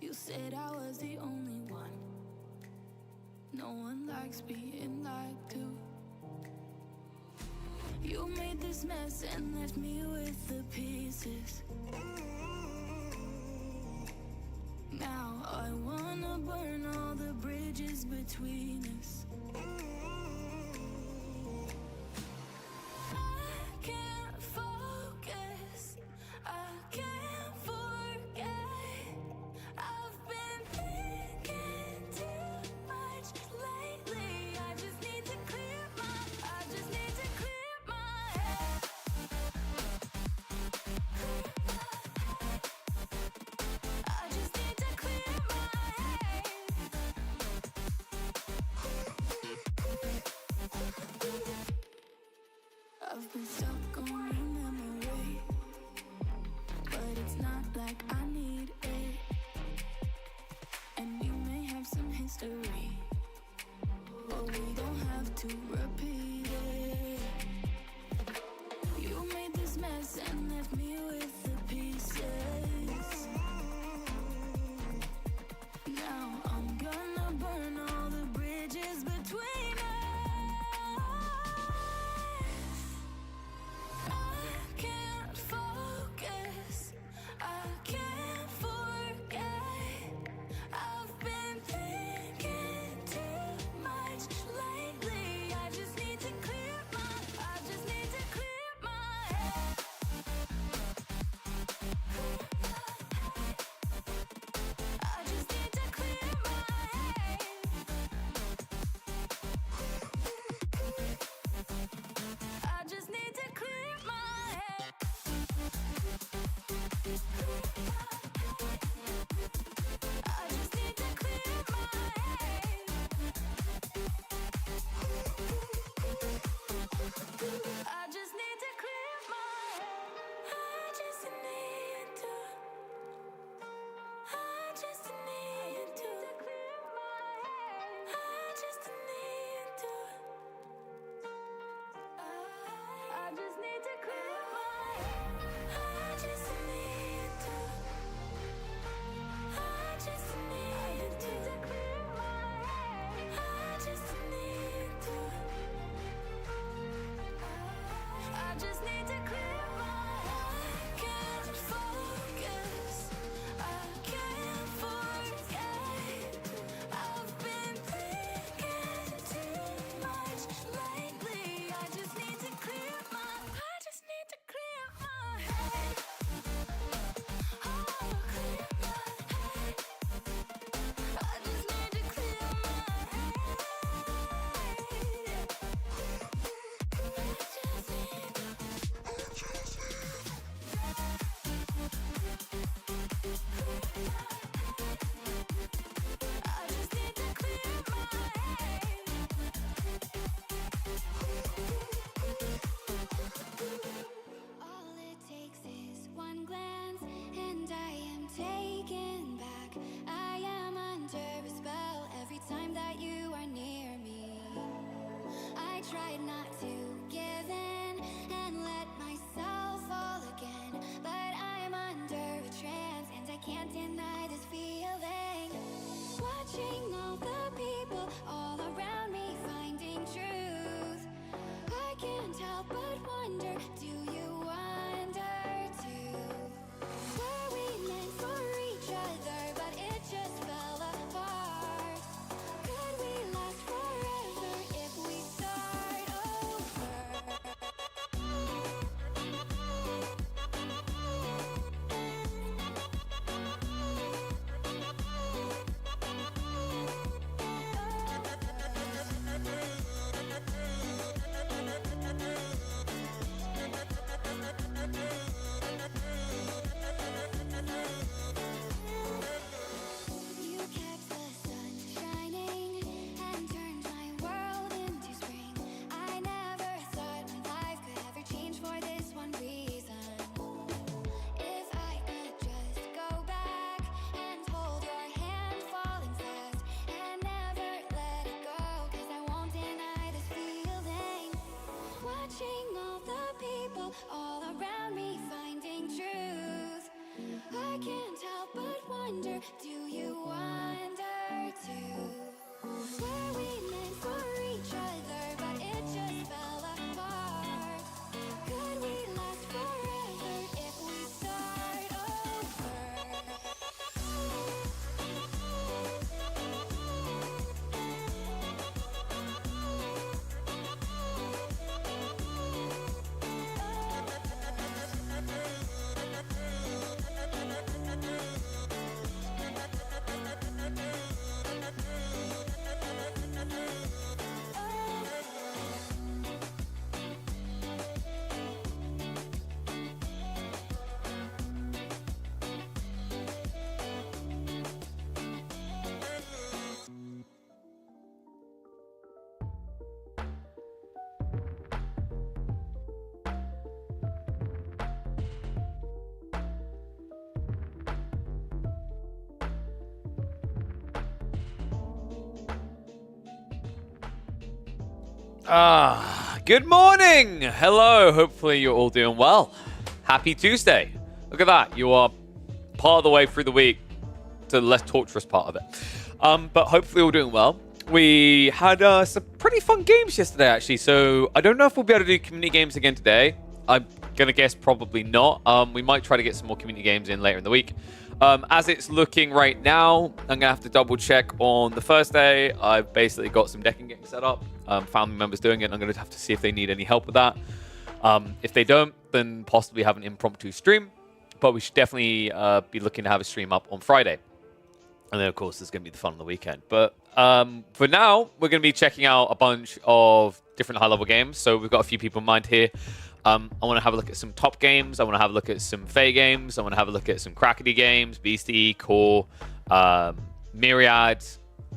You said I was the only one. No one likes being lied to. You made this mess and left me with the pieces. Now I wanna burn all the bridges between us. I can't focus, I can't forget. I've been thinking too much lately. I just need to clear my head. I just need to clear my head. wonder, do you wonder too? Were we meant for each other, but it just fell apart? Could we last forever if we start over? Good morning! Hello, hopefully you're all doing well. Happy Tuesday. Look at that, you are part of the way through the week to the less torturous part of it. But hopefully you're all doing well. We had some pretty fun games yesterday, actually, so I don't know if we'll be able to do community games again today. I'm going to guess probably not. We might try to get some more community games in later in the week. As it's looking right now, I'm going to have to double check on the first day. I've basically got some decking getting set up. Family members doing it. I'm going to have to see if they need any help with that. If they don't, then possibly have an impromptu stream. But we should definitely be looking to have a stream up on Friday. And then, of course, there's going to be the fun on the weekend. But for now, we're going to be checking out a bunch of different high-level games. So we've got a few people in mind here. I want to have a look at some top games. I want to have a look at some Fae games. I want to have a look at some Crackety games, Beastie, Core, Myriad.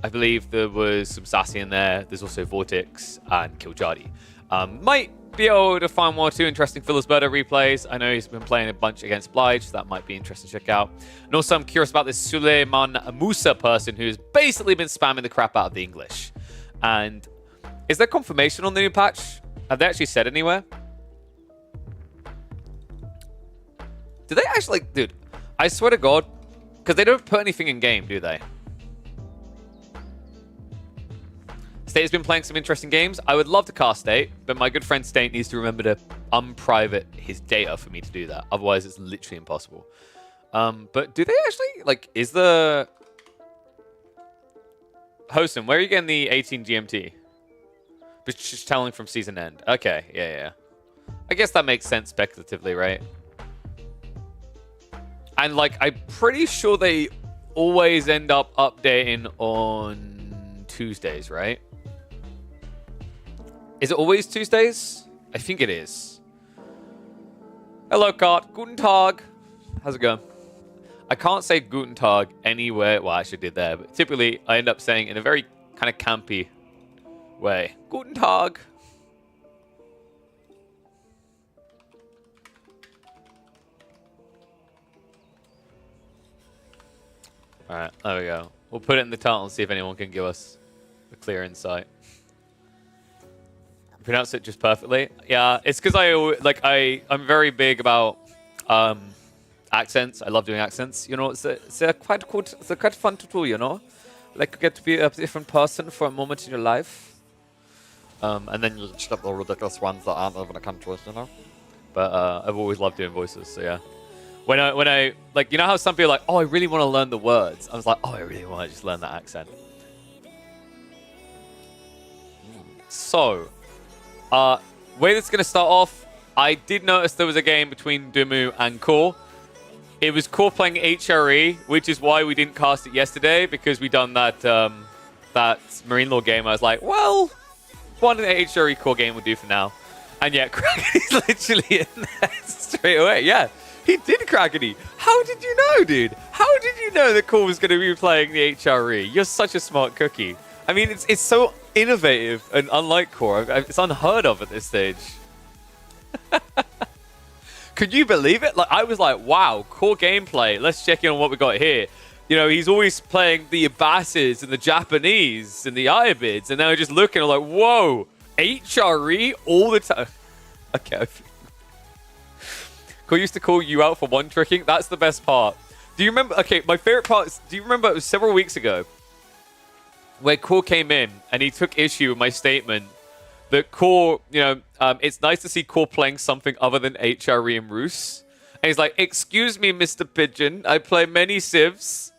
I believe there was some Sassy in there. There's also Vortex and Kiljadi. Might be able to find one or two interesting Philisberta replays. I know he's been playing a bunch against Blige, so that might be interesting to check out. And also, I'm curious about this Suleiman Musa person who's basically been spamming the crap out of the English. And is there confirmation on the new patch? Have they actually said anywhere? Do they actually, dude, I swear to God, because they don't put anything in game, do they? State has been playing some interesting games. I would love to cast State, but my good friend State needs to remember to unprivate his data for me to do that. Otherwise, it's literally impossible. But do they actually, like, is the... Hostin, where are you getting the 18 GMT? Just telling from season end. Okay, yeah. I guess that makes sense speculatively, right? And, like, I'm pretty sure they always end up updating on Tuesdays, right? Is it always Tuesdays? I think it is. Hello, Kart. Guten Tag. How's it going? I can't say Guten Tag anywhere. Well, I actually did there, but typically I end up saying in a very kind of campy way. Guten Tag. Alright, there we go. We'll put it in the title and see if anyone can give us a clear insight. Pronounce it just perfectly. Yeah, it's because I'm very big about accents. I love doing accents. You know, it's quite good. It's quite fun to do. You know, like you get to be a different person for a moment in your life. And then you just get the ridiculous ones that aren't even a country, you know. But I've always loved doing voices. So yeah, when I like, you know how some people are like, oh, I really want to learn the words. I was like, oh, I really want to just learn that accent. So. Way that's going to start off, I did notice there was a game between Dumu and Core. It was Core playing HRE, which is why we didn't cast it yesterday, because we done that that Marine Law game. I was like, well, one HRE Core game will do for now. And yeah, Crackety's literally in there straight away. Yeah, he did Crackety. How did you know, dude? How did you know that Core was going to be playing the HRE? You're such a smart cookie. I mean, it's so innovative and unlike Core. It's unheard of at this stage. Could you believe it? Like, I was like, wow, Core gameplay. Let's check in on what we got here. You know, he's always playing the Abasses and the Japanese and the Iabids, and now we're just looking like, whoa, HRE all the time. Okay. Core used to call you out for one tricking. That's the best part. Do you remember? Okay, my favorite part is, do you remember it was several weeks ago where Core came in and he took issue with my statement that Core, it's nice to see Core playing something other than HRE and Roos. And he's like, excuse me, Mr. Pigeon, I play many civs.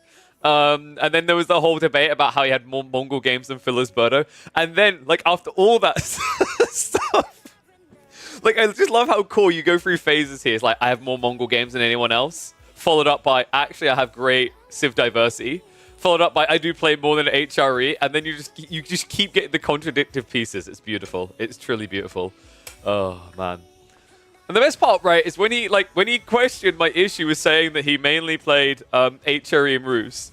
And then there was the whole debate about how he had more Mongol games than Phil Birdo. And then, like, after all that stuff, like, I just love how Core, you go through phases here. It's like, I have more Mongol games than anyone else. Followed up by, actually, I have great civ diversity. Followed up by, I do play more than HRE. And then you just keep getting the contradictive pieces. It's beautiful. It's truly beautiful. Oh, man. And the best part, right, is when he questioned my issue with saying that he mainly played HRE and Roos.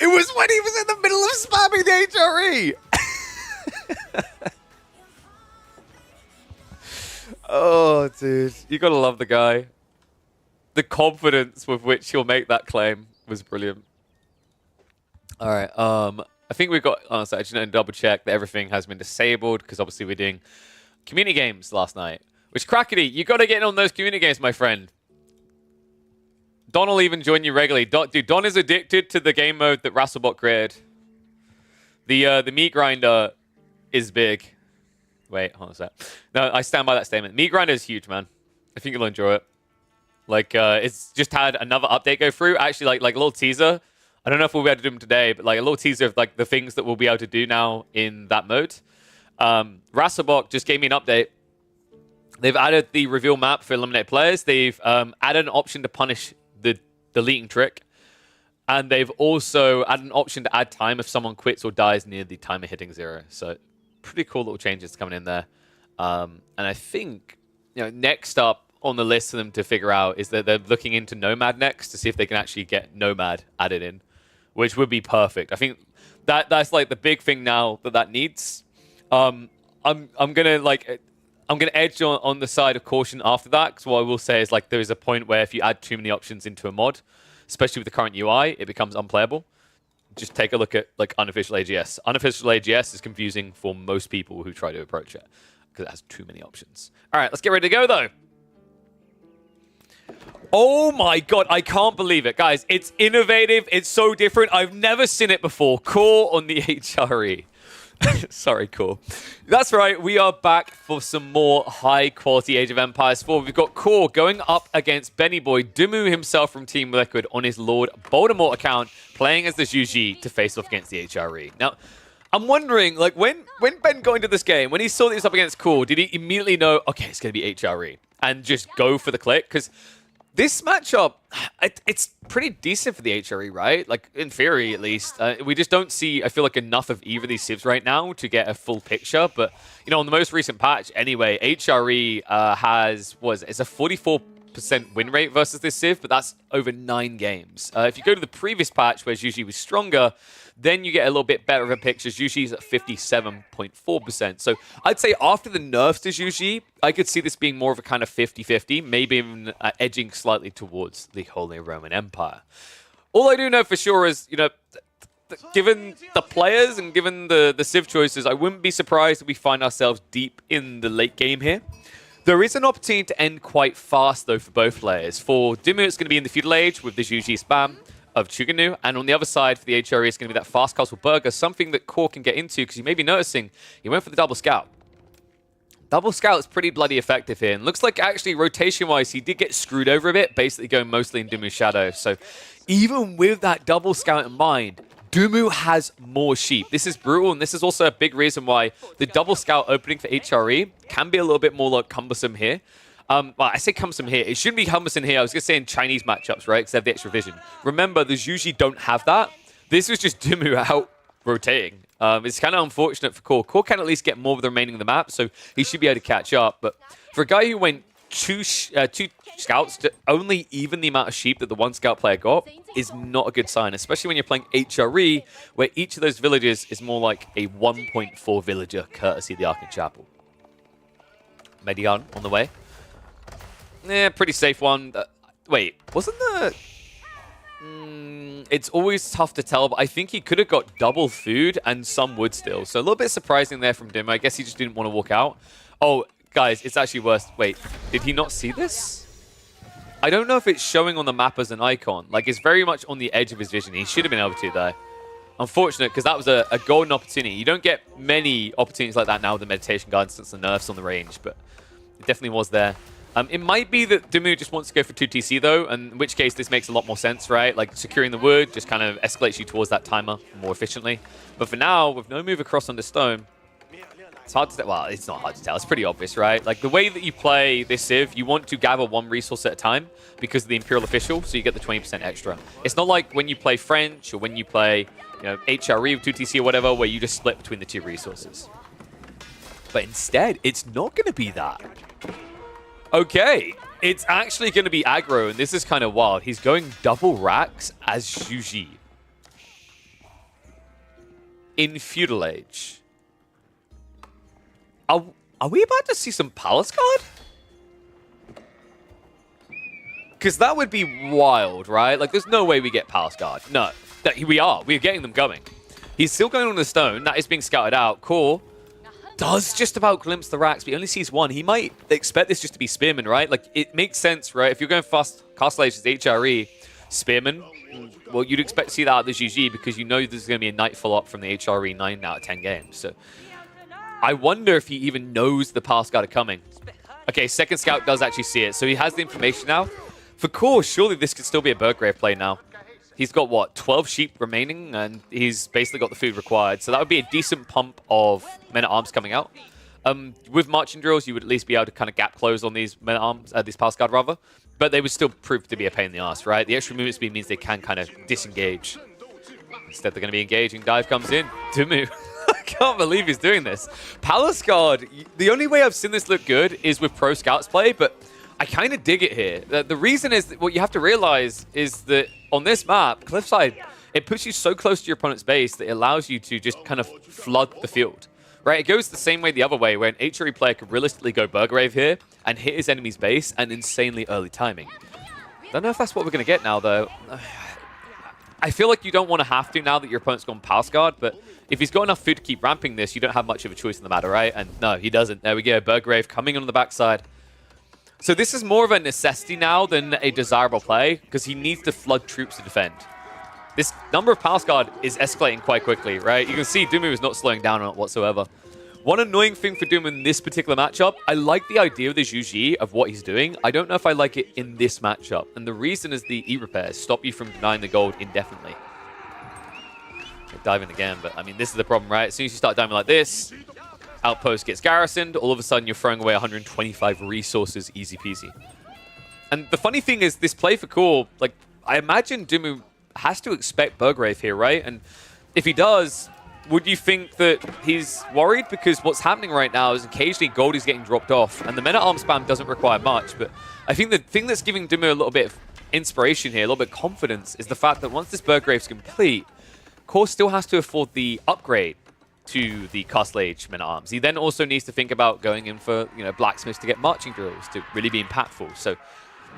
It was when he was in the middle of spamming the HRE. Oh, dude. You gotta love the guy. The confidence with which he'll make that claim was brilliant. All right. I think we've got... Oh, so I just need to double check that everything has been disabled because obviously we're doing community games last night. Which, Crackety, you got to get in on those community games, my friend. Don will even join you regularly. Dude, Don is addicted to the game mode that Rasselbot created. The meat grinder is big. Wait, hold on a sec. No, I stand by that statement. Meat grinder is huge, man. I think you'll enjoy it. Like, it's just had another update go through. Actually, like a little teaser. I don't know if we'll be able to do them today, but like a little teaser of like the things that we'll be able to do now in that mode. Rasselbot just gave me an update. They've added the reveal map for eliminate players. They've added an option to punish the deleting trick. And they've also added an option to add time if someone quits or dies near the timer hitting 0. So pretty cool little changes coming in there. And I think, next up on the list for them to figure out is that they're looking into Nomad next to see if they can actually get Nomad added in, which would be perfect. I think that's like the big thing now that needs. I'm gonna edge on the side of caution after that, because what I will say is like there is a point where if you add too many options into a mod, especially with the current UI, it becomes unplayable. Just take a look at like unofficial AGS. Unofficial AGS is confusing for most people who try to approach it because it has too many options. All right, let's get ready to go though. Oh my god, I can't believe it, guys! It's innovative. It's so different. I've never seen it before. Core on the HRE. Sorry, Core. That's right, we are back for some more high-quality Age of Empires 4. We've got Core going up against Benny Boy, Dumu himself from Team Liquid on his Lord Voldemort account, playing as the Zhu to face off against the HRE. Now, I'm wondering, like, when Ben got into this game, when he saw that he was up against Core, did he immediately know, okay, it's going to be HRE, and just go for the click? Because this matchup, it's pretty decent for the HRE, right? Like, in theory, at least. We just don't see, I feel like, enough of either of these civs right now to get a full picture. But, on the most recent patch, anyway, HRE it's a 44% win rate versus this civ, but that's over 9 games. If you go to the previous patch, where Zhu was stronger, then you get a little bit better of a picture. Zhu at 57.4%. So I'd say after the nerfs to Zhu, I could see this being more of a kind of 50-50, maybe even edging slightly towards the Holy Roman Empire. All I do know for sure is, given the players and given the civ choices, I wouldn't be surprised if we find ourselves deep in the late game here. There is an opportunity to end quite fast, though, for both players. For Dimu, it's going to be in the Feudal Age with the Zhu spam of Chuganu, and on the other side for the HRE is going to be that Fast Castle Burger, something that Core can get into, because you may be noticing he went for the Double Scout. Double Scout is pretty bloody effective here, and looks like actually rotation-wise he did get screwed over a bit, basically going mostly in Dumu's shadow. So even with that Double Scout in mind, Dumu has more sheep. This is brutal, and this is also a big reason why the Double Scout opening for HRE can be a little bit more like cumbersome here. Well, I say cumbersome here. It shouldn't be cumbersome here. I was going to say in Chinese matchups, right? Because they have the extra vision. Remember, the Zhu don't have that. This was just Dumu out rotating. It's kind of unfortunate for Core. Core can at least get more of the remaining of the map, so he should be able to catch up. But for a guy who went two scouts to only even the amount of sheep that the one scout player got is not a good sign, especially when you're playing HRE, where each of those villages is more like a 1.4 villager, courtesy of the Arkan Chapel. Median on the way. Yeah, pretty safe one. Wait, wasn't the... it's always tough to tell, but I think he could have got double food and some wood still. So a little bit surprising there from Dim. I guess he just didn't want to walk out. Oh, guys, it's actually worse. Wait, did he not see this? I don't know if it's showing on the map as an icon. Like, it's very much on the edge of his vision. He should have been able to, though. Unfortunate, because that was a golden opportunity. You don't get many opportunities like that now with the Meditation Guard since the nerfs on the range, but it definitely was there. It might be that Dumu just wants to go for 2TC, though, in which case this makes a lot more sense, right? Like, securing the wood just kind of escalates you towards that timer more efficiently. But for now, with no move across on the stone, it's hard to tell. Well, it's not hard to tell. It's pretty obvious, right? Like, the way that you play this Civ, you want to gather one resource at a time because of the Imperial Official, so you get the 20% extra. It's not like when you play French or when you play, you know, HRE with 2TC or whatever, where you just split between the two resources. But instead, it's not going to be that. Okay, it's actually going to be aggro, and this is kind of wild. He's going double racks as Zhu Ji in Feudal Age. Are we about to see some Palace Guard? Because that would be wild, right? Like, there's no way we get Palace Guard. No, we are. We're getting them going. He's still going on the stone. That is being scouted out. Core does just about glimpse the racks, but he only sees one. He might expect this just to be Spearman, right? Like, it makes sense, right? If you're going fast Castle Age as HRE, Spearman, well, you'd expect to see that at the GG because you know there's going to be a Nightfall up from the HRE 9 out of 10 games. So I wonder if he even knows the Palace Guard are coming. Okay, second scout does actually see it, so he has the information now. For Core, surely this could still be a Burgrave play now. He's got, what, 12 sheep remaining, and he's basically got the food required. So that would be a decent pump of men-at-arms coming out. With marching drills, you would at least be able to kind of gap close on these men-at-arms, these Palace Guard rather. But they would still prove to be a pain in the ass, right? The extra movement speed means they can kind of disengage. Instead, they're going to be engaging. Dive comes in. Dumu. I can't believe he's doing this. Palace Guard, the only way I've seen this look good is with Pro Scouts play, but I kind of dig it here. The reason is that what you have to realize is that on this map, Cliffside, it puts you so close to your opponent's base that it allows you to just kind of flood the field. Right? It goes the same way the other way, where an HRE player could realistically go Burgrave here and hit his enemy's base and insanely early timing. Don't know if that's what we're going to get now, though. I feel like you don't want to have to now that your opponent's gone Palace Guard, but if he's got enough food to keep ramping this, you don't have much of a choice in the matter, right? And no, he doesn't. There we go. Burgrave coming on the backside. So this is more of a necessity now than a desirable play, because he needs to flood troops to defend. This number of Palace Guard is escalating quite quickly, right? You can see Dumu is not slowing down on it whatsoever. One annoying thing for Dumu in this particular matchup, I like the idea of the Zhu Ji of what he's doing. I don't know if I like it in this matchup. And the reason is the E-repairs stop you from denying the gold indefinitely. Dive in again, but I mean, this is the problem, right? As soon as you start diving like this, outpost gets garrisoned, all of a sudden you're throwing away 125 resources, easy peasy. And the funny thing is, this play for Core, like, I imagine Dumu has to expect Burgrave here, right? And if he does, would you think that he's worried? Because what's happening right now is occasionally gold is getting dropped off, and the men-at-arms spam doesn't require much, but I think the thing that's giving Dumu a little bit of inspiration here, a little bit of confidence, is the fact that once this Burgrave's complete, Core still has to afford the upgrade to the Castle Age men-at-arms. He then also needs to think about going in for, you know, blacksmiths to get marching drills to really be impactful. So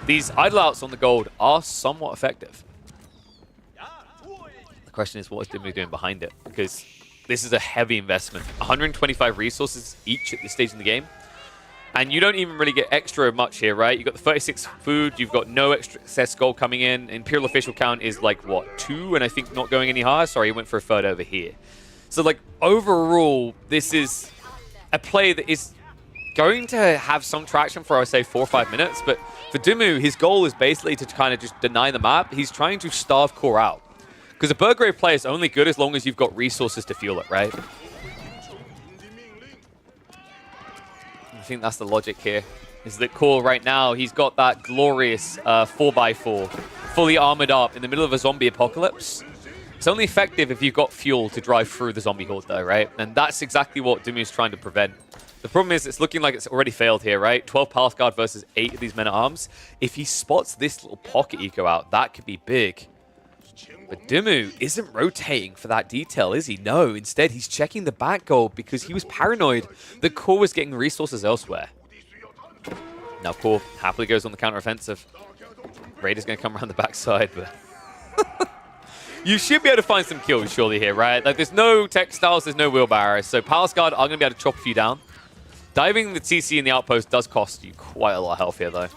these idle outs on the gold are somewhat effective. The question is, what is Dumu doing behind it? Because this is a heavy investment. 125 resources each at this stage in the game. And you don't even really get extra much here, right? You've got the 36 food, you've got no extra excess gold coming in. Imperial official count is like, what, 2? And I think not going any higher. Sorry, he went for a third over here. So, like, overall, this is a play that is going to have some traction for, I would say, 4 or 5 minutes. But for Dumu, his goal is basically to kind of just deny the map. He's trying to starve Core out. Because a Burgrave play is only good as long as you've got resources to fuel it, right? I think that's the logic here. Is that Core right now, he's got that glorious 4x4, fully armored up in the middle of a zombie apocalypse. It's only effective if you've got fuel to drive through the zombie horde though, right? And that's exactly what Dumu is trying to prevent. The problem is it's looking like it's already failed here, right? 12 Palace Guard versus 8 of these men-at-arms. If he spots this little pocket eco out, that could be big. But Dumu isn't rotating for that detail, is he? No, instead he's checking the back gold because he was paranoid that Core was getting resources elsewhere. Now Core happily goes on the counter-offensive. Raider's going to come around the backside, but... You should be able to find some kills surely here, right? Like, there's no textiles, there's no wheelbarrows, so Palace Guard are going to be able to chop a few down. Diving the TC in the outpost does cost you quite a lot of health here, though.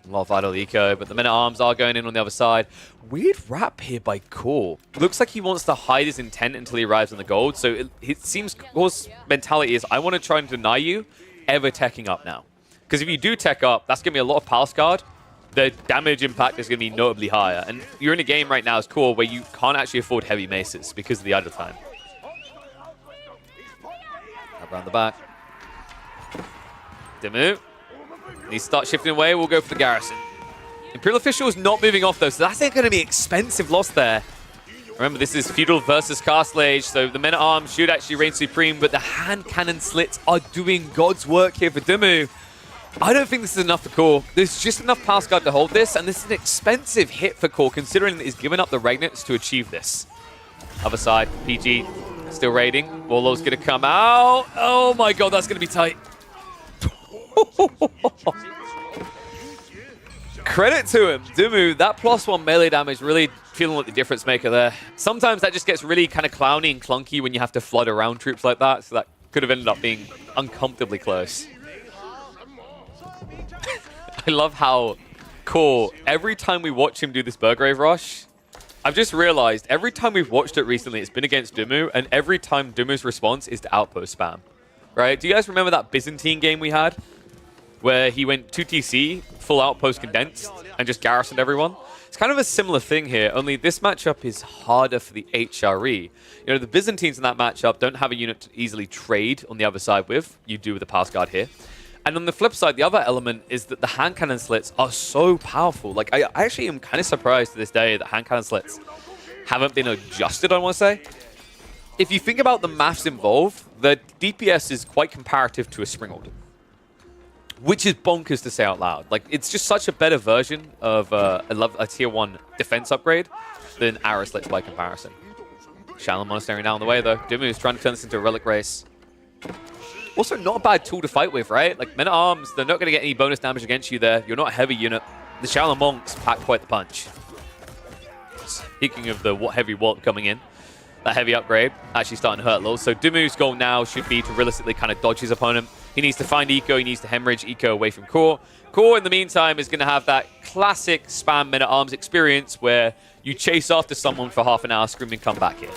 A lot of Vital Eco, but the Men-at-Arms are going in on the other side. Weird wrap here by Core. Looks like he wants to hide his intent until he arrives on the gold. So it seems Core's mentality is, I want to try and deny you ever teching up now. Because if you do tech up, that's going to be a lot of Pulse Guard. The damage impact is going to be notably higher. And you're in a game right now as Core where you can't actually afford heavy maces because of the idle time. Around the back. Dimmu. He starts shifting away. We'll go for the Garrison. Imperial Official is not moving off, though, so that's going to be expensive loss there. Remember, this is Feudal versus Castle Age, so the Men-at-Arms should actually reign supreme, but the hand cannon slits are doing God's work here for Dimmu. I don't think this is enough for Core. There's just enough Pulse Guard to hold this, and this is an expensive hit for Core, considering that he's given up the Regnants to achieve this. Other side, PG still raiding. Warlord's going to come out. Oh my god, that's going to be tight. Credit to him, Dimmu, that +1 melee damage really feeling like the difference maker there. Sometimes that just gets really kind of clowny and clunky when you have to flood around troops like that, so that could have ended up being uncomfortably close. I love how Core, every time we watch him do this Burgrave rush, I've just realized every time we've watched it recently, it's been against Dimmu, and every time Dimmu's response is to outpost spam. Right? Do you guys remember that Byzantine game we had? Where he went 2TC, full outpost condensed, and just garrisoned everyone. It's kind of a similar thing here, only this matchup is harder for the HRE. You know, the Byzantines in that matchup don't have a unit to easily trade on the other side with. You do with the Pulse Guard here. And on the flip side, the other element is that the hand cannon slits are so powerful. Like, I actually am kind of surprised to this day that hand cannon slits haven't been adjusted, I want to say. If you think about the maths involved, the DPS is quite comparative to a Springald. Which is bonkers to say out loud. Like, it's just such a better version of a tier 1 defense upgrade than Arrow Slits by comparison. Shallow Monastery now on the way, though. Dimmu is trying to turn this into a relic race. Also, not a bad tool to fight with, right? Like, Men-at-Arms, they're not going to get any bonus damage against you there. You're not a heavy unit. The Shallow Monks pack quite the punch. Speaking of the heavy Walt coming in, that heavy upgrade actually starting to hurt a little. So Dimmu's goal now should be to realistically kind of dodge his opponent. He needs to find Eco, he needs to hemorrhage Eco away from Core. Core, in the meantime, is going to have that classic spam Men-at-Arms experience where you chase after someone for half an hour, screaming, come back here.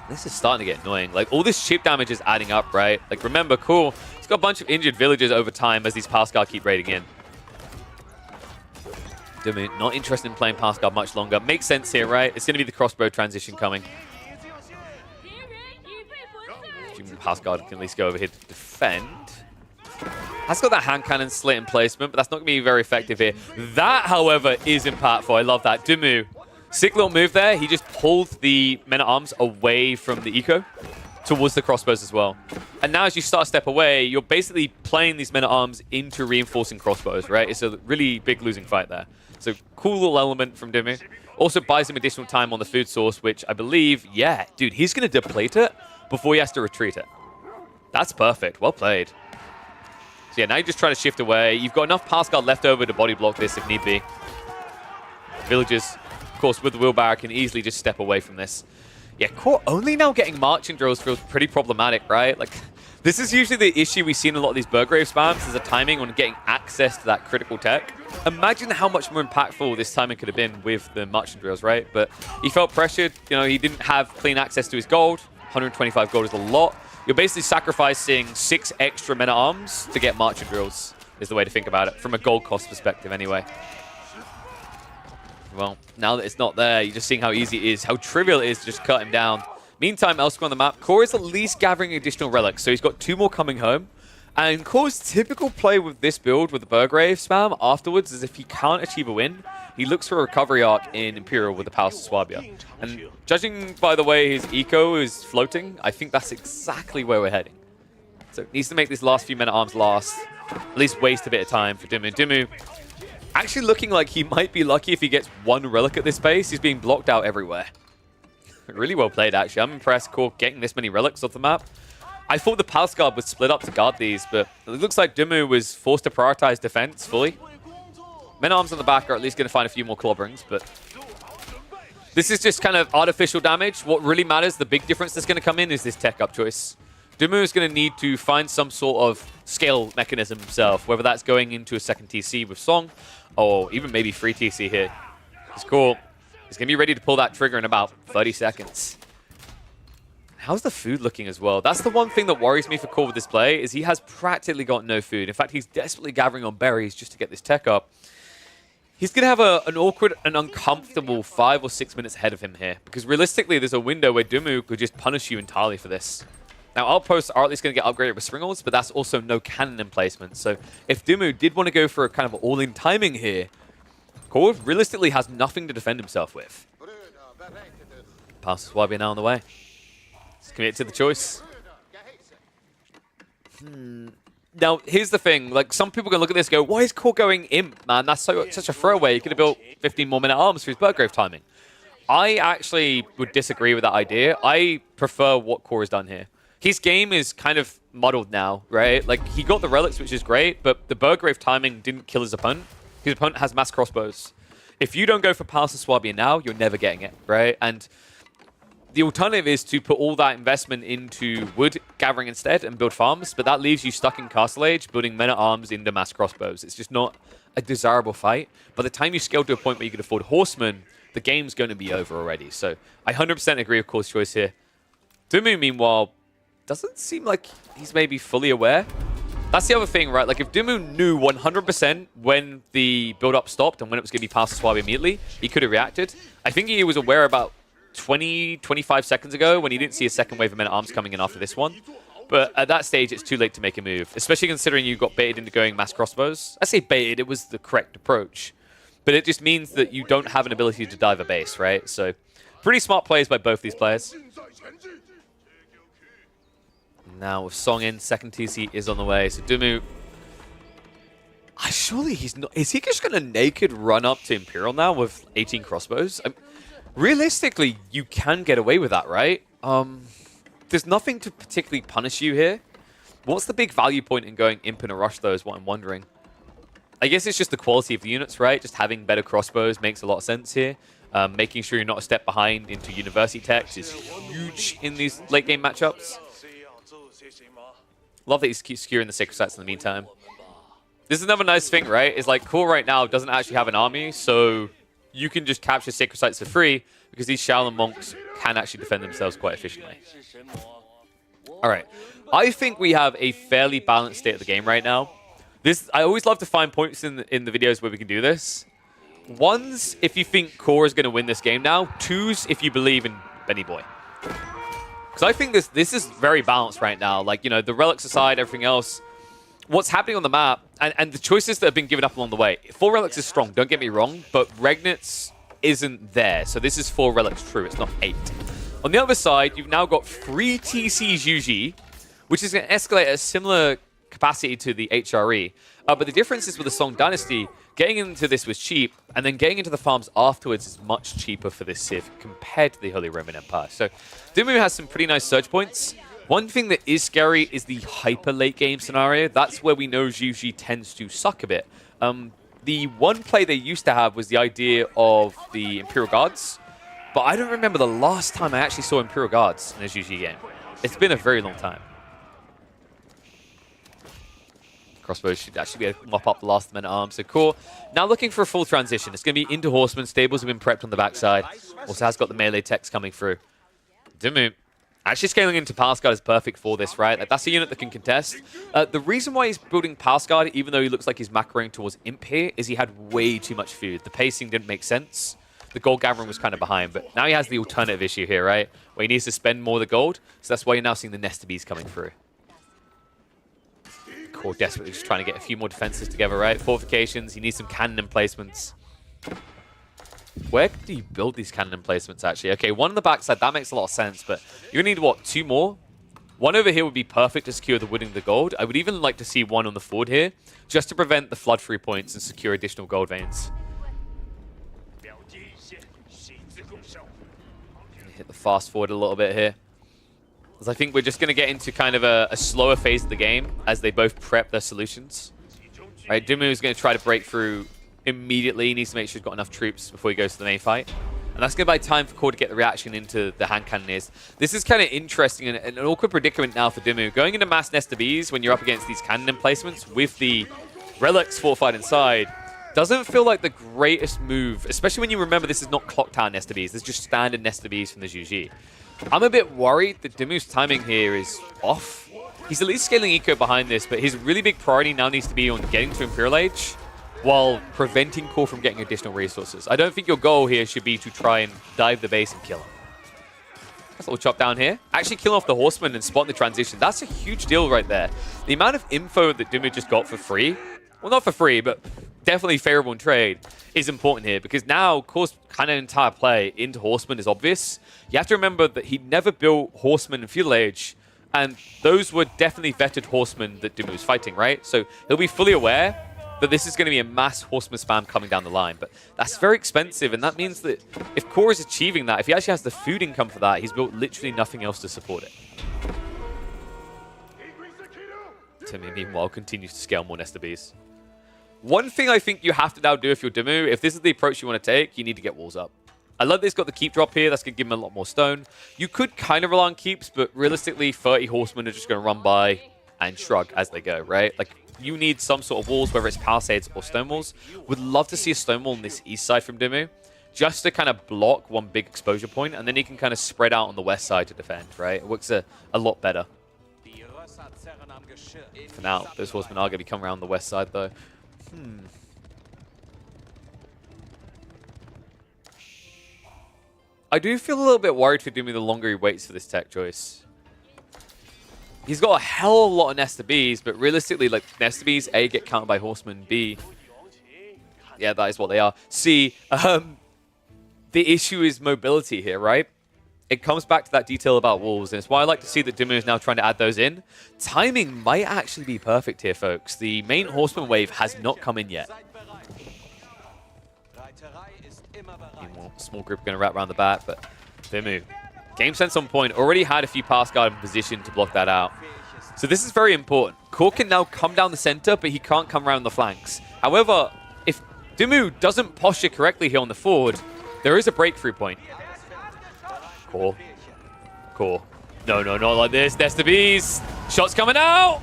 This is starting to get annoying. Like, all this chip damage is adding up, right? Like, remember, Core, he's got a bunch of injured villagers over time as these Pulse Guard keep raiding in. Dimmu, not interested in playing Pulse Guard much longer. Makes sense here, right? It's going to be the crossbow transition coming. Pulse Guard can at least go over here to defend. Has got that hand cannon slit in placement, but that's not going to be very effective here. That, however, is impactful. I love that. Dimmu, sick little move there. He just pulled the Men-at-Arms away from the Eco towards the crossbows as well. And now as you start to step away, you're basically playing these Men-at-Arms into reinforcing crossbows, right? It's a really big losing fight there. So cool little element from Dimmu. Also buys him additional time on the food source, which I believe, yeah, dude, he's going to deplete it before he has to retreat it. That's perfect. Well played. So yeah, now you're just trying to shift away. You've got enough Pulse Guard left over to body block this if need be. Villagers, of course, with the wheelbarrow can easily just step away from this. Yeah, Core only now getting marching drills feels pretty problematic, right? Like, this is usually the issue we see in a lot of these Burgrave spams, is the timing on getting access to that critical tech. Imagine how much more impactful this timing could have been with the marching drills, right? But he felt pressured. You know, he didn't have clean access to his gold. 125 gold is a lot. You're basically sacrificing 6 extra Men-at-Arms to get marching drills, is the way to think about it, from a gold cost perspective anyway. Well, now that it's not there, you're just seeing how easy it is, how trivial it is to just cut him down. Meantime, elsewhere on the map, Core is at least gathering additional relics, so he's got 2 more coming home. And Core's typical play with this build with the Burgrave spam afterwards is if he can't achieve a win, he looks for a recovery arc in Imperial with the Palace of Swabia. And judging by the way his eco is floating, I think that's exactly where we're heading. So it needs to make these last few Men-at-Arms last, at least waste a bit of time for Dimmu. Dimmu actually looking like he might be lucky if he gets 1 relic at this base. He's being blocked out everywhere. Really well played, actually. I'm impressed Core getting this many relics off the map. I thought the Pulse Guard would split up to guard these, but it looks like Dimmu was forced to prioritize defense fully. Men-at-Arms on the back are at least going to find a few more clobberings, but this is just kind of artificial damage. What really matters, the big difference that's going to come in, is this tech up choice. Dumu is going to need to find some sort of scale mechanism himself, whether that's going into a second TC with Song, or even maybe free TC here. It's cool. He's going to be ready to pull that trigger in about 30 seconds. How's the food looking as well? That's the one thing that worries me for Core with this play, is he has practically got no food. In fact, he's desperately gathering on berries just to get this tech up. He's going to have an awkward and uncomfortable 5 or 6 minutes ahead of him here, because realistically, there's a window where Dumu could just punish you entirely for this. Now, Outposts are at least going to get upgraded with Springles, but that's also no cannon emplacement. So if Dumu did want to go for a kind of all-in timing here, Core realistically has nothing to defend himself with. Passes Swabi now on the way. He's committed to the choice. Now, here's the thing. Like, some people are going to look at this and go, why is Core going imp, man? That's such a throwaway. He could have built 15 more minute arms for his Burgrave timing. I actually would disagree with that idea. I prefer what Core has done here. His game is kind of muddled now, right? Like, he got the relics, which is great, but the Burgrave timing didn't kill his opponent. His opponent has mass crossbows. If you don't go for Pulse and Swabia now, you're never getting it, right? And the alternative is to put all that investment into wood gathering instead and build farms, but that leaves you stuck in Castle Age, building men-at-arms into mass crossbows. It's just not a desirable fight. By the time you scale to a point where you can afford horsemen, the game's going to be over already. So I 100% agree with Core's choice here. Dumu, meanwhile, doesn't seem like he's maybe fully aware. That's the other thing, right? Like, if Dumu knew 100% when the build-up stopped and when it was going to be past the Swabi immediately, he could have reacted. I think he was aware about 20, 25 seconds ago when he didn't see a second wave of men-at-arms coming in after this one. But at that stage, it's too late to make a move, especially considering you got baited into going mass crossbows. I say baited, it was the correct approach. But it just means that you don't have an ability to dive a base, right? So, pretty smart plays by both these players. Now with Song in, second TC is on the way. So Dumu, surely he's not. Is he just going to naked run up to Imperial now with 18 crossbows? Realistically, you can get away with that, right? There's nothing to particularly punish you here. What's the big value point in going Imp in a rush, though, is what I'm wondering. I guess it's just the quality of the units, right? Just having better crossbows makes a lot of sense here. Making sure you're not a step behind into University Techs is huge in these late game matchups. Love that he's skewering the Sacred Sites in the meantime. This is another nice thing, right? Is like Core right now doesn't actually have an army, so you can just capture Sacred Sites for free because these Shaolin monks can actually defend themselves quite efficiently. Alright. I think we have a fairly balanced state of the game right now. I always love to find points in the videos where we can do this. Ones, if you think Core is going to win this game now. Twos, if you believe in Benny Boy. Because I think this is very balanced right now. Like, you know, the relics aside, everything else. What's happening on the map, and the choices that have been given up along the way. 4 relics is strong, don't get me wrong, but Regnitz isn't there. So this is 4 relics true, it's not 8. On the other side, you've now got 3 TCs UG, which is going to escalate at a similar capacity to the HRE. But the difference is with the Song Dynasty, getting into this was cheap, and then getting into the farms afterwards is much cheaper for this Civ compared to the Holy Roman Empire. So Dumu has some pretty nice surge points. One thing that is scary is the hyper late game scenario. That's where we know Zhuji tends to suck a bit. The one play they used to have was the idea of the Imperial Guards, but I don't remember the last time I actually saw Imperial Guards in a Zhuji game. It's been a very long time. Crossbows should actually be able to mop up the last men-at-arms. So Core now looking for a full transition. It's going to be into Horsemen. Stables have been prepped on the backside. Also has got the melee techs coming through. Dumu actually scaling into Palace Guard is perfect for this, right? Like, that's a unit that can contest. The reason why he's building Palace Guard, even though he looks like he's macroing towards Imp here, is he had way too much food. The pacing didn't make sense. The gold gathering was kind of behind, but now he has the alternative issue here, right? Where he needs to spend more of the gold. So that's why you're now seeing the Nesta Bees coming through. Core desperately just trying to get a few more defenses together, right? Fortifications, he needs some cannon emplacements. Where do you build these cannon emplacements, actually? Okay, one on the backside, that makes a lot of sense, but you're going to need, what, 2 more? One over here would be perfect to secure the wood and the gold. I would even like to see one on the forward here, just to prevent the flood free points and secure additional gold veins. Hit the fast forward a little bit here. Because I think we're just going to get into kind of a slower phase of the game as they both prep their solutions. Right, Dumu is going to try to break through immediately. He needs to make sure he's got enough troops before he goes to the main fight. And that's going to buy time for Core to get the reaction into the hand cannoneers. This is kind of interesting and an awkward predicament now for Dimmu. Going into mass Nest of Ease when you're up against these cannon emplacements with the relics fortified inside doesn't feel like the greatest move, especially when you remember this is not Clock Tower Nest of Ease. This is just standard Nest of Ease from the Zhu. I'm a bit worried that Dimmu's timing here is off. He's at least scaling eco behind this, but his really big priority now needs to be on getting to Imperial Age while preventing Core from getting additional resources. I don't think your goal here should be to try and dive the base and kill him. That's a little chop down here. Actually killing off the Horseman and spotting the transition. That's a huge deal right there. The amount of info that Dimmu just got for free, well, not for free, but definitely favorable in trade, is important here because now Core's kind of entire play into Horseman is obvious. You have to remember that he never built Horseman in Feudal Age, and those were definitely vetted Horsemen that Dimmu was fighting, right? So he'll be fully aware that this is going to be a mass Horseman spam coming down the line. But that's very expensive, and that means that if Core is achieving that, if he actually has the food income for that, he's built literally nothing else to support it. Timmy, meanwhile, continues to scale more Nest of Bees. One thing I think you have to now do if you're Dimmu, if this is the approach you want to take, you need to get walls up. I love that he's got the keep drop here. That's going to give him a lot more stone. You could kind of rely on keeps, but realistically, 30 Horsemen are just going to run by and shrug as they go, right? Like, you need some sort of walls, whether it's palisades or stone walls. Would love to see a stone wall on this east side from Dimmu, just to kind of block one big exposure point, and then he can kind of spread out on the west side to defend, right? It works a lot better. For now, those Horsemen are going to be coming around the west side, though. I do feel a little bit worried for Dimmu the longer he waits for this tech choice. He's got a hell of a lot of Nest of Bees, but realistically, like, Nest of Bees, A, get countered by Horsemen, B, yeah, that is what they are. C, the issue is mobility here, right? It comes back to that detail about walls, and it's why I like to see that Dimmu is now trying to add those in. Timing might actually be perfect here, folks. The main Horseman wave has not come in yet. Small group going to wrap around the back, but Dimmu, game sense on point, already had a few pass guard in position to block that out. So this is very important. Core can now come down the center, but he can't come around the flanks. However, if Dimmu doesn't posture correctly here on the forward, there is a breakthrough point. Core. No, not like this. Nest of Bees. Shots coming out.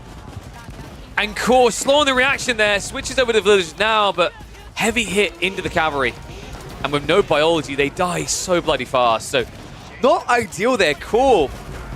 And Core slowing the reaction there. Switches over to Village now, but heavy hit into the cavalry. And with no biology, they die so bloody fast. So not ideal there. Core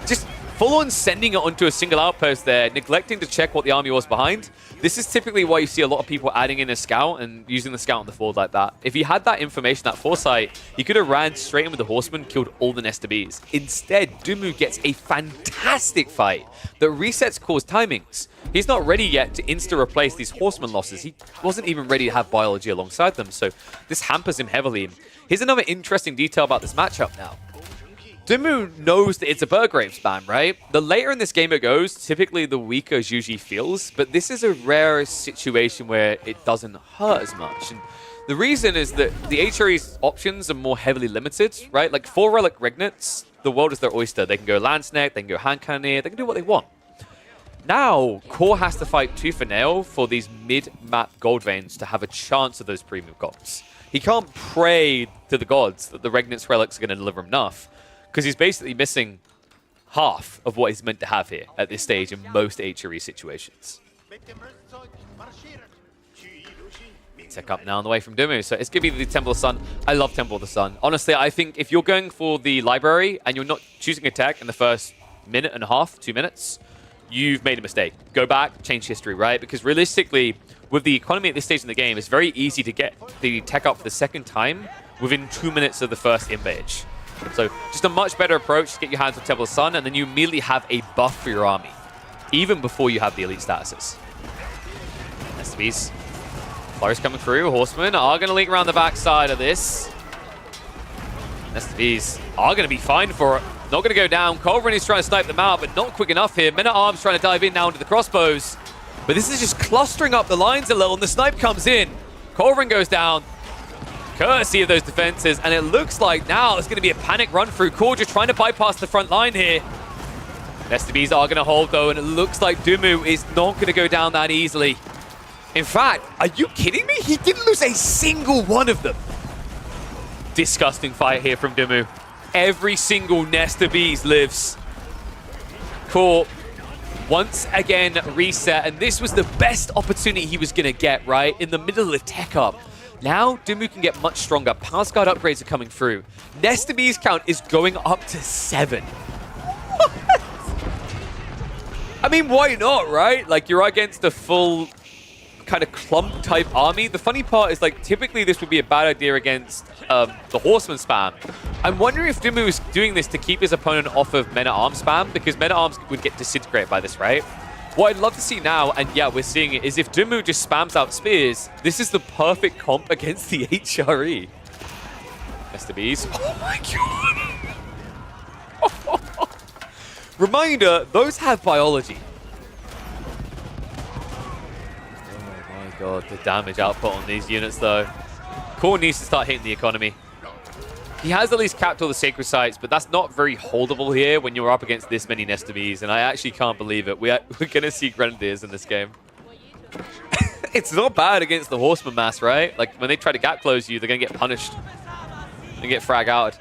just full on sending it onto a single outpost there, neglecting to check what the army was behind. This is typically why you see a lot of people adding in a scout and using the scout on the forward like that. If he had that information, that foresight, he could have ran straight in with the Horseman, killed all the Nest of Bees. Instead, Dimmu gets a fantastic fight that resets Core's timings. He's not ready yet to insta-replace these Horseman losses. He wasn't even ready to have biology alongside them, so this hampers him heavily. Here's another interesting detail about this matchup now. Dimmu knows that it's a Burgrave spam, right? The later in this game it goes, typically the weaker Zhu feels, but this is a rare situation where it doesn't hurt as much. And the reason is that the HRE's options are more heavily limited, right? Like 4 Relic Regnates, the world is their oyster. They can go Landsneck, they can go Hand Cannoneer, they can do what they want. Now, Core has to fight tooth and nail for these mid-map gold veins to have a chance of those premium gods. He can't pray to the gods that the Regnate's relics are going to deliver him enough, because he's basically missing half of what he's meant to have here at this stage in most HRE situations. Tech up now on the way from Dimmu. So it's going to be the Temple of the Sun. I love Temple of the Sun. Honestly, I think if you're going for the library and you're not choosing a tech in the first minute and a half, 2 minutes, you've made a mistake. Go back, change history, right? Because realistically, with the economy at this stage in the game, it's very easy to get the tech up for the second time within 2 minutes of the first invade. So just a much better approach to get your hands on Temple of the Sun, and then you immediately have a buff for your army, even before you have the elite statuses. Nest of Bees. Flurry's coming through. Horsemen are going to link around the backside of this. Nest of Bees are going to be fine for it. Not going to go down. Culverin is trying to snipe them out, but not quick enough here. Men-at-Arms trying to dive in now into the crossbows. But this is just clustering up the lines a little, and the snipe comes in. Culverin goes down, courtesy of those defenses, and it looks like now it's going to be a panic run through. Core just trying to bypass the front line here. Nest of Bees are going to hold, though, and it looks like Dimmu is not going to go down that easily. In fact, are you kidding me? He didn't lose a single one of them. disgusting fight here from Dumu. Every single Nesta Bees lives. Core once again reset, and this was the best opportunity he was going to get, right? In the middle of the tech up. Now, Dumu can get much stronger. Power Guard upgrades are coming through. Nesta Bees count is going up to 7. I mean, why not, right? Like, you're against a full kind of clump type army. The funny part is, like, typically this would be a bad idea against the Horseman spam. I'm wondering if Dumu is doing this to keep his opponent off of Men-at-Arms spam, because Men-at-Arms would get disintegrated by this, right? What I'd love to see now, and yeah, we're seeing it, is if Dumu just spams out spears, this is the perfect comp against the HRE. Nesta Bees. Oh my god! Reminder, those have biology. Oh my god, the damage output on these units though. Core needs to start hitting the economy. He has at least capped all the sacred sites, but that's not very holdable here when you're up against this many Nesta Bees, and I actually can't believe it. We're going to see Grenadiers in this game. It's not bad against the Horseman mass, right? Like, when they try to gap close you, they're going to get punished. They get frag out.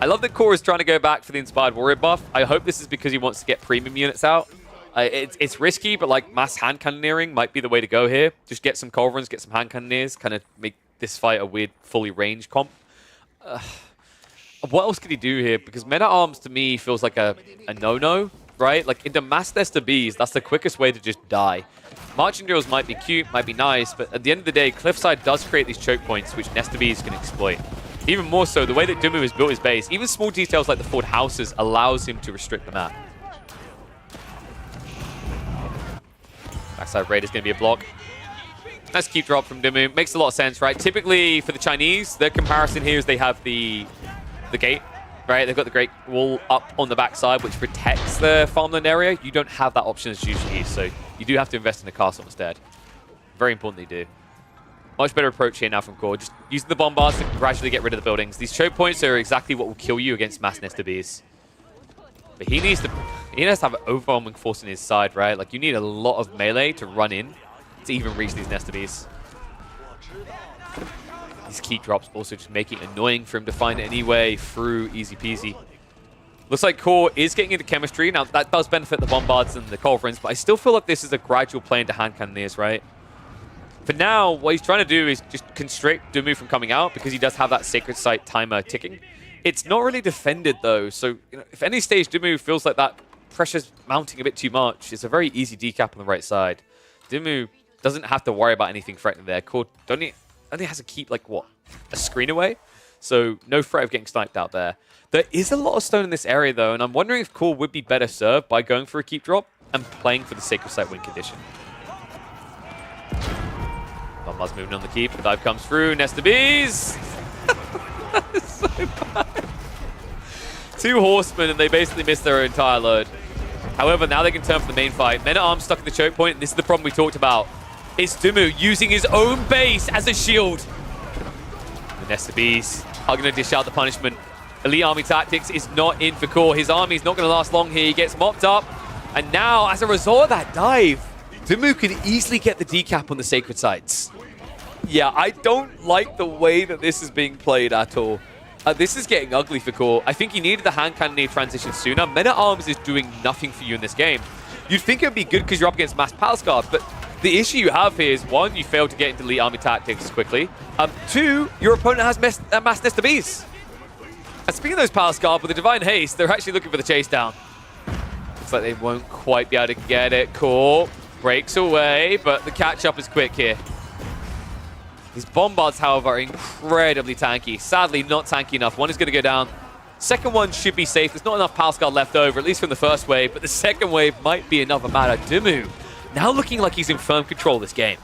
I love that Core is trying to go back for the Inspired Warrior buff. I hope this is because he wants to get premium units out. It's risky, but like mass hand cannoneering might be the way to go here. Just get some Culverins, get some hand cannoneers, kind of make this fight a weird fully ranged comp. What else could he do here? Because Men-at-Arms to me feels like a no-no, right? Like into mass Nesta Bees, that's the quickest way to just die. Marching drills might be cute, might be nice, but at the end of the day, Cliffside does create these choke points which Nesta Bees can exploit. Even more so, the way that Dumu has built his base, even small details like the forward houses allows him to restrict the map. Backside raid is going to be a block. Nice keep drop from Dumu. Makes a lot of sense, right? Typically, for the Chinese, their comparison here is they have the gate, right? They've got the Great Wall up on the backside, which protects the farmland area. You don't have that option as GGE, so you do have to invest in a castle instead. Very important they do. Much better approach here now from Core. Just using the bombards to gradually get rid of the buildings. These choke points are exactly what will kill you against mass Nesta Bees. But he needs to have an overwhelming force on his side, right? Like, you need a lot of melee to run in to even reach these Nesta Bees. These key drops also just make it annoying for him to find any way through easy peasy. Looks like Core is getting into chemistry. Now, that does benefit the bombards and the Culverins, but I still feel like this is a gradual play into hand cannoneers, right? For now, what he's trying to do is just constrict Dumu from coming out because he does have that sacred site timer ticking. It's not really defended, though, so if any stage Dumu feels like that pressure's mounting a bit too much, it's a very easy decap on the right side. Dumu doesn't have to worry about anything threatening there. Core only has to keep, like, what, a screen away? So no threat of getting sniped out there. There is a lot of stone in this area, though, and I'm wondering if Core would be better served by going for a keep drop and playing for the sacred site win condition. Bombard's moving on the keep. The dive comes through. Nesta Bees! That's so bad. 2 horsemen, and they basically missed their entire load. However, now they can turn for the main fight. Men-at-Arms stuck in the choke point, and this is the problem we talked about. It's Dumu using his own base as a shield. The Nesta Bees are going to dish out the punishment. Elite Army Tactics is not in for Core. His army is not going to last long here. He gets mopped up. And now, as a result of that dive, Dumu can easily get the decap on the sacred sites. Yeah, I don't like the way that this is being played at all. This is getting ugly for Core. I think he needed the hand cannoneer transition sooner. Men-at-Arms is doing nothing for you in this game. You'd think it would be good because you're up against mass Palace Guard, but the issue you have here is, 1, you failed to get into Elite Army Tactics quickly. 2, your opponent has mass Nesta Bees. And speaking of those Palace Guard, with the Divine Haste, they're actually looking for the chase down. Looks like they won't quite be able to get it. Core breaks away, but the catch-up is quick here. These bombards, however, are incredibly tanky. Sadly, not tanky enough. One is going to go down. Second one should be safe. There's not enough Palace Guard left over, at least from the first wave, but the second wave might be another matter. Dumu now looking like he's in firm control of this game.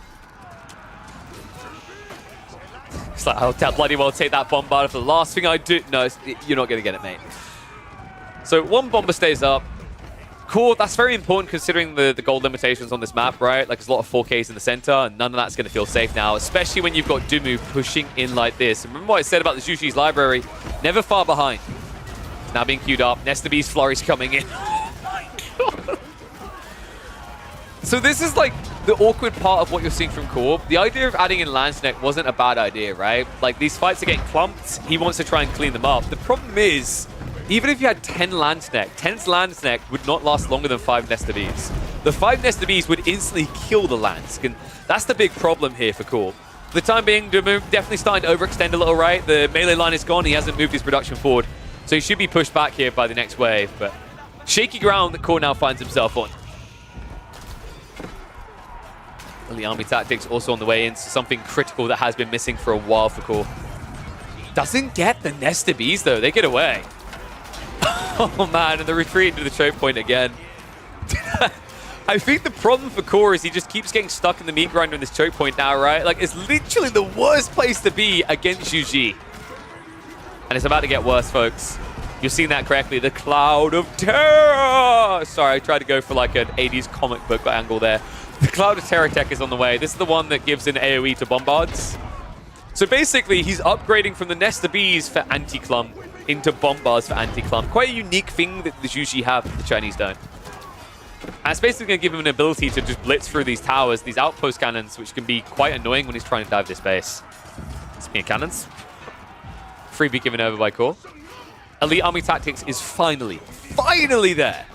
It's like, I'll bloody well take that bombard for the last thing I do. No, you're not going to get it, mate. So 1 bomber stays up. Core, that's very important considering the gold limitations on this map, right? Like, there's a lot of 4Ks in the center, and none of that's going to feel safe now, especially when you've got Dumu pushing in like this. And remember what I said about the Jushi's library? Never far behind. It's now being queued up. Nesta Bees Flurry's coming in. Oh my god. So this is like the awkward part of what you're seeing from Core. The idea of adding in Landsneck wasn't a bad idea, right? Like, these fights are getting clumped. He wants to try and clean them up. The problem is, even if you had 10 Landsneck, 10's Landsneck would not last longer than 5 Nest of Bees. The 5 Nest of Bees would instantly kill the Lansk, and that's the big problem here for Core. For the time being, Dumu definitely starting to overextend a little, right? The melee line is gone. He hasn't moved his production forward, so he should be pushed back here by the next wave, but shaky ground that Core now finds himself on. Elite Army Tactics also on the way in, so something critical that has been missing for a while for Core. Doesn't get the Nest of Bees, though. They get away. Oh, man, and the retreat into the choke point again. I think the problem for Core is he just keeps getting stuck in the meat grinder in this choke point now, right? Like, it's literally the worst place to be against Zhu. And it's about to get worse, folks. You've seen that correctly. The Cloud of Terror! Sorry, I tried to go for like an 80s comic book angle there. The Cloud of Terror tech is on the way. This is the one that gives an AoE to Bombards. So basically, he's upgrading from the Nest of Bees for anti-clump into Bombards for anti-clump. Quite a unique thing that the Zhu have that the Chinese don't. And it's basically going to give him an ability to just blitz through these towers, these outpost cannons, which can be quite annoying when he's trying to dive this base. Speaking of cannons, freebie given over by Core. Elite Army Tactics is finally there.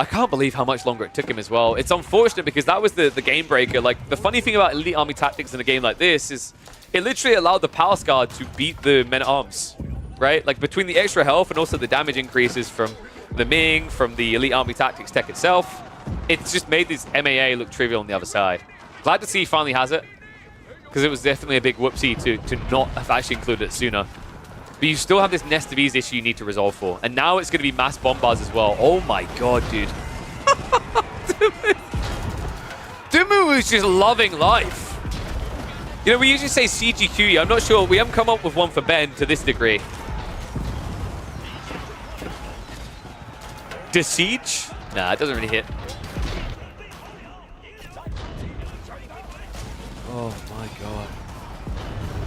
I can't believe how much longer it took him as well. It's unfortunate because that was the game breaker. Like, the funny thing about Elite Army Tactics in a game like this is it literally allowed the Palace Guard to beat the Men-at-Arms, right? Like, between the extra health and also the damage increases from the Ming, from the Elite Army Tactics tech itself, it's just made this MAA look trivial on the other side. Glad to see he finally has it, because it was definitely a big whoopsie to not have actually included it sooner. But you still have this Nest of Bees issue you need to resolve for. And now it's going to be mass Bombards as well. Oh my god, dude. Dumu is just loving life. You know, we usually say CGQ. I'm not sure. We haven't come up with one for Ben to this degree. Siege? Nah, it doesn't really hit. Oh my god.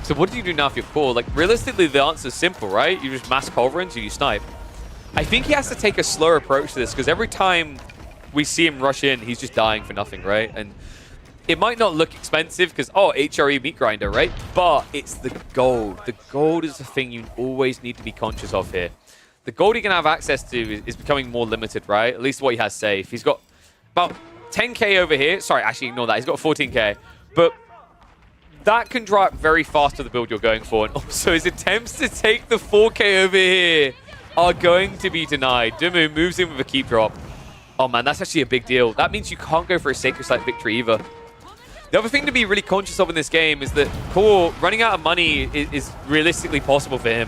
So what do you do now if you're Core? Like, realistically, the answer's simple, right? You just mass Culverins or you snipe. I think he has to take a slower approach to this, because every time we see him rush in, he's just dying for nothing, right? And it might not look expensive because, oh, HRE meat grinder, right? But it's the gold. The gold is the thing you always need to be conscious of here. The gold he can have access to is becoming more limited, right? At least what he has safe. He's got about 10k over here. Sorry, actually, ignore that. He's got 14k. But that can dry up very fast to the build you're going for. And also, his attempts to take the 4k over here are going to be denied. Dumu moves in with a keep drop. Oh man, that's actually a big deal. That means you can't go for a Sacred Site victory either. The other thing to be really conscious of in this game is that Core running out of money is realistically possible for him.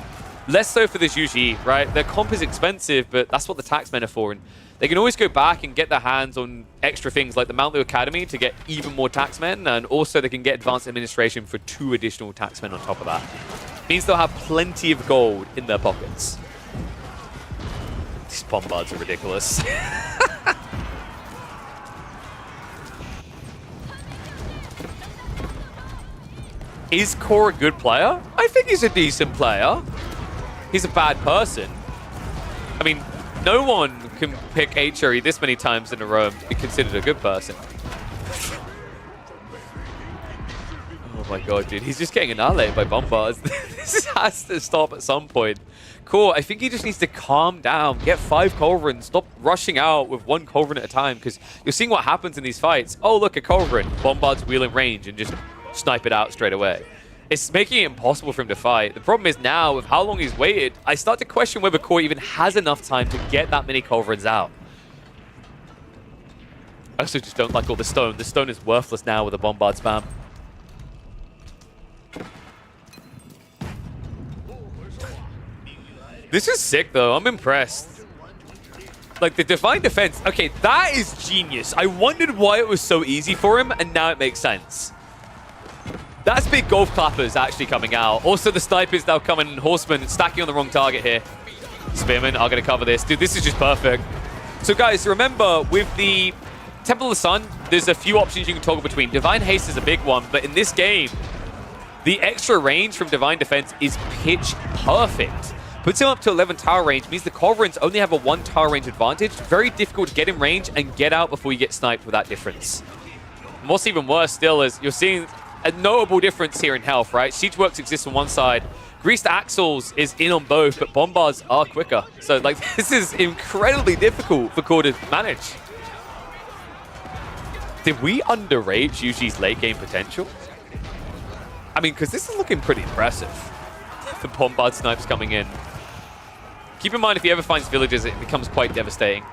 Less so for this Zhu, right? Their comp is expensive, but that's what the taxmen are for. And they can always go back and get their hands on extra things like the Mount Lu Academy to get even more taxmen, and also they can get advanced administration for 2 additional taxmen on top of that. Means they'll have plenty of gold in their pockets. These Bombards are ridiculous. Is Core a good player? I think he's a decent player. He's a bad person. I mean, no one can pick HRE this many times in a row and be considered a good person. Oh my god, dude. He's just getting annihilated by Bombards. This has to stop at some point. Core, I think he just needs to calm down, get 5 Culverins, stop rushing out with 1 Culverin at a time, because you're seeing what happens in these fights. Oh, look, a Culverin. Bombards wheel in range and just snipe it out straight away. It's making it impossible for him to fight. The problem is now, with how long he's waited, I start to question whether Core even has enough time to get that many Culverins out. I also just don't like all the stone. The stone is worthless now with the Bombard spam. This is sick, though. I'm impressed. Like, the Divine Defense. Okay, that is genius. I wondered why it was so easy for him, and now it makes sense. That's big golf clappers actually coming out. Also, the snipers now coming, Horsemen stacking on the wrong target here. Spearmen are going to cover this. Dude, this is just perfect. So, guys, remember, with the Temple of the Sun, there's a few options you can toggle between. Divine Haste is a big one, but in this game, the extra range from Divine Defense is pitch perfect. Puts him up to 11 tower range, means the Culverins only have a 1 tower range advantage. Very difficult to get in range and get out before you get sniped with that difference. And what's even worse still is you're seeing a notable difference here in health, right? Siegeworks exists on one side. Greased Axles is in on both, but Bombards are quicker. So, like, this is incredibly difficult for Core to manage. Did we underrate Juji's late game potential? I mean, because this is looking pretty impressive. The Bombard snipes coming in. Keep in mind, if he ever finds villages, it becomes quite devastating.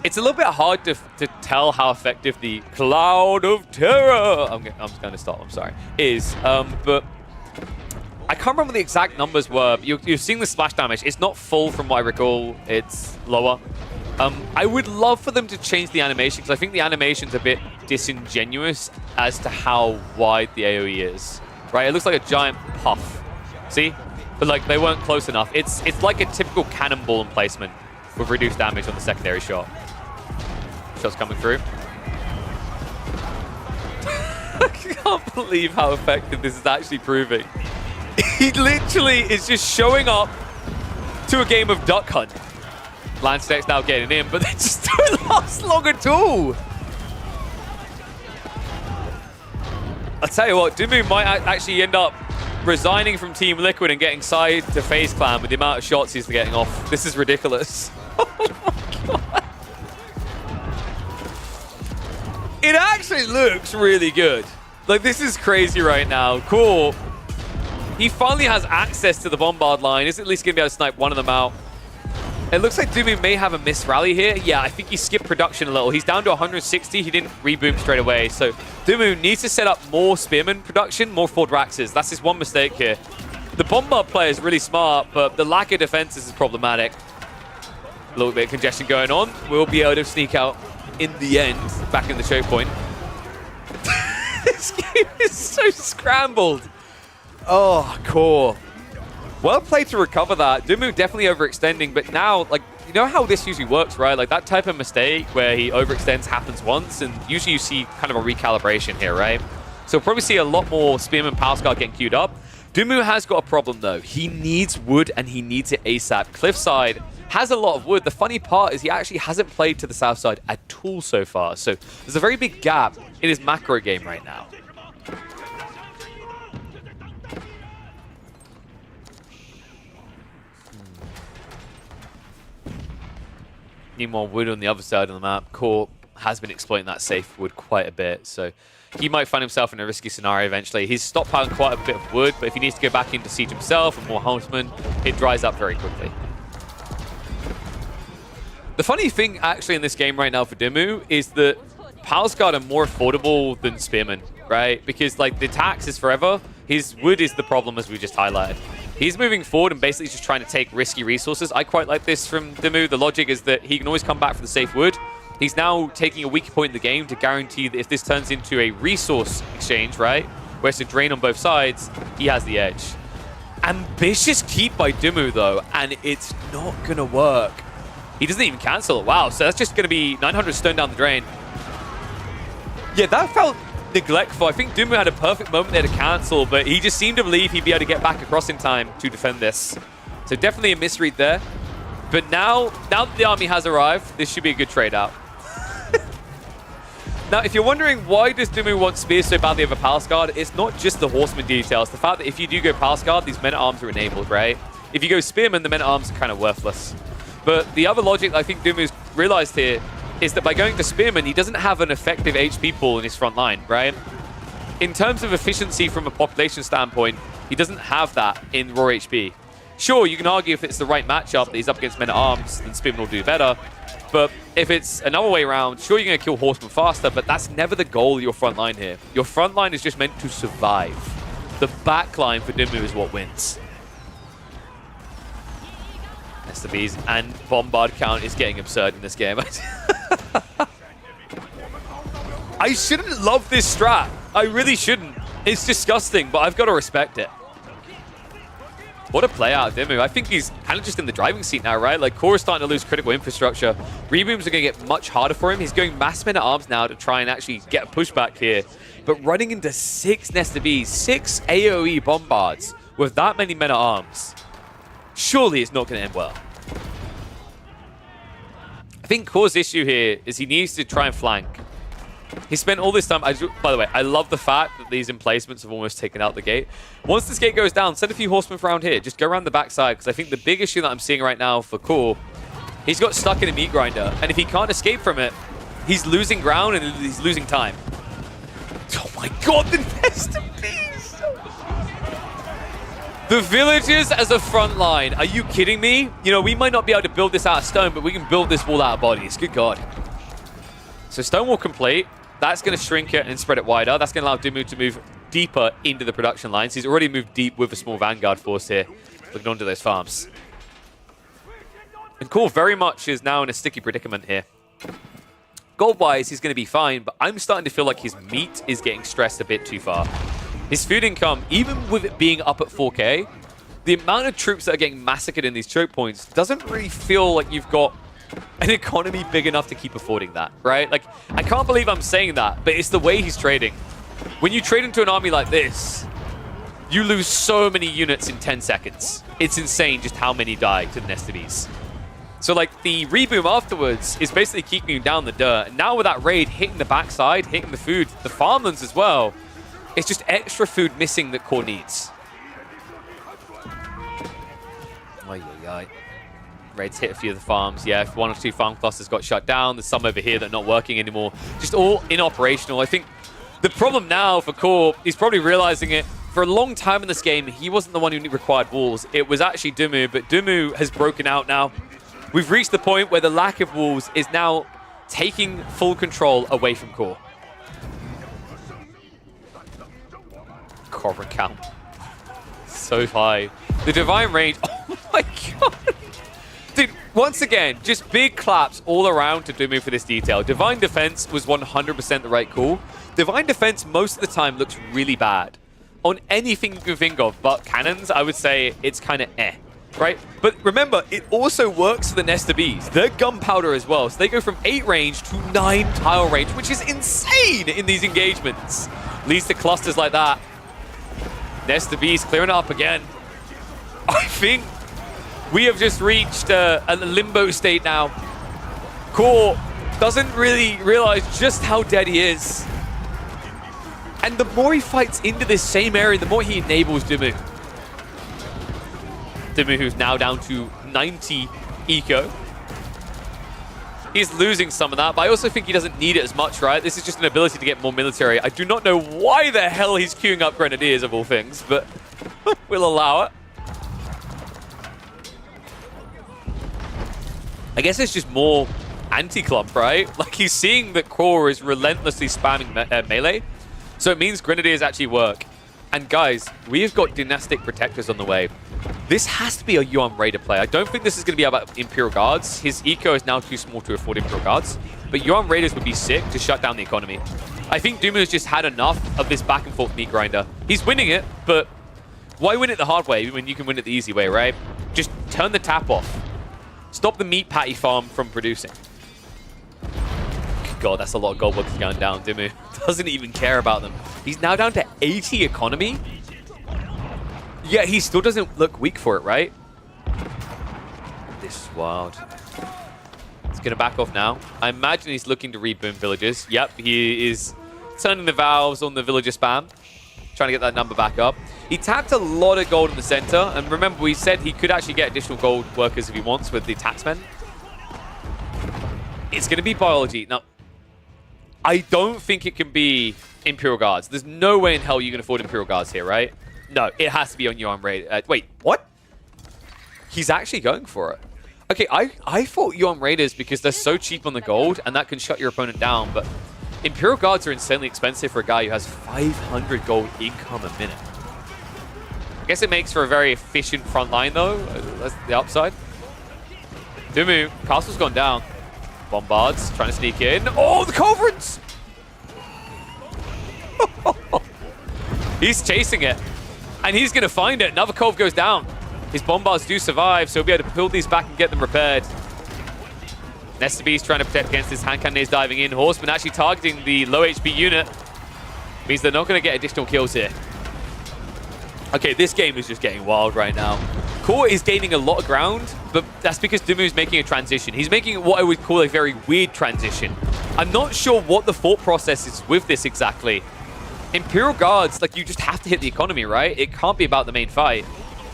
It's a little bit hard to tell how effective the Cloud of Terror, I'm going to stop, I'm sorry, is. But I can't remember what the exact numbers were. You're seeing the splash damage. It's not full from what I recall. It's lower. I would love for them to change the animation, because I think the animation's a bit disingenuous as to how wide the AoE is. Right? It looks like a giant puff. See? But like they weren't close enough. It's like a typical cannonball emplacement with reduced damage on the secondary shot. Shots coming through. I can't believe how effective this is actually proving. He literally is just showing up to a game of Duck Hunt. Landsnak's now getting in, but they just don't last long at all. I'll tell you what, Dumu might actually end up resigning from Team Liquid and getting side to FaZe Clan with the amount of shots he's getting off. This is ridiculous. Oh my god. It actually looks really good. Like, this is crazy right now. Core, he finally has access to the Bombard line. He's at least going to be able to snipe one of them out. It looks like Dumu may have a missed rally here. Yeah, I think he skipped production a little. He's down to 160. He didn't reboom straight away. So Dumu needs to set up more Spearman production, more Fordraxes. That's his one mistake here. The Bombard player is really smart, but the lack of defenses is problematic. A little bit of congestion going on. We'll be able to sneak out in the end, back in the choke point. This game is so scrambled. Oh, Core. Well played to recover that. Dumu definitely overextending, but now, like, you know how this usually works, right? Like, that type of mistake where he overextends happens once, and usually you see kind of a recalibration here, right? So we'll probably see a lot more Spearman Power Scar getting queued up. Dumu has got a problem, though. He needs wood, and he needs it ASAP. Cliffside has a lot of wood. The funny part is he actually hasn't played to the south side at all so far, so there's a very big gap in his macro game right now. Need more wood on the other side of the map. Core has been exploiting that safe wood quite a bit, so he might find himself in a risky scenario eventually. He's stockpiling quite a bit of wood, but if he needs to go back into siege himself and more huntsmen, it dries up very quickly. The funny thing actually in this game right now for Dumu is that Palace Guard are more affordable than Spearman, right? Because like the tax is forever. His wood is the problem, as we just highlighted. He's moving forward and basically just trying to take risky resources. I quite like this from Dumu. The logic is that he can always come back for the safe wood. He's now taking a weak point in the game to guarantee that if this turns into a resource exchange, right, where it's a drain on both sides, he has the edge. Ambitious keep by Dumu, though, and it's not going to work. He doesn't even cancel it. Wow, so that's just going to be 900 stone down the drain. Yeah, that felt neglectful. I think Dumu had a perfect moment there to cancel, but he just seemed to believe he'd be able to get back across in time to defend this. So definitely a misread there. But now that the army has arrived, this should be a good trade out. Now, if you're wondering why does Dumu want Spears so badly over Palace Guard, it's not just the Horseman details. The fact that if you do go Palace Guard, these Men-at-Arms are enabled, right? If you go Spearman, the Men-at-Arms are kind of worthless. But the other logic I think Dumu's realized here is that by going to Spearman, he doesn't have an effective HP pool in his front line, right? In terms of efficiency from a population standpoint, he doesn't have that in raw HP. Sure, you can argue if it's the right matchup that he's up against Men-at-Arms, then Spearman will do better. But if it's another way around, sure, you're going to kill Horseman faster, but that's never the goal of your front line here. Your front line is just meant to survive. The back line for Dumu is what wins. SWBs and Bombard count is getting absurd in this game. I shouldn't love this strat. I really shouldn't. It's disgusting, but I've got to respect it. What a play out of Dimmu. I think he's kind of just in the driving seat now, right? Like, Core is starting to lose critical infrastructure. Rebooms are going to get much harder for him. He's going mass men at arms now to try and actually get a pushback here. But running into 6 Nesta Bees, 6 AoE bombards with that many men at arms, surely it's not going to end well. I think Core's issue here is he needs to try and flank. He spent all this time... by the way, I love the fact that these emplacements have almost taken out the gate. Once this gate goes down, send a few horsemen around here. Just go around the backside, because I think the big issue that I'm seeing right now for Core, he's got stuck in a meat grinder, and if he can't escape from it, he's losing ground and he's losing time. Oh my god, the Nesta Bees! The villagers as a front line. Are you kidding me? You know, we might not be able to build this out of stone, but we can build this wall out of bodies. Good god. So stone wall complete. That's going to shrink it and spread it wider. That's going to allow Dimmu to move deeper into the production lines. He's already moved deep with a small Vanguard force here, looking onto those farms. And Core very much is now in a sticky predicament here. Gold-wise, he's going to be fine, but I'm starting to feel like his meat is getting stressed a bit too far. His food income, even with it being up at 4K, the amount of troops that are getting massacred in these choke points doesn't really feel like you've got an economy big enough to keep affording that, right? Like, I can't believe I'm saying that, but it's the way he's trading. When you trade into an army like this, you lose so many units in 10 seconds. It's insane just how many die to the Nesta Bees. So, like, the reboom afterwards is basically keeping you down the dirt. And now with that raid hitting the backside, hitting the food, the farmlands as well, it's just extra food missing that Core needs. Ay, ay, ay. Raids hit a few of the farms. Yeah, if 1 or 2 farm clusters got shut down, there's some over here that are not working anymore. Just all inoperational. I think the problem now for Core, he's probably realizing it. For a long time in this game, he wasn't the one who required walls. It was actually Dimmu, but Dimmu has broken out now. We've reached the point where the lack of walls is now taking full control away from Core. Cobra count. So high. The Divine Range. Oh my god. Dude, once again, just big claps all around to Dimmu for this detail. Divine Defense was 100% the right call. Divine Defense most of the time looks really bad. On anything you can think of, but cannons, I would say it's kind of right? But remember, it also works for the Nesta Bees. They're gunpowder as well, so they go from 8 range to 9 tile range, which is insane in these engagements. Leads to clusters like that. Nesta Bees clearing up again. I think we have just reached a limbo state now. Core doesn't really realize just how dead he is. And the more he fights into this same area, the more he enables Dimmu. Dimmu, who's now down to 90 eco. He's losing some of that, but I also think he doesn't need it as much, right? This is just an ability to get more military. I do not know why the hell he's queuing up Grenadiers of all things, but we'll allow it. I guess it's just more anti-clump, right? Like, he's seeing that Core is relentlessly spamming melee, so it means Grenadiers actually work. And guys, we've got Dynastic Protectors on the way. This has to be a Yuan Raider play. I don't think this is going to be about Imperial Guards. His eco is now too small to afford Imperial Guards. But Yuan Raiders would be sick to shut down the economy. I think Dimmu has just had enough of this back and forth meat grinder. He's winning it, but why win it the hard way when you can win it the easy way, right? Just turn the tap off. Stop the meat patty farm from producing. God, that's a lot of gold workers going down. Dimmu doesn't even care about them. He's now down to 80 economy. Yeah, he still doesn't look weak for it, right? This is wild. He's going to back off now. I imagine he's looking to reboom villages. Yep, he is turning the valves on the villager spam. Trying to get that number back up. He tapped a lot of gold in the center. And remember, we said he could actually get additional gold workers if he wants with the taxmen. It's going to be biology. Now, I don't think it can be Imperial Guards. There's no way in hell you can afford Imperial Guards here, right? No, it has to be on Yuan Raiders. Wait, what? He's actually going for it. Okay, I thought Yuan Raiders because they're so cheap on the gold and that can shut your opponent down, but Imperial Guards are insanely expensive for a guy who has 500 gold income a minute. I guess it makes for a very efficient front line, though. That's the upside. Dimmu, castle's gone down. Bombards, trying to sneak in. Oh, the culverins! He's chasing it. And he's going to find it. Another cove goes down. His bombards do survive, so he'll be able to pull these back and get them repaired. Nesta Beast trying to protect against this. hand cannon is diving in. Horseman actually targeting the low HP unit. Means they're not going to get additional kills here. Okay, this game is just getting wild right now. Core is gaining a lot of ground, but that's because Dumu is making a transition. He's making what I would call a very weird transition. I'm not sure what the thought process is with this exactly. Imperial Guards, like, you just have to hit the economy, right? It can't be about the main fight.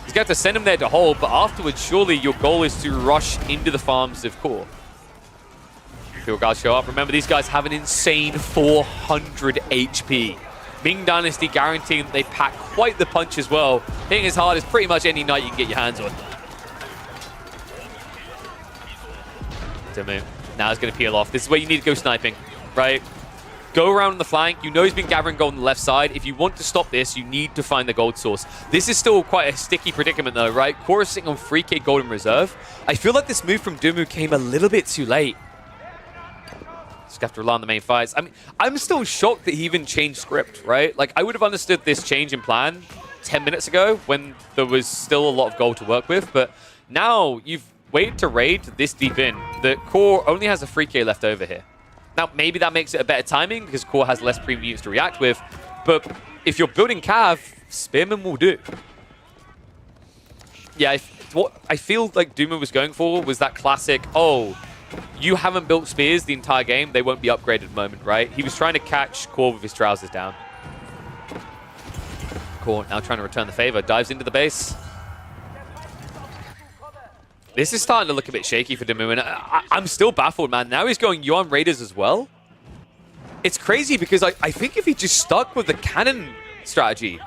He's got to send him there to hold, but afterwards, surely your goal is to rush into the farms of Core. Imperial Guards show up. Remember, these guys have an insane 400 HP. Ming Dynasty guaranteeing that they pack quite the punch as well, hitting as hard as pretty much any knight you can get your hands on. Dumu now is going to peel off. This is where you need to go sniping, right? Go around on the flank. You know he's been gathering gold on the left side. If you want to stop this, you need to find the gold source. This is still quite a sticky predicament though, right? Core is sitting on 3k gold in reserve. I feel like this move from Dumu came a little bit too late. Just have to rely on the main fights. I mean, I'm still shocked that he even changed script, right? Like, I would have understood this change in plan 10 minutes ago when there was still a lot of gold to work with, but now you've waited to raid this deep in. The Core only has a 3k left over here. Now, maybe that makes it a better timing because Core has less premium units to react with, but if you're building Cav, Spearman will do. Yeah, what I feel like Dumu was going for was that classic, oh, you haven't built spears the entire game, they won't be upgraded moment, right? He was trying to catch Core with his trousers down. Core now trying to return the favor, dives into the base. This is starting to look a bit shaky for Dumu, and I'm still baffled, man. Now he's going Yuan Raiders as well. It's crazy because I think if he just stuck with the cannon strategy,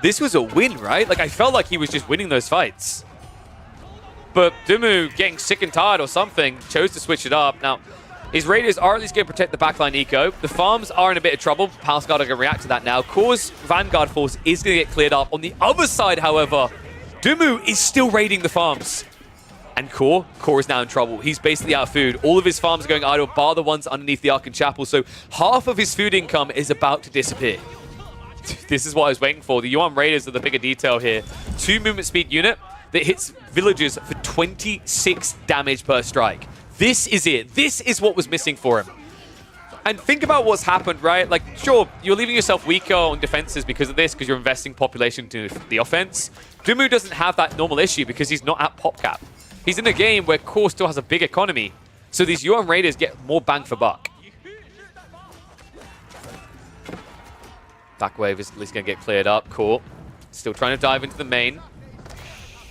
this was a win, right? Like, I felt like he was just winning those fights. But Dumu, getting sick and tired or something, chose to switch it up. Now, his Raiders are at least going to protect the backline eco. The farms are in a bit of trouble. Palace Guard are going to react to that now. Core's Vanguard force is going to get cleared up. On the other side, however, Dumu is still raiding the farms. And Core is now in trouble. He's basically out of food. All of his farms are going idle, bar the ones underneath the Arkan Chapel. So half of his food income is about to disappear. This is what I was waiting for. The Yuan Raiders are the bigger detail here. 2 movement speed unit that hits villagers for 26 damage per strike. This is it. This is what was missing for him. And think about what's happened, right? Like, sure, you're leaving yourself weaker on defenses because of this, because you're investing population to the offense. Dumu doesn't have that normal issue because he's not at pop cap. He's in a game where Core still has a big economy, so these Yuan Raiders get more bang for buck. Back wave is at least going to get cleared up. Core still trying to dive into the main.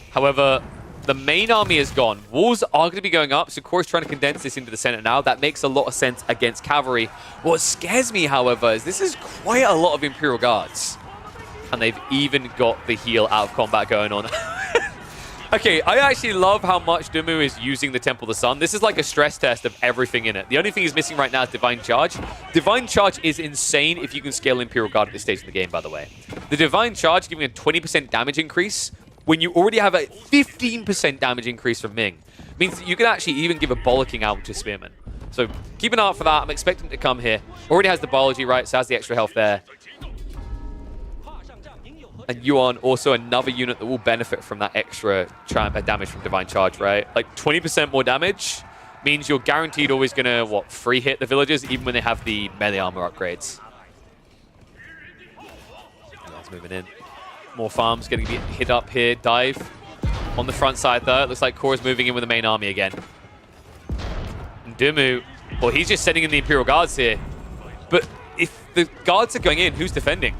However, the main army is gone. Walls are going to be going up, so Core is trying to condense this into the center now. That makes a lot of sense against cavalry. What scares me, however, is this is quite a lot of Imperial Guards. And they've even got the heal out of combat going on. Okay, I actually love how much Dumu is using the Temple of the Sun. This is like a stress test of everything in it. The only thing he's missing right now is Divine Charge. Divine Charge is insane if you can scale Imperial Guard at this stage of the game, by the way. The Divine Charge giving a 20% damage increase when you already have a 15% damage increase from Ming means that you can actually even give a bollocking out to Spearman. So keep an eye out for that. I'm expecting to come here. Already has the biology, right? So has the extra health there. And Yuan, also another unit that will benefit from that extra damage from Divine Charge, right? Like 20% more damage means you're guaranteed always going to, what, free hit the villagers even when they have the melee armor upgrades. That's moving in. More farms getting hit up here. Dive on the front side though. It looks like Core is moving in with the main army again. And Dumu, well, he's just sending in the Imperial Guards here. But if the guards are going in, who's defending?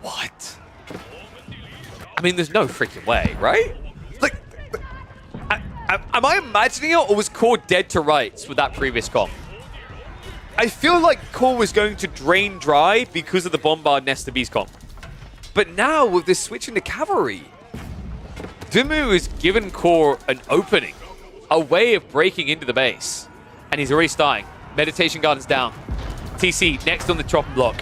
What? I mean, there's no freaking way, right? Like, am I imagining it, or was Core dead to rights with that previous comp? I feel like Core was going to drain dry because of the Bombard Nesta Beast comp. But now, with this switch into cavalry, Dumu has given Core an opening, a way of breaking into the base. And he's already starting. Meditation Garden's down. TC next on the chopping block.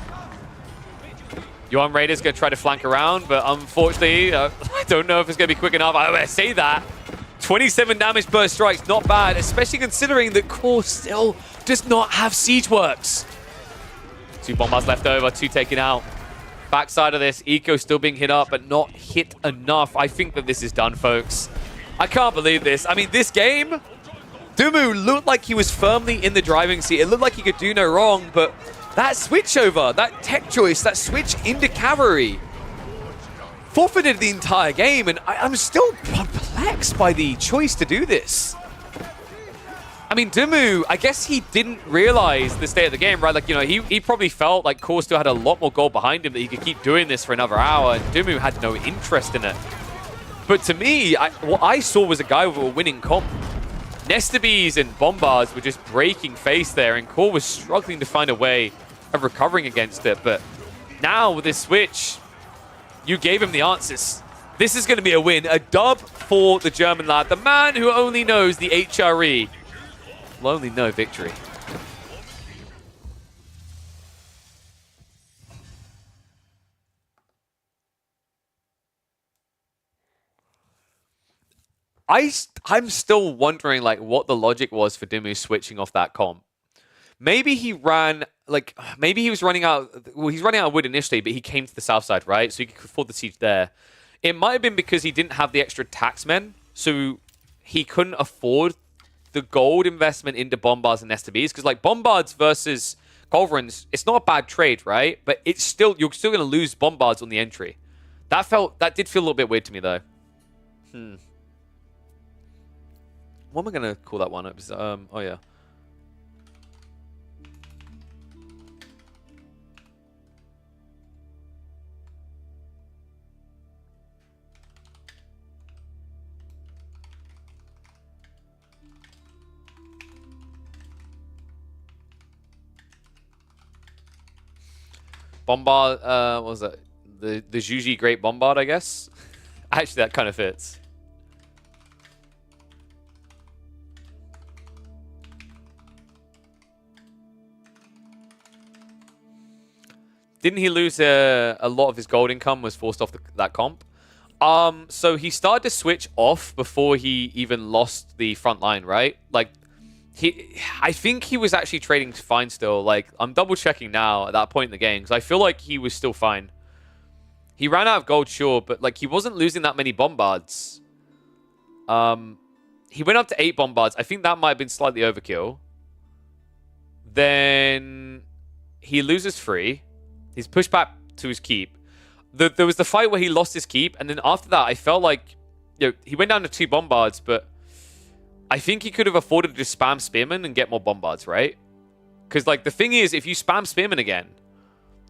Yuan Raiders going to try to flank around, but unfortunately, I don't know if it's going to be quick enough. I say that. 27 damage per strike's not bad, especially considering that Core still does not have siege works. 2 bombards left over, 2 taken out. Backside of this, Eco still being hit up, but not hit enough. I think that this is done, folks. I can't believe this. I mean, this game, Dumu looked like he was firmly in the driving seat. It looked like he could do no wrong, but that switchover, that tech choice, that switch into cavalry, forfeited the entire game, and I'm still perplexed by the choice to do this. I mean, Dumu, I guess he didn't realize the state of the game, right? Like, you know, he probably felt like Core still had a lot more gold behind him that he could keep doing this for another hour, and Dumu had no interest in it. But to me, what I saw was a guy with a winning comp. Nestabees and Bombards were just breaking face there, and Core was struggling to find a way of recovering against it. But now with this switch, you gave him the answers. This is going to be a win, a dub for the German lad. The man who only knows the HRE will only know victory. I'm still wondering like what the logic was for Dumu switching off that comp. Maybe he ran like maybe he was running out. Well, he's running out of wood initially, but he came to the south side, right? So he could afford the siege there. It might have been because he didn't have the extra taxmen, so he couldn't afford the gold investment into Bombards and Nestabees. Because like Bombards versus Culverins, it's not a bad trade, right? But it's still you're still going to lose Bombards on the entry. That did feel a little bit weird to me though. What am I going to call that one up? Oh, yeah. Bombard, what was that? The Zhuji Great Bombard, I guess? Actually, that kind of fits. Didn't he lose a lot of his gold income was forced off that comp? So he started to switch off before he even lost the front line, right? Like, I think he was actually trading fine still. Like, I'm double checking now at that point in the game because I feel like he was still fine. He ran out of gold, sure, but like he wasn't losing that many Bombards. He went up to 8 Bombards. I think that might have been slightly overkill. Then he loses 3. He's pushed back to his keep. There was the fight where he lost his keep, and then after that, I felt like, you know, he went down to 2 Bombards, but I think he could have afforded to just spam Spearman and get more Bombards, right? Because, like, the thing is, if you spam Spearman again,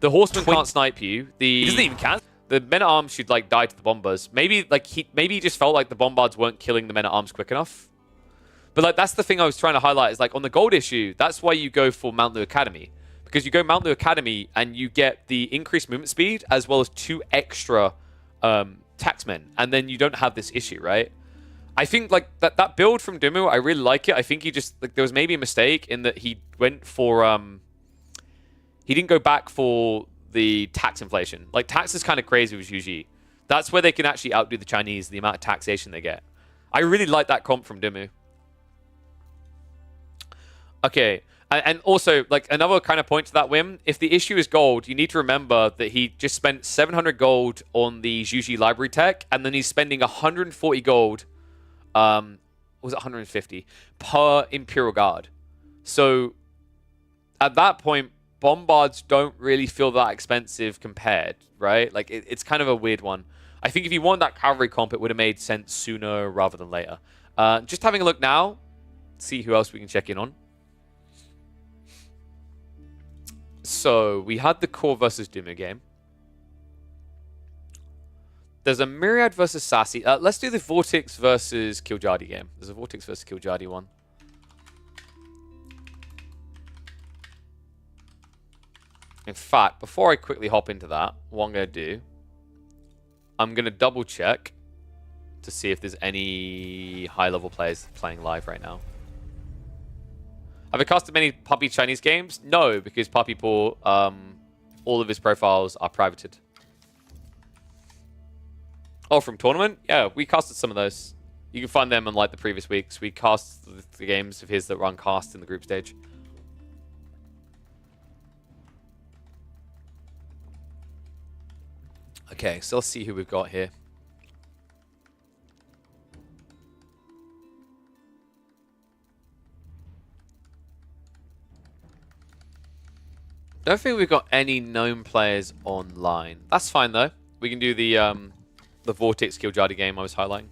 the Horseman can't snipe you. He doesn't even can. The Men-at-Arms should, like, die to the Bombers. Maybe he just felt like the Bombards weren't killing the Men-at-Arms quick enough. But, like, that's the thing I was trying to highlight is, like, on the gold issue, that's why you go for Mount Lu Academy. Because you go Mount Lu Academy and you get the increased movement speed as well as 2 extra taxmen. And then you don't have this issue, right? I think like that build from Dumu, I really like it. I think he just like there was maybe a mistake in that he went for he didn't go back for the tax inflation. Like tax is kind of crazy with Zhuji. That's where they can actually outdo the Chinese, the amount of taxation they get. I really like that comp from Dumu. Okay. And also, like, another kind of point to that whim, if the issue is gold, you need to remember that he just spent 700 gold on the Zhuji library tech, and then he's spending 140 gold, was it 150, per Imperial Guard. So, at that point, Bombards don't really feel that expensive compared, right? Like, it's kind of a weird one. I think if you want that cavalry comp, it would have made sense sooner rather than later. Just having a look now, see who else we can check in on. So, we had the Core versus Dumu game. There's a Myriad versus Sassy. Let's do the Vortex versus Killjadi game. There's a Vortex versus Killjadi one. In fact, before I quickly hop into that, what I'm going to do, I'm going to double check to see if there's any high-level players playing live right now. Have I casted many Puppy Chinese games? No, because Puppy Paw, all of his profiles are privated. Oh, from tournament? Yeah, we casted some of those. You can find them on like the previous weeks. We cast the games of his that run cast in the group stage. Okay, so let's see who we've got here. Don't think we've got any known players online. That's fine though. We can do the Vortex Killjadi game I was highlighting.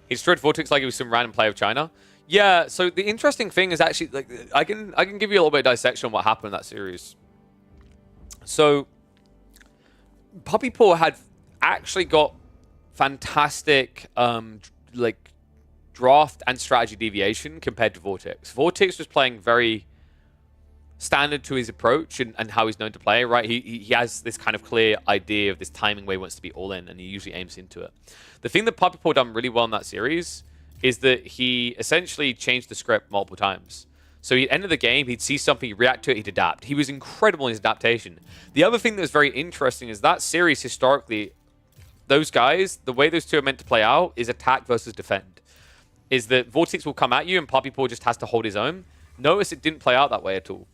He destroyed Vortex like it was some random play of China. Yeah, so the interesting thing is actually, like, I can give you a little bit of dissection on what happened in that series. So Puppy Paw had actually got fantastic like draft and strategy deviation compared to Vortex. Vortex was playing very standard to his approach and how he's known to play, right? He has this kind of clear idea of this timing where he wants to be all in, and he usually aims into it. The thing that Puppy Paw done really well in that series is that he essentially changed the script multiple times. So at the end of the game, he'd see something, he'd react to it, he'd adapt. He was incredible in his adaptation. The other thing that was very interesting is that series, historically, those guys, the way those two are meant to play out is attack versus defend. Is that Vortex will come at you and Puppy Paw just has to hold his own. Notice it didn't play out that way at all.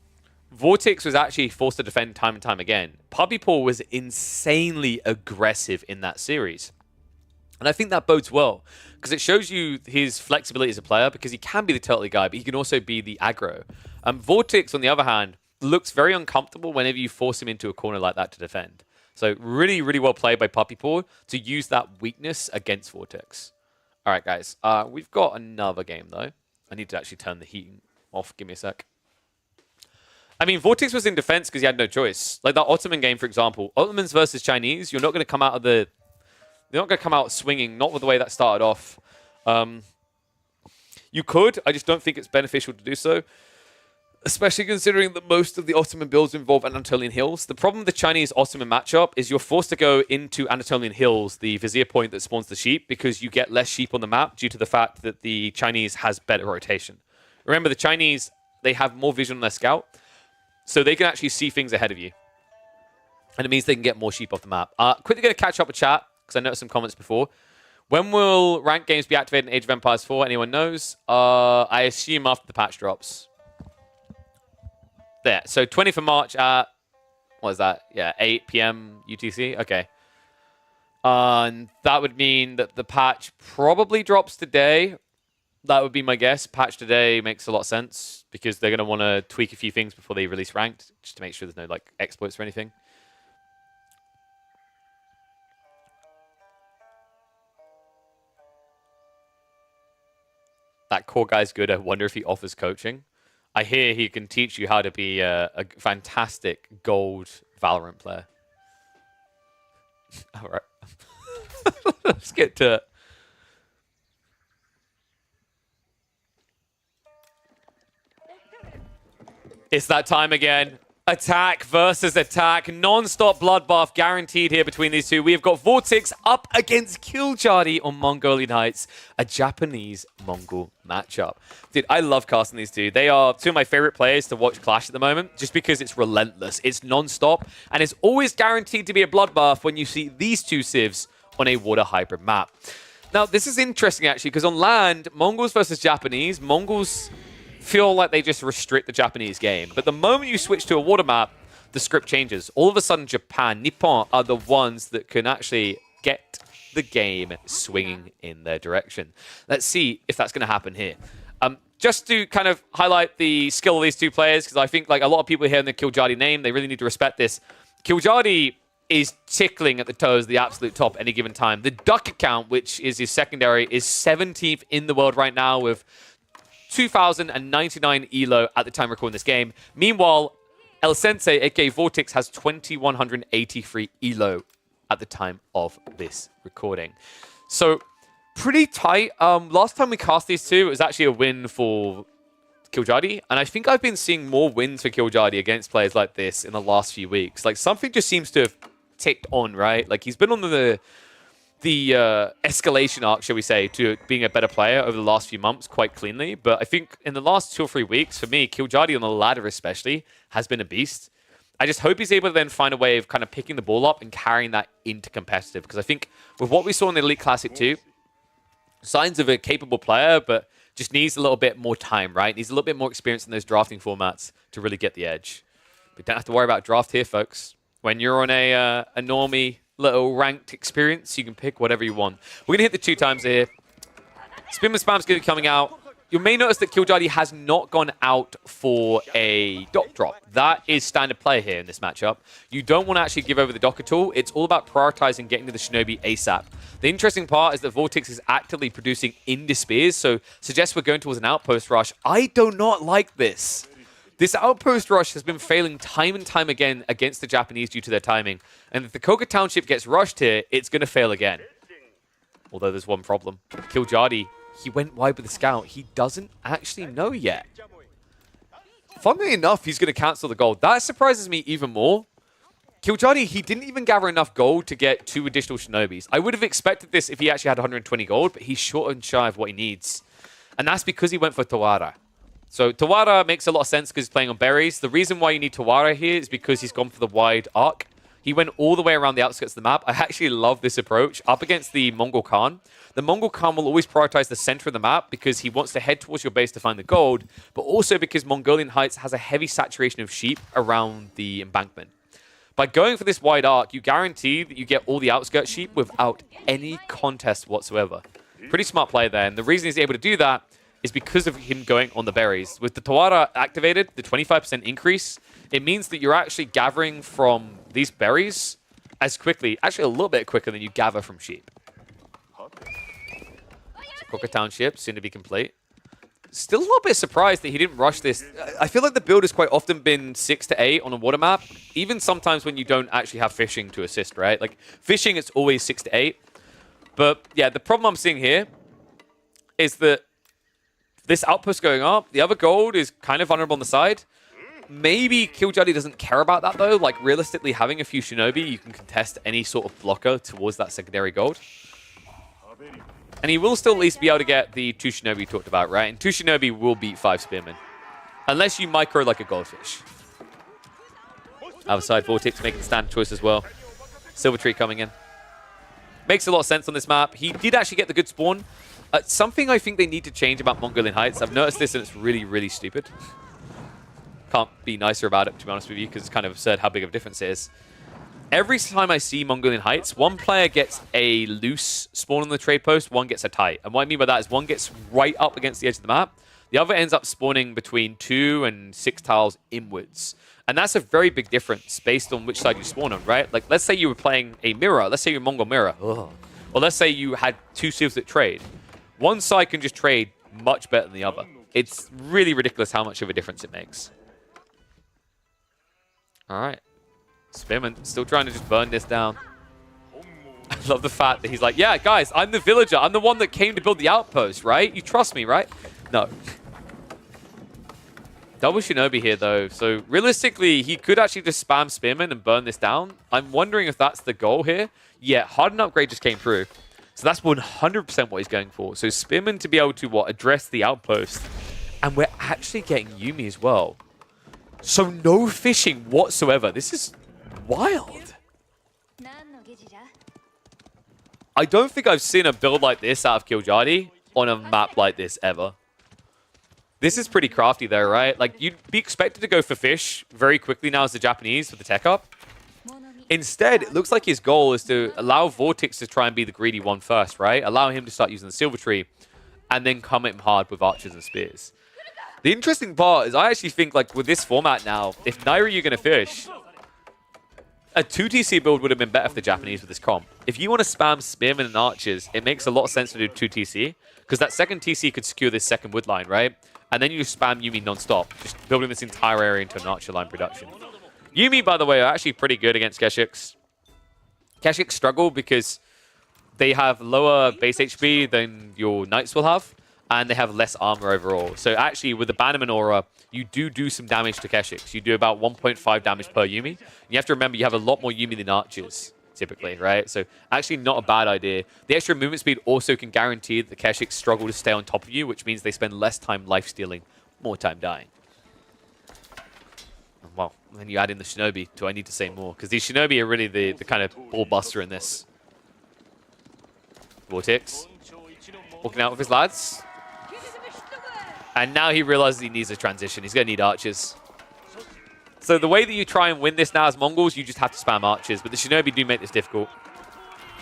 Vortex was actually forced to defend time and time again. Puppy Paw was insanely aggressive in that series. And I think that bodes well, because it shows you his flexibility as a player, because he can be the turtle guy, but he can also be the aggro. Vortex, on the other hand, looks very uncomfortable whenever you force him into a corner like that to defend. So really, really well played by Puppy Paw to use that weakness against Vortex. All right, guys. We've got another game, though. I need to actually turn the heating off. Give me a sec. I mean, Vortex was in defense because he had no choice. Like that Ottoman game, for example. Ottomans versus Chinese, you're not going to come out of the... They're not going to come out swinging, not with the way that started off. You could. I just don't think it's beneficial to do so. Especially considering that most of the Ottoman builds involve Anatolian Hills. The problem with the Chinese-Ottoman matchup is you're forced to go into Anatolian Hills, the vizier point that spawns the sheep, because you get less sheep on the map due to the fact that the Chinese has better rotation. Remember, the Chinese, they have more vision on their scout, so they can actually see things ahead of you. And it means they can get more sheep off the map. Quickly going to catch up with chat, because I noticed some comments before. When will ranked games be activated in Age of Empires 4? Anyone knows? I assume after the patch drops. There. So 20th of March at, what is that? Yeah, 8 p.m. UTC. Okay. And that would mean that the patch probably drops today. That would be my guess. Patch today makes a lot of sense because they're going to want to tweak a few things before they release ranked, just to make sure there's no like exploits or anything. That core guy's good. I wonder if he offers coaching. I hear he can teach you how to be a fantastic gold Valorant player. All right. Let's get to it. It's that time again. Attack versus attack. Non-stop bloodbath guaranteed here between these two. We have got Vortex up against Killjadi on Mongolian Heights. A Japanese-Mongol matchup. Dude, I love casting these two. They are two of my favorite players to watch clash at the moment, just because it's relentless. It's non-stop, and it's always guaranteed to be a bloodbath when you see these two civs on a water hybrid map. Now, this is interesting, actually, because on land, Mongols versus Japanese, Mongols feel like they just restrict the Japanese game. But the moment you switch to a water map, the script changes. All of a sudden, Japan, Nippon are the ones that can actually get the game swinging in their direction. Let's see if that's going to happen here. Just to kind of highlight the skill of these two players, because I think like a lot of people hearing the Killjadi name, they really need to respect this. Killjadi is tickling at the toes, the absolute top any given time. The Duck account, which is his secondary, is 17th in the world right now with 2,099 elo at the time recording this game. Meanwhile, El Sensei, aka Vortex, has 2,183 elo at the time of this recording. So, pretty tight. Last time we cast these two, it was actually a win for Killjadi, and I think I've been seeing more wins for Killjadi against players like this in the last few weeks. Like, something just seems to have ticked on, right? Like, he's been on the escalation arc, shall we say, to being a better player over the last few months quite cleanly. But I think in the last 2 or 3 weeks, for me, Killjadi on the ladder especially has been a beast. I just hope he's able to then find a way of kind of picking the ball up and carrying that into competitive. Because I think with what we saw in the Elite Classic 2, signs of a capable player, but Just needs a little bit more time, right? Needs a little bit more experience in those drafting formats to really get the edge. But you don't have to worry about draft here, folks. When you're on a normie little ranked experience, you can pick whatever you want. We're going to hit the 2 times here. Spinman Spam's going to be coming out. You may notice that Killjoy has not gone out for a dock drop. That is standard play here in this matchup. You don't want to actually give over the dock at all. It's all about prioritizing getting to the Shinobi ASAP. The interesting part is that Vortex is actively producing into spears, so suggests we're going towards an outpost rush. I do not like this. This outpost rush has been failing time and time again against the Japanese due to their timing. And if the Koga Township gets rushed here, it's going to fail again. Although there's one problem. Killjadi, he went wide with the scout. He doesn't actually know yet. Funnily enough, he's going to cancel the gold. That surprises me even more. Killjadi, he didn't even gather enough gold to get 2 additional Shinobis. I would have expected this if he actually had 120 gold, but he's short and shy of what he needs. And that's because he went for Tawara. So Tawara makes a lot of sense because he's playing on berries. The reason why you need Tawara here is because he's gone for the wide arc. He went all the way around the outskirts of the map. I actually love this approach. Up against the Mongol Khan, the Mongol Khan will always prioritize the center of the map because he wants to head towards your base to find the gold, but also because Mongolian Heights has a heavy saturation of sheep around the embankment. By going for this wide arc, you guarantee that you get all the outskirts sheep without any contest whatsoever. Pretty smart play there, and the reason he's able to do that is because of him going on the berries. With the Tawara activated, the 25% increase, it means that you're actually gathering from these berries as quickly, actually a little bit quicker than you gather from sheep. Koga Township, soon to be complete. Still a little bit surprised that he didn't rush this. I feel like the build has quite often been 6 to 8 on a water map, even sometimes when you don't actually have fishing to assist, right? Like, fishing, it's always 6 to 8. But, yeah, the problem I'm seeing here is that this outpost going up, the other gold is kind of vulnerable on the side. Maybe Killjadi doesn't care about that, though. Like, realistically, having a few Shinobi, you can contest any sort of blocker towards that secondary gold. And he will still at least be able to get the 2 Shinobi you talked about, right? And 2 Shinobi will beat 5 Spearmen. Unless you micro like a goldfish. Outside Vortex making the standard choice as well. Silver Tree coming in. Makes a lot of sense on this map. He did actually get the good spawn. Something I think they need to change about Mongolian Heights. I've noticed this and it's really, really stupid. Can't be nicer about it, to be honest with you, because it's kind of absurd how big of a difference it is. Every time I see Mongolian Heights, one player gets a loose spawn on the trade post, one gets a tight. And what I mean by that is one gets right up against the edge of the map, the other ends up spawning between 2 and 6 tiles inwards. And that's a very big difference based on which side you spawn on, right? Like, let's say you were playing a mirror. Let's say you're Mongol mirror. Ugh. Or let's say you had 2 civs that trade. One side can just trade much better than the other. It's really ridiculous how much of a difference it makes. All right. Spearman still trying to just burn this down. I love the fact that he's like, yeah, guys, I'm the villager. I'm the one that came to build the outpost, right? You trust me, right? No. Double Shinobi here, though. So realistically, he could actually just spam Spearman and burn this down. I'm wondering if that's the goal here. Yeah, Hardened Upgrade just came through. So that's 100% what he's going for. So Spearman to be able to, address the outpost. And we're actually getting Yuumi as well. So no fishing whatsoever. This is wild. I don't think I've seen a build like this out of Killjadi on a map like this ever. This is pretty crafty though, right? Like, you'd be expected to go for fish very quickly now as the Japanese with the tech up. Instead, it looks like his goal is to allow Vortex to try and be the greedy one first, right? Allow him to start using the Silver Tree and then come at him hard with archers and spears. The interesting part is I actually think, like, with this format now, if Naira you're going to fish, a 2TC build would have been better for the Japanese with this comp. If you want to spam Spearmen and Archers, it makes a lot of sense to do 2TC, because that second TC could secure this second wood line, right? And then you just spam Yuumi non-stop, just building this entire area into an Archer line production. Yuumi, by the way, are actually pretty good against Keshiks. Keshiks struggle because they have lower base HP than your Knights will have, and they have less armor overall. So actually, with the Bannerman Aura, you do some damage to Keshiks. You do about 1.5 damage per Yuumi. You have to remember, you have a lot more Yuumi than Archers, typically, right? So actually not a bad idea. The extra movement speed also can guarantee that the Keshiks struggle to stay on top of you, which means they spend less time life-stealing, more time dying. Well, when you add in the Shinobi, do I need to say more? Because these Shinobi are really the kind of ball buster in this. Vortex walking out with his lads. And now he realizes he needs a transition. He's going to need archers. So the way that you try and win this now as Mongols, you just have to spam archers. But the Shinobi do make this difficult.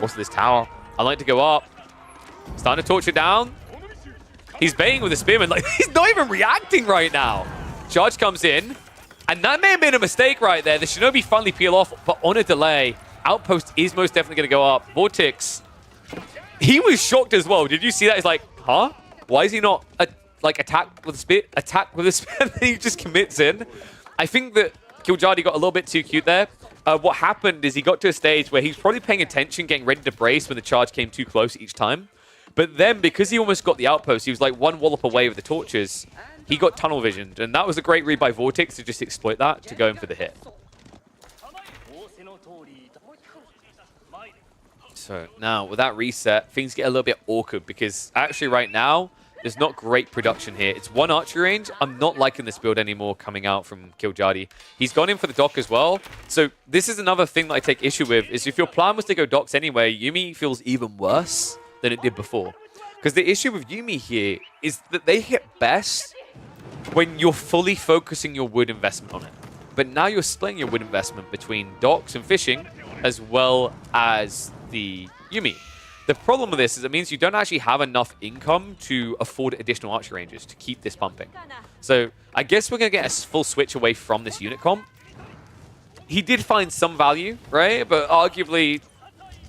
Also this tower. I like to go up. Starting to torch it down. He's baiting with a spearman. Like, he's not even reacting right now. Charge comes in. And that may have been a mistake right there. The Shinobi finally peel off, but on a delay. Outpost is most definitely going to go up. Vortex, he was shocked as well. Did you see that? He's like, huh? Why is he not attack with a spear? Attack with a spear? And then he just commits in. I think that Killjadi got a little bit too cute there. What happened is he got to a stage where he's probably paying attention, getting ready to brace when the charge came too close each time. But then, because he almost got the outpost, he was like one wallop away with the torches. He got tunnel visioned, and that was a great read by Vortex to just exploit that to go in for the hit. So now, with that reset, things get a little bit awkward because actually right now, there's not great production here. It's one archery range. I'm not liking this build anymore coming out from Killjadi. He's gone in for the dock as well. So this is another thing that I take issue with, is if your plan was to go docks anyway, Yuumi feels even worse than it did before. Because the issue with Yuumi here is that they hit best when you're fully focusing your wood investment on it. But now you're splitting your wood investment between docks and fishing, as well as the Yuumi. The problem with this is it means you don't actually have enough income to afford additional archer ranges to keep this pumping. So I guess we're going to get a full switch away from this unit comp. He did find some value, right? But arguably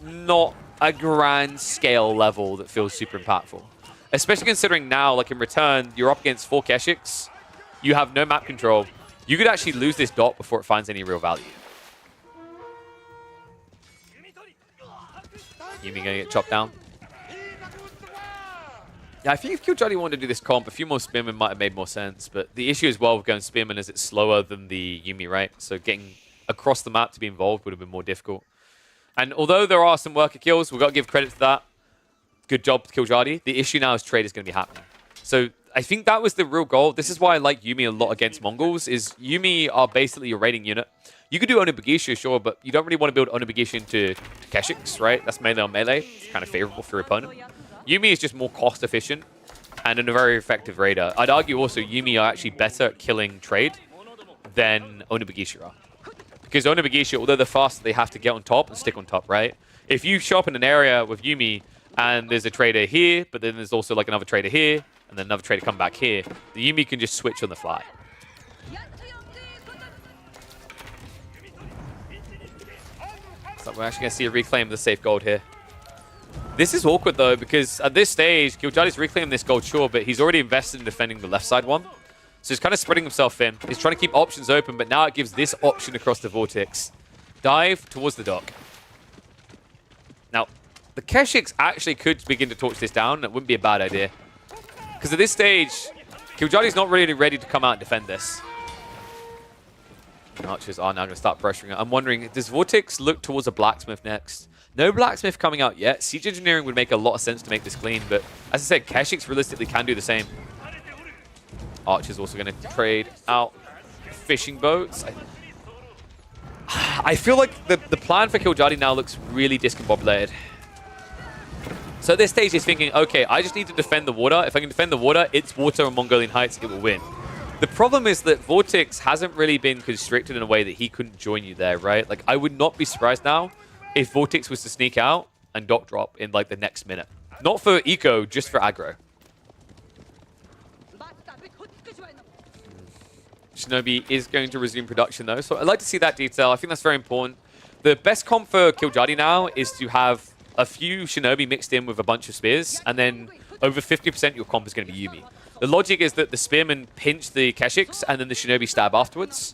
not a grand scale level that feels super impactful. Especially considering now, like in return, you're up against 4 Keshiks. You have no map control. You could actually lose this dot before it finds any real value. Yuumi gonna get chopped down. Yeah, I think if Killjadi wanted to do this comp, a few more Spearmen might have made more sense. But the issue as well with going Spearmen is it's slower than the Yuumi, right? So getting across the map to be involved would have been more difficult. And although there are some worker kills, we've got to give credit to that. Good job, Killjadi. The issue now is trade is going to be happening. So I think that was the real goal. This is why I like Yuumi a lot against Mongols, is Yuumi are basically your raiding unit. You could do Onibugisha, sure, but you don't really want to build Onibugisha into Keshiks, right? That's melee on melee. It's kind of favorable for your opponent. Yuumi is just more cost efficient and a very effective raider. I'd argue also Yuumi are actually better at killing trade than Onibugisha are. Because Onibugisha, although they're fast, they have to get on top and stick on top, right? If you show up in an area with Yuumi and there's a trader here, but then there's also like another trader here, and then another trader come back here, the Yuumi can just switch on the fly. So we're actually going to see a reclaim of the safe gold here. This is awkward though, because at this stage, Killjadi's reclaiming this gold, sure, but he's already invested in defending the left side one. So he's kind of spreading himself in. He's trying to keep options open, but now it gives this option across the Vortex. Dive towards the dock. Now, the Keshiks actually could begin to torch this down. That wouldn't be a bad idea. Because at this stage, Killjadi's not really ready to come out and defend this. Archers are now going to start pressuring it. I'm wondering, does Vortex look towards a blacksmith next? No blacksmith coming out yet. Siege engineering would make a lot of sense to make this clean, but as I said, Keshiks realistically can do the same. Archer's also going to trade out fishing boats. I feel like the plan for Killjadi now looks really discombobulated. So at this stage, he's thinking, okay, I just need to defend the water. If I can defend the water, it's water on Mongolian Heights, it will win. The problem is that Vortex hasn't really been constricted in a way that he couldn't join you there, right? Like, I would not be surprised now if Vortex was to sneak out and dock drop in, like, the next minute. Not for eco, just for aggro. Shinobi is going to resume production, though, so I'd like to see that detail. I think that's very important. The best comp for Killjadi now is to have a few Shinobi mixed in with a bunch of spears, and then over 50% your comp is going to be Yuumi. The logic is that the spearmen pinch the Keshiks, and then the Shinobi stab afterwards,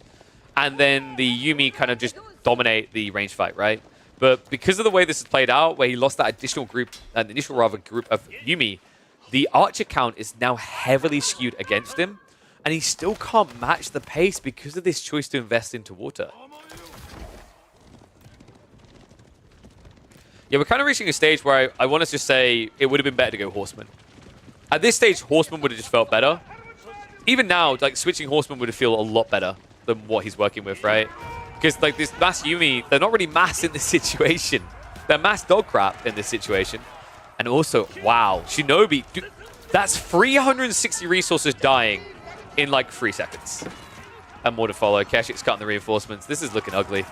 and then the Yuumi kind of just dominate the range fight, right? But because of the way this is played out, where he lost that additional group, an initial rather group of Yuumi, the archer count is now heavily skewed against him, and he still can't match the pace because of this choice to invest into water. Yeah, we're kind of reaching a stage where I want to just say it would have been better to go Horseman. At this stage, Horseman would have just felt better. Even now, like, switching Horseman would have felt a lot better than what he's working with, right? Because, like, this mass Yuumi, they're not really mass in this situation. They're mass dog crap in this situation. And also, wow, Shinobi. Dude, That's 360 resources dying in like 3 seconds. And more to follow. Keshik's cutting the reinforcements. This is looking ugly.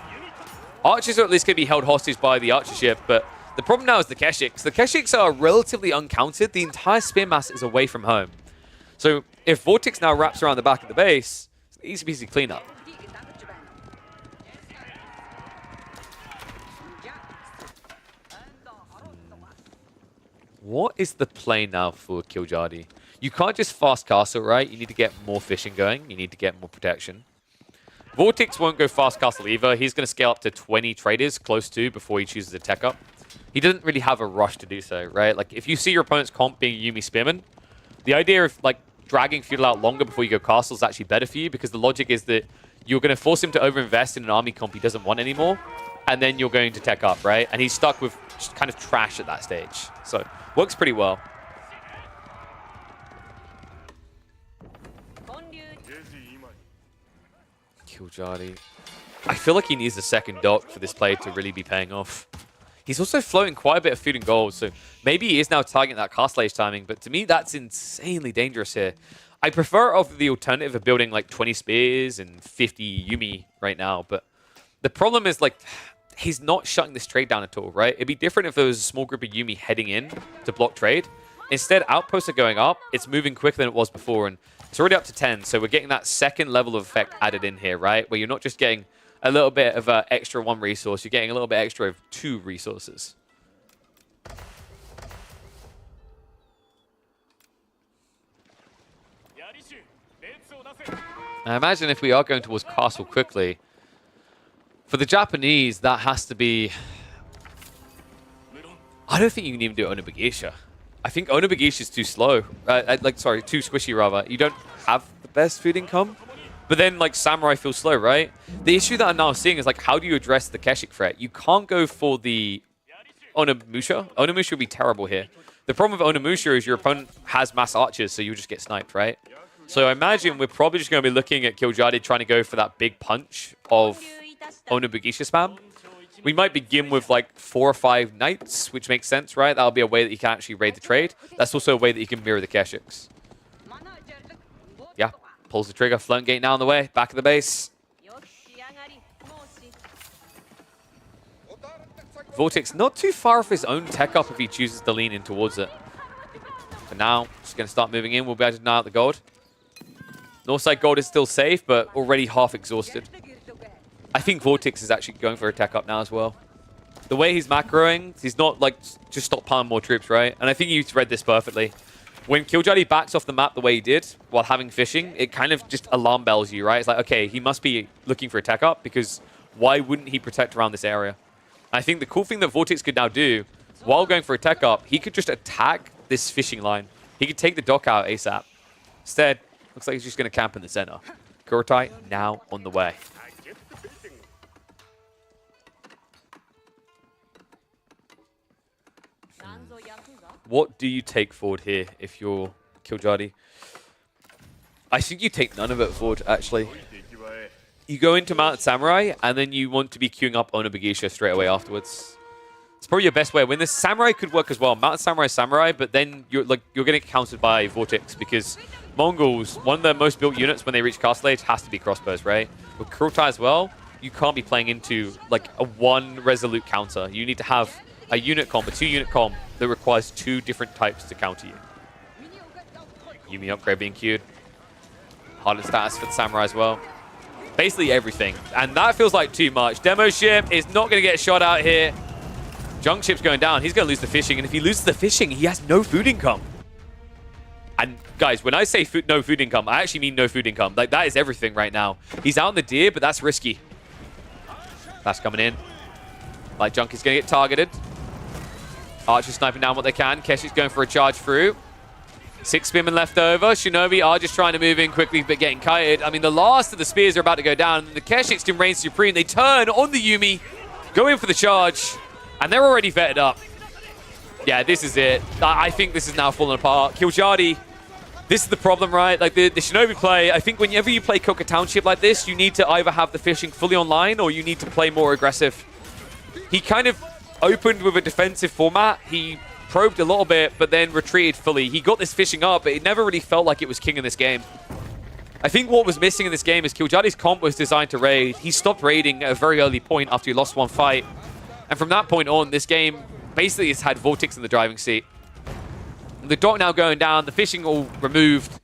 Archers are at least going to be held hostage by the archer ship, but the problem now is the Keshiks. The Keshiks are relatively uncounted. The entire spear mass is away from home. So if Vortex now wraps around the back of the base, it's an easy peasy cleanup. What is the play now for Killjadi? You can't just fast castle, right? You need to get more fishing going. You need to get more protection. Vortex won't go fast castle either. He's going to scale up to 20 traders, close to, before he chooses to tech up. He doesn't really have a rush to do so, right? Like, if you see your opponent's comp being Yuumi Spearman, the idea of, like, dragging Feudal out longer before you go castle is actually better for you, because the logic is that you're going to force him to overinvest in an army comp he doesn't want anymore, and then you're going to tech up, right? And he's stuck with just kind of trash at that stage. So, works pretty well. Killjadi. I feel like he needs a second dock for this play to really be paying off. He's also floating quite a bit of food and gold, so maybe he is now targeting that castle age timing, but to me, that's insanely dangerous here. I prefer over the alternative of building like 20 spears and 50 Yuumi right now, but the problem is like, he's not shutting this trade down at all, right? It'd be different if there was a small group of Yuumi heading in to block trade. Instead, outposts are going up. It's moving quicker than it was before, and it's already up to 10, so we're getting that second level of effect added in here, right? Where you're not just getting a little bit of extra 1 resource, you're getting a little bit extra of 2 resources. I imagine if we are going towards castle quickly, for the Japanese, that has to be... I don't think you can even do Onibagisha. I think Onibagisha is too slow. Sorry, too squishy, rather. You don't have the best food income. But then, like, Samurai feels slow, right? The issue that I'm now seeing is, like, how do you address the Keshik threat? You can't go for the Onimusha. Onimusha would be terrible here. The problem with Onimusha is your opponent has mass archers, so you just get sniped, right? So I imagine we're probably just going to be looking at Killjadi trying to go for that big punch of Onibagisha spam. We might begin with like 4 or 5 knights, which makes sense, right? That'll be a way that you can actually raid the trade. That's also a way that you can mirror the Keshiks. Yeah, pulls the trigger. Floating gate now on the way. Back of the base. Vortex not too far off his own tech up if he chooses to lean in towards it. For now, just going to start moving in. We'll be able to deny out the gold. Northside gold is still safe, but already half exhausted. I think Vortex is actually going for a tech up now as well. The way he's macroing, he's not like just stockpiling more troops, right? And I think you read this perfectly. When Killjadi backs off the map the way he did while having fishing, it kind of just alarm bells you, right? It's like, okay, he must be looking for a tech up because why wouldn't he protect around this area? I think the cool thing that Vortex could now do while going for a tech up, he could just attack this fishing line. He could take the dock out ASAP. Instead, looks like he's just going to camp in the center. Kurotai now on the way. What do you take forward here if you're Killjadi? I think you take none of it forward, actually. You go into Mount Samurai, and then you want to be queuing up Onibagisha straight away afterwards. It's probably your best way to win this. Samurai could work as well. Mount Samurai, but then you're getting countered by Vortex because Mongols, one of the most built units when they reach Castle Age has to be crossbows, right? With Kurotai as well, you can't be playing into like a 1 resolute counter. You need to have a unit comp, a 2-unit comp that requires 2 different types to counter you. Yuumi upgrade being queued. Hardened status for the Samurai as well. Basically everything. And that feels like too much. Demo ship is not going to get shot out here. Junk ship's going down. He's going to lose the fishing. And if he loses the fishing, he has no food income. And guys, when I say no food income, I actually mean no food income. Like, that is everything right now. He's out on the deer, but that's risky. That's coming in. Light Junk is going to get targeted. Archer sniping down what they can. Keshik's going for a charge through. 6 spearmen left over. Shinobi are just trying to move in quickly, but getting kited. I mean, the last of the spears are about to go down. And the Keshiks can reign supreme. They turn on the Yuumi, go in for the charge, and they're already vetted up. Yeah, this is it. I think this is now falling apart. Killjadi, this is the problem, right? Like, the Shinobi play, I think whenever you play Koka Township like this, you need to either have the fishing fully online or you need to play more aggressive. He kind of opened with a defensive format. He probed a little bit, but then retreated fully. He got this fishing up, but it never really felt like it was king in this game. I think what was missing in this game is Killjadi's comp was designed to raid. He stopped raiding at a very early point after he lost one fight. And from that point on, this game basically has had Vortex in the driving seat. The dock now going down, the fishing all removed.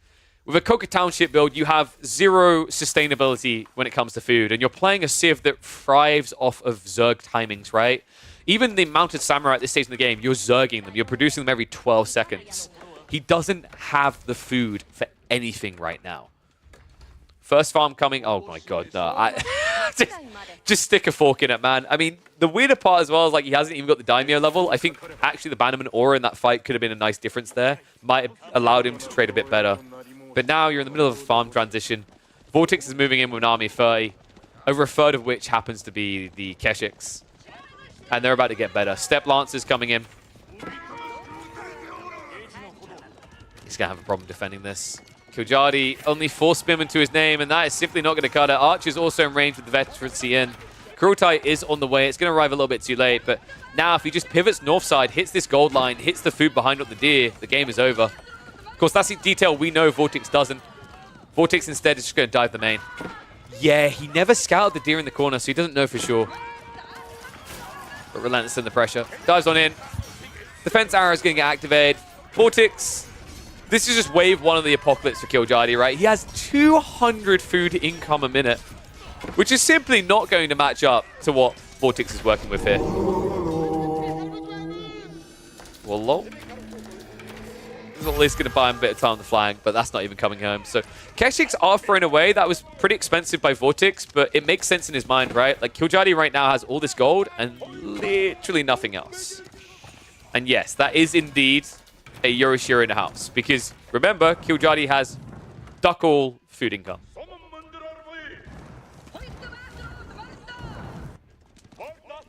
With a Coca Township build, you have zero sustainability when it comes to food. And you're playing a Civ that thrives off of Zerg timings, right? Even the Mounted Samurai at this stage in the game, you're Zerging them. You're producing them every 12 seconds. He doesn't have the food for anything right now. First farm coming. Oh my god, no. Just stick a fork in it, man. I mean, the weirder part as well is like he hasn't even got the Daimyo level. I think actually the Bannerman aura in that fight could have been a nice difference there. Might have allowed him to trade a bit better. But now you're in the middle of a farm transition. Vortex is moving in with an army of 30, over a third of which happens to be the Keshiks. And they're about to get better. Step Lancers coming in. He's going to have a problem defending this. Killjadi only 4 spin to his name, and that is simply not going to cut it. Archer's also in range with the veterancy in. Kurultai is on the way. It's going to arrive a little bit too late, but now if he just pivots north side, hits this gold line, hits the food behind up the deer, the game is over. Of course, that's a detail we know Vortex doesn't. Vortex instead is just going to dive the main. Yeah, he never scouted the deer in the corner, so he doesn't know for sure. But relentless in the pressure. Dives on in. Defense arrow is going to get activated. Vortex. This is just wave 1 of the apocalypse for Killjadi, right? He has 200 food income a minute, which is simply not going to match up to what Vortex is working with here. Well, lol. This is at least going to buy him a bit of time on the flank, but that's not even coming home. So Keshiks are thrown away. That was pretty expensive by Vortex, but it makes sense in his mind, right? Like, Killjadi right now has all this gold and literally nothing else. And yes, that is indeed a Yoroshiro in the house. Because, remember, Killjadi has duck all food income.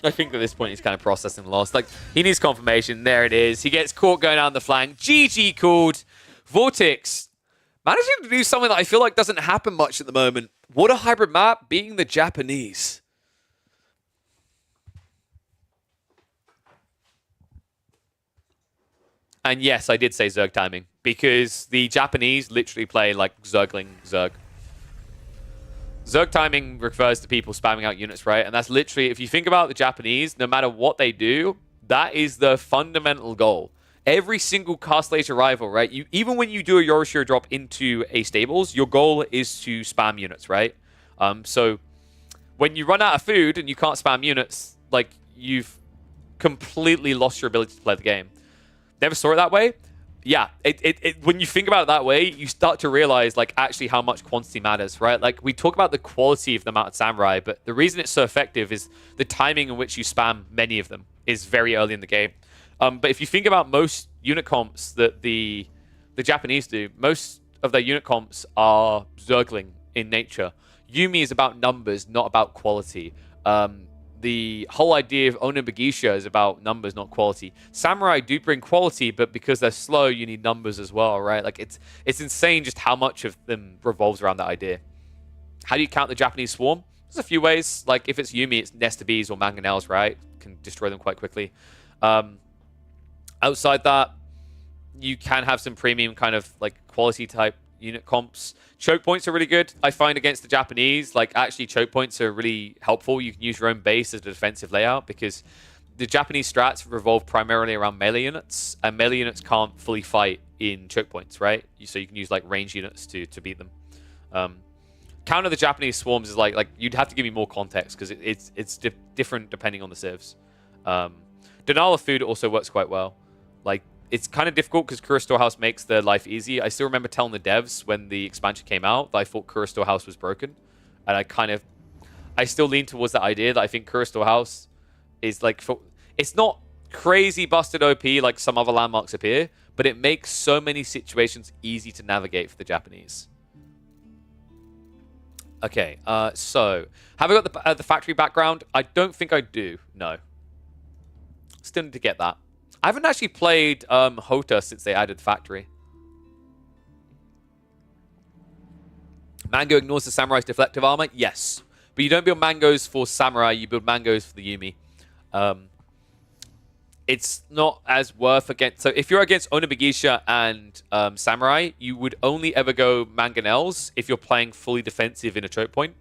I think at this point he's kind of processing the loss. Like, he needs confirmation. There it is. He gets caught going down the flank. GG called. Vortex managing to do something that I feel like doesn't happen much at the moment. What a hybrid map, being the Japanese. And yes, I did say Zerg timing, because the Japanese literally play like Zergling Zerg. Zerg timing refers to people spamming out units, right? And that's literally, if you think about the Japanese, no matter what they do, that is the fundamental goal. Every single Cast Laser rival, right? Even when you do a Yoroshiro drop into a stables, your goal is to spam units, right? So when you run out of food and you can't spam units, like, you've completely lost your ability to play the game. Never saw it that way. Yeah, when you think about it that way, you start to realize, like, actually how much quantity matters, right? Like, we talk about the quality of the Mounted Samurai, but the reason it's so effective is the timing in which you spam many of them is very early in the game. But if you think about most unit comps that the Japanese do, most of their unit comps are Zergling in nature. Yuumi is about numbers, not about quality. The whole idea of Onibagisha is about numbers, not quality. Samurai do bring quality, but because they're slow, you need numbers as well, right? Like, it's insane just how much of them revolves around that idea. How do you count the Japanese swarm? There's a few ways. Like, if it's Yuumi, it's Nesta Bees or Mangonels, right? Can destroy them quite quickly. Outside that, you can have some premium kind of like quality type unit comps. Choke points are really good, I find, against the Japanese. Like, actually, choke points are really helpful. You can use your own base as a defensive layout because the Japanese strats revolve primarily around melee units, and melee units can't fully fight in choke points, right? So you can use like range units to beat them. Counter the Japanese swarms is like you'd have to give me more context because it's different depending on the civs. Denial of food also works quite well. Like, it's kind of difficult because Kura Storehouse makes their life easy. I still remember telling the devs when the expansion came out that I thought Kura Storehouse was broken. And I still lean towards that idea that I think Kura Storehouse is like, it's not crazy busted OP like some other landmarks appear, but it makes so many situations easy to navigate for the Japanese. Okay, so have I got the factory background? I don't think I do, no. Still need to get that. I haven't actually played Hota since they added the factory. Mango ignores the Samurai's deflective armor? Yes. But you don't build mangoes for Samurai, you build mangoes for the Yuumi. it's not as worth against. So if you're against Onagigisha and Samurai, you would only ever go Mangonels if you're playing fully defensive in a choke point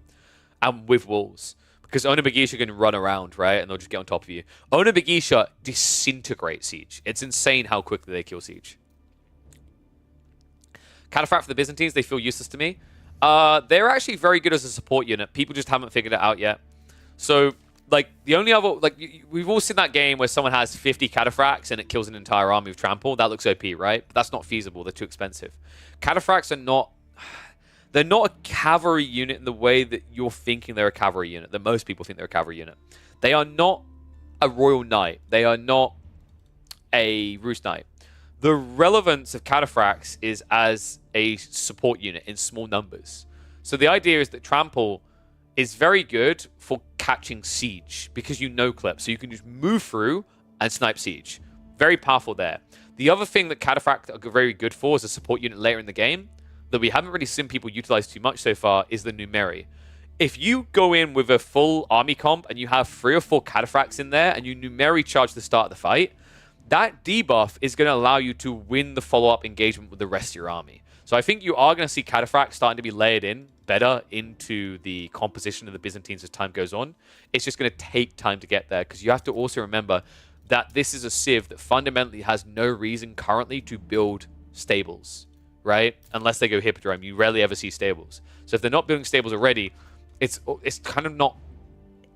and with walls. Because Onagigisha can run around, right? And they'll just get on top of you. Onagigisha disintegrates Siege. It's insane how quickly they kill Siege. Cataphract for the Byzantines, they feel useless to me. They're actually very good as a support unit. People just haven't figured it out yet. So, like, the only other... Like, we've all seen that game where someone has 50 Cataphracts and it kills an entire army with Trample. That looks OP, right? But that's not feasible. They're too expensive. Cataphracts are not... They're not a cavalry unit in the way that you're thinking they're a cavalry unit, that most people think they're a cavalry unit. They are not a Royal Knight. They are not a Roost Knight. The relevance of Cataphracts is as a support unit in small numbers. So the idea is that Trample is very good for catching Siege because you no-clip. So you can just move through and snipe Siege. Very powerful there. The other thing that Cataphract are very good for as a support unit later in the game that we haven't really seen people utilize too much so far is the Numeri. If you go in with a full army comp and you have 3 or 4 Cataphracts in there and you Numeri charge the start of the fight, that debuff is going to allow you to win the follow-up engagement with the rest of your army. So I think you are going to see Cataphract starting to be layered in better into the composition of the Byzantines as time goes on. It's just going to take time to get there because you have to also remember that this is a civ that fundamentally has no reason currently to build stables, right? Unless they go Hippodrome, you rarely ever see stables. So if they're not building stables already, it's kind of not...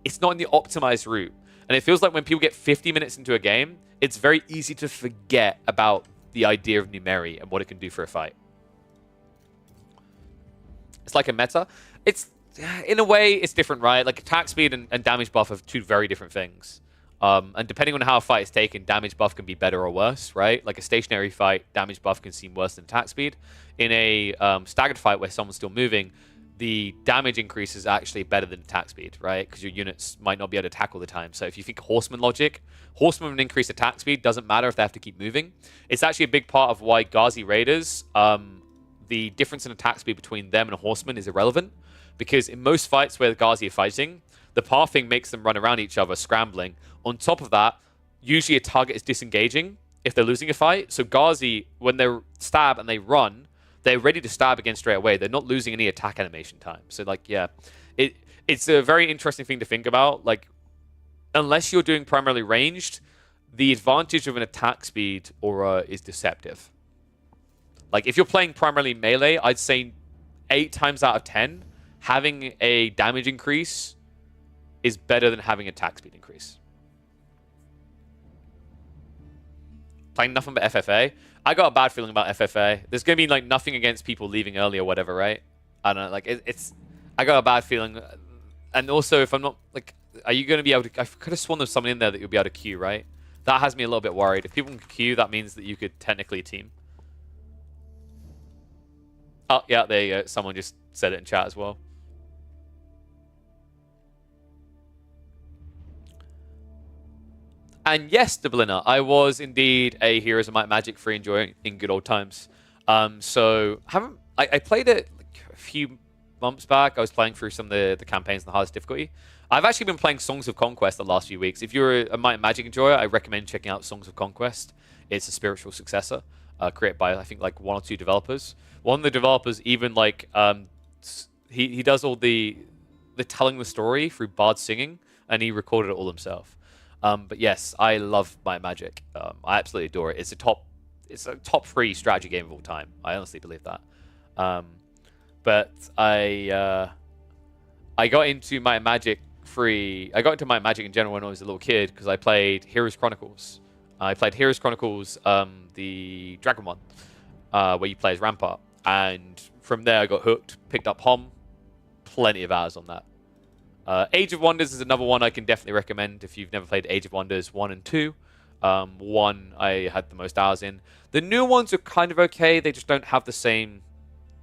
It's not in the optimized route. And it feels like when people get 50 minutes into a game, it's very easy to forget about the idea of Numeri and what it can do for a fight. It's like a meta. It's, in a way, it's different, right? Like attack speed and damage buff are 2 very different things. And depending on how a fight is taken, damage buff can be better or worse, right? Like a stationary fight, damage buff can seem worse than attack speed. In a staggered fight where someone's still moving, the damage increase is actually better than attack speed, right? Because your units might not be able to attack all the time. So if you think Horseman logic, Horseman with an increased attack speed doesn't matter if they have to keep moving. It's actually a big part of why Ghazi Raiders, the difference in attack speed between them and a Horseman is irrelevant. Because in most fights where the Ghazi are fighting, the pathing makes them run around each other, scrambling. On top of that, usually a target is disengaging if they're losing a fight. So Ghazi, when they stab and they run, they're ready to stab again straight away. They're not losing any attack animation time. So, like, yeah, it's a very interesting thing to think about. Like, unless you're doing primarily ranged, the advantage of an attack speed aura is deceptive. Like, if you're playing primarily melee, I'd say 8 times out of 10, having a damage increase is better than having attack speed increase. Playing nothing but FFA. I got a bad feeling about FFA. There's going to be like nothing against people leaving early or whatever, right? I don't know. Like it's. I got a bad feeling. And also, if I'm not like, are you going to be able to? I could have sworn there's someone in there that you'll be able to queue, right? That has me a little bit worried. If people can queue, that means that you could technically team. Oh yeah, there you go. Someone just said it in chat as well. And yes, Dubliner, I was indeed a Heroes of Might and Magic free enjoyer in good old times. So I played it like a few months back. I was playing through some of the campaigns in the hardest difficulty. I've actually been playing Songs of Conquest the last few weeks. If you're a Might and Magic enjoyer, I recommend checking out Songs of Conquest. It's a spiritual successor created by I think like 1 or 2 developers. One of the developers even like he does all the telling the story through bard singing, and he recorded it all himself. But yes, I love Might and Magic. I absolutely adore it. It's a top 3 strategy game of all time. I honestly believe that. But I got into Might and Magic I got into Might and Magic in general when I was a little kid because I played Heroes Chronicles. I played Heroes Chronicles, the Dragon one, where you play as Rampart. And from there I got hooked, picked up HOM, plenty of hours on that. Age of Wonders is another one I can definitely recommend if you've never played Age of Wonders 1 and 2. 1 I had the most hours in. The new ones are kind of okay. They just don't have the same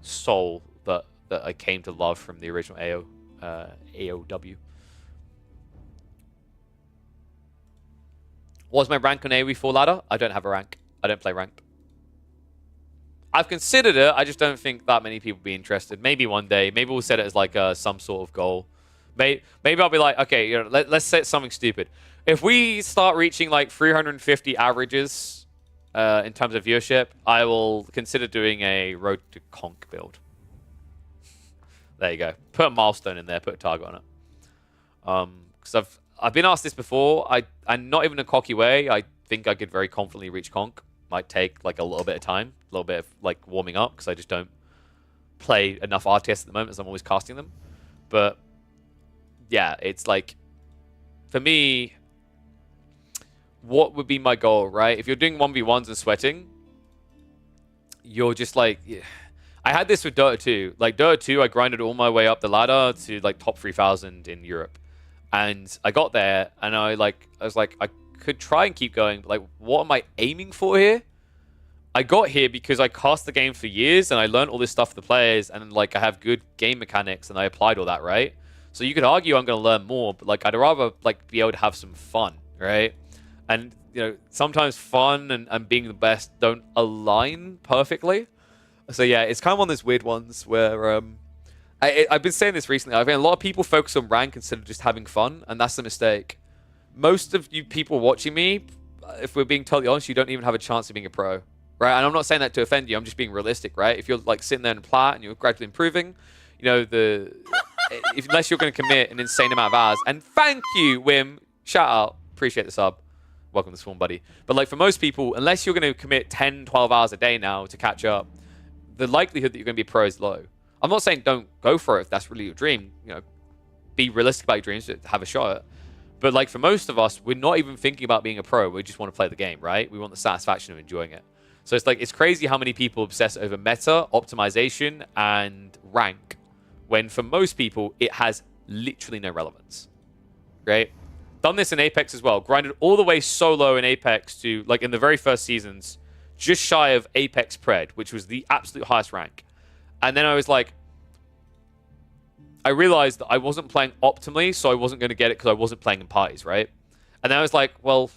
soul that I came to love from the original AOW. Was my rank on AoE 4 ladder? I don't have a rank. I don't play ranked. I've considered it. I just don't think that many people will be interested. Maybe one day. Maybe we'll set it as like some sort of goal. Maybe I'll be like, okay, let's set something stupid. If we start reaching like 350 averages in terms of viewership, I will consider doing a Road to Conk build. There you go. Put a milestone in there. Put a target on it. Because I've been asked this before. I'm not even a cocky way. I think I could very confidently reach Conk. Might take like a little bit of time, a little bit of like warming up, because I just don't play enough RTS at the moment, as I'm always casting them. But yeah, it's like, for me, what would be my goal, right? If you're doing 1v1s and sweating, you're just like, yeah. I had this with Dota 2. Like Dota 2, I grinded all my way up the ladder to like top 3,000 in Europe. And I got there and I was like, I could try and keep going, but like, what am I aiming for here? I got here because I cast the game for years and I learned all this stuff for the players, and like I have good game mechanics and I applied all that, right? So you could argue I'm going to learn more, but like I'd rather like be able to have some fun, right? And you know, sometimes fun and being the best don't align perfectly. So yeah, it's kind of one of those weird ones where I've been saying this recently. I think a lot of people focus on rank instead of just having fun, and that's the mistake. Most of you people watching me, if we're being totally honest, you don't even have a chance of being a pro, right? And I'm not saying that to offend you. I'm just being realistic, right? If you're like sitting there in plat and you're gradually improving, you know, unless you're going to commit an insane amount of hours. And thank you, Wim. Shout out. Appreciate the sub. Welcome to Swarm, buddy. But like for most people, unless you're going to commit 10, 12 hours a day now to catch up, the likelihood that you're going to be pro is low. I'm not saying don't go for it if that's really your dream. You know, be realistic about your dreams, to have a shot at it. But like for most of us, we're not even thinking about being a pro. We just want to play the game, right? We want the satisfaction of enjoying it. So it's like, it's crazy how many people obsess over meta, optimization, and rank, when for most people, it has literally no relevance, right? Done this in Apex as well. Grinded all the way solo in Apex to, like in the very first seasons, just shy of Apex Pred, which was the absolute highest rank. And then I was like, I realized that I wasn't playing optimally, so I wasn't going to get it because I wasn't playing in parties, right? And then I was like, well,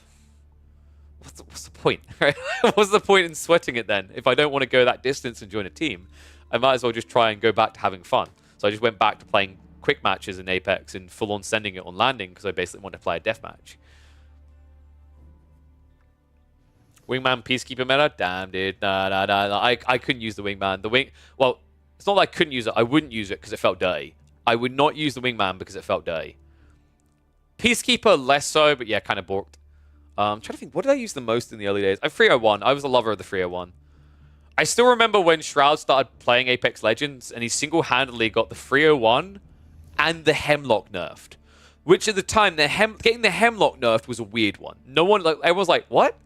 what's the point, right? What's the point in sweating it then? If I don't want to go that distance and join a team, I might as well just try and go back to having fun. So I just went back to playing quick matches in Apex and full-on sending it on landing because I basically wanted to play a deathmatch. Wingman Peacekeeper meta? Damn, dude. Nah. I couldn't use the Wingman. Well, it's not that I couldn't use it. I wouldn't use it because it felt dirty. I would not use the Wingman because it felt dirty. Peacekeeper, less so, but yeah, kind of borked. I'm trying to think, what did I use the most in the early days? 301. I was a lover of the 301. I still remember when Shroud started playing Apex Legends and he single-handedly got the 301 and the Hemlock nerfed. Which at the time, getting the Hemlock nerfed was a weird one. Everyone's like, what?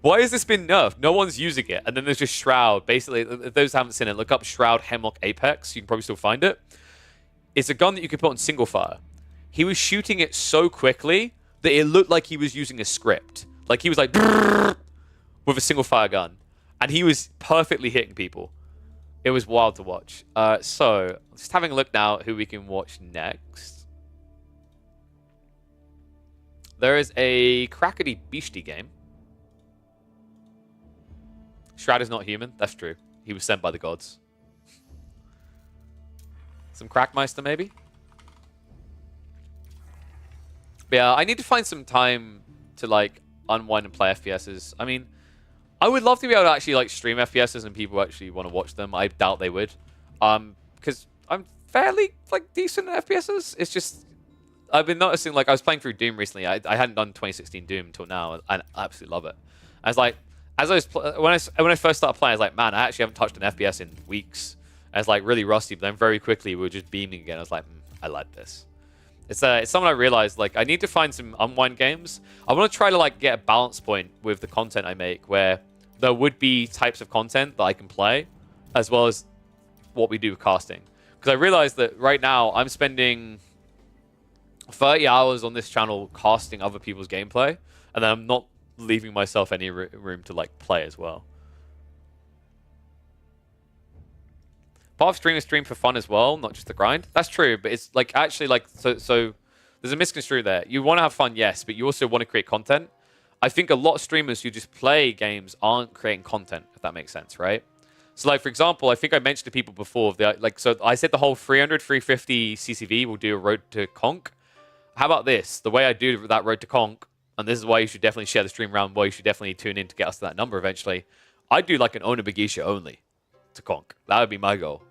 Why has this been nerfed? No one's using it. And then there's just Shroud. Basically, if those haven't seen it, look up Shroud Hemlock Apex. You can probably still find it. It's a gun that you can put on single fire. He was shooting it so quickly that it looked like he was using a script. Like he was like, with a single fire gun. And he was perfectly hitting people. It was wild to watch. So, just having a look now at who we can watch next. There is a Crackety Beastie game. Shroud is not human. That's true. He was sent by the gods. Some Crackmeister, maybe? But yeah, I need to find some time to, like, unwind and play FPSs. I mean, I would love to be able to actually, like, stream FPSs and people actually want to watch them. I doubt they would. Because I'm fairly, like, decent at FPSs. It's just, I've been noticing, like, I was playing through Doom recently. I hadn't done 2016 Doom until now, and I absolutely love it. I was like, when I first started playing, I was like, man, I actually haven't touched an FPS in weeks. I was like really rusty, but then very quickly we were just beaming again. I was like, I like this. It's something I realized, like, I need to find some unwind games. I want to try to, like, get a balance point with the content I make where there would be types of content that I can play as well as what we do with casting. Because I realized that right now I'm spending 30 hours on this channel casting other people's gameplay, and then I'm not leaving myself any room to, like, play as well. Part of streamers stream for fun as well, not just the grind. That's true, but it's like actually like so there's a misconstrue there. You want to have fun, yes, but you also want to create content. I think a lot of streamers who just play games aren't creating content, if that makes sense, right? So like for example, I think I mentioned to people before, so I said the whole 300, 350 CCV will do a Road to Conk. How about this? The way I do that Road to Conk, and this is why you should definitely share the stream around, why you should definitely tune in to get us to that number eventually. I'd do like an Owner Bagisha only to Conk. That would be my goal.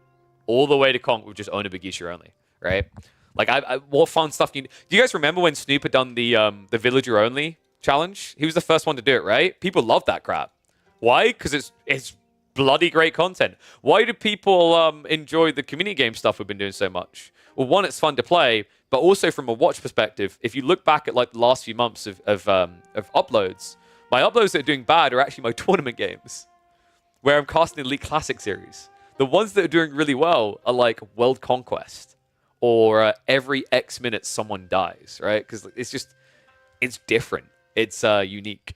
All the way to Conk with just Owner Bagisha only, right? Like, what fun stuff do you guys remember when Snoop had done the Villager only challenge? He was the first one to do it, right? People love that crap. Why? Because it's bloody great content. Why do people enjoy the community game stuff we've been doing so much? Well, one, it's fun to play, but also from a watch perspective, if you look back at like the last few months of uploads, my uploads that are doing bad are actually my tournament games, where I'm casting the Elite Classic series. The ones that are doing really well are like World Conquest, or every X minutes someone dies, right? Because it's different. It's unique.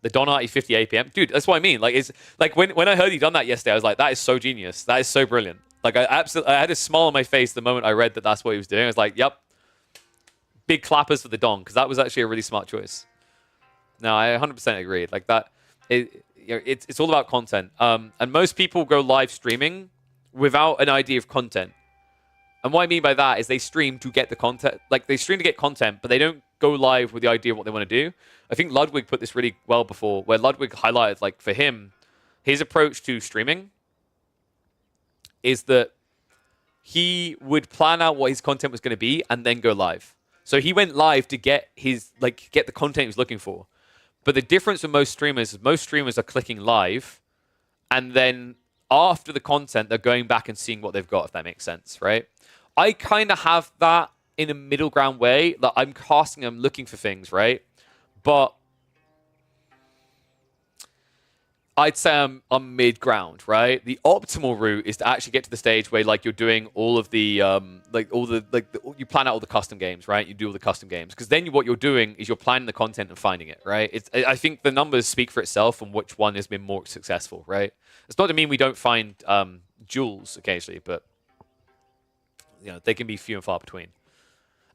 The Donati 50 APM. Dude, that's what I mean. Like, it's like when I heard you done that yesterday, I was like, that is so genius. That is so brilliant. Like, I had a smile on my face the moment I read that that's what he was doing. I was like, yep. Big clappers for the Don, because that was actually a really smart choice. No, I 100% agreed. Like that, it's all about content. And most people go live streaming without an idea of content. And what I mean by that is they stream to get the content. Like, they stream to get content, but they don't go live with the idea of what they want to do. I think Ludwig put this really well before, where Ludwig highlighted, like, for him, his approach to streaming is that he would plan out what his content was going to be and then go live. So he went live to get the content he was looking for. But the difference with most streamers is most streamers are clicking live, and then after the content, they're going back and seeing what they've got, if that makes sense, right? I kind of have that in a middle ground way. That I'm casting, I'm looking for things, right? But I'd say I'm mid ground, right? The optimal route is to actually get to the stage where like you're doing all of the you plan out all the custom games, right? You do all the custom games, because then what you're doing is you're planning the content and finding it, right? I think the numbers speak for itself on which one has been more successful, right? It's not to mean we don't find jewels occasionally, but they can be few and far between.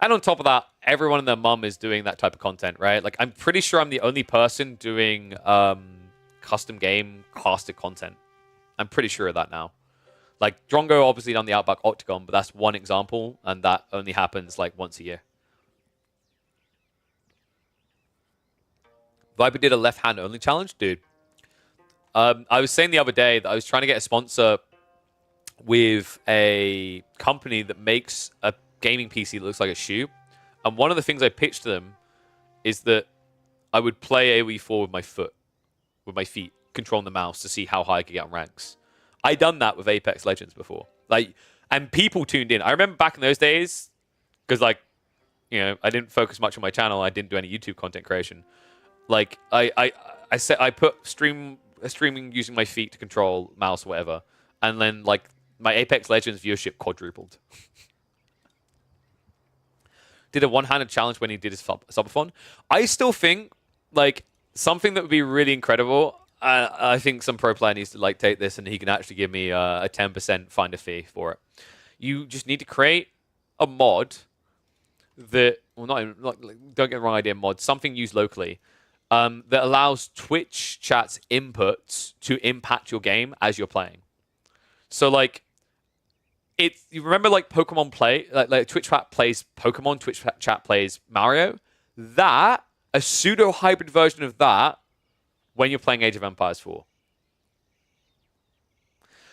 And on top of that, everyone and their mum is doing that type of content, right? Like, I'm pretty sure I'm the only person doing custom game casted content. I'm pretty sure of that now. Like, Drongo obviously done the Outback Octagon, but that's one example, and that only happens like once a year. Viper did a left-hand only challenge, dude. I was saying the other day that I was trying to get a sponsor with a company that makes a gaming PC that looks like a shoe. And one of the things I pitched to them is that I would play AoE4 with my feet, controlling the mouse to see how high I could get on ranks. I done that with Apex Legends before. And people tuned in. I remember back in those days, because I didn't focus much on my channel. I didn't do any YouTube content creation. Like, I put streaming using my feet to control mouse or whatever. And then, like, my Apex Legends viewership quadrupled. Did a one-handed challenge when he did his subathon. I still think, like, something that would be really incredible, I think some pro player needs to, like, take this and he can actually give me a 10% finder fee for it. You just need to create a mod that, well, don't get the wrong idea, mod, something used locally, that allows Twitch chat's inputs to impact your game as you're playing. So, like, you remember, like, Pokemon play, like Twitch chat plays Pokemon, Twitch chat plays Mario? That, a pseudo-hybrid version of that when you're playing Age of Empires 4.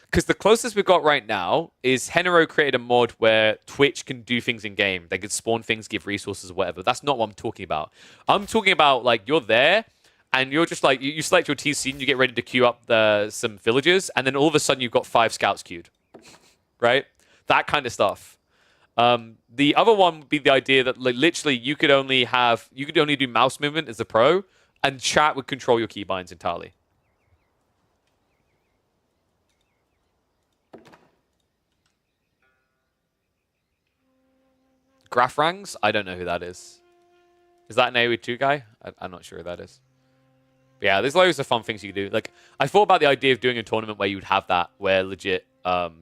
Because the closest we've got right now is Henero created a mod where Twitch can do things in game. They could spawn things, give resources, or whatever. That's not what I'm talking about. I'm talking about, like, you're there, and you're just like, you select your TC and you get ready to queue up some villagers, and then all of a sudden you've got 5 scouts queued. Right? That kind of stuff. The other one would be the idea that, like, literally you could only do mouse movement as a pro, and chat would control your keybinds entirely. Grafrangs? I don't know who that is. Is that an AoE 2 guy? I'm not sure who that is. But yeah, there's loads of fun things you can do. Like, I thought about the idea of doing a tournament where you'd have that, where legit, what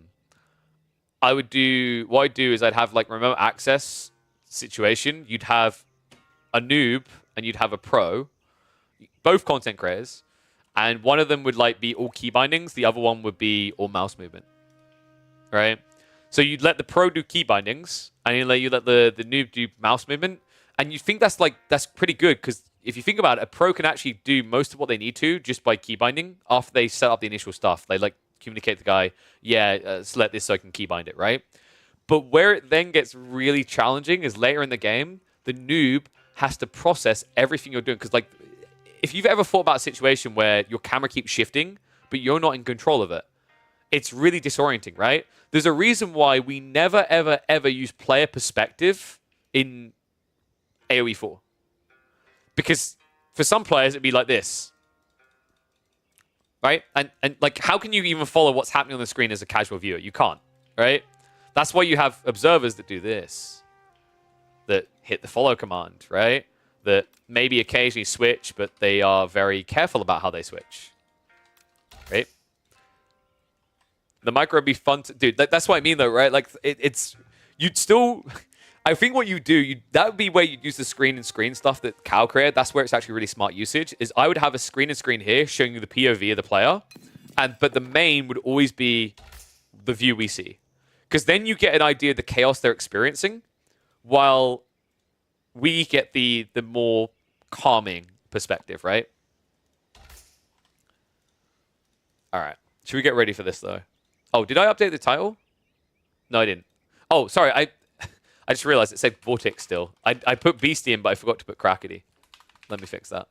I'd do is I'd have, like, remote access situation. You'd have a noob and you'd have a pro, both content creators, and one of them would, like, be all key bindings. The other one would be all mouse movement, right? So you'd let the pro do key bindings, and you let the noob do mouse movement, and you think that's pretty good because if you think about it, a pro can actually do most of what they need to just by key binding after they set up the initial stuff. They like communicate to the guy, select this so I can key bind it, right? But where it then gets really challenging is later in the game, the noob has to process everything you're doing. Because, like, if you've ever thought about a situation where your camera keeps shifting, but you're not in control of it, it's really disorienting, right? There's a reason why we never, ever, ever use player perspective in AoE 4. Because for some players, it'd be like this. Right? And like, how can you even follow what's happening on the screen as a casual viewer? You can't, right? That's why you have observers that do this, that hit the follow command, right? That maybe occasionally switch, but they are very careful about how they switch, right? The micro would be fun to... Dude, that's what I mean, though, right? Like, you'd still... I think what you do, that would be where you'd use the screen and screen stuff that Cal created. That's where it's actually really smart usage, is I would have a screen and screen here showing you the POV of the player, but the main would always be the view we see. Because then you get an idea of the chaos they're experiencing, while we get the more calming perspective, right? All right. Should we get ready for this, though? Oh, did I update the title? No, I didn't. Oh, sorry. I just realized it said Vortex still. I put Beastie in, but I forgot to put Crackety. Let me fix that.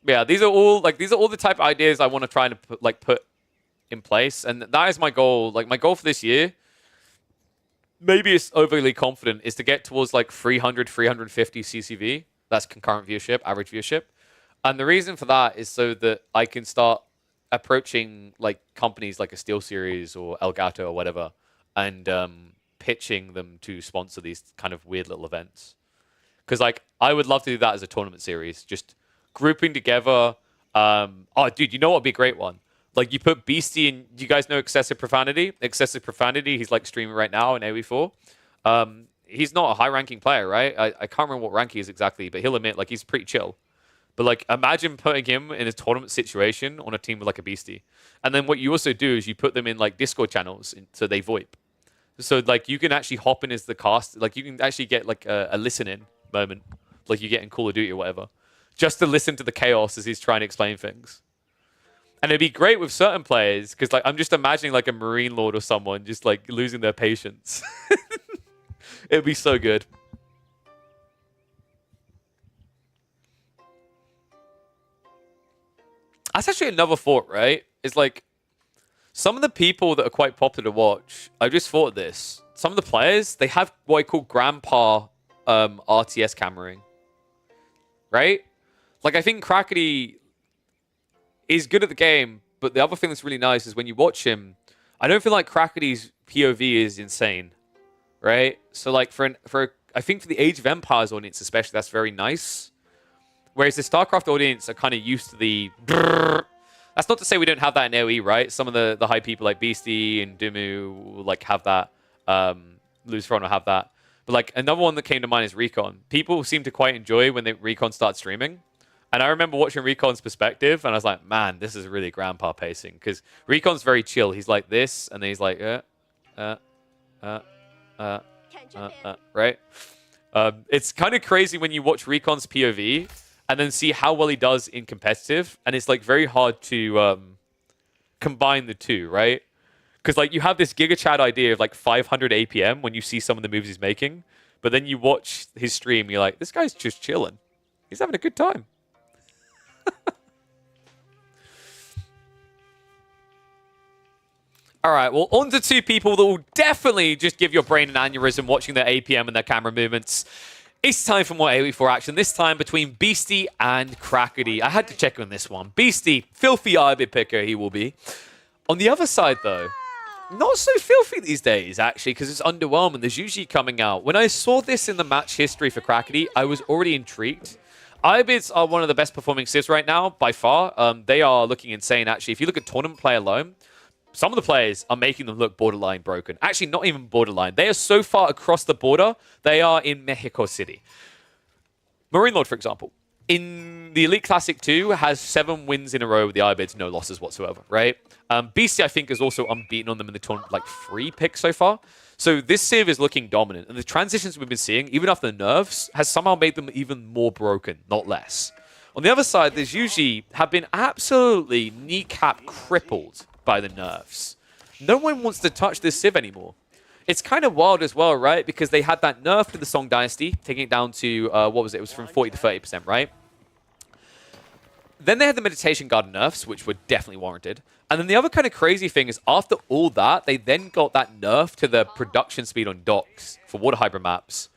Yeah, these are all the type of ideas I want to try and put in place, and that is my goal. Like, my goal for this year, maybe it's overly confident, is to get towards like 300, 350 CCV. That's concurrent viewership, average viewership. And the reason for that is so that I can start approaching like companies like a SteelSeries or Elgato or whatever, and pitching them to sponsor these kind of weird little events. Because like, I would love to do that as a tournament series, just grouping together. Oh, dude, you know what would be a great one? Like, you put Beastie in... Do you guys know Excessive Profanity? Excessive Profanity, he's like streaming right now in AoE4. He's not a high-ranking player, right? I can't remember what rank he is exactly, but he'll admit, like, he's pretty chill. But, like, imagine putting him in a tournament situation on a team with, like, a Beastie. And then what you also do is you put them in, like, Discord channels so they VoIP. So, like, you can actually hop in as the cast. Like, you can actually get, like, a listen-in moment, like you get in Call of Duty or whatever, just to listen to the chaos as he's trying to explain things. And it'd be great with certain players, because, like, I'm just imagining, like, a Marine Lord or someone just, like, losing their patience. It'd be so good. That's actually another thought, right? It's like, some of the people that are quite popular to watch, I just thought of this. Some of the players, they have what I call grandpa RTS cameraing. Right? Like, I think Crackety is good at the game, but the other thing that's really nice is when you watch him, I don't feel like Crackety's POV is insane. Right? So, like, I think for the Age of Empires audience especially, that's very nice. Whereas the StarCraft audience are kind of used to the... That's not to say we don't have that in AoE, right? Some of the high people like Beastie and Dimu will, like, have that. Luztron will have that. But, like, another one that came to mind is Recon. People seem to quite enjoy when Recon starts streaming. And I remember watching Recon's perspective, and I was like, man, this is really grandpa pacing. Because Recon's very chill. He's like this, and then he's like, right? It's kind of crazy when you watch Recon's POV and then see how well he does in competitive, and it's like very hard to combine the two, right? Because like you have this Giga Chad idea of like 500 APM when you see some of the moves he's making, but then you watch his stream, you're like, this guy's just chilling. He's having a good time. All right, well, on to two people that will definitely just give your brain an aneurysm watching their APM and their camera movements. It's time for more AoE4 action, this time between Beastie and Crackety. I had to check on this one. Beastie, filthy IB picker he will be. On the other side, though, not so filthy these days, actually, because it's underwhelming. There's usually coming out. When I saw this in the match history for Crackety, I was already intrigued. IBIDs are one of the best performing civs right now, by far. They are looking insane, actually. If you look at tournament play alone, some of the players are making them look borderline broken. Actually, not even borderline. They are so far across the border, they are in Mexico City. Marine Lord, for example. in the Elite Classic 2 has 7 wins in a row with the Ibids, no losses whatsoever, right? BC, I think, is also unbeaten on them in the tournament, like 3 picks so far. So this Civ is looking dominant. And the transitions we've been seeing, even after the nerfs, has somehow made them even more broken, not less. On the other side, there's usually have been absolutely kneecap crippled by the nerfs. No one wants to touch this Civ anymore. It's kind of wild as well, right? Because they had that nerf to the Song Dynasty, taking it down to, what was it? It was from 40 to 30%, right? Then they had the Meditation Garden nerfs, which were definitely warranted. And then the other kind of crazy thing is after all that, they then got that nerf to the production speed on docks for water hybrid maps,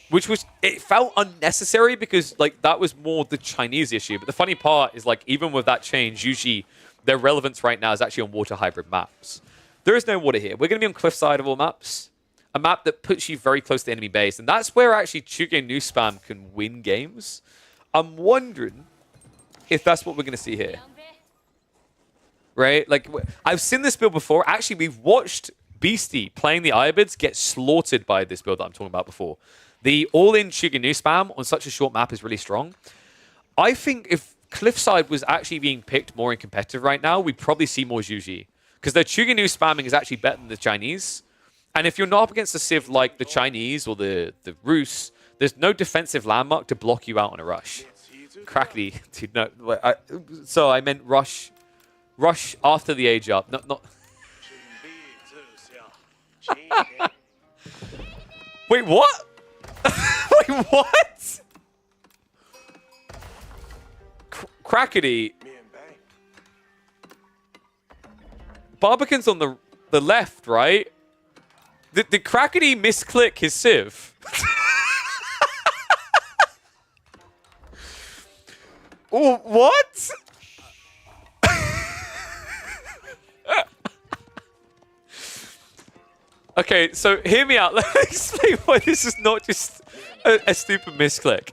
which was, it felt unnecessary because like that was more the Chinese issue. But the funny part is like, even with that change, usually their relevance right now is actually on water hybrid maps. There is no water here. We're going to be on cliffside of all maps. A map that puts you very close to the enemy base. And that's where actually Chuge Nu Spam can win games. I'm wondering if that's what we're going to see here. Right? Like, I've seen this build before. Actually, we've watched Beastie playing the Ibids get slaughtered by this build that I'm talking about before. The all-in Chuge Nu Spam on such a short map is really strong. I think if Cliffside was actually being picked more in competitive right now, we'd probably see more Zhuji. Because their Chuge Nu spamming is actually better than the Chinese. And if you're not up against a Civ like the Chinese or the Rus, there's no defensive landmark to block you out on a rush. Crackety, dude, no. So I meant rush after the age up. Not. Wait, what? Wait, what? Crackety. Barbican's on the left, right? Did Crackety misclick his Civ? Oh, what? Okay, so hear me out. Let me explain why this is not just a stupid misclick.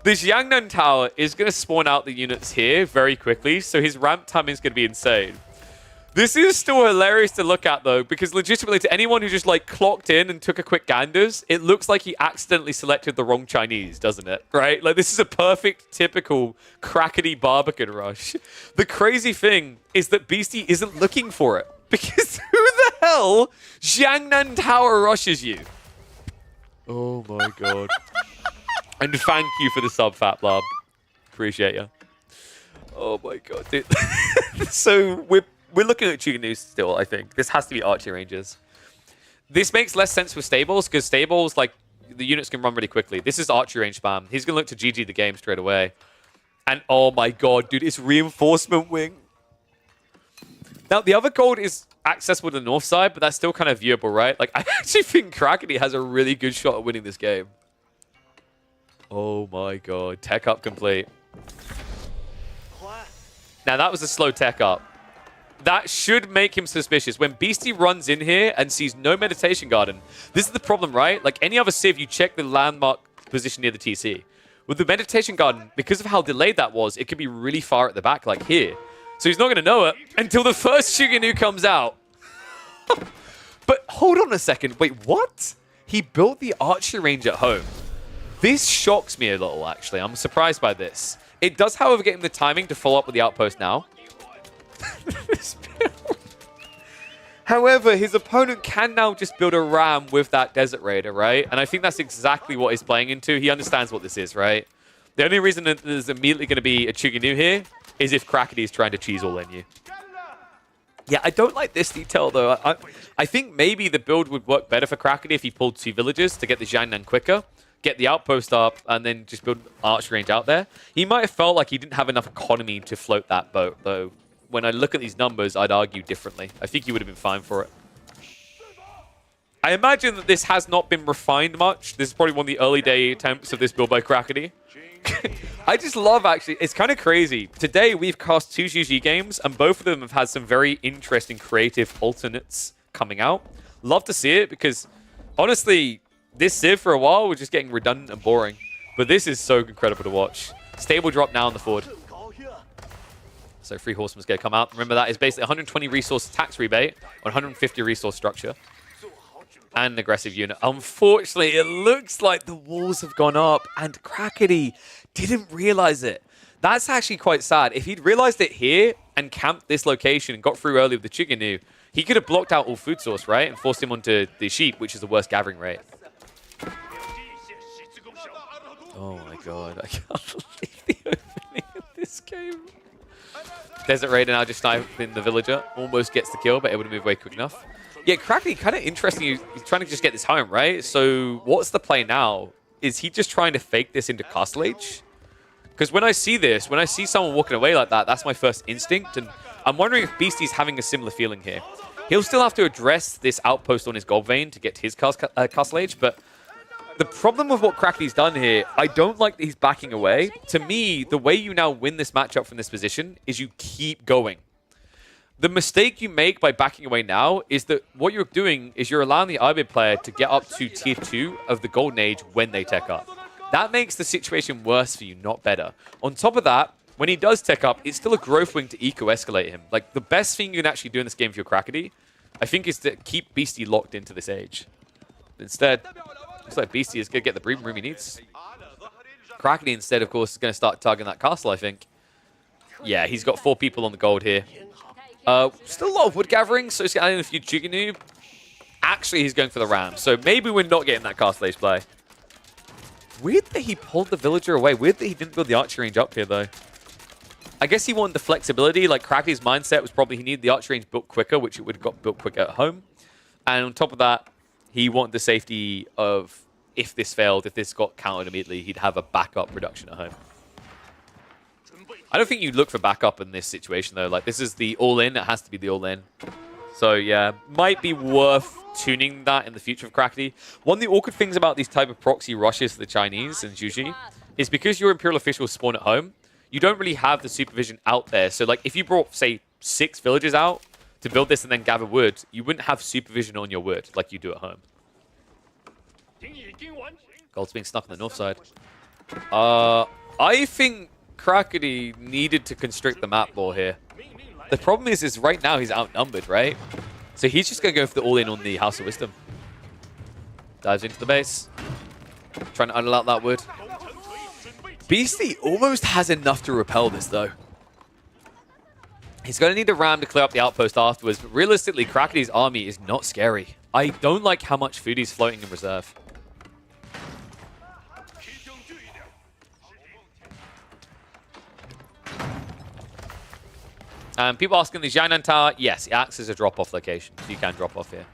This Yangnan Tower is going to spawn out the units here very quickly, so his ramp timing is going to be insane. This is still hilarious to look at, though, because legitimately to anyone who just, like, clocked in and took a quick ganders, it looks like he accidentally selected the wrong Chinese, doesn't it? Right? Like, this is a perfect, typical Crackety Barbican rush. The crazy thing is that Beastie isn't looking for it, because who the hell Jiangnan Tower rushes you? Oh, my God. And thank you for the sub, Fat Blob. Appreciate you. Oh, my God, dude. So, we're looking at Chuge Nu still, I think. This has to be Archery Rangers. This makes less sense with Stables, because Stables, like, the units can run really quickly. This is Archery Range spam. He's going to look to GG the game straight away. And, oh my God, dude, it's Reinforcement Wing. Now, the other gold is accessible to the north side, but that's still kind of viewable, right? Like, I actually think Crackety has a really good shot at winning this game. Oh my God. Tech up complete. Now, that was a slow tech up. That should make him suspicious. When Beastie runs in here and sees no Meditation Garden, this is the problem, right? Like any other Civ, you check the landmark position near the TC. With the Meditation Garden, because of how delayed that was, it could be really far at the back, like here. So he's not going to know it until the first Chuge Nu comes out. But hold on a second. Wait, what? He built the archery range at home. This shocks me a little, actually. I'm surprised by this. It does, however, get him the timing to follow up with the outpost now. However, his opponent can now just build a ram with that Desert Raider, right? And I think that's exactly what he's playing into. He understands what this is, right? The only reason that there's immediately going to be a Chuge Nu here is if Crackety is trying to cheese all in you. Yeah, I don't like this detail, though. I think maybe the build would work better for Crackety if he pulled 2 villages to get the Jiangnan quicker, get the outpost up, and then just build archery range out there. He might have felt like he didn't have enough economy to float that boat, though. When I look at these numbers, I'd argue differently. I think he would have been fine for it. I imagine that this has not been refined much. This is probably one of the early day attempts of this build by Crackety. I just love, actually, it's kind of crazy. Today, we've cast 2 GG games, and both of them have had some very interesting creative alternates coming out. Love to see it, because honestly, this Civ for a while was just getting redundant and boring. But this is so incredible to watch. Stable drop now on the forward. So 3 Horsemen's going to come out. Remember, that is basically 120 resource tax rebate on 150 resource structure. and an aggressive unit. Unfortunately, it looks like the walls have gone up, and Crackety didn't realize it. That's actually quite sad. If he'd realized it here and camped this location and got through early with the Chiganu, he could have blocked out all food source, right? And forced him onto the sheep, which is the worst gathering rate. Oh my god, I can't believe the opening of this game. Desert Raider now just sniping the villager. Almost gets the kill, but able to move away quick enough. Yeah, Crackety, kind of interesting. He's trying to just get this home, right? So what's the play now? Is he just trying to fake this into Castle Age? Because when I see this, when I see someone walking away like that, that's my first instinct. And I'm wondering if Beastie's having a similar feeling here. He'll still have to address this outpost on his gold vein to get to his Castle Age, but the problem with what Crackety's done here, I don't like that he's backing away. To me, the way you now win this matchup from this position is you keep going. The mistake you make by backing away now is that what you're doing is you're allowing the Ibid player to get up to tier 2 of the Golden Age when they tech up. That makes the situation worse for you, not better. On top of that, when he does tech up, it's still a growth wing to eco-escalate him. Like, the best thing you can actually do in this game for your Crackety, I think, is to keep Beastie locked into this age. Instead, looks like Beastie is going to get the breathing room he needs. Crackety, instead, of course, is going to start targeting that castle, I think. Yeah, he's got 4 people on the gold here. Still a lot of wood gathering, so he's adding a few Chiganu. Actually, he's going for the ram, so maybe we're not getting that castle age play. Weird that he pulled the villager away. Weird that he didn't build the archery range up here, though. I guess he wanted the flexibility. Like, Crackety's mindset was probably he needed the archery range built quicker, which it would have got built quicker at home. And on top of that, he wanted the safety of, if this failed, if this got countered immediately, he'd have a backup production at home. I don't think you look for backup in this situation, though. Like, this is the all-in. It has to be the all-in. So, yeah, might be worth tuning that in the future of Crackety. One of the awkward things about these type of proxy rushes to the Chinese and Juji is because your Imperial officials spawn at home, you don't really have the supervision out there. So, like, if you brought, say, 6 villagers out to build this and then gather wood, you wouldn't have supervision on your wood like you do at home. Gold's being stuck on the north side. I think Crackety needed to constrict the map more here. The problem is right now he's outnumbered, right? So he's just going to go for the all-in on the House of Wisdom. Dives into the base. Trying to unlock that wood. Beastie almost has enough to repel this, though. He's going to need a ram to clear up the outpost afterwards, but realistically, Crackety's army is not scary. I don't like how much food he's floating in reserve. People asking the Jiangnan Tower, yes, it acts as a drop-off location, so you can drop off here.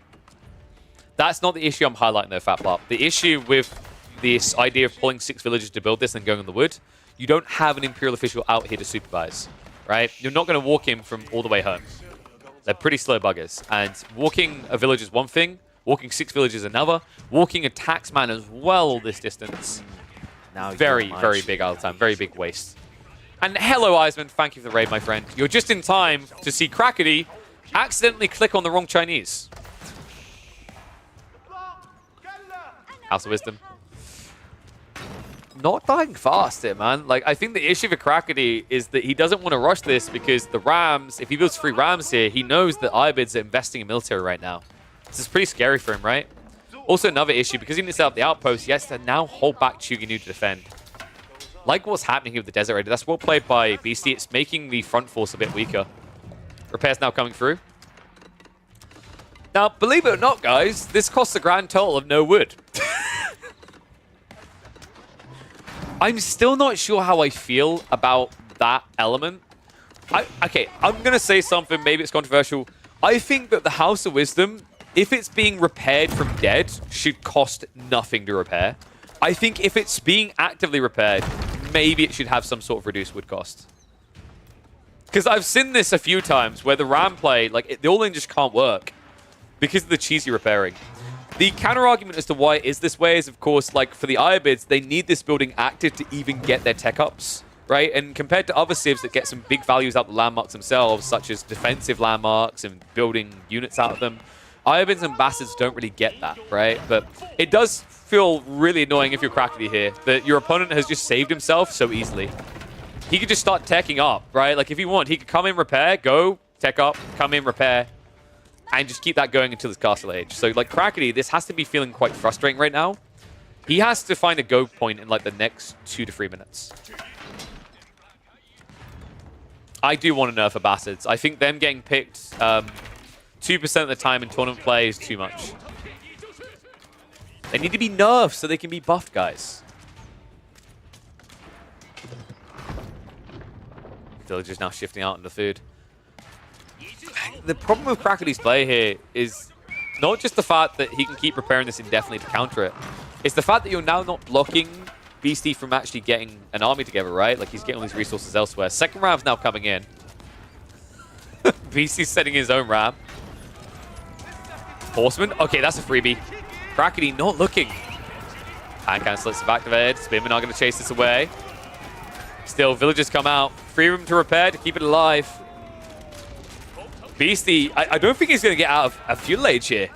That's not the issue I'm highlighting, though, Fat Plop. The issue with this idea of pulling 6 villagers to build this and going in the wood, you don't have an Imperial official out here to supervise, right? You're not going to walk him from all the way home. They're pretty slow buggers. And walking a village is one thing, walking 6 villages is another, walking a taxman as well this distance. Now very, very big out of time, very big waste. And hello, Eisman. Thank you for the raid, my friend. You're just in time to see Crackety accidentally click on the wrong Chinese. House of Wisdom. Not dying fast here, man. Like, I think the issue for Crackety is that he doesn't want to rush this because the Rams, if he builds 3 Rams here, he knows that Ibids are investing in military right now. This is pretty scary for him, right? Also, another issue, because he needs to set up the outpost, he has to now hold back Chuginu to defend. Like what's happening here with the Desert Raider. That's well played by Beastie. It's making the front force a bit weaker. Repairs now coming through. Now, believe it or not, guys, this costs a grand total of no wood. I'm still not sure how I feel about that element. Okay, I'm going to say something, maybe it's controversial. I think that the House of Wisdom, if it's being repaired from dead, should cost nothing to repair. I think if it's being actively repaired, maybe it should have some sort of reduced wood cost. Because I've seen this a few times where the ram play, like, the all-in just can't work because of the cheesy repairing. The counter-argument as to why it is this way is, of course, like, for the Ibids, they need this building active to even get their tech ups, right? And compared to other civs that get some big values out of the landmarks themselves, such as defensive landmarks and building units out of them, Ibids and Bastards don't really get that, right? But it does feel really annoying if you're Crackety here, that your opponent has just saved himself so easily. He could just start teching up, right? Like, if you want, he could come in, repair, go, tech up, come in, repair. and just keep that going until his Castle Age. So, like, Crackety, this has to be feeling quite frustrating right now. He has to find a go point in, like, the next 2 to 3 minutes. I do want to nerf Abbasids. I think them getting picked 2% of the time in tournament play is too much. They need to be nerfed so they can be buffed, guys. Villagers now shifting out into food. The problem with Crackety's play here is not just the fact that he can keep preparing this indefinitely to counter it. It's the fact that you're now not blocking Beastie from actually getting an army together, right? Like, he's getting all these resources elsewhere. Second ram's now coming in. Beastie's setting his own ram. Horseman? Okay, that's a freebie. Crackety not looking. Hand cancel, it's activated. Spearmen are going to chase this away. Still, villagers come out. Free room to repair to keep it alive. Beastie, I don't think he's going to get out of a fuel age here.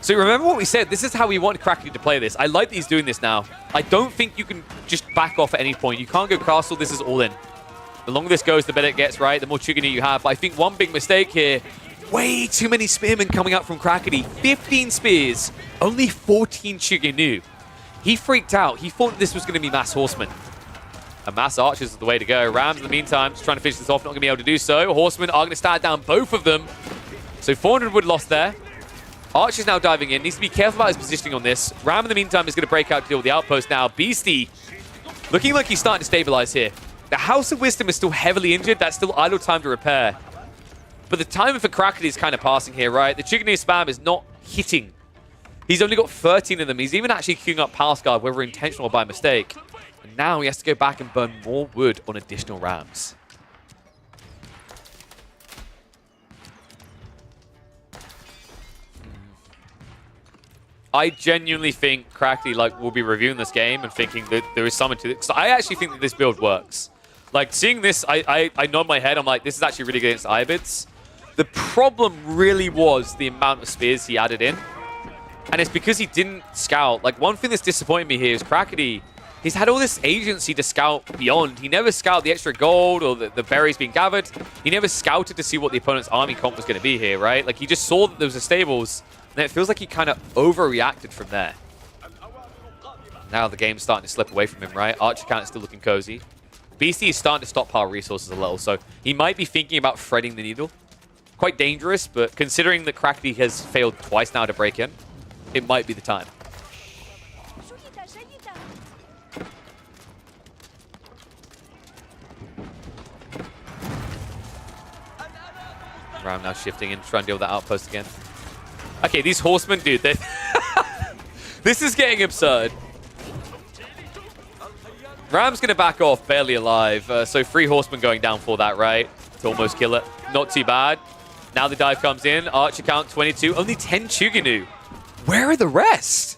So remember what we said. This is how we want Crackety to play this. I like that he's doing this now. I don't think you can just back off at any point. You can't go castle. This is all in. The longer this goes, the better it gets, right? The more Chuganu you have. But I think one big mistake here, way too many spearmen coming out from Crackety. 15 spears, only 14 Chuganu. He freaked out. He thought this was going to be mass horsemen. And mass archers is the way to go. Rams, in the meantime, just trying to finish this off. Not going to be able to do so. Horsemen are going to start down both of them. So 400 wood lost there. Archer's now diving in. Needs to be careful about his positioning on this. Ram, in the meantime, is going to break out to deal with the outpost now. Beastie looking like he's starting to stabilize here. The House of Wisdom is still heavily injured. That's still idle time to repair. But the timing for Crackety is kind of passing here, right? The Chuganu spam is not hitting. He's only got 13 of them. He's even actually queuing up Palace Guard, whether intentional or by mistake. And now he has to go back and burn more wood on additional rams. I genuinely think Crackety will be reviewing this game and thinking that there is something to it. Because I actually think that this build works. Like, seeing this, I nod my head. I'm like, this is actually really good against Ibids. The problem really was the amount of spears he added in. And it's because he didn't scout. Like, one thing that's disappointing me here is Crackety, he's had all this agency to scout beyond. He never scouted the extra gold or the berries being gathered. He never scouted to see what the opponent's army comp was going to be here, right? Like, he just saw that there was a stables, and it feels like he kind of overreacted from there. Now the game's starting to slip away from him, right? Archer count is still looking cozy. Beastie is starting to stockpile resources a little, so he might be thinking about threading the needle. Quite dangerous, but considering that Crackety has failed twice now to break in, it might be the time. Ram now shifting in, trying to deal with that outpost again. Okay, these horsemen, dude, this is getting absurd. Ram's going to back off, barely alive. So 3 horsemen going down for that, right? To almost kill it. Not too bad. Now the dive comes in. Archer count 22. Only 10 Chuganu. Where are the rest?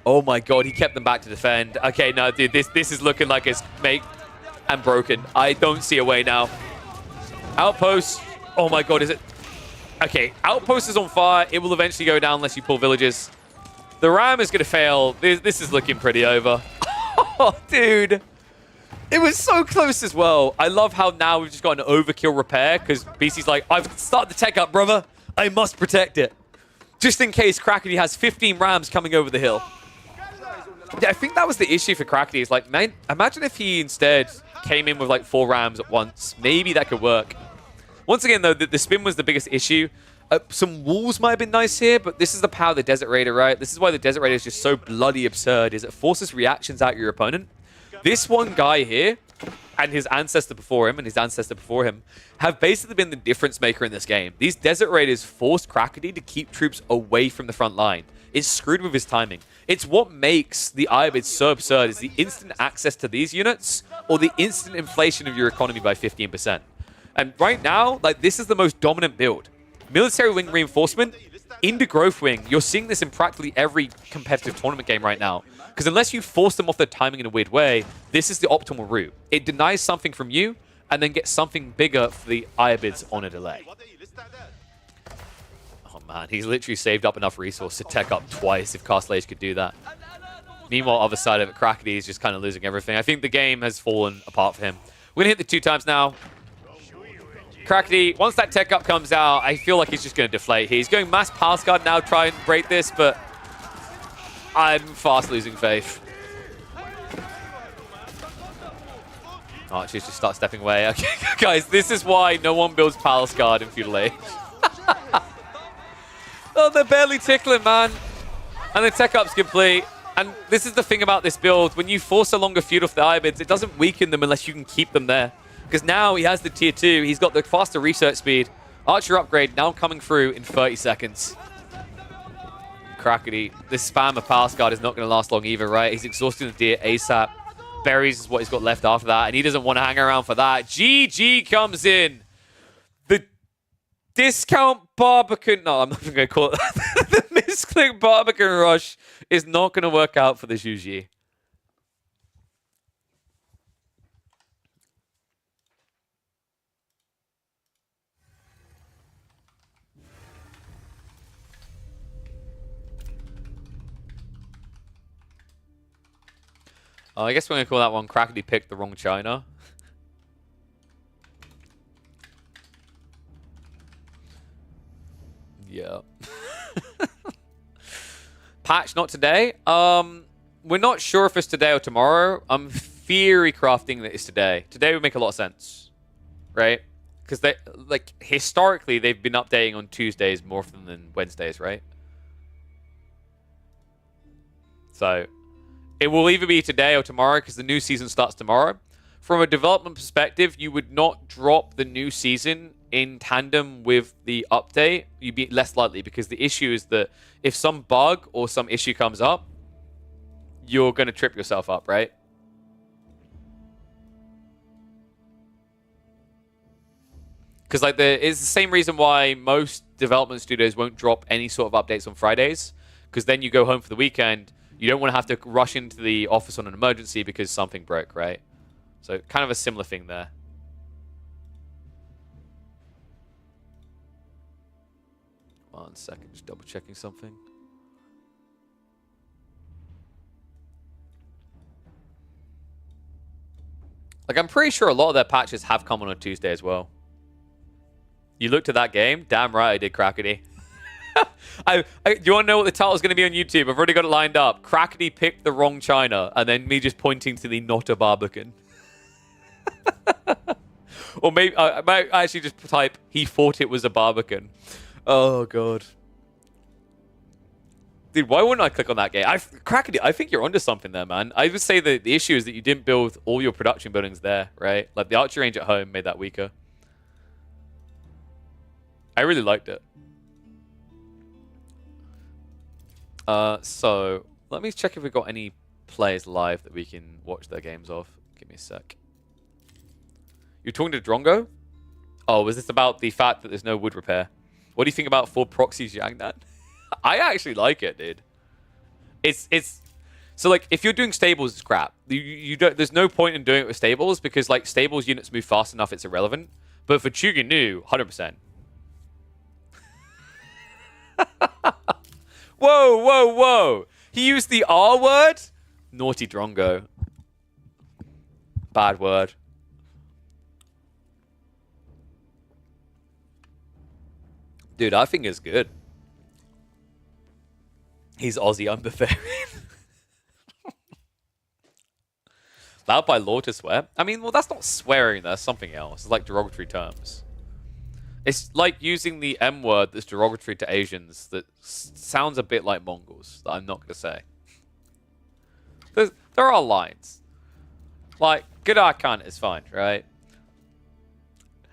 Oh my god, he kept them back to defend. Okay, no, dude, this is looking like it's make and broken. I don't see a way now. Outpost. Oh my god, is it? Okay, outpost is on fire. It will eventually go down unless you pull villages. The ram is going to fail. This is looking pretty over. Oh, dude. It was so close as well. I love how now we've just got an overkill repair because BC's like, I've started the tech up, brother. I must protect it. Just in case Crackety has 15 rams coming over the hill. Yeah, I think that was the issue for Crackety. It's like, man, imagine if he instead came in with like 4 rams at once. Maybe that could work. Once again, though, the spin was the biggest issue. Some walls might have been nice here, but this is the power of the Desert Raider, right? This is why the Desert Raider is just so bloody absurd, is it forces reactions out your opponent. This one guy here, and his ancestor before him, and his ancestor before him, have basically been the difference maker in this game. These Desert Raiders forced Crackety to keep troops away from the front line. It's screwed with his timing. It's what makes the Ibids so absurd, is the instant access to these units, or the instant inflation of your economy by 15%. And right now, like, this is the most dominant build. Military wing reinforcement into growth wing. You're seeing this in practically every competitive tournament game right now. Because unless you force them off their timing in a weird way, this is the optimal route. It denies something from you and then gets something bigger for the Ibids on a delay. Oh man, he's literally saved up enough resource to tech up twice if Castle Age could do that. Meanwhile, other side of it, Crackety is just kind of losing everything. I think the game has fallen apart for him. We're going to hit the 2 times now. Crackety, once that tech up comes out, I feel like he's just going to deflate here. He's going mass Pulse Guard now, try and break this, but I'm fast losing faith. Archers just start stepping away. Okay, guys, this is why no one builds Palace Guard in Feudal Age. Oh, they're barely tickling, man. And the tech up's complete. And this is the thing about this build. When you force a longer feud off the Ibids, it doesn't weaken them unless you can keep them there. Because now he has the tier 2. He's got the faster research speed. Archer upgrade now coming through in 30 seconds. Crackety. This spam of Palace Guard is not going to last long either, right? He's exhausting the deer ASAP. Berries is what he's got left after that, and he doesn't want to hang around for that. GG comes in. The discount Barbican... No, I'm not even going to call it that. The misclick Barbican Rush is not going to work out for the Zhuji. I guess we're going to call that one Crackety picked the wrong China. Yeah. Patch not today. We're not sure if it's today or tomorrow. I'm theory crafting that it's today. Today would make a lot of sense, right? Because they like historically they've been updating on Tuesdays more often than Wednesdays, right? So it will either be today or tomorrow because the new season starts tomorrow. From a development perspective, you would not drop the new season in tandem with the update. You'd be less likely because the issue is that if some bug or some issue comes up, you're going to trip yourself up, right? Because like it's the same reason why most development studios won't drop any sort of updates on Fridays. Because then you go home for the weekend. You don't want to have to rush into the office on an emergency because something broke, right? So kind of a similar thing there. One second, just double checking something. Like, I'm pretty sure a lot of their patches have come on a Tuesday as well. You looked at that game? Damn right I did, Crackety. Do you want to know what the title is going to be on YouTube? I've already got it lined up. Crackety picked the wrong China, and then me just pointing to the not a Barbican. Or maybe I might actually just type, he thought it was a Barbican. Oh, God. Dude, why wouldn't I click on that game? Crackety, I think you're onto something there, man. I would say that the issue is that you didn't build all your production buildings there, right? Like, the archer range at home made that weaker. I really liked it. So let me check if we've got any players live that we can watch their games of. Give me a sec. You're talking to Drongo? Oh, was this about the fact that there's no wood repair? What do you think about full proxies, Yangnan? I actually like it, dude. It's so like if you're doing stables, it's crap. You don't. There's no point in doing it with stables because like stables units move fast enough, it's irrelevant. But for Chuginu, 100%. Whoa, whoa, whoa. He used the R word? Naughty Drongo. Bad word. Dude, I think it's good. He's Aussie, I'm Bavarian. Allowed by law to swear? I mean, well, that's not swearing, that's something else. It's like derogatory terms. It's like using the M word that's derogatory to Asians that sounds a bit like Mongols, that I'm not going to say. There are lines. Like, good cunt is fine, right?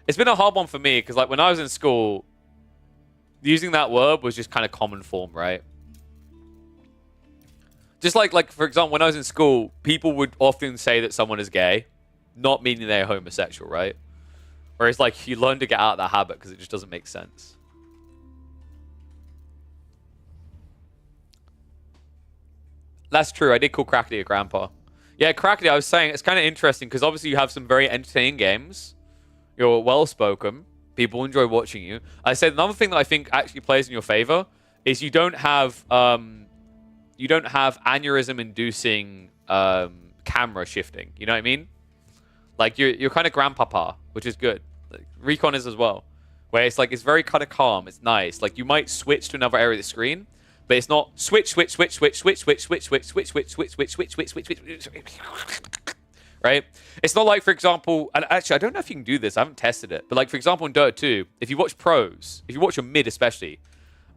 It's been a hard one for me, because like when I was in school, using that word was just kind of common form, right? Just like for example, when I was in school, people would often say that someone is gay, not meaning they're homosexual, right? Whereas, like, you learn to get out of that habit because it just doesn't make sense. That's true. I did call Crackety a grandpa. Yeah, Crackety, I was saying, it's kind of interesting because obviously you have some very entertaining games. You're well-spoken. People enjoy watching you. I said another thing that I think actually plays in your favor is you don't have aneurysm-inducing camera shifting. You know what I mean? Like, you're kind of grandpapa, which is good. Recon is as well. Where it's like, it's very kind of calm. It's nice. Like, you might switch to another area of the screen, but it's not switch, switch, switch, switch, switch, switch, switch, switch, switch, switch, switch, switch, switch, switch, switch, switch, right? It's not like, for example, and actually, I don't know if you can do this. I haven't tested it. But like, for example, in Dota 2, if you watch pros, if you watch a mid especially,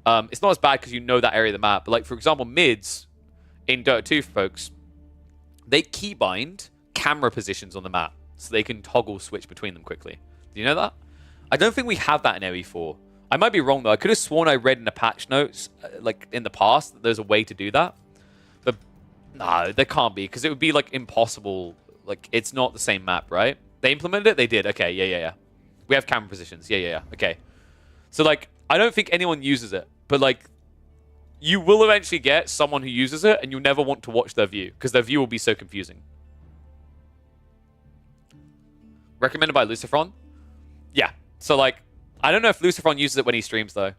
it's not as bad because you know that area of the map. But like, for example, mids in Dota 2, folks, they keybind camera positions on the map so they can toggle switch between them quickly. Do you know that? I don't think we have that in AE4. I might be wrong, though. I could have sworn I read in the patch notes, like, in the past, that there's a way to do that. But, no, there can't be, because it would be, like, impossible. Like, it's not the same map, right? They implemented it? They did. Okay, yeah. We have camera positions. Yeah. Okay. So, like, I don't think anyone uses it. But, like, you will eventually get someone who uses it, and you'll never want to watch their view, because their view will be so confusing. Recommended by Lucifron? Yeah. So, like, I don't know if Lucifron uses it when he streams, though.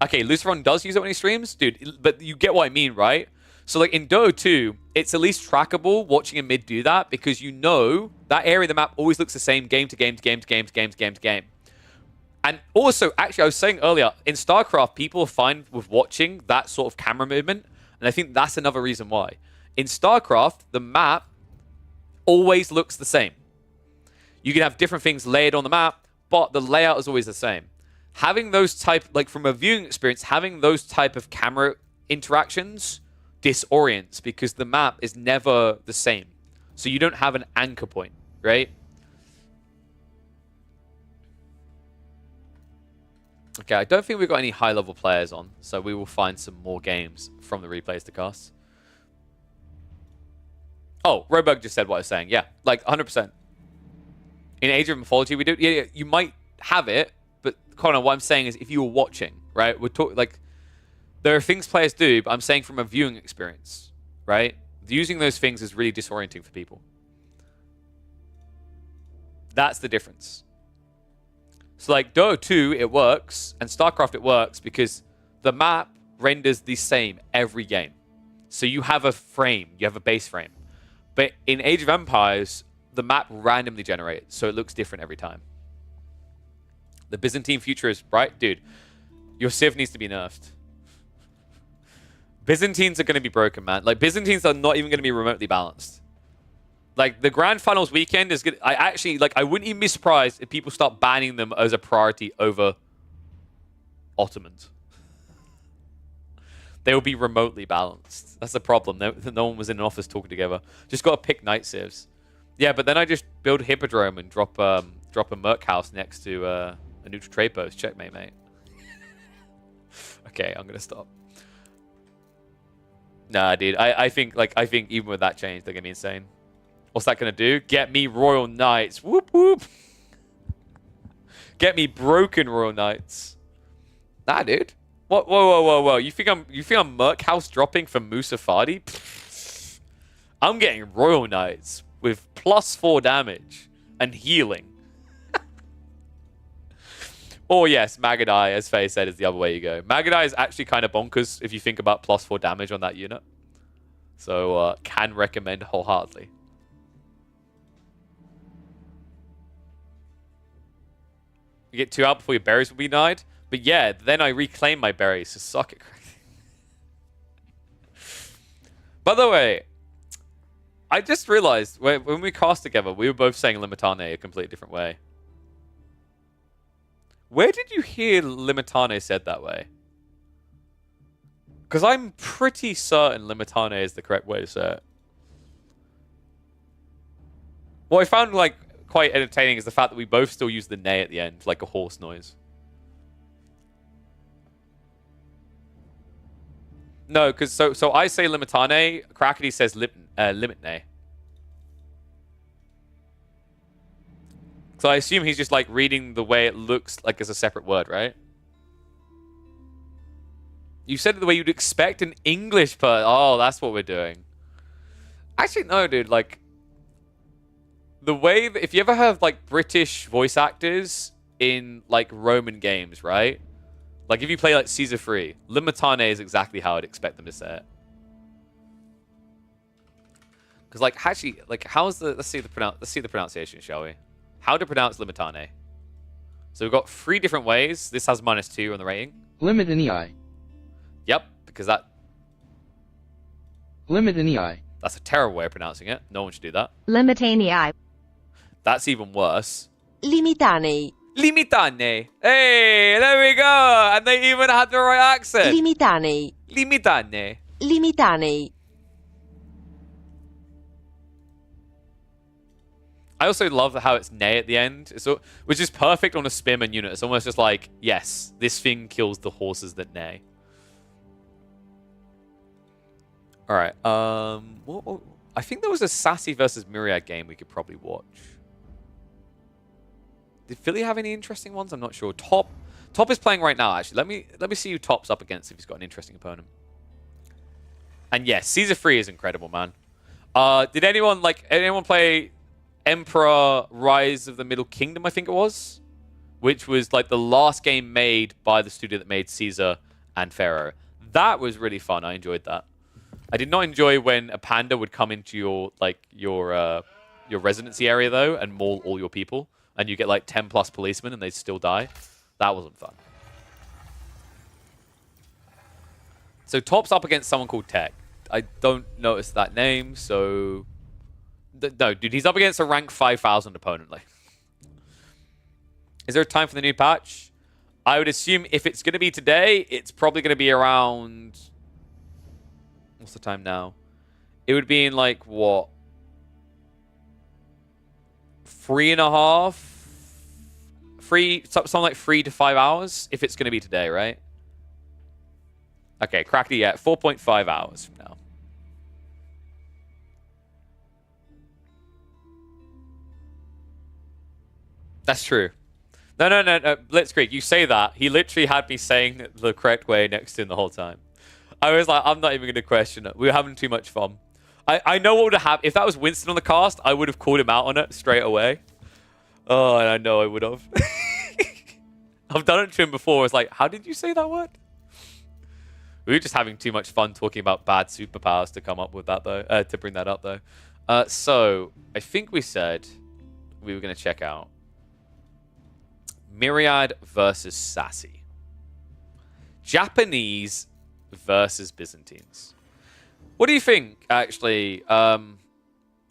Okay, Lucifron does use it when he streams? Dude, but you get what I mean, right? So, like, in Dota 2, it's at least trackable watching a mid do that because you know that area of the map always looks the same game to game to game to game to game to game to game. And also, actually, I was saying earlier, in StarCraft, people are fine with watching that sort of camera movement, and I think that's another reason why. In StarCraft, the map always looks the same. You can have different things layered on the map, but the layout is always the same. Having those type, like from a viewing experience, having those type of camera interactions disorients because the map is never the same. So you don't have an anchor point, right? Okay, I don't think we've got any high-level players on, so we will find some more games from the replays to cast. Oh, Robug just said what I was saying. Yeah, like 100%. In Age of Mythology, we do. Yeah, you might have it, but Connor, what I'm saying is, if you were watching, right? We're talking like there are things players do, but I'm saying from a viewing experience, right? Using those things is really disorienting for people. That's the difference. So, like Dota 2, it works, and StarCraft, it works because the map renders the same every game. So you have a frame, you have a base frame, but in Age of Empires, the map randomly generates, so it looks different every time. The Byzantine future is bright. Dude, your Civ needs to be nerfed. Byzantines are going to be broken, man. Like, Byzantines are not even going to be remotely balanced. Like, the Grand Finals weekend is good. I wouldn't even be surprised if people start banning them as a priority over Ottomans. They will be remotely balanced. That's the problem. No one was in an office talking together. Just got to pick night civs. Yeah, but then I just build a Hippodrome and drop a Merc house next to a neutral trade post. Checkmate, mate. Okay, I'm gonna stop. Nah, dude. I think even with that change, they're gonna be insane. What's that gonna do? Get me Royal Knights. Whoop whoop. Get me broken Royal Knights. Nah, dude. What? Whoa. You think I'm Merc house dropping for Musafadi? I'm getting Royal Knights with +4 damage and healing. Or yes, Magadai, as Faye said, is the other way you go. Magadai is actually kind of bonkers if you think about +4 damage on that unit. So, can recommend wholeheartedly. You get 2 out before your berries will be denied. But yeah, then I reclaim my berries, so suck it. By the way, I just realized when we cast together, we were both saying Limitane a completely different way. Where did you hear Limitane said that way? Because I'm pretty certain Limitane is the correct way to say it. What I found like quite entertaining is the fact that we both still use the neigh at the end, like a horse noise. No, because so I say Limitane, Krakeny says Limitane. So I assume he's just like reading the way it looks like as a separate word, right? You said it the way you'd expect an English person. Oh, that's what we're doing. Actually, no, dude. Like, the way that if you ever have like British voice actors in like Roman games, right? Like if you play like Caesar Free, Limitane is exactly how I'd expect them to say it. Because like actually, like how's the let's see the pronunciation, shall we? How to pronounce Limitane. So we've got 3 different ways. This has -2 on the rating. Limitanii. Yep, because Limitanii. that's a terrible way of pronouncing it. No one should do that. Limitanii. That's even worse. Limitani. Limitane. Hey, there we go. And they even had the right accent. Limitani. Limitane. Limitani. I also love how it's nay at the end, which is perfect on a spearman unit. It's almost just like, yes, this thing kills the horses that neigh. All right. I think there was a Sassy versus Myriad game we could probably watch. Did Philly have any interesting ones? I'm not sure. Top is playing right now. Actually, let me see who Top's up against if he's got an interesting opponent. And yes, Caesar 3 is incredible, man. Did anyone play Emperor Rise of the Middle Kingdom, I think it was? Which was like the last game made by the studio that made Caesar and Pharaoh. That was really fun. I enjoyed that. I did not enjoy when a panda would come into your residency area though and maul all your people, and you get like 10 plus policemen and they still die. That wasn't fun. So Top's up against someone called Tech. I don't notice that name, so... No, dude, he's up against a rank 5,000 opponent. Like, is there a time for the new patch? I would assume if it's going to be today, it's probably going to be around... What's the time now? It would be in like, what? 3.5? Something like 3 to 5 hours, if it's going to be today, right? Okay, Crackety, yeah, 4.5 hours from now. That's true. No. Blitzkrieg, you say that. He literally had me saying it the correct way next to him the whole time. I was like, I'm not even going to question it. We were having too much fun. I know what would have happened. If that was Winston on the cast, I would have called him out on it straight away. Oh, and I know I would have. I've done it to him before. It's like, how did you say that word? We were just having too much fun talking about bad superpowers to come up with that, though. To bring that up, though. So, I think we said we were going to check out Myriad versus Sassy. Japanese versus Byzantines. What do you think, actually?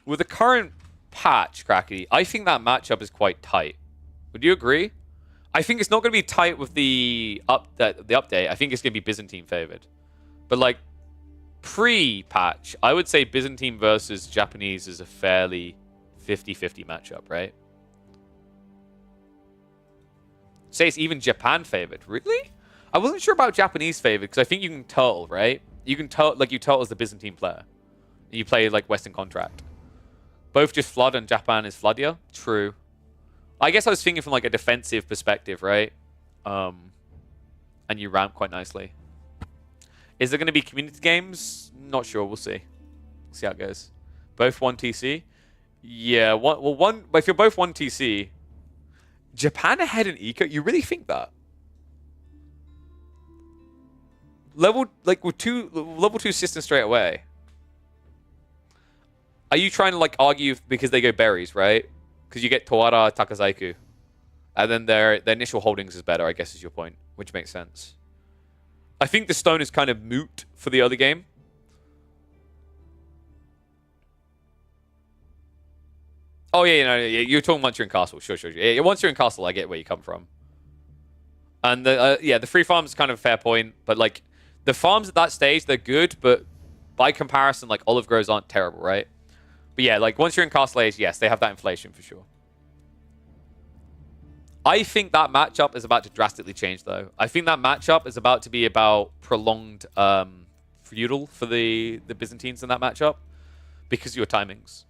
With the current patch, Cracky, I think that matchup is quite tight. Would you agree? I think it's not going to be tight with the update. I think it's going to be Byzantine favored. But like pre-patch, I would say Byzantine versus Japanese is a fairly 50-50 matchup, right? Say it's even Japan favored. Really? I wasn't sure about Japanese favored because I think you can turtle, right? You can turtle, like you turtle as the Byzantine player. You play like Western Contract. Both just flood and Japan is floodier. True. I guess I was thinking from like a defensive perspective, right? And you ramp quite nicely. Is there going to be community games? Not sure. We'll see. See how it goes. Both 1 TC? Yeah. If you're both 1 TC, Japan ahead in Eco? You really think that? Level 2 system straight away. Are you trying to like argue because they go berries, right? Because you get Tawara, Takazaiku. And then their initial holdings is better, I guess is your point. Which makes sense. I think the stone is kind of moot for the early game. Oh, yeah, you're talking once you're in Castle. Sure. Yeah, once you're in Castle, I get where you come from. And the free farms is kind of a fair point. But like, the farms at that stage, they're good. But by comparison, like, olive groves aren't terrible, right? But yeah, like, once you're in Castle Age, yes, they have that inflation for sure. I think that matchup is about to drastically change, though. I think that matchup is about to be about prolonged feudal for the Byzantines in that matchup because of your timings.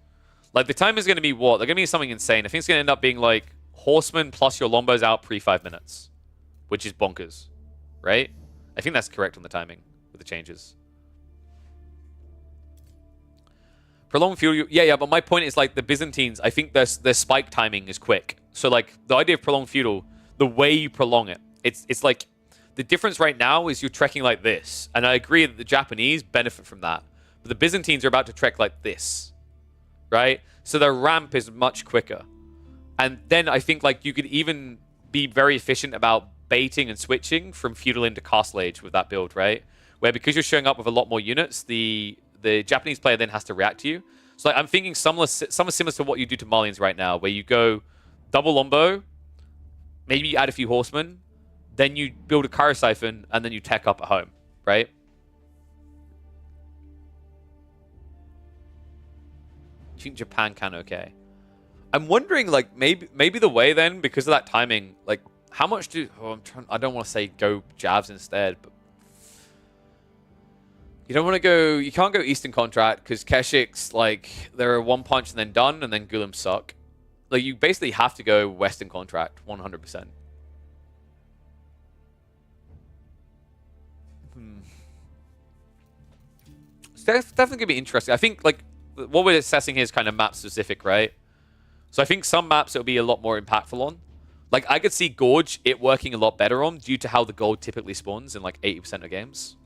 Like, the time is going to be what? They're going to be something insane. I think it's going to end up being, like, Horseman plus your Lombos out pre-5 minutes, which is bonkers, right? I think that's correct on the timing with the changes. Prolonged feudal... Yeah, but my point is, like, the Byzantines, I think their spike timing is quick. So, like, the idea of prolonged feudal, the way you prolong it, it's like... The difference right now is you're trekking like this. And I agree that the Japanese benefit from that. But the Byzantines are about to trek like this. Right? So their ramp is much quicker. And then I think like you could even be very efficient about baiting and switching from feudal into castle age with that build, right? Where because you're showing up with a lot more units, the Japanese player then has to react to you. So like, I'm thinking similar to what you do to Malians right now, where you go double Lombo, maybe you add a few horsemen, then you build a Kyro Siphon, and then you tech up at home, right? I think Japan can okay. I'm wondering, like, maybe the way then, because of that timing, like, how much do... Oh, I don't want to say go Javs instead, but... You don't want to go... You can't go Eastern Contract, because Keshik's, like, they're one punch and then done, and then Gulim suck. Like, you basically have to go Western Contract, 100%. It's definitely going to be interesting. I think, like, what we're assessing here is kind of map specific, right? So I think some maps it'll be a lot more impactful on. Like, I could see Gorge it working a lot better on due to how the gold typically spawns in, like, 80% of games.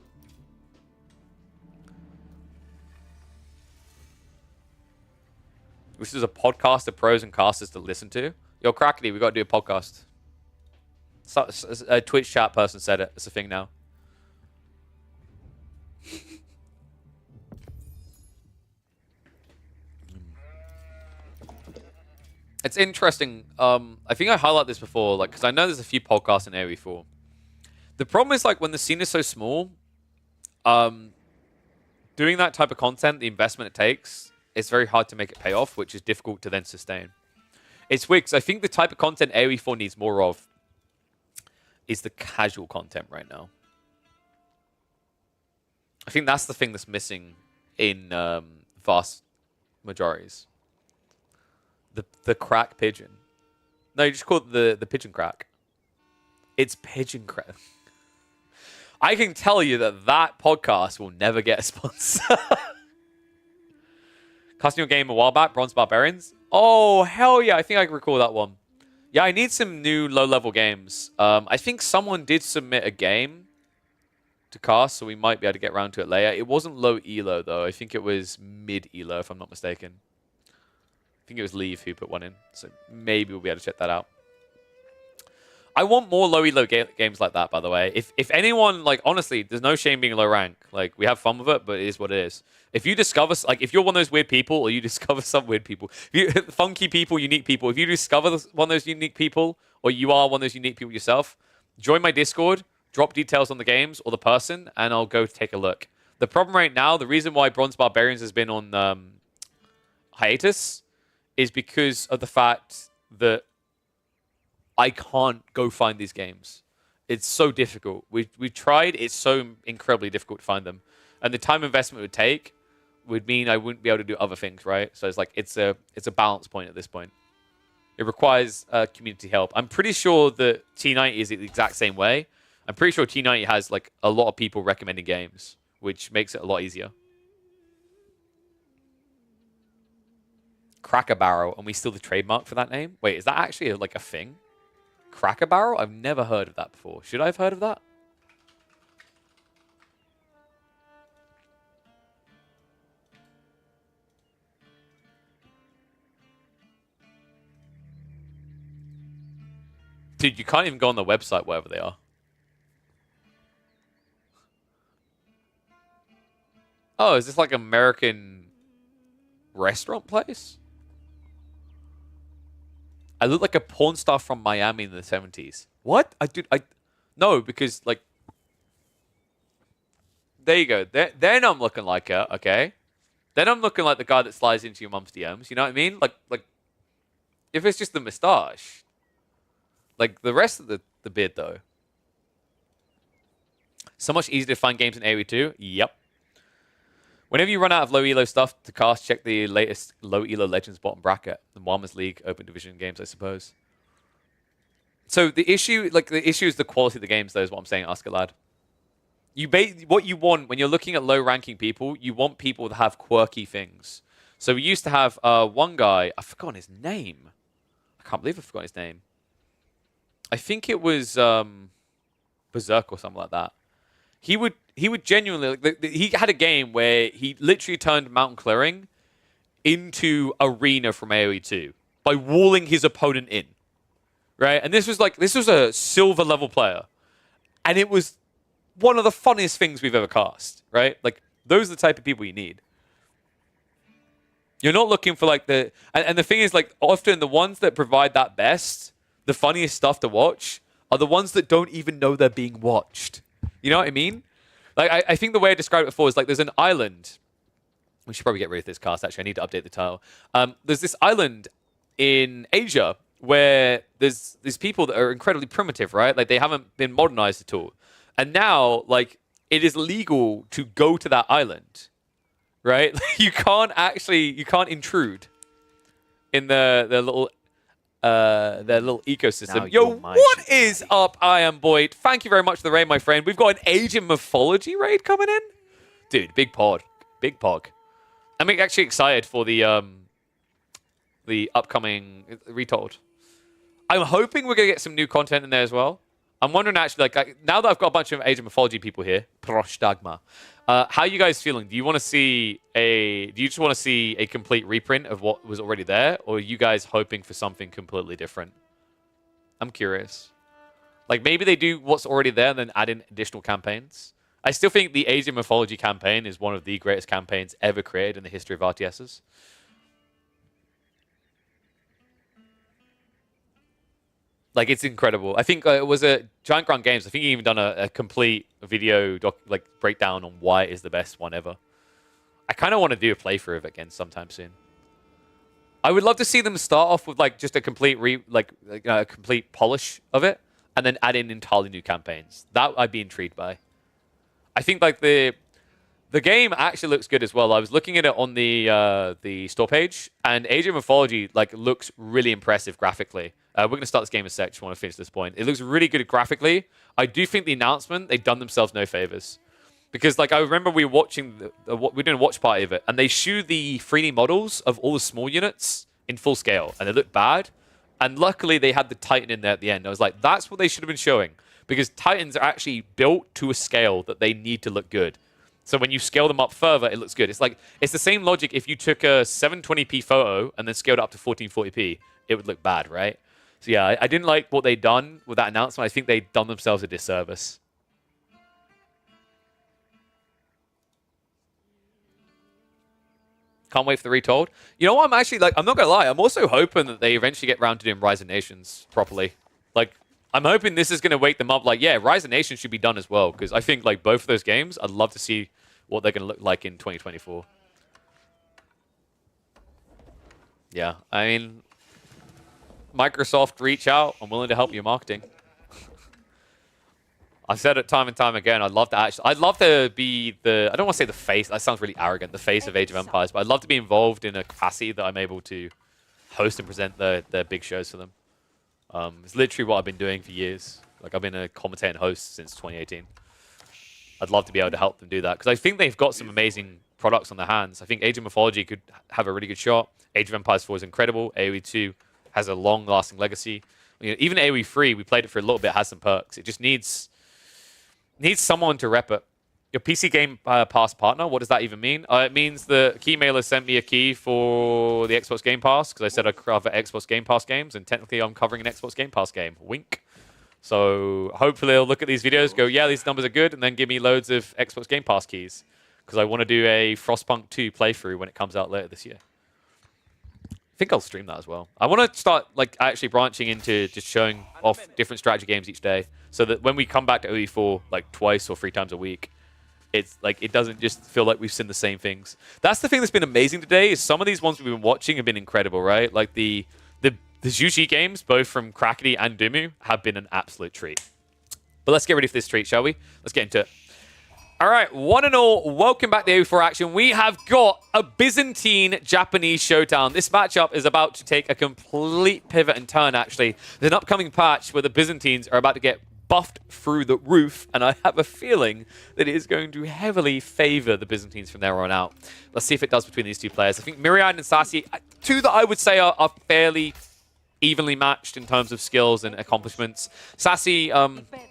This is a podcast of pros and casters to listen to. Yo, Crackety, we got to do a podcast. A Twitch chat person said it. It's a thing now. It's interesting. I think I highlighted this before, like, because I know there's a few podcasts in AoE 4. The problem is, like, when the scene is so small, doing that type of content, the investment it takes, it's very hard to make it pay off, which is difficult to then sustain. It's weird, because I think the type of content AoE 4 needs more of is the casual content right now. I think that's the thing that's missing in vast majorities. The crack pigeon. No, you just call it the pigeon crack. It's pigeon crack. I can tell you that podcast will never get a sponsor. Casting your game a while back, Bronze Barbarians. Oh, hell yeah. I think I can recall that one. Yeah, I need some new low-level games. I think someone did submit a game to cast, so we might be able to get around to it later. It wasn't low elo, though. I think it was mid elo, if I'm not mistaken. I think it was Leave who put one in, so maybe we'll be able to check that out. I want more low elo games like that, by the way. If anyone, like, honestly, there's no shame being low rank. Like, we have fun with it, but it is what it is. If you discover, like, if you're one of those weird people, or you discover some weird people, funky people, unique people, if you discover one of those unique people, or you are one of those unique people yourself, join my Discord, drop details on the games or the person, and I'll go take a look. The problem right now, the reason why Bronze Barbarians has been on hiatus, is because of the fact that I can't go find these games. It's so difficult. We've tried. It's so incredibly difficult to find them. And the time investment it would take would mean I wouldn't be able to do other things, right? So it's like it's a balance point at this point. It requires community help. I'm pretty sure that T90 is the exact same way. I'm pretty sure T90 has like a lot of people recommending games, which makes it a lot easier. Cracker Barrel, and we steal the trademark for that name? Wait, is that actually like a thing? Cracker Barrel? I've never heard of that before. Should I have heard of that? Dude, you can't even go on the website wherever they are. Oh, is this like American restaurant place? I look like a porn star from Miami in the 70s. What? No, because, like... There you go. Then I'm looking like her, okay? Then I'm looking like the guy that slides into your mum's DMs. You know what I mean? Like, if it's just the moustache. Like, the rest of the beard, though. So much easier to find games in AoE 2? Yep. Whenever you run out of low elo stuff to cast, check the latest low elo Legends bottom bracket. The Warmers League Open Division games, I suppose. So the issue is the quality of the games, though, is what I'm saying, Ask a Lad. What you want when you're looking at low ranking people, you want people to have quirky things. So we used to have one guy, I've forgotten his name. I can't believe I forgot his name. I think it was Berserk or something like that. He would genuinely, like, he had a game where he literally turned mountain clearing into arena from AoE 2. by walling his opponent in, right? And this was a silver level player, and it was one of the funniest things we've ever cast, right? Like, those are the type of people you need. You're not looking for like and the thing is, like, often the ones that provide that best, the funniest stuff to watch, are the ones that don't even know they're being watched. You know what I mean? Like, I think the way I described it before is like there's an island. We should probably get rid of this cast, actually. I need to update the title. There's this island in Asia where there's these people that are incredibly primitive, right? Like, they haven't been modernized at all. And now, like, it is legal to go to that island, right? You can't intrude in their little ecosystem. Now Yo, you're my what is up? I am Boyd. Thank you very much for the raid, my friend. We've got an Age of Mythology raid coming in. Dude, big pog. I'm actually excited for the upcoming Retold. I'm hoping we're going to get some new content in there as well. I'm wondering, actually, like, now that I've got a bunch of Age of Mythology people here, Proshtagma, how are you guys feeling? Do you just want to see a complete reprint of what was already there, or are you guys hoping for something completely different? I'm curious. Like, maybe they do what's already there and then add in additional campaigns. I still think the Age of Mythology campaign is one of the greatest campaigns ever created in the history of RTSs. Like, it's incredible. I think it was a Giant Grunt Games. I think he even done a complete video breakdown on why it is the best one ever. I kind of want to do a playthrough of it again sometime soon. I would love to see them start off with like just a complete a complete polish of it, and then add in entirely new campaigns. That I'd be intrigued by. I think like the game actually looks good as well. I was looking at it on the store page, and Age of Mythology like looks really impressive graphically. We're going to start this game in a sec. Just want to finish this point. It looks really good graphically. I do think the announcement, they've done themselves no favors. Because like I remember we were watching, we were doing a watch party of it, and they showed the 3D models of all the small units in full scale, and they looked bad. And luckily they had the Titan in there at the end. I was like, that's what they should have been showing. Because Titans are actually built to a scale that they need to look good. So when you scale them up further, it looks good. It's the same logic if you took a 720p photo and then scaled it up to 1440p, it would look bad, right? So yeah, I didn't like what they'd done with that announcement. I think they'd done themselves a disservice. Can't wait for the Retold. You know what? I'm actually like, I'm not gonna lie. I'm also hoping that they eventually get around to doing Rise of Nations properly. Like, I'm hoping this is gonna wake them up. Like, yeah, Rise of Nations should be done as well, because I think like both of those games, I'd love to see what they're gonna look like in 2024. Yeah, I mean, Microsoft, reach out. I'm willing to help your marketing. I've said it time and time again. I'd love to be the, I don't want to say the face, that sounds really arrogant, the face of Age of Empires, but I'd love to be involved in a capacity that I'm able to host and present the big shows for them. It's literally what I've been doing for years. Like, I've been a commentator and host since 2018. I'd love to be able to help them do that, because I think they've got some amazing products on their hands. I think Age of Mythology could have a really good shot. Age of Empires 4 is incredible. AoE 2 has a long-lasting legacy. You know, even AoE 3, we played it for a little bit, has some perks. It just needs someone to rep it. Your PC Game Pass partner, what does that even mean? It means the Keymailer sent me a key for the Xbox Game Pass, because I said I'd cover Xbox Game Pass games, and technically I'm covering an Xbox Game Pass game. Wink. So hopefully they'll look at these videos, go, yeah, these numbers are good, and then give me loads of Xbox Game Pass keys, because I want to do a Frostpunk 2 playthrough when it comes out later this year. I think I'll stream that as well. I want to start like actually branching into just showing off different strategy games each day, so that when we come back to OE4 like twice or 3 times a week, it's like it doesn't just feel like we've seen the same things. That's the thing that's been amazing today, is some of these ones we've been watching have been incredible, right? Like the Juji games, both from Krakeny and Dumu, have been an absolute treat. But let's get ready for this treat, shall we? Let's get into it. All right, one and all, welcome back to OE4 action. We have got a Byzantine-Japanese showdown. This matchup is about to take a complete pivot and turn, actually. There's an upcoming patch where the Byzantines are about to get buffed through the roof, and I have a feeling that it is going to heavily favor the Byzantines from there on out. Let's see if it does between these two players. I think Myriad and Sassy, two that I would say are fairly evenly matched in terms of skills and accomplishments. Sassy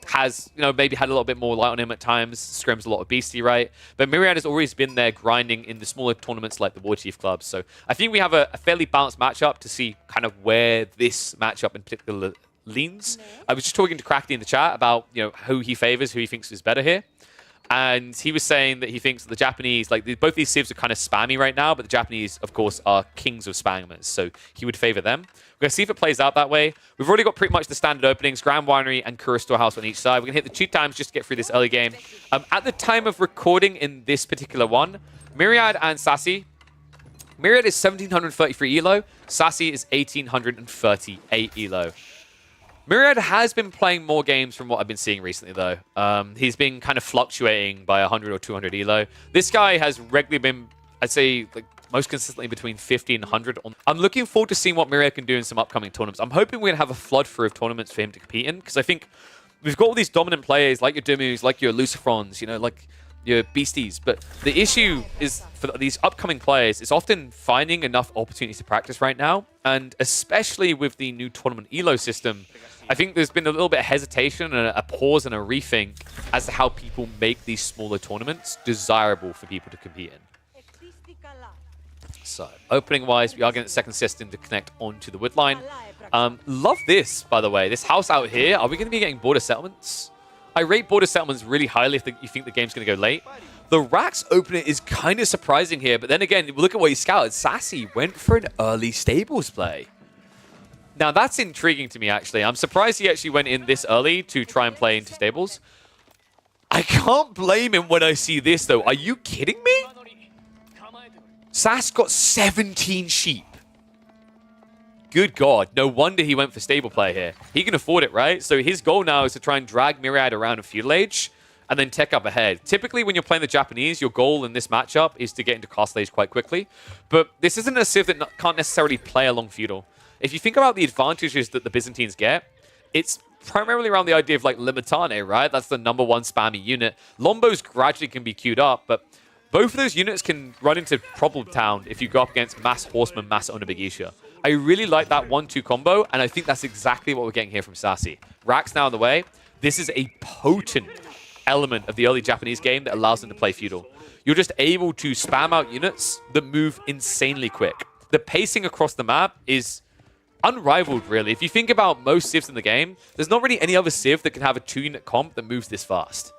has, maybe had a little bit more light on him at times, scrims a lot of beastie, right? But Myriad has always been there grinding in the smaller tournaments like the Warchief clubs. So I think we have a fairly balanced matchup to see kind of where this matchup in particular leans. I was just talking to Crafty in the chat about, who he favors, who he thinks is better here. And he was saying that he thinks that the Japanese, both these civs are kind of spammy right now, but the Japanese, of course, are kings of spammers. So he would favor them. We're going to see if it plays out that way. We've already got pretty much the standard openings, Grand Winery and Kura Storehouse on each side. We're going to hit the 2 times just to get through this early game. At the time of recording in this particular one, Myriad and Sassy, Myriad is 1,733 elo, Sassy is 1,838 elo. Myriad has been playing more games from what I've been seeing recently, though. He's been kind of fluctuating by 100 or 200 elo. This guy has regularly been, I'd say, most consistently between 50 and 100. I'm looking forward to seeing what Myriad can do in some upcoming tournaments. I'm hoping we're going to have a flood through of tournaments for him to compete in, because I think we've got all these dominant players like your Dumus, like your Lucifrons, like your Beasties. But the issue is for these upcoming players, it's often finding enough opportunities to practice right now. And especially with the new tournament elo system, I think there's been a little bit of hesitation and a pause and a rethink as to how people make these smaller tournaments desirable for people to compete in. So, opening-wise, we are getting the second system to connect onto the wood line. Love this, by the way. This house out here, are we going to be getting border settlements? I rate border settlements really highly if you think the game's going to go late. The Rax opener is kind of surprising here, but then again, look at what he scouted. Sassy went for an early stables play. Now, that's intriguing to me, actually. I'm surprised he actually went in this early to try and play into stables. I can't blame him when I see this, though. Are you kidding me? Sass got 17 sheep. Good God. No wonder he went for stable play here. He can afford it, right? So his goal now is to try and drag Myriad around in feudal age and then tech up ahead. Typically, when you're playing the Japanese, your goal in this matchup is to get into castle age quite quickly. But this isn't a civ that can't necessarily play along feudal. If you think about the advantages that the Byzantines get, it's primarily around the idea of Limitane, right? That's the #1 spammy unit. Lombos gradually can be queued up, but both of those units can run into problem town if you go up against mass horsemen, mass Onabagisha. I really like that 1-2 combo, and I think that's exactly what we're getting here from Sassy. Rax now on the way. This is a potent element of the early Japanese game that allows them to play feudal. You're just able to spam out units that move insanely quick. The pacing across the map is unrivaled, really. If you think about most civs in the game, there's not really any other civ that can have a 2-unit comp that moves this fast.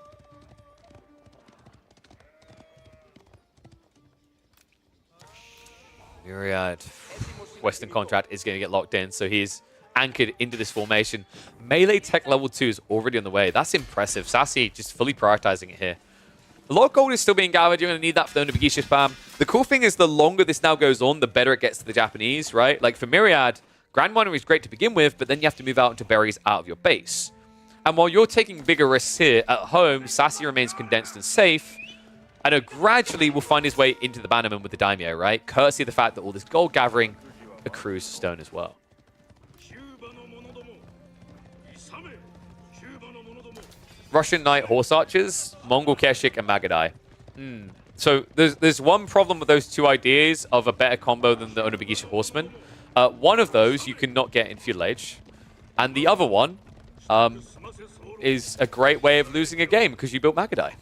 Myriad. Western Contract is going to get locked in, so he's anchored into this formation. Melee tech level 2 is already on the way. That's impressive. Sassy just fully prioritizing it here. A lot of gold is still being gathered. You're going to need that for the Onabagisha spam. The cool thing is the longer this now goes on, the better it gets to the Japanese, right? Like for Myriad, Grand Winery is great to begin with, but then you have to move out into berries out of your base. And while you're taking bigger risks here, at home, Sassy remains condensed and safe. And gradually will find his way into the Bannerman with the Daimyo, right? Courtesy of the fact that all this gold gathering accrues stone as well. Russian Knight Horse Archers, Mongol Keshik, and Magadai. So there's one problem with those two ideas of a better combo than the Onabagisha Horsemen. One of those you cannot get in feudal age. And the other one is a great way of losing a game because you built Magadai.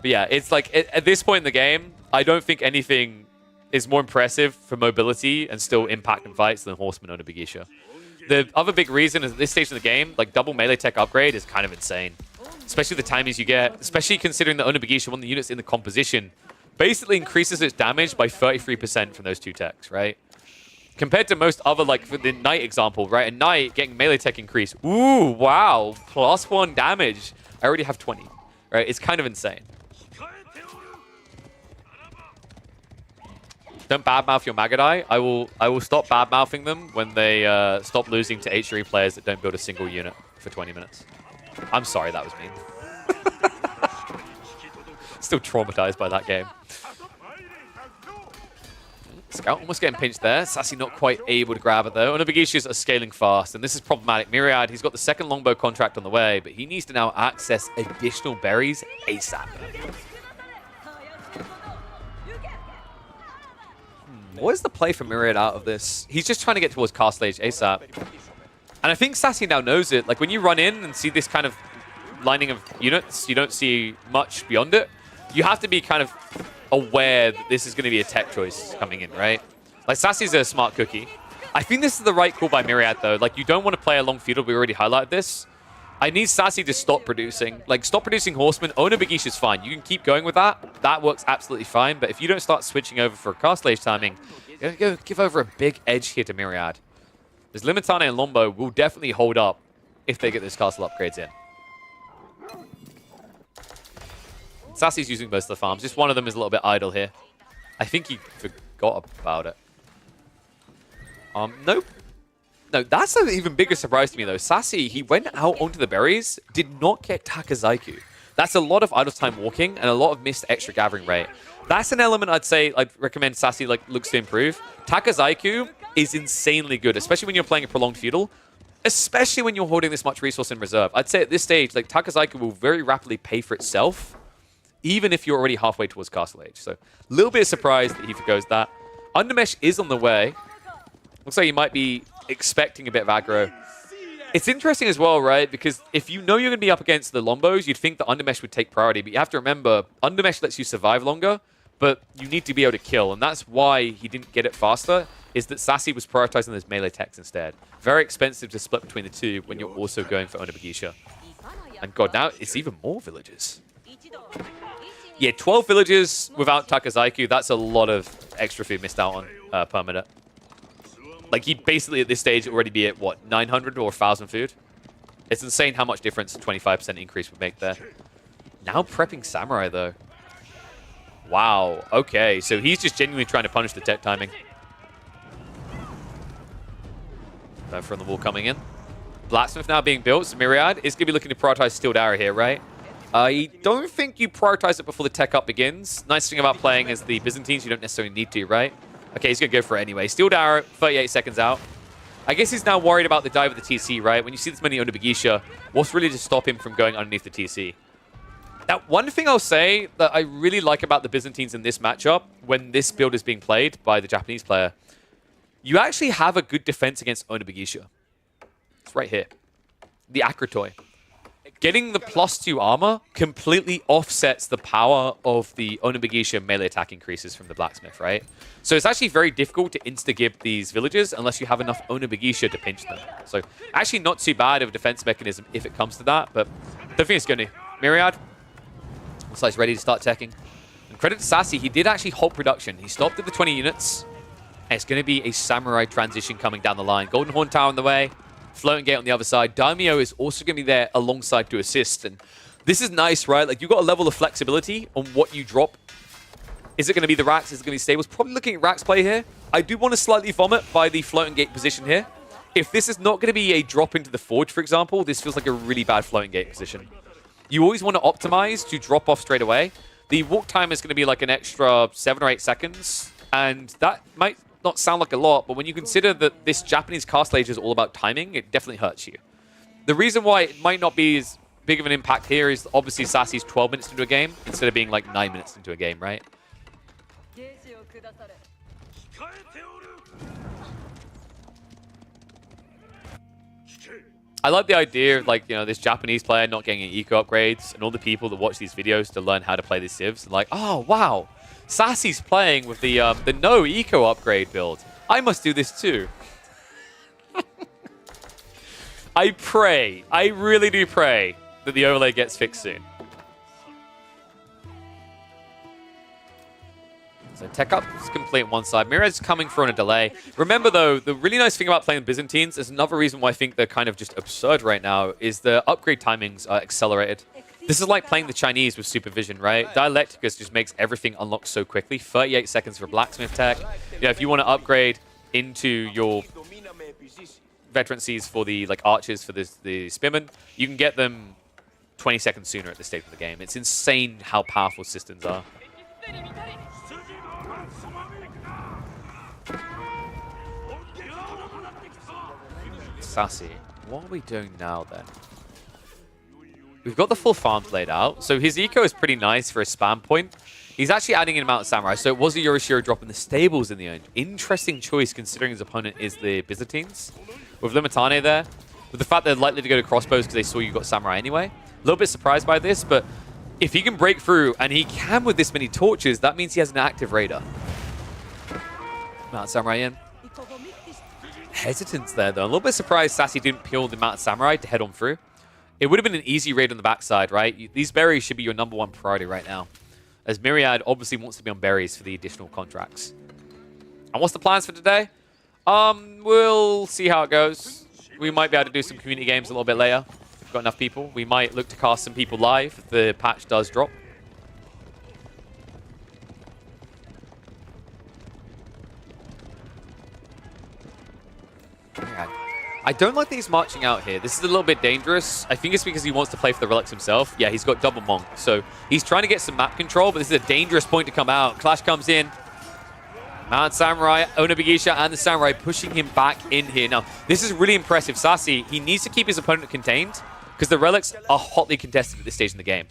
But yeah, it's like at this point in the game, I don't think anything is more impressive for mobility and still impact and fights than Horseman Onabagisha. The other big reason is at this stage in the game, like double melee tech upgrade is kind of insane. Especially the timings you get, especially considering that Onabagisha, one of the units in the composition, basically increases its damage by 33% from those two techs, right? Compared to most other, like for the Knight example, right? A Knight getting melee tech increase. Ooh, wow. +1 damage. I already have 20, right? It's kind of insane. Don't badmouth your Magadai. I will stop badmouthing them when they stop losing to H3 players that don't build a single unit for 20 minutes. I'm sorry, that was mean. Still traumatized by that game. Scout almost getting pinched there. Sassy not quite able to grab it though. Onabagishas are scaling fast, and this is problematic. Myriad, he's got the second longbow contract on the way, but he needs to now access additional berries ASAP. What is the play for Myriad out of this? He's just trying to get towards Castle Age ASAP. And I think Sassy now knows it. Like, when you run in and see this kind of lining of units, you don't see much beyond it. You have to be kind of aware that this is going to be a tech choice coming in, right? Like, Sassy's a smart cookie. I think this is the right call by Myriad, though. Like, you don't want to play a long feudal. We already highlighted this. I need Sassy to stop producing. Like, stop producing Horsemen. Owner Bagish is fine. You can keep going with that. That works absolutely fine. But if you don't start switching over for a Castle Age timing, you're going to go give over a big edge here to Myriad. This Limitane and Lombo will definitely hold up if they get those castle upgrades in. Sassy's using most of the farms. Just one of them is a little bit idle here. I think he forgot about it. Nope. No, that's an even bigger surprise to me, though. Sassy, he went out onto the berries, did not get Takazaiku. That's a lot of idle time walking and a lot of missed extra gathering rate. That's an element I'd say I'd recommend Sassy looks to improve. Takazaiku is insanely good, especially when you're playing a prolonged feudal, especially when you're holding this much resource in reserve. I'd say at this stage, like, Takazaiku will very rapidly pay for itself, even if you're already halfway towards Castle Age. So, a little bit surprised that he forgoes that. Undermesh is on the way. Looks like he might be expecting a bit of aggro. It's interesting as well, right? Because if you know you're going to be up against the Lombos, you'd think the Undermesh would take priority. But you have to remember, Undermesh lets you survive longer, but you need to be able to kill. And that's why he didn't get it faster, is that Sassy was prioritizing those melee techs instead. Very expensive to split between the two when you're also going for Owner Bagisha. And God, now it's even more villages. Yeah, 12 villages without Takazaiku, that's a lot of extra food missed out on permanent. Like, he'd basically at this stage already be at, what, 900 or 1,000 food? It's insane how much difference a 25% increase would make there. Now prepping Samurai, though. Wow, okay. So he's just genuinely trying to punish the tech timing. From the wall coming in. Blacksmith now being built. So Myriad is going to be looking to prioritize Steeled Arrow here, right? I don't think you prioritize it before the tech up begins. Nice thing about playing as the Byzantines, you don't necessarily need to, right? Okay, he's going to go for it anyway. Steeled Arrow, 38 seconds out. I guess he's now worried about the dive of the TC, right? When you see this many under Bagisha, what's really to stop him from going underneath the TC? That one thing I'll say that I really like about the Byzantines in this matchup, when this build is being played by the Japanese player, you actually have a good defense against Owner Bagisha. It's right here. The Akratoi. Getting the +2 armor completely offsets the power of the Owner Bagisha melee attack increases from the Blacksmith, right? So it's actually very difficult to insta-gib these villages unless you have enough Owner Bagisha to pinch them. So actually not too bad of a defense mechanism if it comes to that, but I don't think it's going to. Myriad looks like he's ready to start teching. And credit to Sassy, he did actually halt production. He stopped at the 20 units. And it's going to be a Samurai transition coming down the line. Golden Horn Tower on the way. Floating Gate on the other side. Daimyo is also going to be there alongside to assist. And this is nice, right? Like, you've got a level of flexibility on what you drop. Is it going to be the Rax? Is it going to be Stables? Probably looking at Rax play here. I do want to slightly vomit by the Floating Gate position here. If this is not going to be a drop into the Forge, for example, this feels like a really bad Floating Gate position. You always want to optimize to drop off straight away. The walk time is going to be like an extra 7 or 8 seconds. And that might not sound like a lot, but when you consider that this Japanese Castle Age is all about timing, it definitely hurts you. The reason why it might not be as big of an impact here is obviously Sassy's 12 minutes into a game instead of being like 9 minutes into a game, right? I like the idea of, like, you know, this Japanese player not getting any eco upgrades and all the people that watch these videos to learn how to play these civs and like, oh, wow. Sassy's playing with the no eco upgrade build. I must do this too. I pray, I really do pray that the overlay gets fixed soon. So tech up is complete on one side. Myriad's coming through on a delay. Remember though, the really nice thing about playing Byzantines is another reason why I think they're kind of just absurd right now is the upgrade timings are accelerated. This is like playing the Chinese with supervision, right? Dialecticus just makes everything unlock so quickly. 38 seconds for Blacksmith tech. You know, if you want to upgrade into your veterancies for the archers for the spearmen, you can get them 20 seconds sooner at this stage of the game. It's insane how powerful systems are. Sassy, what are we doing now then? We've got the full farms laid out. So his eco is pretty nice for a spam point. He's actually adding in a Mount Samurai, so it was a Yorishiro drop in the stables in the end. Interesting choice considering his opponent is the Byzantines. With Limitane there, with the fact they're likely to go to crossbows because they saw you got Samurai anyway. A little bit surprised by this, but if he can break through, and he can with this many torches, that means he has an active Raider. Mount Samurai in. Hesitance there, though. I'm a little bit surprised Sassy didn't peel the Mount Samurai to head on through. It would have been an easy raid on the backside, right? These berries should be your #1 priority right now, as Myriad obviously wants to be on berries for the additional contracts. And what's the plans for today? We'll see how it goes. We might be able to do some community games a little bit later. If we've got enough people. We might look to cast some people live if the patch does drop. I don't like that he's marching out here. This is a little bit dangerous. I think it's because he wants to play for the relics himself. Yeah, he's got double Monk. So he's trying to get some map control, but this is a dangerous point to come out. Clash comes in. Mount Samurai, Onobugisha, and the Samurai pushing him back in here. Now, this is really impressive. Sassy, he needs to keep his opponent contained because the relics are hotly contested at this stage in the game.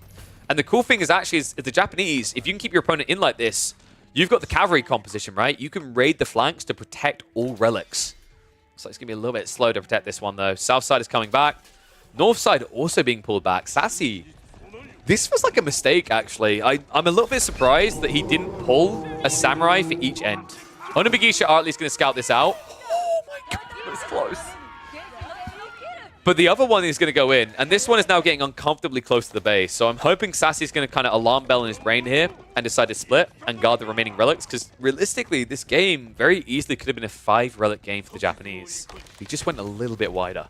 And the cool thing is actually, is the Japanese, if you can keep your opponent in like this, you've got the cavalry composition, right? You can raid the flanks to protect all relics. So it's going to be a little bit slow to protect this one, though. South side is coming back. North side also being pulled back. Sassy, this was like a mistake, actually. I'm a little bit surprised that he didn't pull a Samurai for each end. Onobugisha Artley is going to scout this out. Oh my god, that was close. But the other one is going to go in, and this one is now getting uncomfortably close to the base. So I'm hoping Sassy's going to kind of alarm bell in his brain here and decide to split and guard the remaining relics, because realistically, this game very easily could have been a 5-relic game for the Japanese. He just went a little bit wider.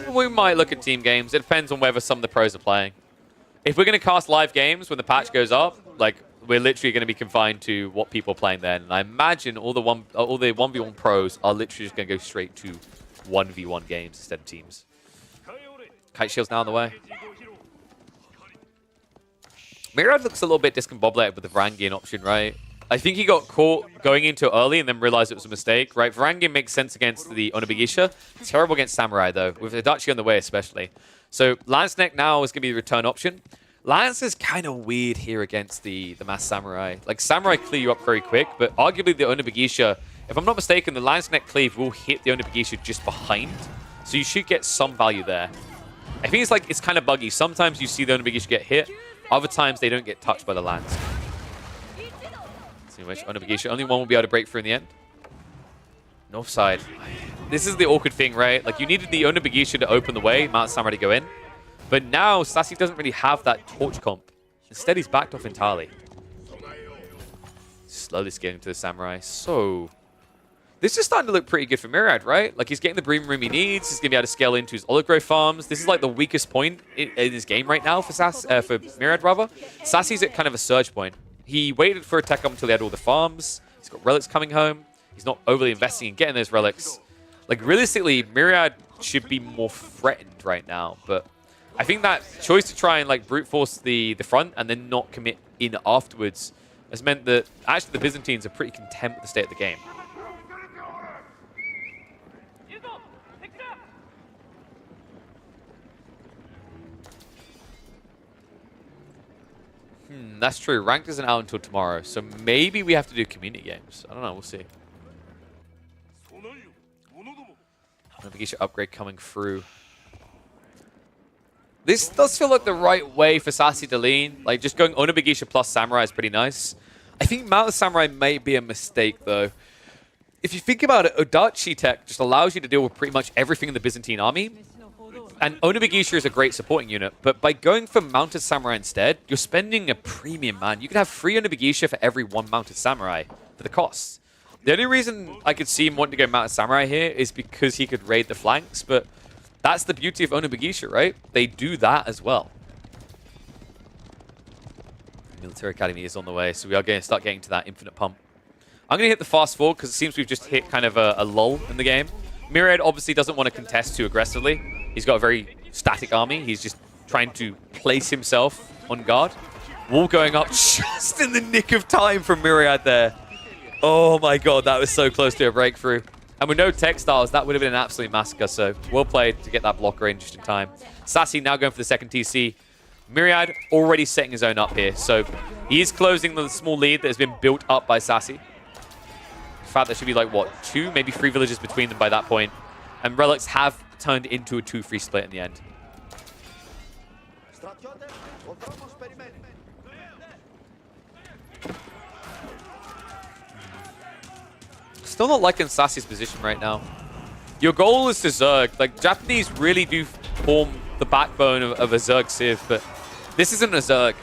We might look at team games. It depends on whether some of the pros are playing. If we're going to cast live games when the patch goes up, like, we're literally going to be confined to what people are playing then. And I imagine all the 1v1 pros are literally just going to go straight to 1v1 games instead of teams. Kite Shield's now on the way. Myriad looks a little bit discombobulated with the Varangian option, right? I think he got caught going into early and then realized it was a mistake, right? Varangian makes sense against the Onobugisha. Terrible against Samurai, though, with Adachi on the way especially. So Lance Neck now is going to be the return option. Lance is kind of weird here against the Mass Samurai. Like, Samurai clear you up very quick, but arguably the Onobugisha, if I'm not mistaken, the Lance Neck cleave will hit the Onobugisha just behind. So you should get some value there. I think it's kind of buggy. Sometimes you see the Onobugisha get hit. Other times they don't get touched by the Lance. See which Onobugisha, only one will be able to break through in the end. North side. This is the awkward thing, right? Like, you needed the Onobugisha to open the way, Mount Samurai to go in. But now, Sassy doesn't really have that torch comp. Instead, he's backed off entirely. Slowly scaling to the Samurai. So, this is starting to look pretty good for Myriad, right? Like, he's getting the Bream Room he needs. He's going to be able to scale into his Olive Grove farms. This is like the weakest point in his game right now for Myriad, rather. Sassy's at kind of a surge point. He waited for a tech up until he had all the farms. He's got relics coming home. He's not overly investing in getting those relics. Like, realistically, Myriad should be more threatened right now, but I think that choice to try and like brute force the front and then not commit in afterwards has meant that actually the Byzantines are pretty content with the state of the game. That's true. Ranked isn't out until tomorrow, so maybe we have to do community games. I don't know. We'll see. Onobugisha upgrade coming through. This does feel like the right way for Sassy to lean. Like, just going Onobugisha plus Samurai is pretty nice. I think Mount Samurai may be a mistake, though. If you think about it, Adachi tech just allows you to deal with pretty much everything in the Byzantine army. And Onobugisha is a great supporting unit, but by going for Mounted Samurai instead, you're spending a premium, man. You could have 3 Onobugisha for every 1 Mounted Samurai for the cost. The only reason I could see him wanting to go Mounted Samurai here is because he could raid the flanks, but that's the beauty of Onobugisha, right? They do that as well. Military Academy is on the way, so we are going to start getting to that infinite pump. I'm going to hit the fast forward because it seems we've just hit kind of a lull in the game. Myriad obviously doesn't want to contest too aggressively. He's got a very static army. He's just trying to place himself on guard. Wall going up just in the nick of time from Myriad there. Oh my god, that was so close to a breakthrough. And with no textiles, that would have been an absolute massacre. So well played to get that block range just in time. Sassy now going for the second TC. Myriad already setting his own up here. So he is closing the small lead that has been built up by Sassy. In fact, there should be like, what, 2, maybe 3 villages between them by that point. And Relics have turned into a 2-3 split in the end. Still not liking Sassy's position right now. Your goal is to Zerg. Like, Japanese really do form the backbone of a Zerg Civ, but this isn't a Zerg.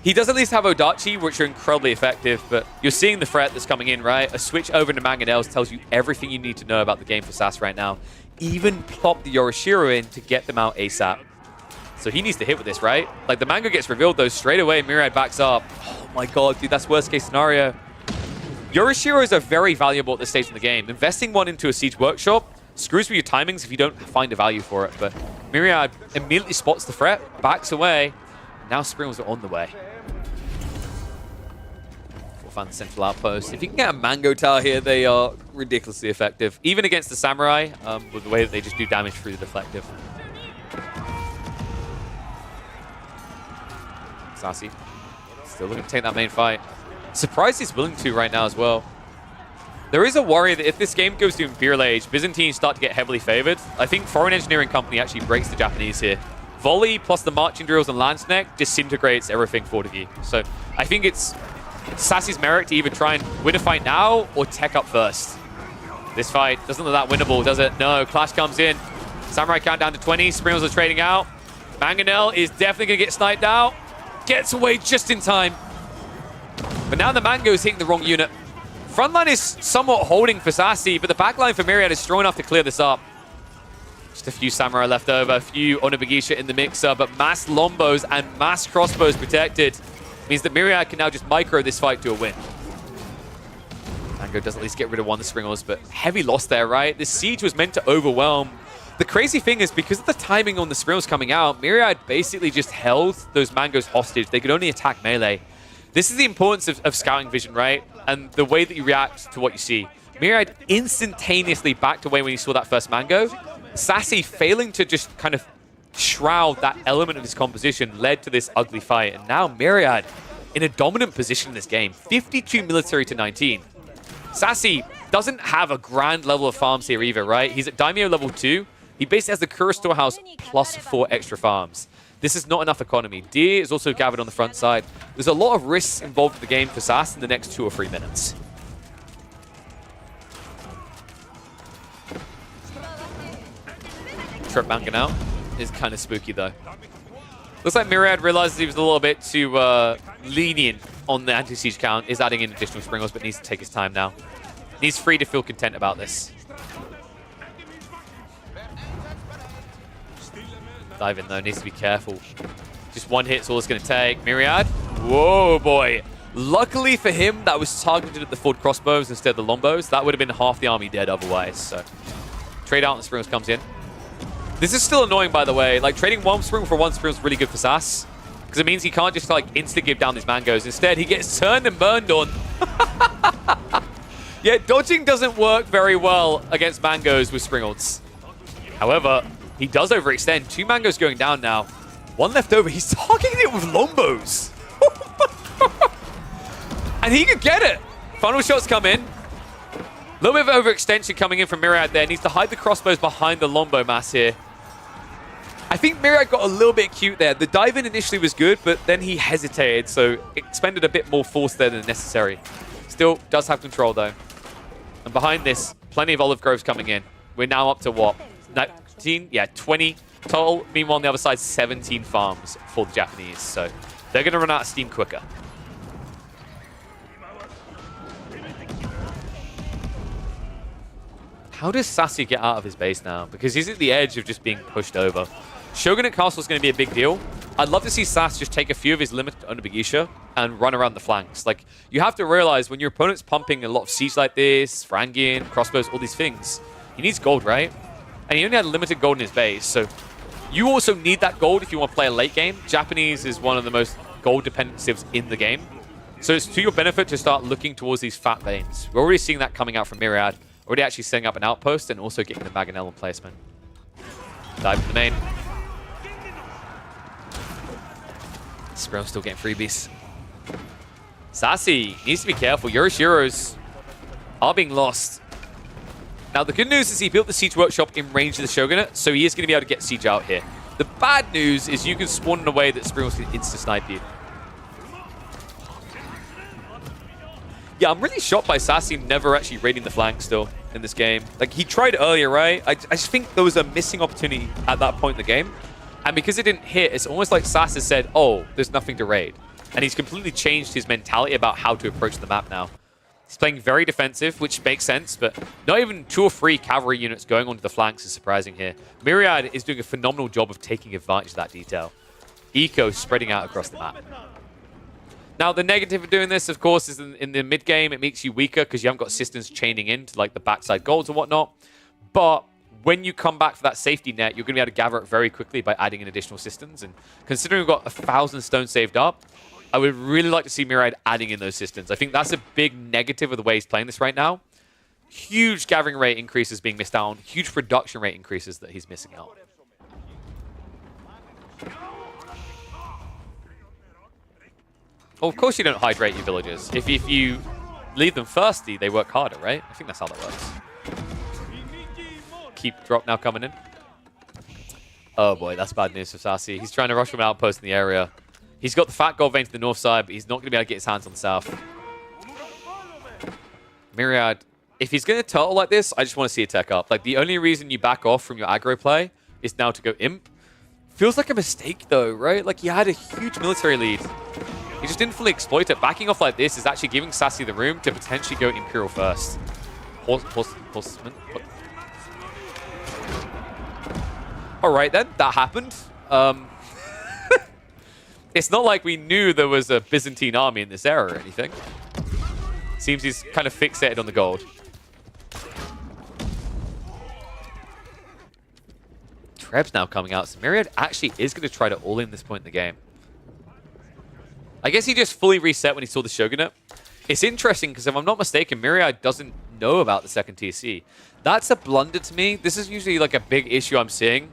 He does at least have Odachi, which are incredibly effective, but you're seeing the threat that's coming in, right? A switch over to Mangonels tells you everything you need to know about the game for Sass right now. Even plop the Yorishiro in to get them out ASAP. So he needs to hit with this, right? Like, the Mango gets revealed, though, straight away, Myriad backs up. Oh my god, dude, that's worst case scenario. Yorishiros are very valuable at this stage in the game. Investing one into a Siege Workshop screws with your timings if you don't find a value for it. But Myriad immediately spots the threat, backs away. Now Springles are on the way. We'll find the central outpost. If you can get a Mango Tower here, they are ridiculously effective. Even against the Samurai, with the way that they just do damage through the deflective. Sassy still looking to take that main fight. Surprised he's willing to right now as well. There is a worry that if this game goes to Imperial Age, Byzantines start to get heavily favored. I think Foreign Engineering Company actually breaks the Japanese here. Volley plus the marching drills and Landsneck disintegrates everything Fortitude. So I think it's Sassy's merit to either try and win a fight now or tech up first. This fight doesn't look that winnable, does it? No, Clash comes in. Samurai count down to 20. Springles are trading out. Mangonel is definitely going to get sniped out. Gets away just in time. But now the Mango's hitting the wrong unit. Frontline is somewhat holding for Sassy, but the backline for Myriad is strong enough to clear this up. Just a few Samurai left over, a few Onabagisha in the mixer, but mass Lombos and mass Crossbows protected means that Myriad can now just micro this fight to a win. Mango does at least get rid of one of the Springles, but heavy loss there, right? This siege was meant to overwhelm. The crazy thing is, because of the timing on the Springles coming out, Myriad basically just held those Mangoes hostage. They could only attack melee. This is the importance of scouting vision, right? And the way that you react to what you see. Myriad instantaneously backed away when he saw that first Mango. Sassy failing to just kind of shroud that element of his composition led to this ugly fight. And now Myriad in a dominant position in this game. 52 military to 19. Sassy doesn't have a grand level of farms here either, right? He's at Daimyo level 2. He basically has the Kura Storehouse plus 4 extra farms. This is not enough economy. Deer is also gathered on the front side. There's a lot of risks involved in the game for Sass in the next 2 or 3 minutes. Trip Mangan out is kind of spooky though. Looks like Myriad realizes he was a little bit too lenient on the anti-siege count, is adding in additional Springles, but needs to take his time now. He's free to feel content about this. Dive in though, needs to be careful. Just one hit's all it's going to take. Myriad. Whoa, boy. Luckily for him, that was targeted at the Ford crossbows instead of the Lombos. That would have been half the army dead otherwise. So trade out and Springles comes in. This is still annoying, by the way. Like, trading one Springle for one Springle is really good for Sass. Because it means he can't just, like, insta-give down these Mangoes. Instead, he gets turned and burned on. Yeah, dodging doesn't work very well against Mangoes with Springles. However, he does overextend. 2 Mangoes going down now. 1 left over. He's targeting it with Lombos. And he could get it. Final shots come in. A little bit of overextension coming in from Myriad there. Needs to hide the crossbows behind the Lombo mass here. I think Myriad got a little bit cute there. The dive in initially was good, but then he hesitated, so expended a bit more force there than necessary. Still does have control though. And behind this, plenty of olive groves coming in. We're now up to what? 19? Yeah, 20 total. Meanwhile, on the other side, 17 farms for the Japanese. So they're going to run out of steam quicker. How does Sassy get out of his base now? Because he's at the edge of just being pushed over. Shogunate Castle is going to be a big deal. I'd love to see Sass just take a few of his limited Onabagisha and run around the flanks. Like, you have to realize when your opponent's pumping a lot of siege like this, Frangian, crossbows, all these things, he needs gold, right? And he only had limited gold in his base, so you also need that gold if you want to play a late game. Japanese is one of the most gold-dependent civs in the game. So it's to your benefit to start looking towards these fat veins. We're already seeing that coming out from Myriad. Already actually setting up an outpost and also getting the Mangonel in placement. Dive in the main. Spiro still getting freebies. Sassy needs to be careful. Yoroshiros are being lost. Now, the good news is he built the Siege Workshop in range of the Shogunate, so he is going to be able to get Siege out here. The bad news is you can spawn in a way that Spiro can insta-snipe you. Yeah, I'm really shocked by Sassy never actually raiding the flank still in this game. Like, he tried earlier, right? I just think there was a missing opportunity at that point in the game. And because it didn't hit, it's almost like Sass has said, oh, there's nothing to raid. And he's completely changed his mentality about how to approach the map now. He's playing very defensive, which makes sense, but not even 2 or 3 cavalry units going onto the flanks is surprising here. Myriad is doing a phenomenal job of taking advantage of that detail. Eco spreading out across the map. Now, the negative of doing this, of course, is in the mid-game, it makes you weaker because you haven't got systems chaining into like the backside golds and whatnot. But when you come back for that safety net, you're going to be able to gather it very quickly by adding in additional systems. And considering we've got 1,000 stones saved up, I would really like to see Myriad adding in those systems. I think that's a big negative of the way he's playing this right now. Huge gathering rate increases being missed out on. Huge production rate increases that he's missing out. Well, of course you don't hydrate your villagers. If you leave them thirsty, they work harder, right? I think that's how that works. Keep drop now coming in. Oh boy, that's bad news for Sassy. He's trying to rush from an outpost in the area. He's got the fat gold vein to the north side, but he's not going to be able to get his hands on the south. Myriad, if he's going to turtle like this, I just want to see a tech up. Like, the only reason you back off from your aggro play is now to go imp. Feels like a mistake, though, right? Like, he had a huge military lead. He just didn't fully exploit it. Backing off like this is actually giving Sassy the room to potentially go Imperial first. Horseman. Alright then, that happened. It's not like we knew there was a Byzantine army in this era or anything. Seems he's kind of fixated on the gold. Treb's now coming out. So Myriad actually is going to try to all-in this point in the game. I guess he just fully reset when he saw the Shogunate. It's interesting because if I'm not mistaken, Myriad doesn't know about the second TC. That's a blunder to me. This is usually like a big issue I'm seeing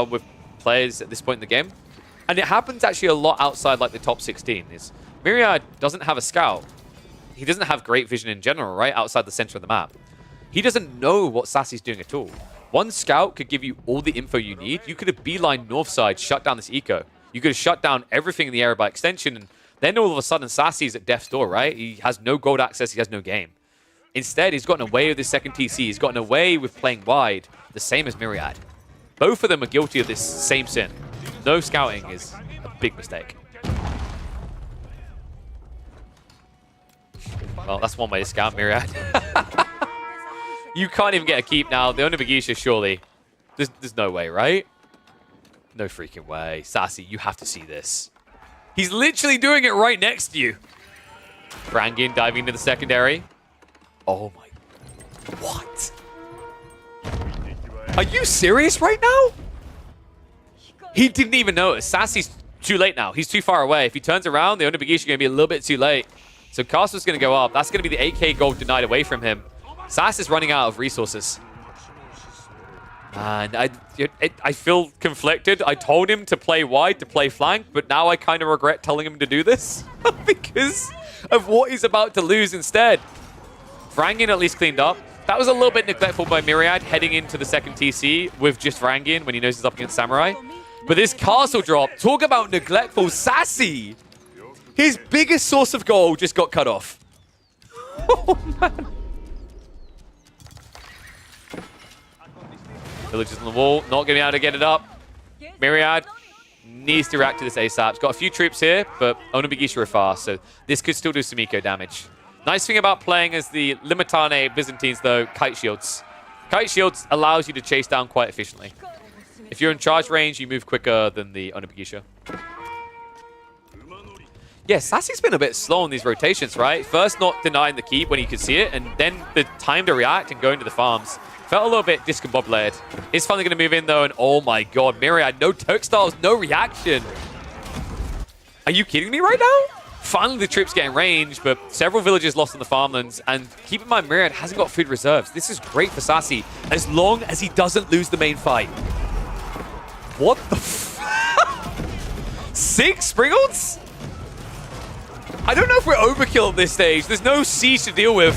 with players at this point in the game. And it happens actually a lot outside like the top 16. Is Myriad doesn't have a scout. He doesn't have great vision in general, right? Outside the center of the map. He doesn't know what Sassy's doing at all. One scout could give you all the info you need. You could have beeline north side, shut down this eco. You could have shut down everything in the area by extension, and then all of a sudden Sassy's at death's door, right? He has no gold access, he has no game. Instead, he's gotten away with his second TC. He's gotten away with playing wide, the same as Myriad. Both of them are guilty of this same sin. No scouting is a big mistake. Well, that's one way to scout Myriad. You can't even get a keep now. The Onibagisha, surely. There's no way, right? No freaking way. Sassy, you have to see this. He's literally doing it right next to you. Frangin diving into the secondary. Oh my... What? Are you serious right now? He didn't even notice. Sassy's too late now. He's too far away. If he turns around, the Onibagisha is going to be a little bit too late. So Castle's going to go up. That's going to be the 8k gold denied away from him. Sass is running out of resources. And I feel conflicted. I told him to play wide, to play flank, but now I kind of regret telling him to do this because of what he's about to lose instead. Frangin at least cleaned up. That was a little bit neglectful by Myriad heading into the second TC with just Frangin when he knows he's up against Samurai. But this castle drop, talk about neglectful. Sassy! His biggest source of gold just got cut off. Oh, man. Villagers on the wall, not going to be able to get it up. Myriad needs to react to this ASAP. He's got a few troops here, but Onibagisha are fast, so this could still do some eco damage. Nice thing about playing as the Limitane Byzantines, though, Kite Shields. Kite Shields allows you to chase down quite efficiently. If you're in charge range, you move quicker than the Onibagisha. Yeah, Sassy's been a bit slow on these rotations, right? First not denying the keep when he could see it, and then the time to react and go into the farms. Felt a little bit discombobulated. Is finally going to move in, though, and oh my god, Myriad, no Turk styles, no reaction. Are you kidding me right now? Finally, the troops get in range, but several villages lost on the farmlands. And keep in mind, Myriad hasn't got food reserves. This is great for Sassy, as long as he doesn't lose the main fight. What the f... 6 Springolds? I don't know if we're overkill at this stage. There's no siege to deal with.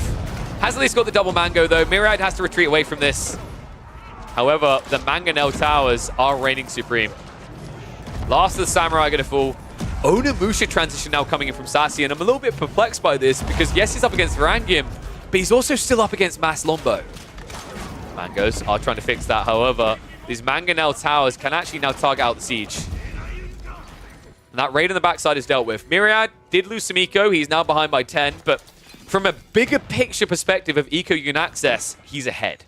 Hasn't at least got the double mango, though. Myriad has to retreat away from this. However, the Mangonel Towers are reigning supreme. Last of the Samurai going to fall. Onimusha transition now coming in from Sassy, and I'm a little bit perplexed by this because, yes, he's up against Varangian, but he's also still up against Mass Lombo. Mangos are trying to fix that. However, these Mangonel Towers can actually now target out the siege. And that raid on the backside is dealt with. Myriad did lose some eco. He's now behind by 10, but from a bigger picture perspective of eco you can access, he's ahead.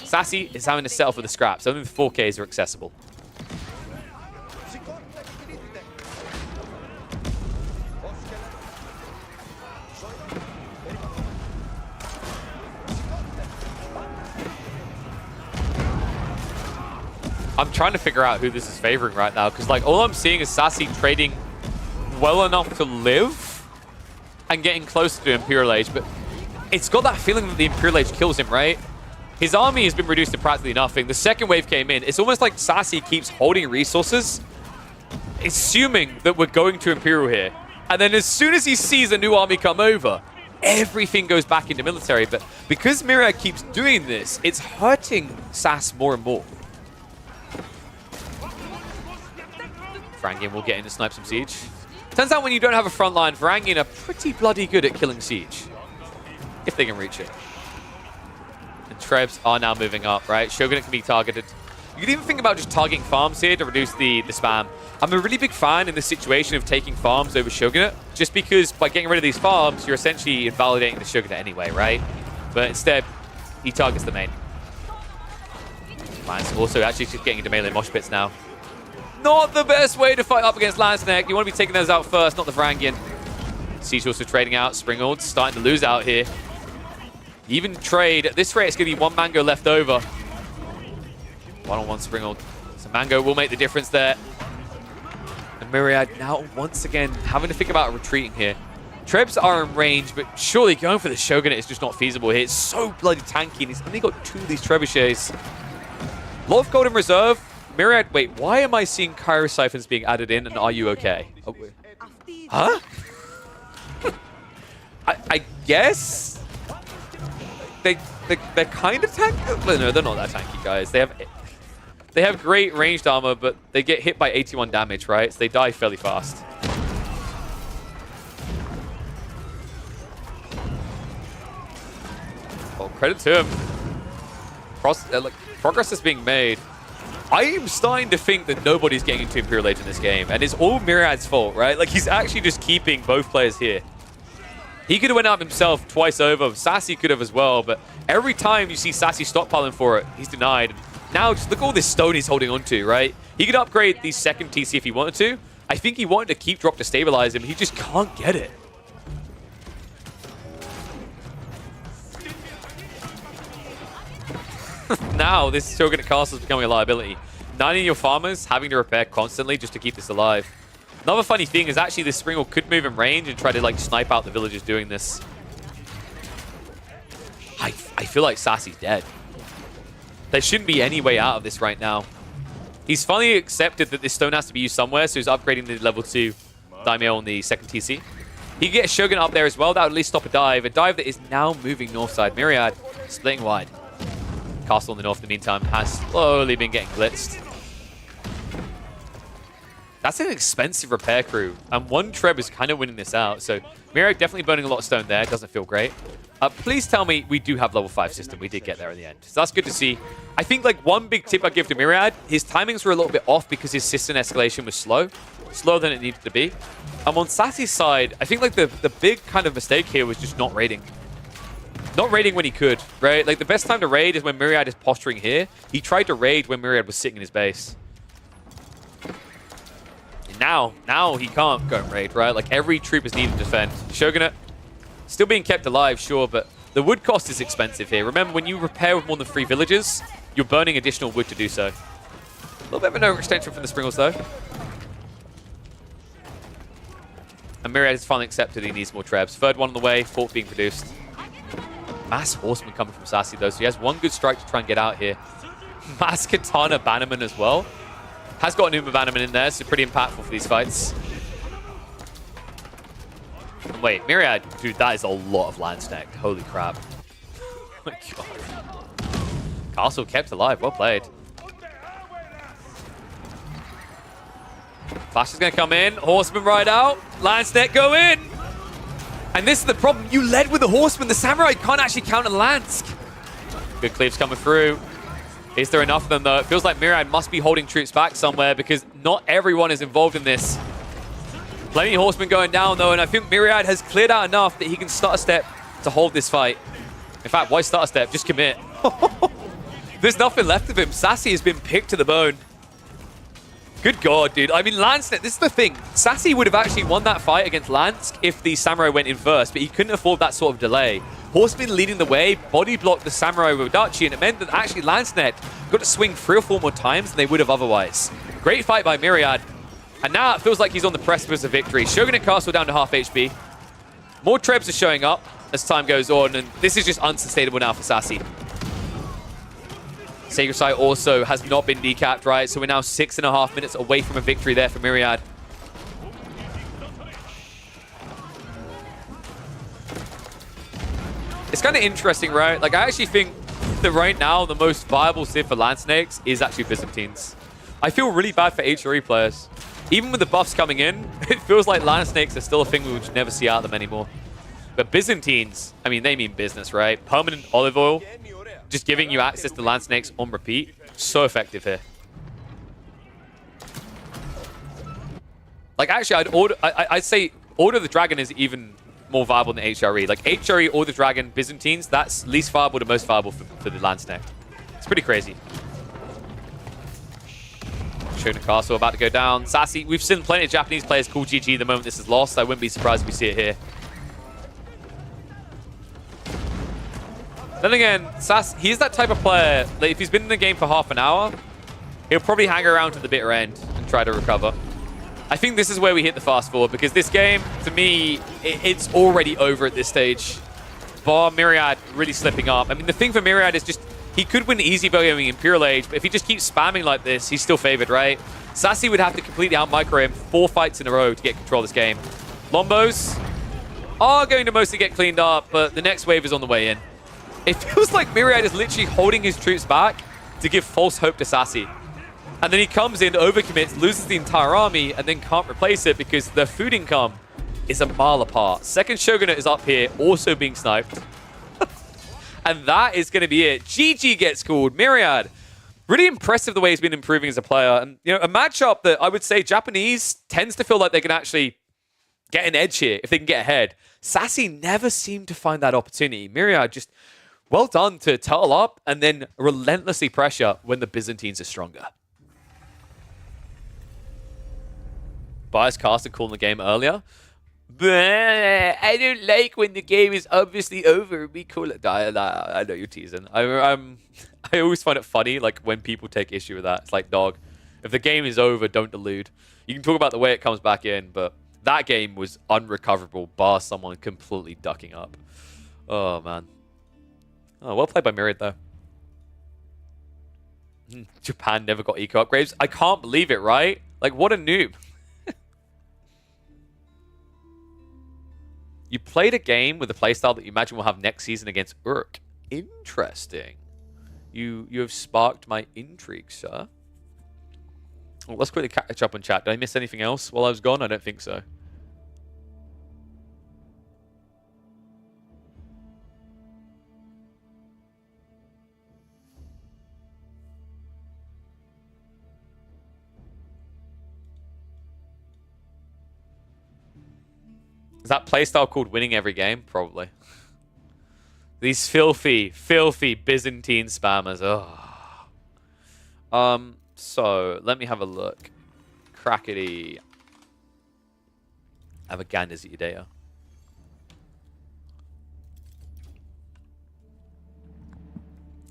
Sassy is having to settle for the scraps. Only the 4Ks are accessible. I'm trying to figure out who this is favoring right now, because like all I'm seeing is Sassy trading well enough to live and getting closer to Imperial Age, but it's got that feeling that the Imperial Age kills him, right? His army has been reduced to practically nothing. The second wave came in. It's almost like Sassy keeps holding resources, assuming that we're going to Imperial here. And then as soon as he sees a new army come over, everything goes back into military. But because Myriad keeps doing this, it's hurting Sass more and more. Varangian will get in to snipe some siege. Turns out when you don't have a front line, Varangian are pretty bloody good at killing siege. If they can reach it. And Trebs are now moving up, right? Shogunate can be targeted. You can even think about just targeting farms here to reduce the spam. I'm a really big fan in this situation of taking farms over Shogunate, just because by getting rid of these farms, you're essentially invalidating the Shogunate anyway, right? But instead, he targets the main. Lance also actually just getting into melee mosh pits now. Not the best way to fight up against Landsneck. You want to be taking those out first, not the Varangian. Siege also trading out. Springolds starting to lose out here. Even trade. At this rate, it's going to be one Mango left over. One-on-one Springold. So Mango will make the difference there. And Myriad now once again having to think about retreating here. Trebs are in range, but surely going for the Shogunate is just not feasible here. It's so bloody tanky, and he's only got 2 of these trebuchets. A lot of gold in reserve. Myriad, wait, why am I seeing Kairos Siphons being added in, and are you okay? Oh, huh? I guess? They're kind of tanky? No, they're not that tanky, guys. They have great ranged armor, but they get hit by 81 damage, right? So they die fairly fast. Well, credit to him. Progress is being made. I am starting to think that nobody's getting into Imperial Age in this game, and it's all Myriad's fault, right? Like, he's actually just keeping both players here. He could have went up himself twice over. Sassy could have as well, but every time you see Sassy stockpiling for it, he's denied. Now, just look at all this stone he's holding onto, right? He could upgrade the second TC if he wanted to. I think he wanted to keep drop to stabilize him. He just can't get it. Now, this Shogunate Castle is becoming a liability. 9 of your farmers having to repair constantly just to keep this alive. Another funny thing is actually this Springle could move in range and try to like snipe out the villagers doing this. I feel like Sassy's dead. There shouldn't be any way out of this right now. He's finally accepted that this stone has to be used somewhere, so he's upgrading the level 2 Daimyo on the second TC. He can get Shogun up there as well. That would at least stop a dive that is now moving north side. Myriad splitting wide. Castle in the north, in the meantime, has slowly been getting blitzed. That's an expensive repair crew, and one Treb is kind of winning this out. So Myriad definitely burning a lot of stone there. Doesn't feel great. Please tell me we do have level 5 system. We did get there in the end. So that's good to see. I think like one big tip I give to Myriad, his timings were a little bit off because his system escalation was slow. Slower than it needed to be. On Sassy's side, I think like the big kind of mistake here was just not raiding. Not raiding when he could, right? Like the best time to raid is when Myriad is posturing here. He tried to raid when Myriad was sitting in his base. And now he can't go and raid, right? Like every troop is needed to defend. Shogunate still being kept alive, sure, but the wood cost is expensive here. Remember, when you repair with more than 3 villages, you're burning additional wood to do so. A little bit of an overextension from the Springles, though. And Myriad has finally accepted he needs more trebs. Third one on the way, fourth being produced. Mass Horseman coming from Sassy though, so he has one good strike to try and get out here. Mass Katana Bannerman as well. Has got an Uma Bannerman in there, so pretty impactful for these fights. And wait, Myriad, dude, that is a lot of Landsneck. Holy crap. Oh my god. Castle kept alive, well played. Flash is going to come in, Horseman ride out, Landsneck go in. And this is the problem, you led with the Horseman, the Samurai can't actually counter Lansk. Good cleaves coming through. Is there enough of them though? It feels like Myriad must be holding troops back somewhere because not everyone is involved in this. Plenty of Horsemen going down though, and I think Myriad has cleared out enough that he can start a step to hold this fight. In fact, why start a step? Just commit. There's nothing left of him. Sassy has been picked to the bone. Good god, dude. I mean, Landsneck, this is the thing. Sassy would have actually won that fight against Lansk if the Samurai went in first, but he couldn't afford that sort of delay. Horseman leading the way, body blocked the Samurai with Dachi, and it meant that actually Landsneck got to swing 3 or 4 more times than they would have otherwise. Great fight by Myriad. And now it feels like he's on the precipice of victory. Shogunate Castle down to half HP. More trebs are showing up as time goes on, and this is just unsustainable now for Sassy. Sacred Site also has not been decapped, right? So we're now 6.5 minutes away from a victory there for Myriad. It's kind of interesting, right? Like, I actually think that right now the most viable Civ for Landsnakes is actually Byzantines. I feel really bad for HRE players. Even with the buffs coming in, it feels like Landsnakes are still a thing we would never see out of them anymore. But Byzantines, I mean, they mean business, right? Permanent olive oil, just giving you access to Landsnakes on repeat. So effective here. Like, actually, I'd say Order of the Dragon is even more viable than HRE. Like, HRE, Order of the Dragon, Byzantines, that's least viable to most viable for the Landsneck. It's pretty crazy. Shogunate Castle about to go down. Sassy, we've seen plenty of Japanese players call GG the moment this is lost. I wouldn't be surprised if we see it here. Then again, he's that type of player that if he's been in the game for half an hour, he'll probably hang around to the bitter end and try to recover. I think this is where we hit the fast forward because this game, to me, it's already over at this stage. Bar Myriad really slipping up. I mean, the thing for Myriad is just he could win easy going Imperial Age, but if he just keeps spamming like this, he's still favored, right? Sassy would have to completely out-micro him 4 fights in a row to get control of this game. Lombos are going to mostly get cleaned up, but the next wave is on the way in. It feels like Myriad is literally holding his troops back to give false hope to Sassy. And then he comes in, overcommits, loses the entire army, and then can't replace it because the food income is a mile apart. Second Shogunate is up here, also being sniped. And that is going to be it. GG gets called. Myriad, really impressive the way he's been improving as a player. And, you know, a matchup that I would say Japanese tends to feel like they can actually get an edge here if they can get ahead. Sassy never seemed to find that opportunity. Myriad just... well done to turtle up and then relentlessly pressure when the Byzantines are stronger. Bias Caster calling the game earlier. I don't like when the game is obviously over. We call it. I know you're teasing. I always find it funny, like when people take issue with that. It's like, dog, if the game is over, don't delude. You can talk about the way it comes back in, but that game was unrecoverable, bar someone completely ducking up. Oh man. Oh, well played by Myriad, though. Japan never got eco upgrades. I can't believe it, right? Like, what a noob. You played a game with a playstyle that you imagine will have next season against Urk. Interesting. You have sparked my intrigue, sir. Well, let's quickly catch up on chat. Did I miss anything else while I was gone? I don't think so. Is that playstyle called winning every game? Probably. These filthy, filthy Byzantine spammers. Oh. So, let me have a look. Crackety. Have a ganders at Udea.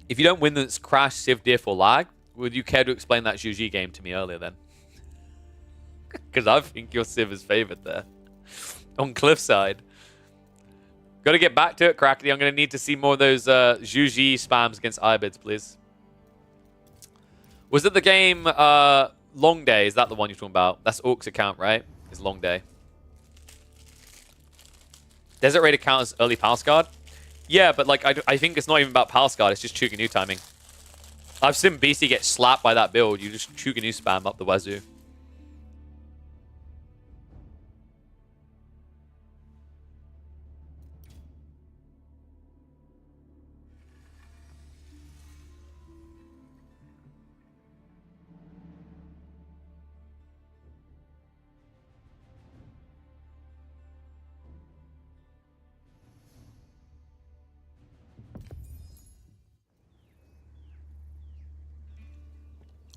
If you don't win this crash, civ, diff, or lag, would you care to explain that Zhu game to me earlier then? Because I think your civ is favored there. on Cliffside. Got to get back to it, Crackety. I'm going to need to see more of those Zhu spams against Ibids, please. Was it the game Long Day? Is that the one you're talking about? That's Orc's account, right? It's Long Day. Desert Raider count as early Palace Guard? Yeah, but like I think it's not even about Palace Guard. It's just Chuganu timing. I've seen BC get slapped by that build. You just Chuganu spam up the wazoo.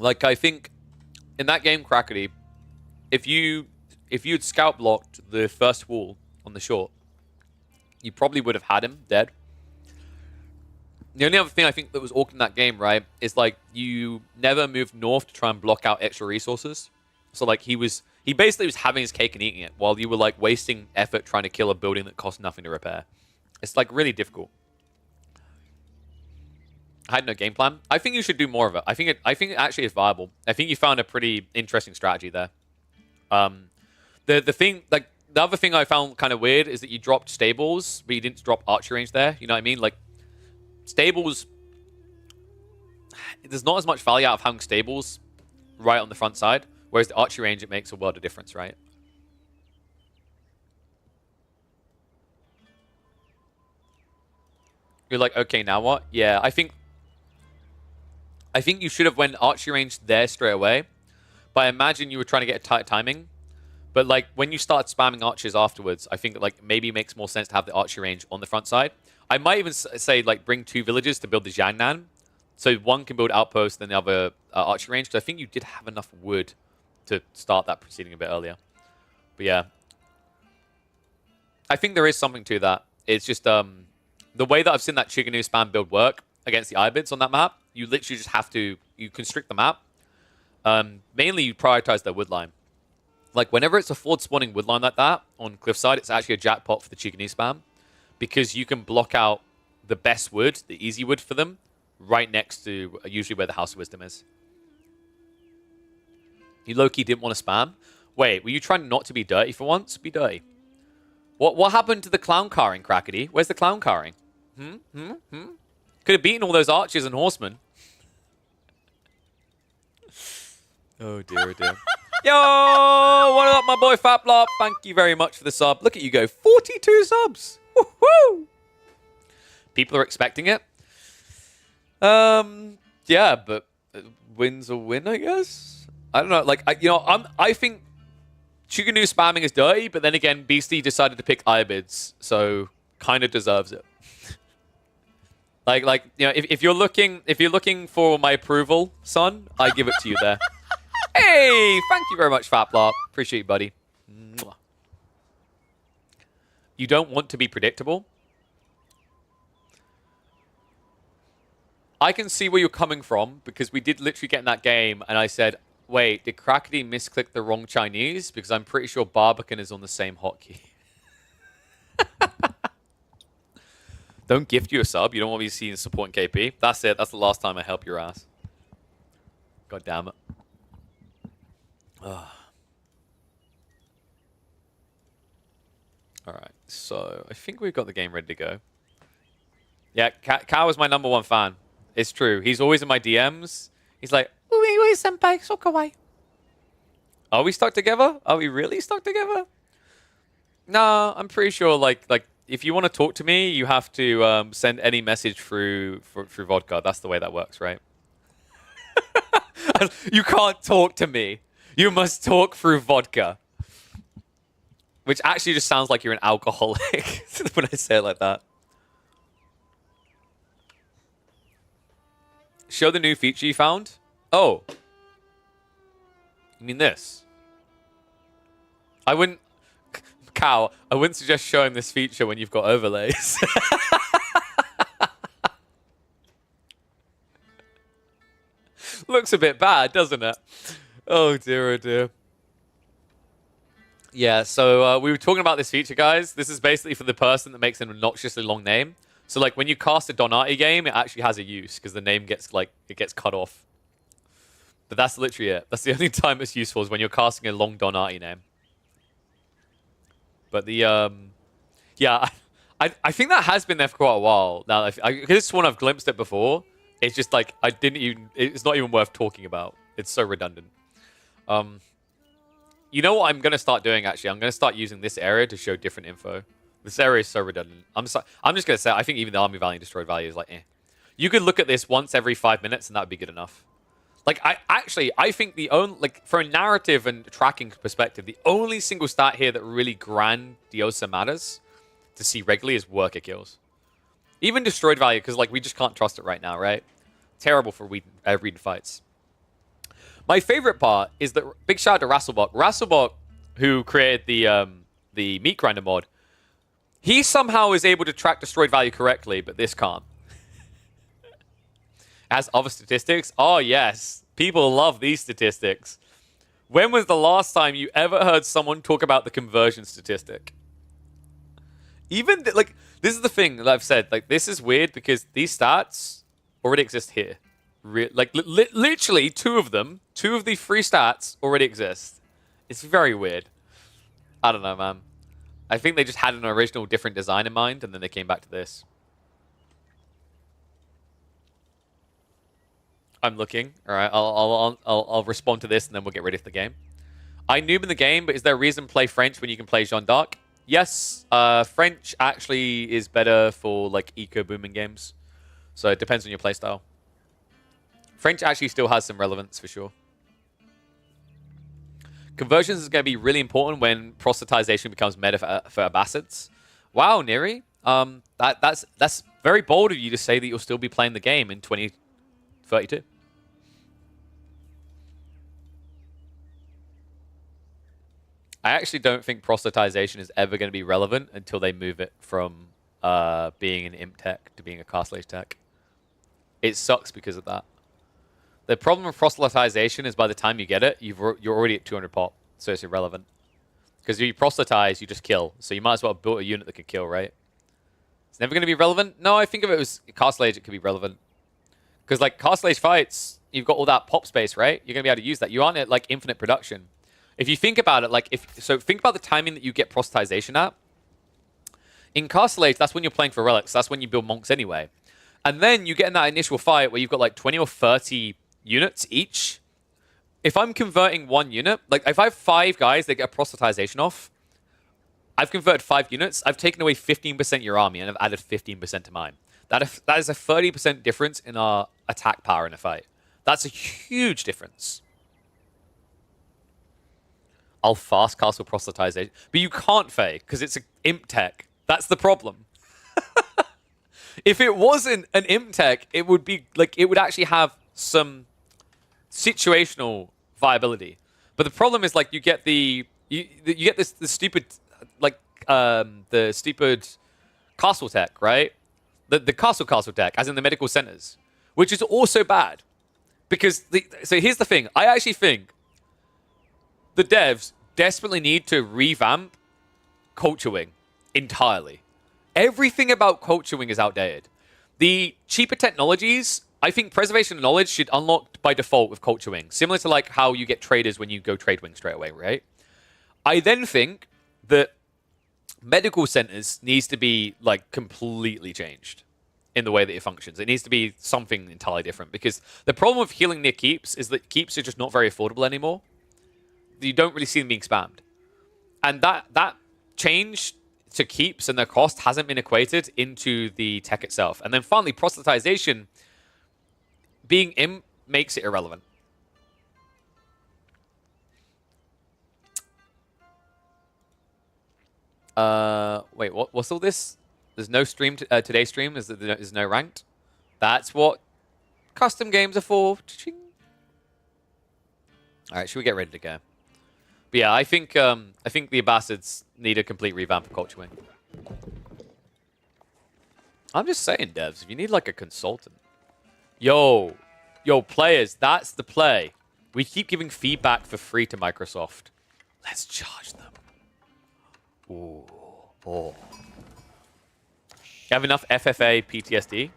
Like, I think in that game, Crackety, if you'd scout blocked the first wall on the short, you probably would have had him dead. The only other thing I think that was awkward in that game, right, is like you never moved north to try and block out extra resources. So like he basically was having his cake and eating it while you were like wasting effort trying to kill a building that cost nothing to repair. It's like really difficult. I had no game plan. I think you should do more of it. I think it actually is viable. I think you found a pretty interesting strategy there. The other thing I found kind of weird is that you dropped stables, but you didn't drop archery range there. You know what I mean? Like stables, there's not as much value out of having stables right on the front side, whereas the archery range, it makes a world of difference, right? You're like, okay, now what? Yeah, I think you should have went archery range there straight away. But I imagine you were trying to get a tight timing. But like when you start spamming archers afterwards, I think like maybe it makes more sense to have the archery range on the front side. I might even say like bring 2 villages to build the Jiangnan. So one can build outpost, then the other archery range. Because I think you did have enough wood to start that proceeding a bit earlier. But yeah. I think there is something to that. It's just the way that I've seen that Chuganu spam build work against the Ibids on that map, you literally just have to, you constrict the map. Mainly you prioritize their wood line. Like whenever it's a forward spawning wood line like that on Cliffside, it's actually a jackpot for the Chuganu spam. Because you can block out the best wood, the easy wood for them, right next to usually where the House of Wisdom is. You low-key didn't want to spam. Wait, were you trying not to be dirty for once? Be dirty. What happened to the clown carring, Crackety? Where's the clown carring? Could have beaten all those archers and horsemen. Oh dear, oh dear. Yo, what up, my boy Faplop? Thank you very much for the sub. Look at you go, 42 subs. Woohoo! People are expecting it. Yeah, but win's a win, I guess. I don't know. Like, I think Chuganu spamming is dirty, but then again, Beastie decided to pick Ibids, so kind of deserves it. like if you're looking for my approval, son, I give it to you there. Hey, thank you very much, Faplop. Appreciate you, buddy. Mwah. You don't want to be predictable. I can see where you're coming from, because we did literally get in that game, and I said, wait, did Crackety misclick the wrong Chinese? Because I'm pretty sure Barbican is on the same hotkey. Don't gift you a sub. You don't want to be seen supporting KP. That's it. That's the last time I help your ass. God damn it. Alright, so I think we've got the game ready to go. Yeah, Kao is my #1 fan. It's true. He's always in my DMs. He's like, "Ui, senpai, so kawaii." Are we stuck together? Are we really stuck together? Nah, I'm pretty sure like if you want to talk to me, you have to send any message through vodka. That's the way that works, right? You can't talk to me. You must talk through vodka. Which actually just sounds like you're an alcoholic when I say it like that. Show the new feature you found? Oh. You mean this? I wouldn't suggest showing this feature when you've got overlays. Looks a bit bad, doesn't it? Oh dear, oh dear. Yeah, so we were talking about this feature, guys. This is basically for the person that makes an obnoxiously long name. So like when you cast a Donati game, it actually has a use because the name gets like it gets cut off. But that's literally it. That's the only time it's useful is when you're casting a long Donati name. But the yeah, I think that has been there for quite a while now. Because this one I've glimpsed it before. It's just like I didn't even. It's not even worth talking about. It's so redundant. You know what I'm going to start doing, actually? I'm going to start using this area to show different info. This area is so redundant. I'm just going to say, I think even the Army Value and Destroyed Value is like, eh. You could look at this once every 5 minutes, and that would be good enough. Like, I think the only, like, for a narrative and tracking perspective, the only single stat here that really grandiosa matters to see regularly is worker kills. Even Destroyed Value, because, like, we just can't trust it right now, right? Terrible for reading fights. My favorite part is that big shout out to Rasselbach. Rasselbach, who created the Meat Grinder mod, he somehow is able to track Destroyed Value correctly, but this can't. As other statistics, oh yes, people love these statistics. When was the last time you ever heard someone talk about the conversion statistic? Even like this is the thing that I've said. Like this is weird because these stats already exist here. Literally two of them, two of the three stats already exist. It's very weird. I don't know, man. I think they just had an original different design in mind, and then they came back to this. I'm looking. All right, I'll respond to this, and then we'll get ready for the game. I noob in the game, but is there a reason to play French when you can play Jeanne d'Arc? Yes, French actually is better for like eco booming games, so it depends on your playstyle. French actually still has some relevance for sure. Conversions is going to be really important when proselytization becomes meta for Abbasids. Wow, Neri. That's very bold of you to say that you'll still be playing the game in 2032. I actually don't think proselytization is ever going to be relevant until they move it from being an imp tech to being a castle age tech. It sucks because of that. The problem with proselytization is by the time you get it, you're already at 200 pop, so it's irrelevant. Because if you proselytize, you just kill. So you might as well build a unit that can kill, right? It's never going to be relevant? No, I think if it was Castle Age, it could be relevant. Because like Castle Age fights, you've got all that pop space, right? You're going to be able to use that. You aren't at like infinite production. If you think about it, like think about the timing that you get proselytization at. In Castle Age, that's when you're playing for relics. That's when you build monks anyway. And then you get in that initial fight where you've got like 20 or 30 units each. If I'm converting one unit, like if I have 5 guys that get a proselytization off, I've converted 5 units, I've taken away 15% of your army and I've added 15% to mine. That is a 30% difference in our attack power in a fight. That's a huge difference. I'll fast castle proselytization. But you can't fake because it's an imp tech. That's the problem. If it wasn't an imp tech, it would be like it would actually have some situational viability. But the problem is like you get the stupid like the stupid castle tech, right? The castle tech, as in the medical centers, which is also bad. Because so here's the thing. I actually think the devs desperately need to revamp Culture Wing entirely. Everything about Culture Wing is outdated. The cheaper technologies, I think preservation of knowledge should unlock by default with Culture Wing, similar to like how you get traders when you go trade wing straight away, right? I then think that medical centers needs to be like completely changed in the way that it functions. It needs to be something entirely different because the problem with healing near keeps is that keeps are just not very affordable anymore. You don't really see them being spammed. And that change to keeps and their cost hasn't been equated into the tech itself. And then finally, proselytization being imp makes it irrelevant. Wait, what's all this? There's no stream today's stream. There's no ranked. That's what custom games are for. All right, should we get ready to go? But yeah, I think the Abbasids need a complete revamp of Culture Wing. I'm just saying, devs, if you need like a consultant, yo, players, that's the play. We keep giving feedback for free to Microsoft. Let's charge them. Ooh. Oh. You have enough FFA PTSD?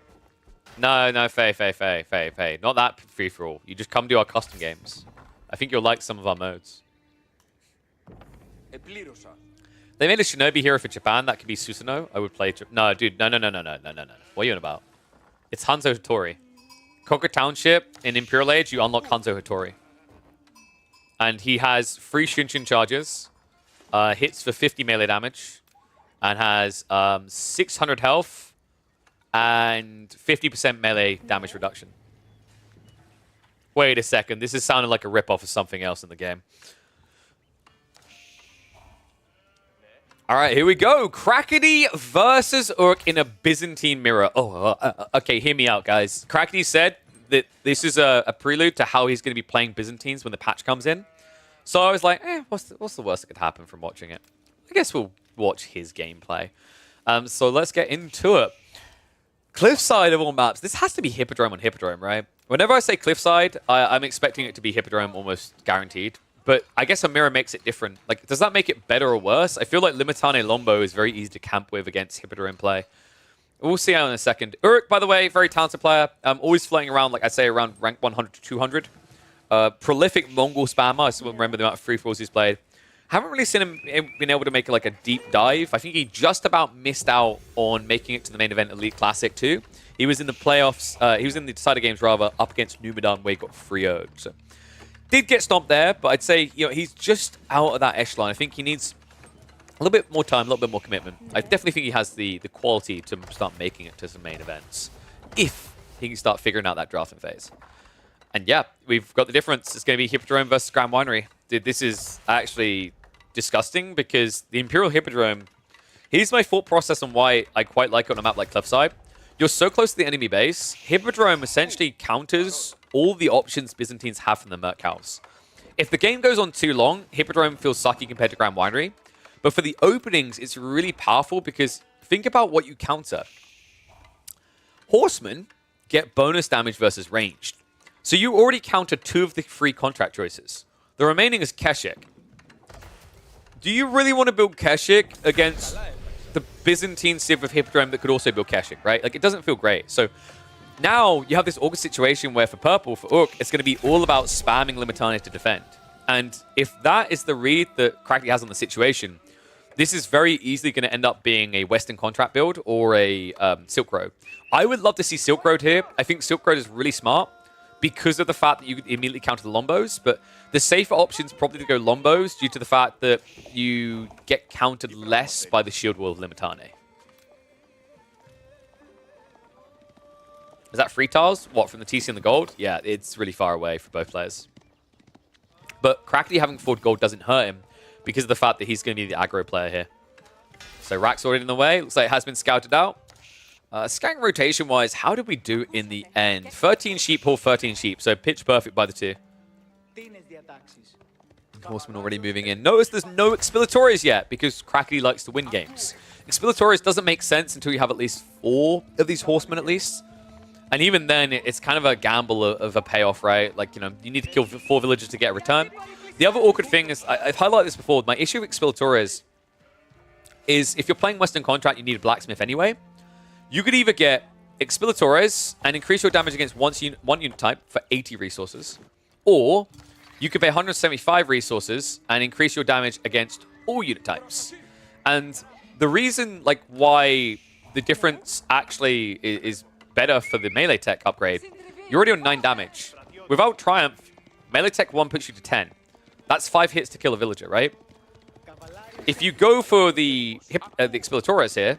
No, Faye. Not that free-for-all. You just come to our custom games. I think you'll like some of our modes. They made a Shinobi hero for Japan. That could be Susanoo. I would play... No, dude. No. What are you on about? It's Hanzo Hattori. Conquer Township in Imperial Age, you unlock Hanzo Hattori. And he has free Shinshin charges, hits for 50 melee damage, and has 600 health and 50% melee damage reduction. Wait a second. This is sounding like a ripoff of something else in the game. All right, here we go. Crackety versus Urk in a Byzantine mirror. Okay, hear me out, guys. Crackety said that this is a prelude to how he's going to be playing Byzantines when the patch comes in. So I was like, what's the worst that could happen from watching it? I guess we'll watch his gameplay. So let's get into it. Cliffside of all maps. This has to be Hippodrome on Hippodrome, right? Whenever I say Cliffside, I'm expecting it to be Hippodrome almost guaranteed. But I guess a mirror makes it different. Like, does that make it better or worse? I feel like Limitane Lombo is very easy to camp with against Hippodrome play. We'll see out in a second. Urk, by the way, very talented player. Always floating around, like I say, around rank 100 to 200. Prolific Mongol spammer. I still remember the amount of free-falls he's played. Haven't really seen him been able to make like a deep dive. I think he just about missed out on making it to the main event Elite Classic too. He was in the playoffs. He was in the decider games rather up against Numidan where he got 3-0'd. So did get stomped there, but I'd say he's just out of that echelon. I think he needs a little bit more time, a little bit more commitment. I definitely think he has the quality to start making it to some main events if he can start figuring out that drafting phase. And yeah, we've got the difference. It's going to be Hippodrome versus Grand Winery. Dude, this is actually disgusting because the Imperial Hippodrome, here's my thought process on why I quite like it on a map like Cliffside. You're so close to the enemy base, Hippodrome essentially counters all the options Byzantines have from the Merc House. If the game goes on too long, Hippodrome feels sucky compared to Grand Winery. But for the openings, it's really powerful because think about what you counter. Horsemen get bonus damage versus ranged. So you already counter 2 of the 3 contract choices. The remaining is Keshik. Do you really want to build Keshik against the Byzantine Civ of Hippodrome that could also build Keshik, right? Like, it doesn't feel great. So now you have this awkward situation where for purple, for Urk, it's going to be all about spamming Limitane to defend. And if that is the read that Crackety has on the situation, this is very easily going to end up being a Western contract build or a Silk Road. I would love to see Silk Road here. I think Silk Road is really smart because of the fact that you immediately counter the Lombos, but the safer option is probably to go Lombos due to the fact that you get countered less by the shield wall of Limitane. Is that free tiles? What, from the TC and the gold? Yeah, it's really far away for both players. But Crackety having 4 gold doesn't hurt him because of the fact that he's going to be the aggro player here. So Rack's already in the way. Looks like it has been scouted out. Scouting rotation-wise, how did we do in the end? 13 sheep, pull 13 sheep. So pitch perfect by the 2. Horseman already moving in. Notice there's no Expilatores yet because Crackety likes to win games. Expilatores doesn't make sense until you have at least 4 of these horsemen at least. And even then, it's kind of a gamble of a payoff, right? Like, you need to kill 4 villagers to get a return. The other awkward thing is, I've highlighted this before, my issue with Expilatores is if you're playing Western Contract, you need a blacksmith anyway. You could either get Expilatores and increase your damage against one unit type for 80 resources, or you could pay 175 resources and increase your damage against all unit types. And the reason why the difference actually is better for the melee tech upgrade, you're already on 9 damage. Without Triumph, melee tech 1 puts you to 10. That's 5 hits to kill a villager, right? If you go for the Expilatores here,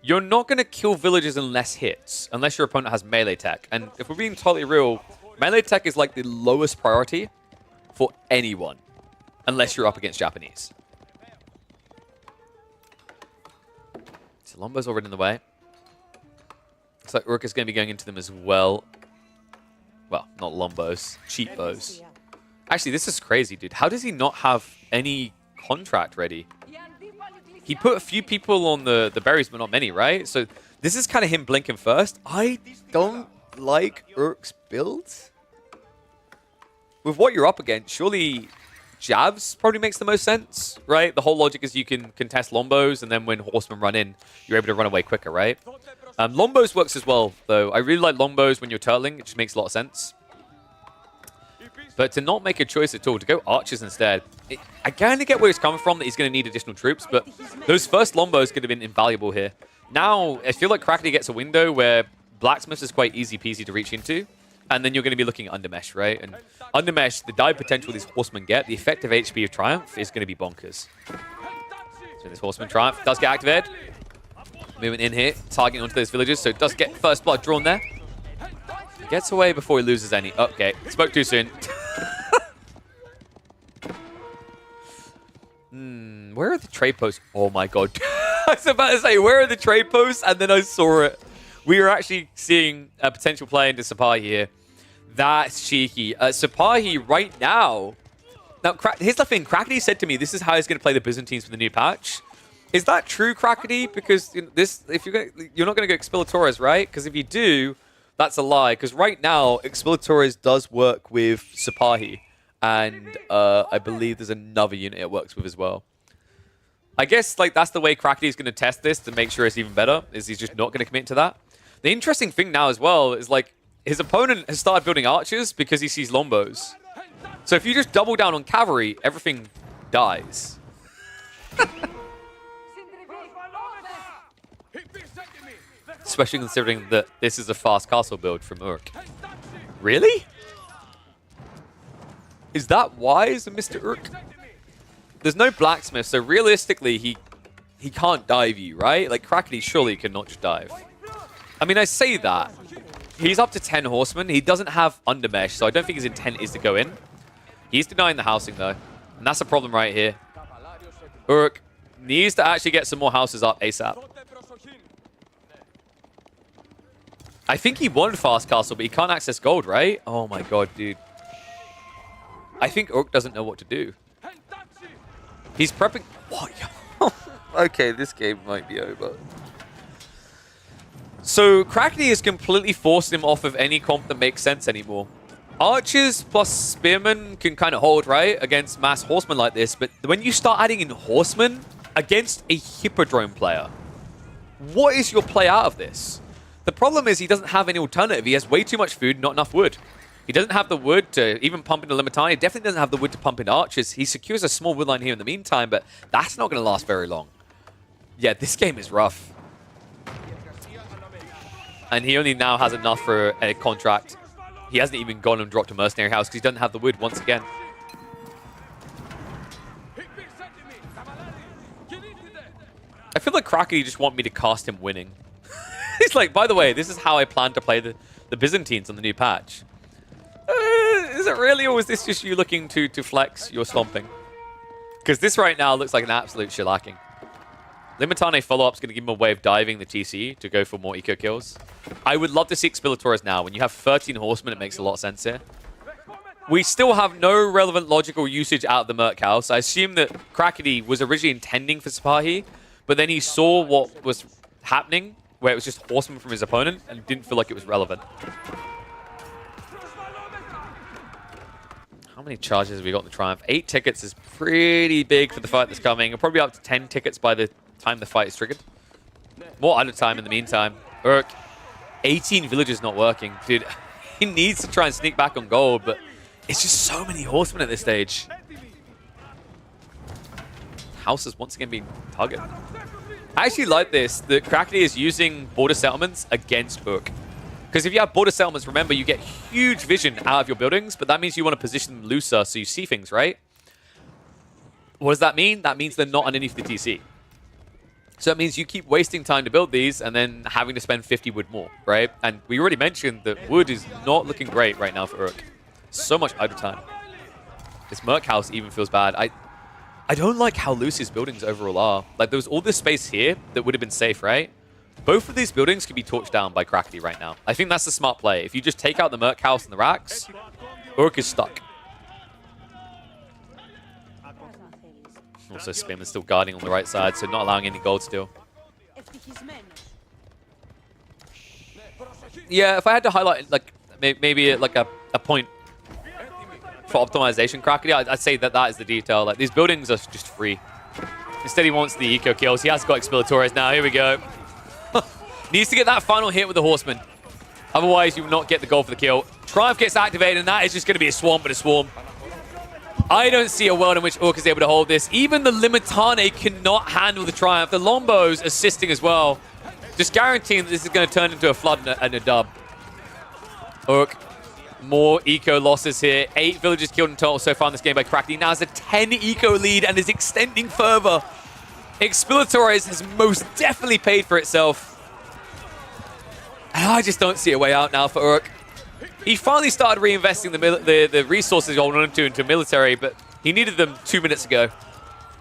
you're not going to kill villagers in less hits, unless your opponent has melee tech. And if we're being totally real, melee tech is like the lowest priority for anyone, unless you're up against Japanese. So Lombo's already in the way. Looks like Urk is going to be going into them as well. Well, not Lombos, cheap bows. Actually, this is crazy, dude. How does he not have any contract ready? He put a few people on the berries, but not many, right? So this is kind of him blinking first. I don't like Urk's build. With what you're up against, surely Javs probably makes the most sense, right? The whole logic is you can contest Lombos, and then when Horsemen run in, you're able to run away quicker, right? Lombos works as well, though. I really like Lombos when you're turtling. It just makes a lot of sense. But to not make a choice at all, to go Archers instead, I kind of get where he's coming from, that he's going to need additional troops, but those first Lombos could have been invaluable here. Now, I feel like Crackney gets a window where Blacksmiths is quite easy peasy to reach into, and then you're going to be looking at Undermesh, right? And Undermesh, the dive potential these Horsemen get, the effective HP of Triumph is going to be bonkers. So this Horseman Triumph does get activated. Moving in here, targeting onto those villagers, so it does get first blood drawn there. He gets away before he loses any. Okay, spoke too soon. Where are the trade posts? Oh my god. I was about to say, where are the trade posts? And then I saw it. We are actually seeing a potential play into Sipahi here. That's cheeky. Sipahi right now. Now, here's the thing. Crackety said to me, this is how he's going to play the Byzantines for the new patch. Is that true, Crackety? Because if you're not going to go Expilatores, right? Because if you do, that's a lie. Because right now, Expilatores does work with Sipahi. And I believe there's another unit it works with as well. I guess like that's the way Crackety is going to test this to make sure it's even better, is he's just not going to commit to that. The interesting thing now as well is like his opponent has started building archers because he sees Lombos. So if you just double down on cavalry, everything dies. Especially considering that this is a fast castle build from Urk. Really? Is that wise, Mr. Urk? There's no blacksmith, so realistically, he can't dive you, right? Like, Crackety surely cannot just dive. I mean, I say that. He's up to 10 horsemen. He doesn't have undermesh, so I don't think his intent is to go in. He's denying the housing, though. And that's a problem right here. Urk needs to actually get some more houses up ASAP. I think he won Fast Castle, but he can't access gold, right? Oh my god, dude. I think Urk doesn't know what to do. He's prepping... What? Okay, this game might be over. So, Crackety has completely forced him off of any comp that makes sense anymore. Archers plus Spearmen can kind of hold, right? Against mass Horsemen like this. But when you start adding in Horsemen against a Hippodrome player, what is your play out of this? The problem is he doesn't have any alternative. He has way too much food, not enough wood. He doesn't have the wood to even pump into Limitani. He definitely doesn't have the wood to pump into Archers. He secures a small wood line here in the meantime, but that's not going to last very long. Yeah, this game is rough. And he only now has enough for a contract. He hasn't even gone and dropped a mercenary house because he doesn't have the wood once again. I feel like Crackety just want me to cast him winning. He's like, by the way, this is how I plan to play the Byzantines on the new patch. Is it really, or is this just you looking to flex your stomping? Because this right now looks like an absolute shellacking. Limitane follow-up's going to give him a way of diving the TC to go for more eco kills. I would love to see Expilatores now. When you have 13 horsemen, it makes a lot of sense here. We still have no relevant logical usage out of the Merc House. I assume that Crackety was originally intending for Sipahi, but then he saw what was happening, where it was just horsemen from his opponent, and didn't feel like it was relevant. How many charges have we got in the Triumph? 8 tickets is pretty big for the fight that's coming. We're probably up to 10 tickets by the time the fight is triggered. More idle time in the meantime. Urk, 18 villages not working. Dude, he needs to try and sneak back on gold, but it's just so many horsemen at this stage. House is once again being targeted. I actually like this, that Crackety is using border settlements against Urk. Because if you have border settlements, remember, you get huge vision out of your buildings, but that means you want to position them looser so you see things, right? What does that mean? That means they're not underneath the TC. So it means you keep wasting time to build these and then having to spend 50 wood more, right? And we already mentioned that wood is not looking great right now for Urk. So much idle time. This Merc House even feels bad. I don't like how loose his buildings overall are. Like, there was all this space here that would have been safe, right? Both of these buildings could be torched down by Crackety right now. I think that's the smart play. If you just take out the Merc House and the racks, Urk is stuck. Also, Spim is still guarding on the right side, so not allowing any gold steal. Yeah, if I had to highlight like maybe like a point for optimization, Krakeny. I'd say that that is the detail. Like, these buildings are just free. Instead, he wants the eco kills. He has got Expilatores now. Here we go. Needs to get that final hit with the Horseman. Otherwise, you will not get the goal for the kill. Triumph gets activated, and that is just going to be a swamp and a swarm. I don't see a world in which Orc is able to hold this. Even the Limitane cannot handle the Triumph. The Lombos assisting as well. Just guaranteeing that this is going to turn into a flood and a dub. Orc, more eco losses here. 8 villagers killed in total so far in this game by Krakeny. Now has a 10 eco lead and is extending further. Expilatores has most definitely paid for itself. And I just don't see a way out now for Urk. He finally started reinvesting the resources he wanted into military, but he needed them 2 minutes ago.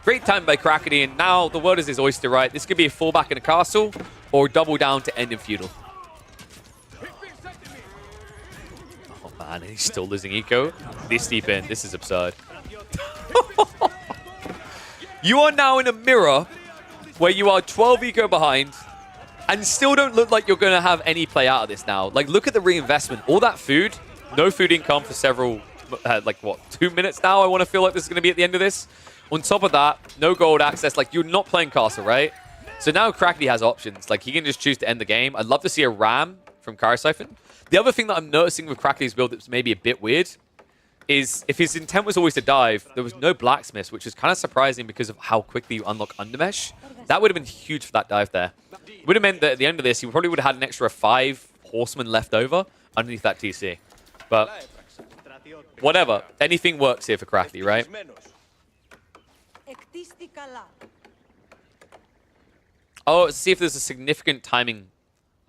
Great time by Krakeny, and now the world is his oyster, right? This could be a fallback in a castle or double down to end in feudal. Oh man, and he's still losing eco. This deep in, this is absurd. You are now in a mirror where you are 12 eco behind and still don't look like you're going to have any play out of this now. Like, look at the reinvestment. All that food, no food income for several, like, what, 2 minutes now? I want to feel like this is going to be at the end of this. On top of that, no gold access. Like, you're not playing castle, right? So now Krakeny has options. Like, he can just choose to end the game. I'd love to see a ram from Karasiphon. The other thing that I'm noticing with Krakeny's build that's maybe a bit weird is if his intent was always to dive, there was no blacksmiths, which is kind of surprising because of how quickly you unlock Undermesh. That would have been huge for that dive there. It would have meant that at the end of this, he probably would have had an extra 5 horsemen left over underneath that TC. But whatever. Anything works here for Krakeny, right? Oh, let's see if there's a significant timing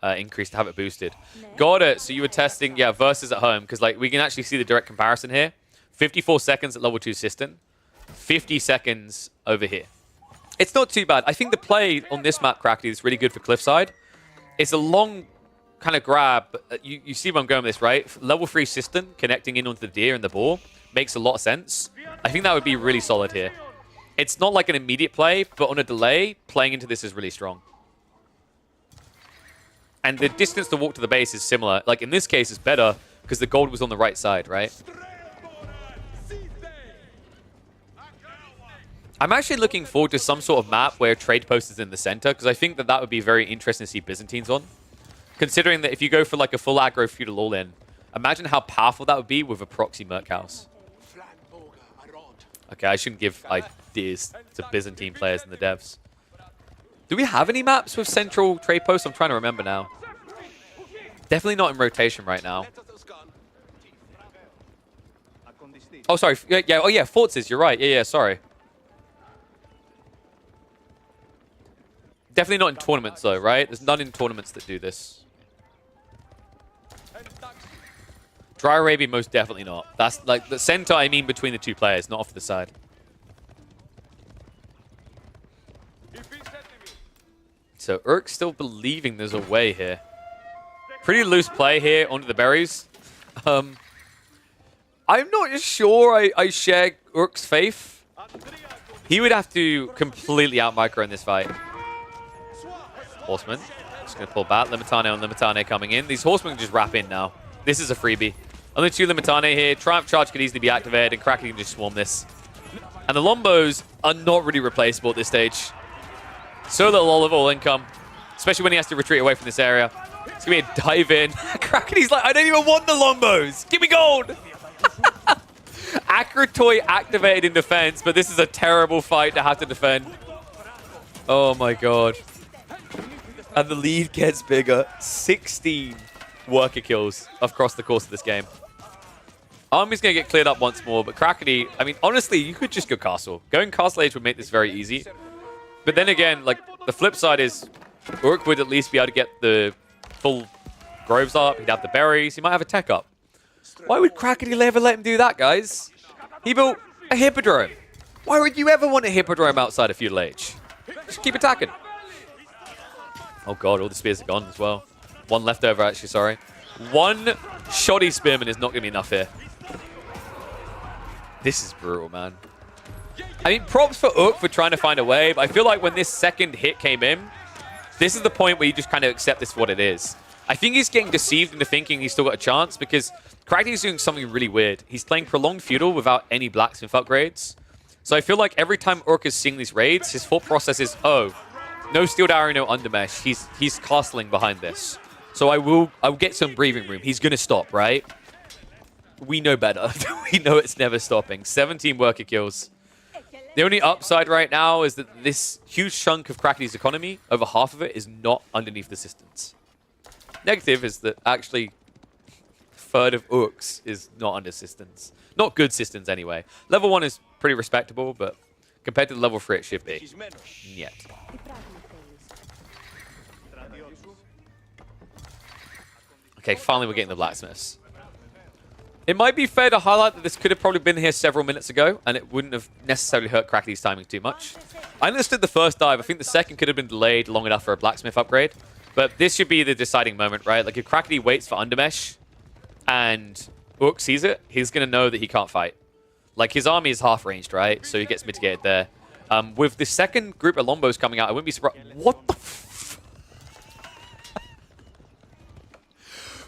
increase to have it boosted. Got it. So you were testing, yeah, versus at home, because like we can actually see the direct comparison here. 54 seconds at level 2 Sistan, 50 seconds over here. It's not too bad. I think the play on this map, Krakeny, is really good for Cliffside. It's a long kind of grab. You see where I'm going with this, right? Level 3 Sistan connecting in onto the deer and the boar makes a lot of sense. I think that would be really solid here. It's not like an immediate play, but on a delay, playing into this is really strong. And the distance to walk to the base is similar. Like, in this case, it's better because the gold was on the right side, right? I'm actually looking forward to some sort of map where trade post is in the center, because I think that that would be very interesting to see Byzantines on. Considering that if you go for like a full aggro feudal all-in, imagine how powerful that would be with a proxy Merc House. Okay, I shouldn't give ideas to Byzantine players and the devs. Do we have any maps with central trade posts? I'm trying to remember now. Definitely not in rotation right now. Oh, sorry. Yeah. Oh, yeah. Forts, you're right. Yeah, sorry. Definitely not in tournaments, though, right? There's none in tournaments that do this. Dry Arabia, most definitely not. That's like the center, I mean, between the two players, not off to the side. So Urk's still believing there's a way here. Pretty loose play here onto the berries. I'm not sure I share Urk's faith. He would have to completely out-micro in this fight. Horseman. Just going to pull back. Limitane on Limitane coming in. These horsemen can just wrap in now. This is a freebie. Only 2 Limitane here. Triumph Charge could easily be activated, and Krakeny can just swarm this. And the Lombos are not really replaceable at this stage. So little all income, especially when he has to retreat away from this area. It's going to be a dive in. Krakeny's like, I don't even want the Lombos. Give me gold. Akratoy activated in defense, but this is a terrible fight to have to defend. Oh my god. And the lead gets bigger. 16 worker kills across the course of this game. Army's going to get cleared up once more, but Krakeny, I mean, honestly, you could just go castle. Going castle age would make this very easy. But then again, like, the flip side is Urk would at least be able to get the full groves up. He'd have the berries. He might have a tech up. Why would Krakeny ever let him do that, guys? He built a hippodrome. Why would you ever want a hippodrome outside of feudal age? Just keep attacking. Oh god, all the spears are gone as well. One left over, actually, sorry. One shoddy spearman is not going to be enough here. This is brutal, man. I mean, props for Urk for trying to find a way, but I feel like when this second hit came in, this is the point where you just kind of accept this for what it is. I think he's getting deceived into thinking he's still got a chance, because Crackney's doing something really weird. He's playing Prolonged Feudal without any Blacksmith upgrades. So I feel like every time Urk is seeing these raids, his thought process is, oh, no Steel Dowry, no Undermesh. He's castling behind this. So I will get some breathing room. He's going to stop, right? We know better. We know it's never stopping. 17 worker kills. The only upside right now is that this huge chunk of Crackney's economy, over half of it, is not underneath the Sistance. Negative is that actually third of Urks is not under Sistance. Not good Sistance anyway. Level 1 is pretty respectable, but compared to the level 3 it should be. Yet. Okay, finally we're getting the blacksmiths. It might be fair to highlight that this could have probably been here several minutes ago, and it wouldn't have necessarily hurt Crackney's timing too much. I understood the first dive. I think the second could have been delayed long enough for a blacksmith upgrade. But this should be the deciding moment, right? Like, if Crackney waits for Undermesh and Urk sees it, he's going to know that he can't fight. Like, his army is half-ranged, right? So he gets mitigated there. With the second group of Lombos coming out, I wouldn't be surprised. What the f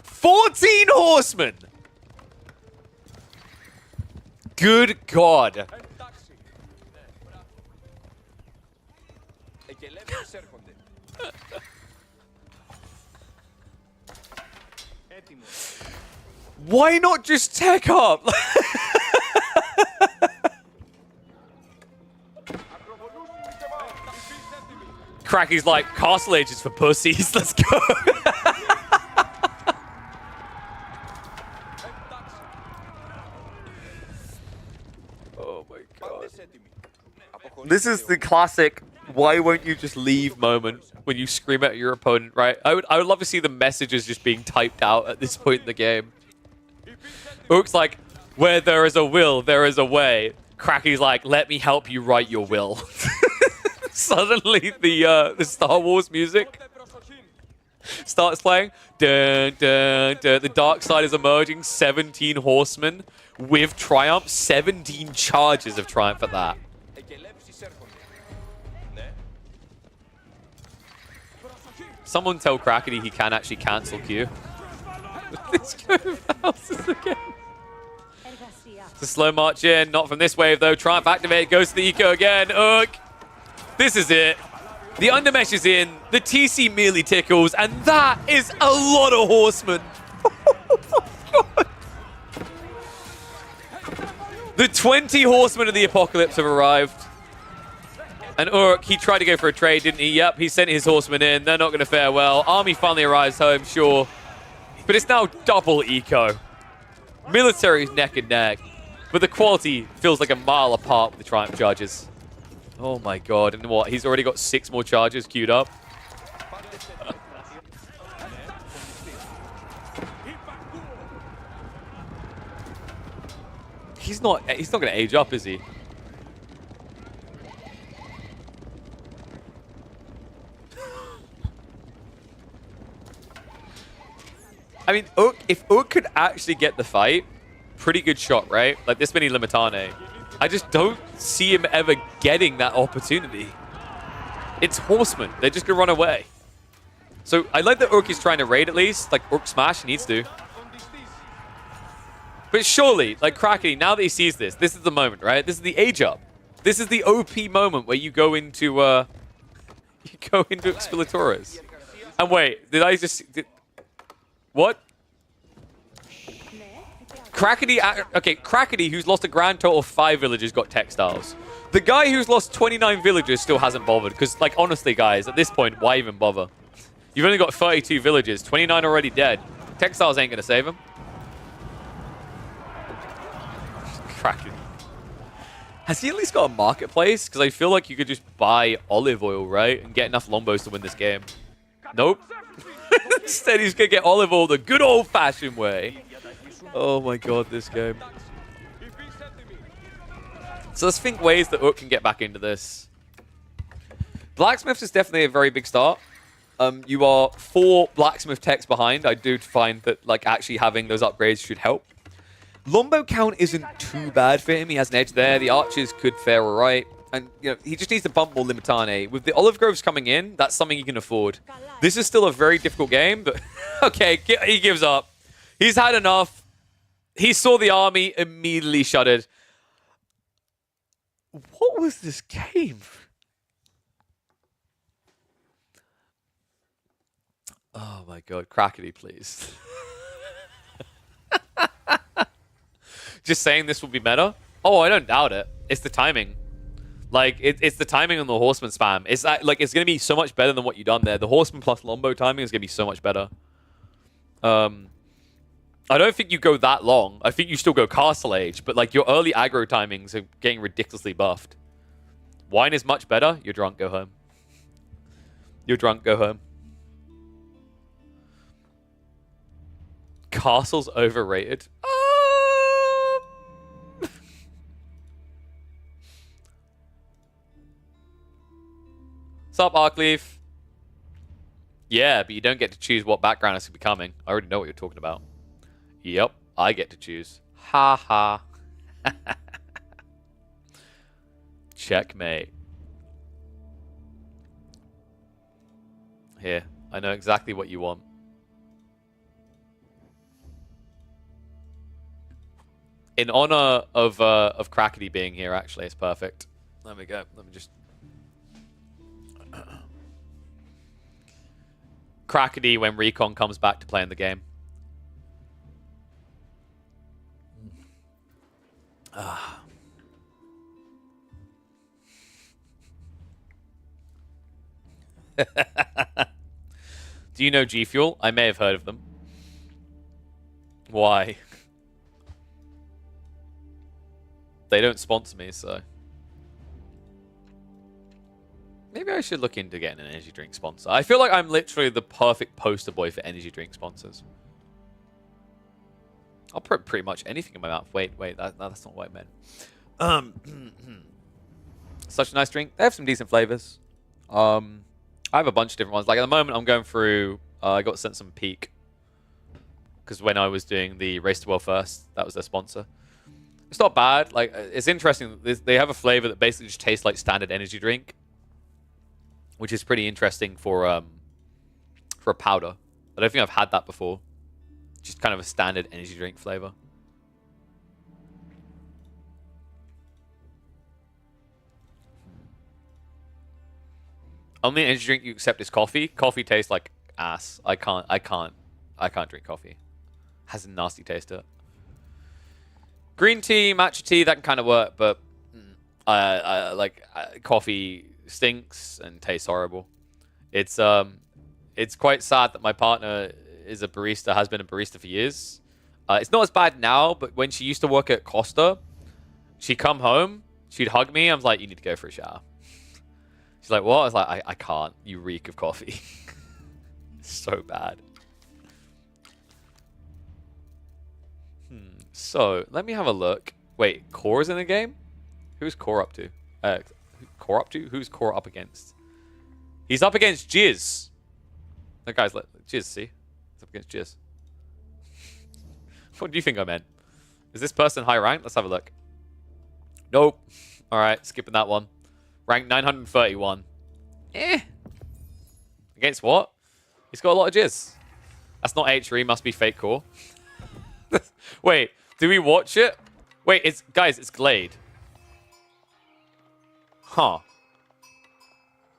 14 horsemen! Good God. Why not just tech up? Cracky's like, Castle Age is for pussies. Let's go. Oh my God. This is the classic, why won't you just leave moment when you scream at your opponent, right? I would love to see the messages just being typed out at this point in the game. Urk's like, where there is a will, there is a way. Cracky's like, let me help you write your will. Suddenly the Star Wars music starts playing. Dun, dun, dun. The dark side is emerging. 17 horsemen with Triumph. 17 charges of Triumph at that. Someone tell Crackety he can actually cancel Q. Let's go houses again. It's a slow march in. Not from this wave, though. Triumph activate. Goes to the eco again. Urk. This is it. The Undermesh is in. The TC merely tickles. And that is a lot of horsemen. Oh my God. The 20 horsemen of the apocalypse have arrived. And Urk, he tried to go for a trade, didn't he? Yep, he sent his horsemen in. They're not going to fare well. Army finally arrives home, sure. But it's now double eco. Military's neck and neck. But the quality feels like a mile apart with the Triumph charges. Oh my God. And what? He's already got 6 more charges queued up. He's not going to age up, is he? I mean, if Urk could actually get the fight, pretty good shot, right? Like this many Limitane. I just don't see him ever getting that opportunity. It's horsemen. They're just going to run away. So I like that Urk is trying to raid at least. Like Urk Smash needs to. But surely, like Crackety, now that he sees this, this is the moment, right? This is the age up. This is the OP moment where you go into Exploratores. And wait, did I just... What? Crackety, okay, Crackety, who's lost a grand total of 5 villages, got textiles. The guy who's lost 29 villages still hasn't bothered. Because, like, honestly, guys, at this point, why even bother? You've only got 32 villages, 29 already dead. Textiles ain't going to save him. Crackety. Has he at least got a marketplace? Because I feel like you could just buy olive oil, right? And get enough Lombos to win this game. Nope. Instead, he's going to get olive oil the good old-fashioned way. Oh my God, this game. So let's think ways that Urk can get back into this. Blacksmiths is definitely a very big start. You are 4 blacksmith techs behind. I do find that like actually having those upgrades should help. Lombo count isn't too bad for him. He has an edge there. The archers could fare all right. And you know, he just needs to bump more Limitane. With the Olive Groves coming in, that's something he can afford. This is still a very difficult game, but okay, he gives up. He's had enough. He saw the army, immediately shuddered. What was this game? Oh my god, Crackety, please. Just saying this will be meta? Oh, I don't doubt it. It's the timing. Like, it's the timing on the Horseman spam. It's like it's going to be so much better than what you've done there. The Horseman plus Lombo timing is going to be so much better. I don't think you go that long. I think you still go Castle Age, but like your early aggro timings are getting ridiculously buffed. Wine is much better. You're drunk, go home. You're drunk, go home. Castle's overrated. What's up, Arkleaf? Yeah, but you don't get to choose what background it's becoming. I already know what you're talking about. Yep, I get to choose. Ha ha. Checkmate. Here, I know exactly what you want. In honor of Crackety being here, actually, it's perfect. There we go. Let me just... Crackety when Recon comes back to play in the game. Do you know G Fuel? I may have heard of them. Why? They don't sponsor me, so... Maybe I should look into getting an energy drink sponsor. I feel like I'm literally the perfect poster boy for energy drink sponsors. I'll put pretty much anything in my mouth. Wait, that's not what I meant. Such a nice drink. They have some decent flavors. I have a bunch of different ones. Like at the moment, I'm going through... I got sent some Peak. Because when I was doing the Race to World First, that was their sponsor. It's not bad. Like, it's interesting. They have a flavor that basically just tastes like standard energy drink, which is pretty interesting for a powder. I don't think I've had that before. Just kind of a standard energy drink flavor. Only energy drink you accept is coffee. Coffee tastes like ass. I can't drink coffee. Has a nasty taste to it. Green tea, matcha tea, that can kind of work, but coffee stinks and tastes horrible. It's quite sad that my partner is a barista, has been a barista for years. It's not as bad now, but when she used to work at Costa, she'd come home, she'd hug me, I was like, you need to go for a shower. She's like, what? I was like, I can't. You reek of coffee. It's so bad. So, let me have a look. Wait, Core's in the game? Who's Core up to? Core up to? Who's Core up against? He's up against Jizz. That guy's like, Jizz, see? He's up against Jizz. What do you think I meant? Is this person high rank? Let's have a look. Nope. Alright, skipping that one. Rank 931. Against what? He's got a lot of Jizz. That's not H3, must be fake Core. Wait, do we watch it? Wait, it's Glade. Huh.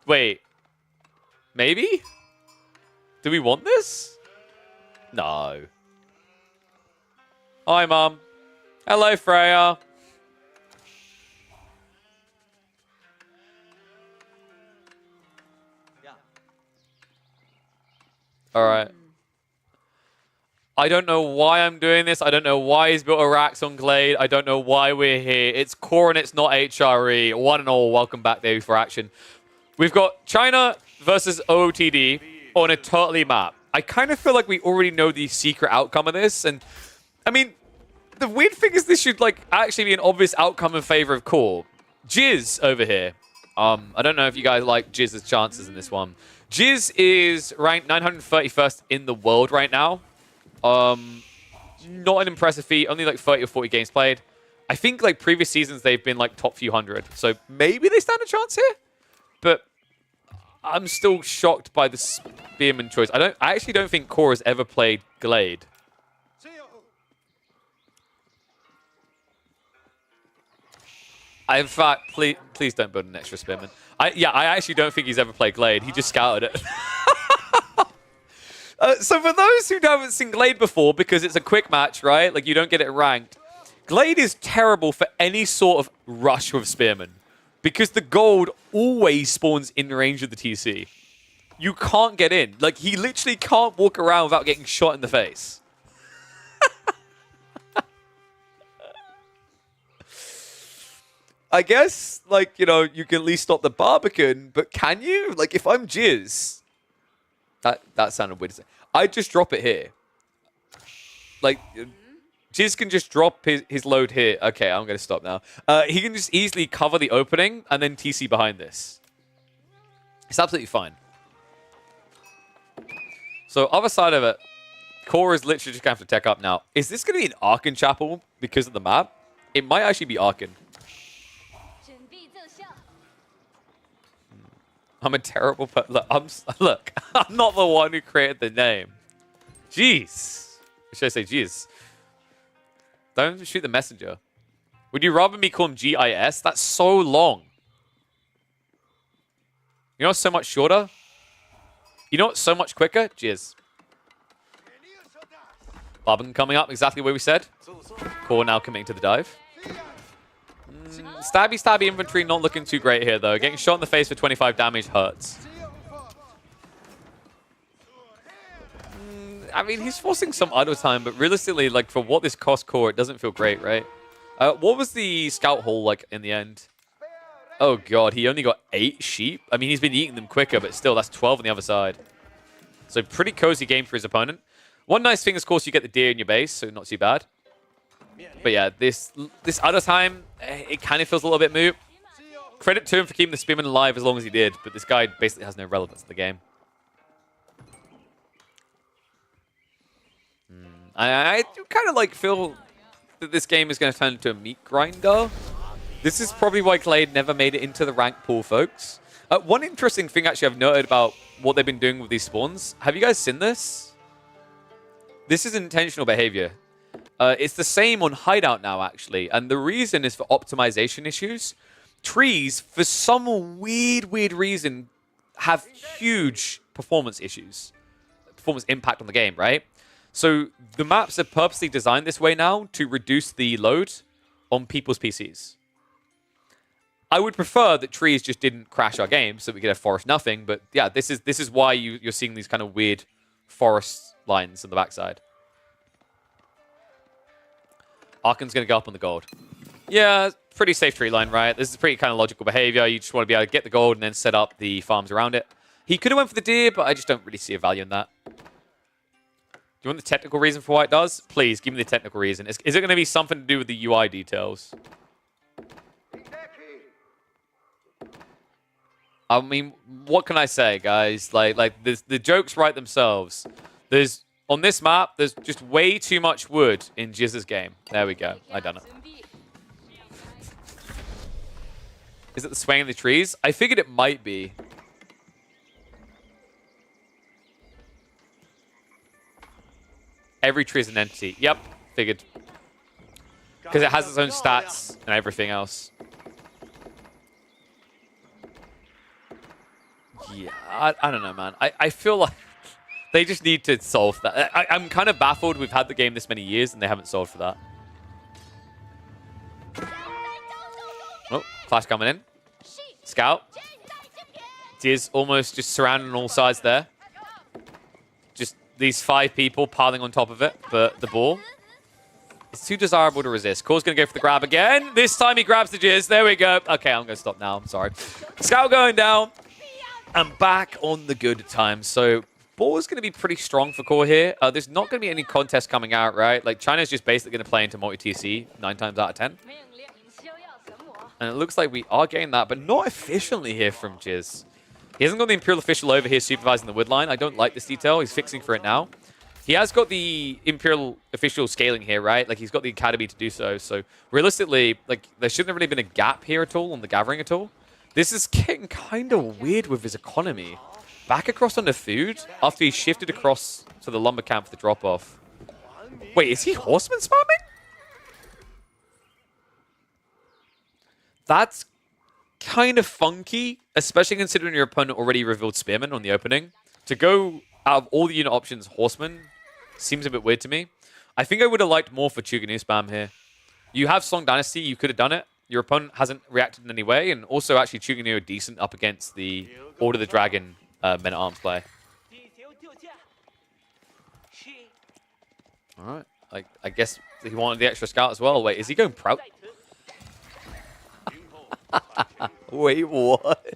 Wait. Maybe? Do we want this? No. Hi, Mum. Hello, Freya. Yeah. Alright. I don't know why I'm doing this. I don't know why he's built a Rax on Glade. I don't know why we're here. It's Core and it's not HRE. One and all, welcome back, Davey, for action. We've got China versus OOTD on a totally map. I kind of feel like we already know the secret outcome of this. And, I mean, the weird thing is this should, like, actually be an obvious outcome in favor of Core. Jizz over here. I don't know if you guys like Jizz's chances in this one. Jizz is ranked 931st in the world right now. Not an impressive feat. Only like 30 or 40 games played. I think like previous seasons they've been like top few hundred. So maybe they stand a chance here. But I'm still shocked by the Spearman choice. I actually don't think Core has ever played Glade. In fact, please don't build an extra Spearman. I actually don't think he's ever played Glade. He just scouted it. So for those who haven't seen Glade before, because it's a quick match, right? Like, you don't get it ranked. Glade is terrible for any sort of rush with Spearman, because the gold always spawns in range of the TC. You can't get in. Like, he literally can't walk around without getting shot in the face. I guess, like, you know, you can at least stop the Barbican, but can you? Like, if I'm Jizz... That sounded weird to say. I'd just drop it here. Like, Jizz can just drop his load here. Okay, I'm going to stop now. He can just easily cover the opening and then TC behind this. It's absolutely fine. So, other side of it, Core is literally just going to have to tech up now. Is this going to be an Arkan Chapel because of the map? It might actually be Arkan. I'm a terrible look, I'm not the one who created the name. Jeez. Should I say jeez? Don't shoot the messenger. Would you rather me call him GIS? That's so long. You know what's so much shorter? You know what's so much quicker? Jizz. Barbican coming up exactly where we said. Core now committing to the dive. Stabby infantry not looking too great here, though. Getting shot in the face for 25 damage hurts. I mean, he's forcing some idle time, but realistically, like, for what this cost Core, it doesn't feel great, right? What was the scout haul like in the end? Oh, God, he only got 8 sheep? I mean, he's been eating them quicker, but still, that's 12 on the other side. So, pretty cozy game for his opponent. One nice thing is, of course, you get the deer in your base, so not too bad. But yeah, this other time, it kind of feels a little bit moot. Credit to him for keeping the Spearman alive as long as he did, but this guy basically has no relevance to the game. I do kind of like feel that this game is going to turn into a meat grinder. This is probably why Glade never made it into the rank pool, folks. One interesting thing actually I've noted about what they've been doing with these spawns. Have you guys seen this? This is intentional behavior. It's the same on Hideout now, actually. And the reason is for optimization issues. Trees, for some weird reason, have huge performance issues. Performance impact on the game, right? So the maps are purposely designed this way now to reduce the load on people's PCs. I would prefer that trees just didn't crash our game so we could have forest nothing. But yeah, this is why you're seeing these kind of weird forest lines on the backside. Arkan's going to go up on the gold. Yeah, pretty safe tree line, right? This is pretty kind of logical behavior. You just want to be able to get the gold and then set up the farms around it. He could have went for the deer, but I just don't really see a value in that. Do you want the technical reason for why it does? Please, give me the technical reason. Is it going to be something to do with the UI details? I mean, what can I say, guys? Like the jokes write themselves. On this map, there's just way too much wood in Jizz's game. There we go. I done it. Is it the swaying of the trees? I figured it might be. Every tree is an entity. Yep, figured. Because it has its own stats and everything else. Yeah, I don't know, man. I feel like they just need to solve that. I'm kind of baffled we've had the game this many years and they haven't solved for that. Oh, flash coming in. Scout. Diz almost just surrounding on all sides there. Just these 5 people piling on top of it, but the ball. It's too desirable to resist. Core's going to go for the grab again. This time he grabs the Jizz. There we go. Okay, I'm going to stop now. I'm sorry. Scout going down. And back on the good times. So ball is going to be pretty strong for Core here. There's not going to be any contest coming out, right? Like, China's just basically going to play into multi-TC 9 times out of 10. And it looks like we are getting that, but not efficiently here from Jizz. He hasn't got the Imperial Official over here supervising the wood line. I don't like this detail. He's fixing for it now. He has got the Imperial Official scaling here, right? Like, he's got the Academy to do so. So, realistically, like, there shouldn't have really been a gap here at all on the gathering at all. This is getting kind of weird with his economy. Back across onto food after he shifted across to the lumber camp for the drop-off. Wait, is he horseman spamming? That's kind of funky, especially considering your opponent already revealed Spearman on the opening. To go out of all the unit options, Horseman seems a bit weird to me. I think I would have liked more for Chuganoo spam here. You have Song Dynasty, you could have done it. Your opponent hasn't reacted in any way, and also actually Chuganoo are decent up against the Order of the Dragon Men-at-Arms play. Alright, I guess he wanted the extra scout as well. Wait, is he going Prout? Wait, what?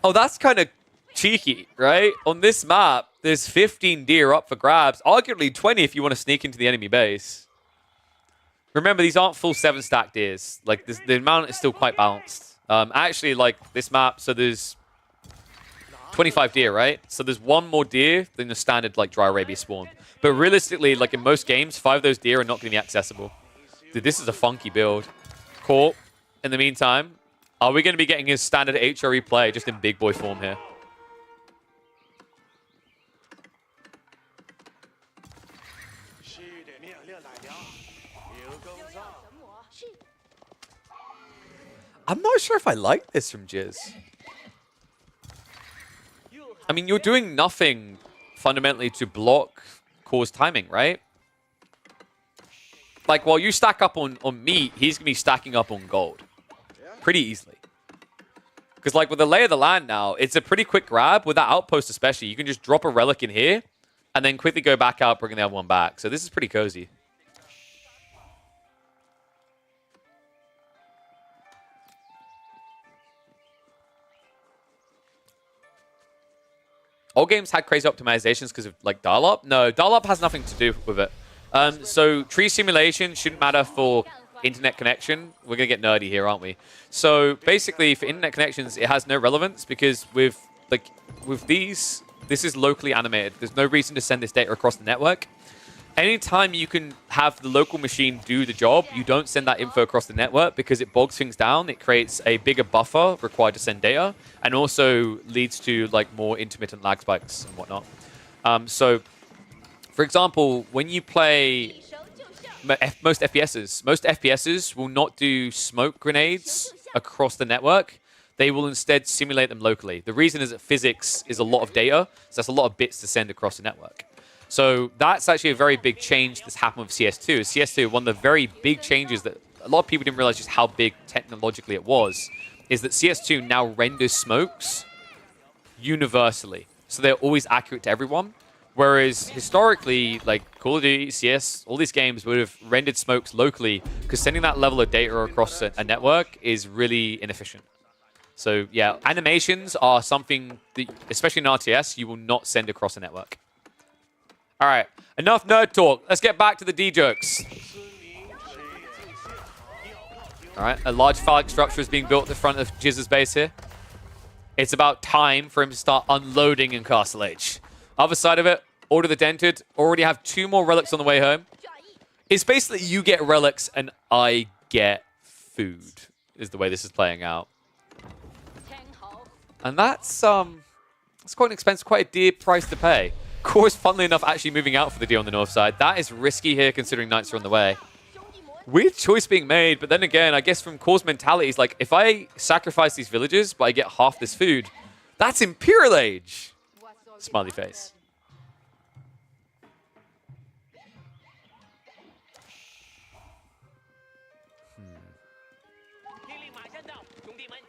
Oh, that's kind of cheeky, right? On this map, there's 15 deer up for grabs. Arguably 20 if you want to sneak into the enemy base. Remember, these aren't full 7-stack deers. Like, the amount is still quite balanced. Actually, like, this map, so there's 25 deer, right? So there's one more deer than the standard, like, Dry Arabia spawn. But realistically, like, in most games, 5 of those deer are not going to be accessible. Dude, this is a funky build. Corp, in the meantime, are we going to be getting his standard HRE play just in big boy form here? I'm not sure if I like this from Jizz. I mean, you're doing nothing fundamentally to block Core's timing, right? Like, while you stack up on meat, he's going to be stacking up on gold. Pretty easily. Because, like, with the Lay of the Land now, it's a pretty quick grab. With that outpost especially, you can just drop a relic in here and then quickly go back out, bringing the other one back. So this is pretty cozy. All games had crazy optimizations because of, like, dial-up. No, dial-up has nothing to do with it. So tree simulation shouldn't matter for internet connection. We're going to get nerdy here, aren't we? So basically, for internet connections, it has no relevance because with these, this is locally animated. There's no reason to send this data across the network. Anytime you can have the local machine do the job, you don't send that info across the network because it bogs things down. It creates a bigger buffer required to send data and also leads to, like, more intermittent lag spikes and whatnot. So, for example, when you play most FPSs will not do smoke grenades across the network. They will instead simulate them locally. The reason is that physics is a lot of data, so that's a lot of bits to send across the network. So that's actually a very big change that's happened with CS2. CS2, one of the very big changes that a lot of people didn't realize just how big technologically it was, is that CS2 now renders smokes universally. So they're always accurate to everyone. Whereas historically, like Call of Duty, CS, all these games would have rendered smokes locally because sending that level of data across a network is really inefficient. So yeah, animations are something that, especially in RTS, you will not send across a network. All right, enough nerd talk. Let's get back to the D-jokes. All right, a large phallic structure is being built at the front of Jizz's base here. It's about time for him to start unloading in Castle H. Other side of it, Order the Dented. Already have 2 more relics on the way home. It's basically you get relics and I get food, is the way this is playing out. And that's quite an expensive, quite a dear price to pay. Core's, funnily enough, actually moving out for the deal on the north side. That is risky here, considering Knights are on the way. Weird choice being made, but then again, I guess from Core's mentality, is like, if I sacrifice these villages, but I get half this food, that's Imperial Age. Smiley face.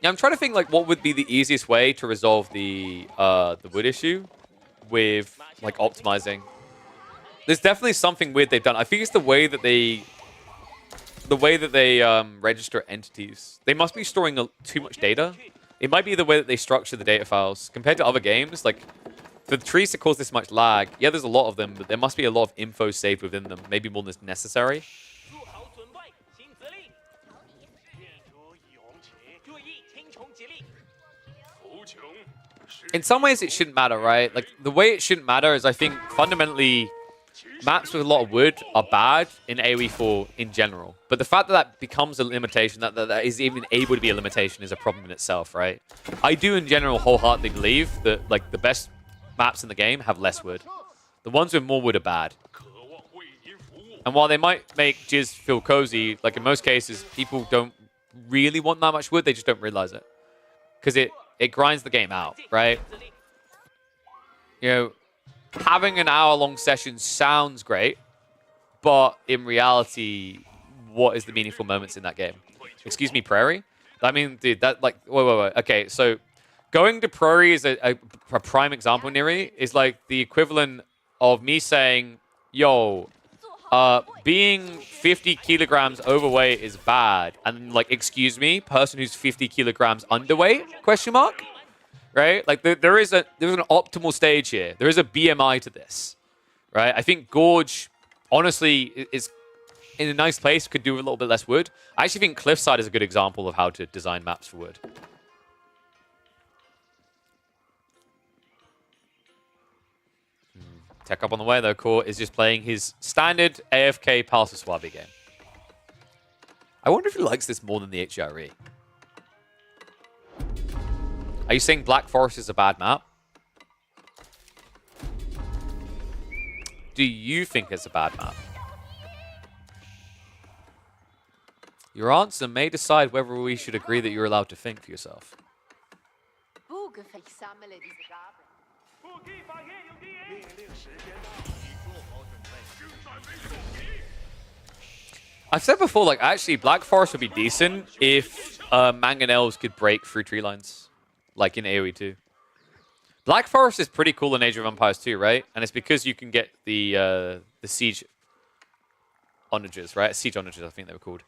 Yeah, I'm trying to think, like, what would be the easiest way to resolve the wood issue with, like, optimizing. There's definitely something weird they've done. I think it's the way that they register entities. They must be storing too much data. It might be the way that they structure the data files. Compared to other games, like, for the trees to cause this much lag, yeah, there's a lot of them, but there must be a lot of info saved within them. Maybe more than necessary. In some ways, it shouldn't matter, right? Like, the way it shouldn't matter is I think fundamentally maps with a lot of wood are bad in AoE 4 in general. But the fact that that becomes a limitation, that is even able to be a limitation, is a problem in itself, right? I do in general wholeheartedly believe that, like, the best maps in the game have less wood. The ones with more wood are bad. And while they might make Jizz feel cozy, like in most cases, people don't really want that much wood. They just don't realize it. Because it grinds the game out, right? You know, having an hour-long session sounds great, but in reality, what is the meaningful moments in that game? Excuse me, Prairie? I mean, dude, that like, wait. Okay, so going to Prairie is a prime example, Neri, is like the equivalent of me saying, yo, being 50 kilograms overweight is bad. And like, excuse me, person who's 50 kilograms underweight, question mark? Right? Like there's an optimal stage here. There is a BMI to this, right? I think Gorge, honestly, is in a nice place, could do a little bit less wood. I actually think Cliffside is a good example of how to design maps for wood. Tech up on the way, though. Core is just playing his standard AFK Pulse Swabby game. I wonder if he likes this more than the HRE. Are you saying Black Forest is a bad map? Do you think it's a bad map? Your answer may decide whether we should agree that you're allowed to think for yourself. I've said before, like, actually, Black Forest would be decent if Mangonels could break through tree lines, like in AoE 2. Black Forest is pretty cool in Age of Empires 2, right? And it's because you can get the siege onages, right? Siege onages, I think they were called.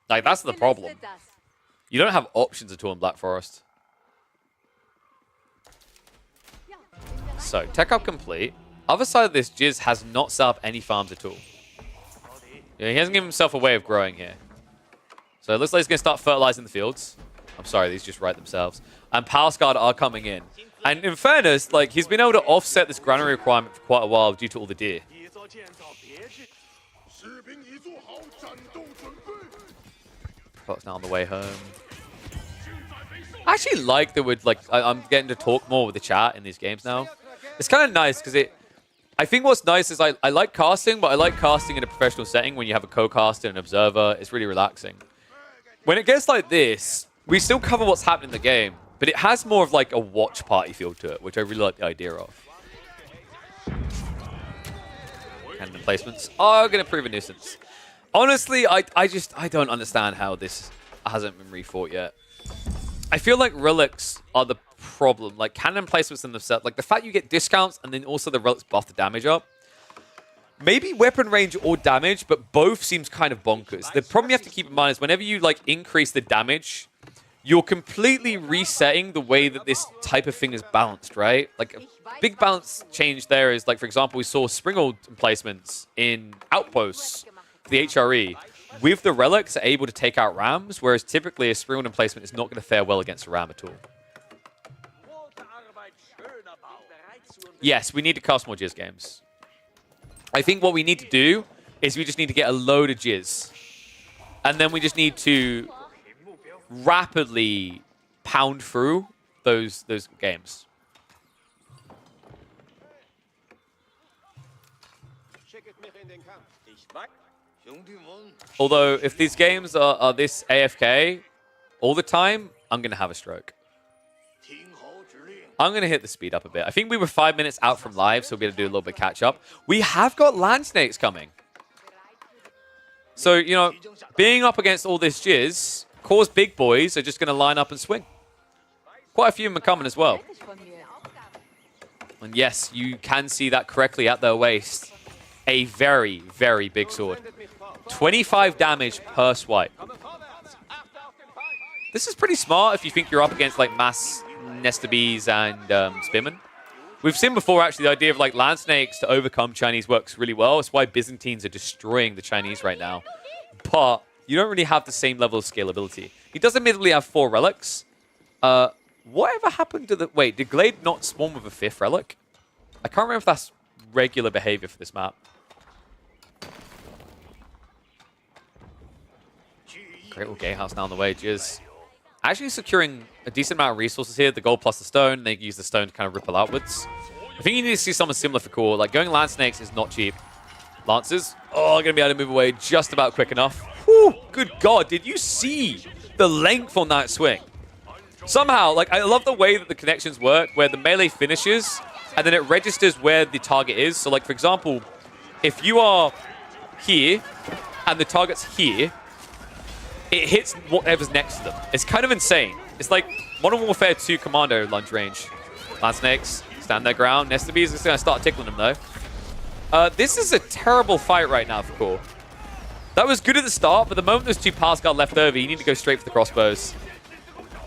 Like, that's the problem. You don't have options at all in Black Forest. So, tech up complete. Other side of this, Jizz has not set up any farms at all. Yeah, he hasn't given himself a way of growing here. So it looks like he's going to start fertilizing the fields. I'm sorry, these just write themselves. And Palace Guard are coming in. And in fairness, like, he's been able to offset this granary requirement for quite a while due to all the deer. Clock's now on the way home. I actually like that we're, like, I'm getting to talk more with the chat in these games now. It's kind of nice because I think what's nice is I like casting, but I like casting in a professional setting when you have a co-caster and an observer. It's really relaxing. When it gets like this, we still cover what's happening in the game, but it has more of like a watch party feel to it, which I really like the idea of. Cannon placements are going to prove a nuisance. Honestly, I don't understand how this hasn't been refought yet. I feel like relics are the problem. Like, cannon placements in the set, like the fact you get discounts and then also the relics buff the damage up. Maybe weapon range or damage, but both seems kind of bonkers. The problem you have to keep in mind is whenever you like increase the damage, you're completely resetting the way that this type of thing is balanced, right? Like a big balance change there is, like, for example, we saw Springald placements in Outposts, the HRE, with the relics are able to take out rams, whereas typically a Springald emplacement is not going to fare well against a ram at all. Yes, we need to cast more Jizz games. I think what we need to do is we just need to get a load of Jizz. And then we just need to rapidly pound through those games. Although, if these games are this AFK all the time, I'm going to have a stroke. I'm going to hit the speed up a bit. I think we were 5 minutes out from live, so we'll be able to do a little bit of catch up. We have got land snakes coming. So, you know, being up against all this Jizz, Core's big boys are just going to line up and swing. Quite a few of them are coming as well. And yes, you can see that correctly at their waist. A very, very big sword. 25 damage per swipe. This is pretty smart if you think you're up against, like, mass Nesta Bees and Spearmen. We've seen before, actually, the idea of like land snakes to overcome Chinese works really well. It's why Byzantines are destroying the Chinese right now. But you don't really have the same level of scalability. He does admittedly have 4 relics. Whatever happened to the... Wait, did Glade not spawn with a 5th relic? I can't remember if that's regular behavior for this map. Great Wall Gatehouse now on the way. Jizz actually securing a decent amount of resources here. The gold plus the stone. They use the stone to kind of ripple outwards. I think you need to see something similar for Core. Like, going land snakes is not cheap. Lancers. Oh, going to be able to move away just about quick enough. Whew, good God, did you see the length on that swing? Somehow, like, I love the way that the connections work, where the melee finishes, and then it registers where the target is. So, like, for example, if you are here, and the target's here, it hits whatever's next to them. It's kind of insane. It's like Modern Warfare 2 Commando lunge range. Land Snakes, stand their ground. Nestaby is just going to start tickling them, though. This is a terrible fight right now for Core. That was good at the start, but the moment there's 2 Pass Guard left over, you need to go straight for the crossbows.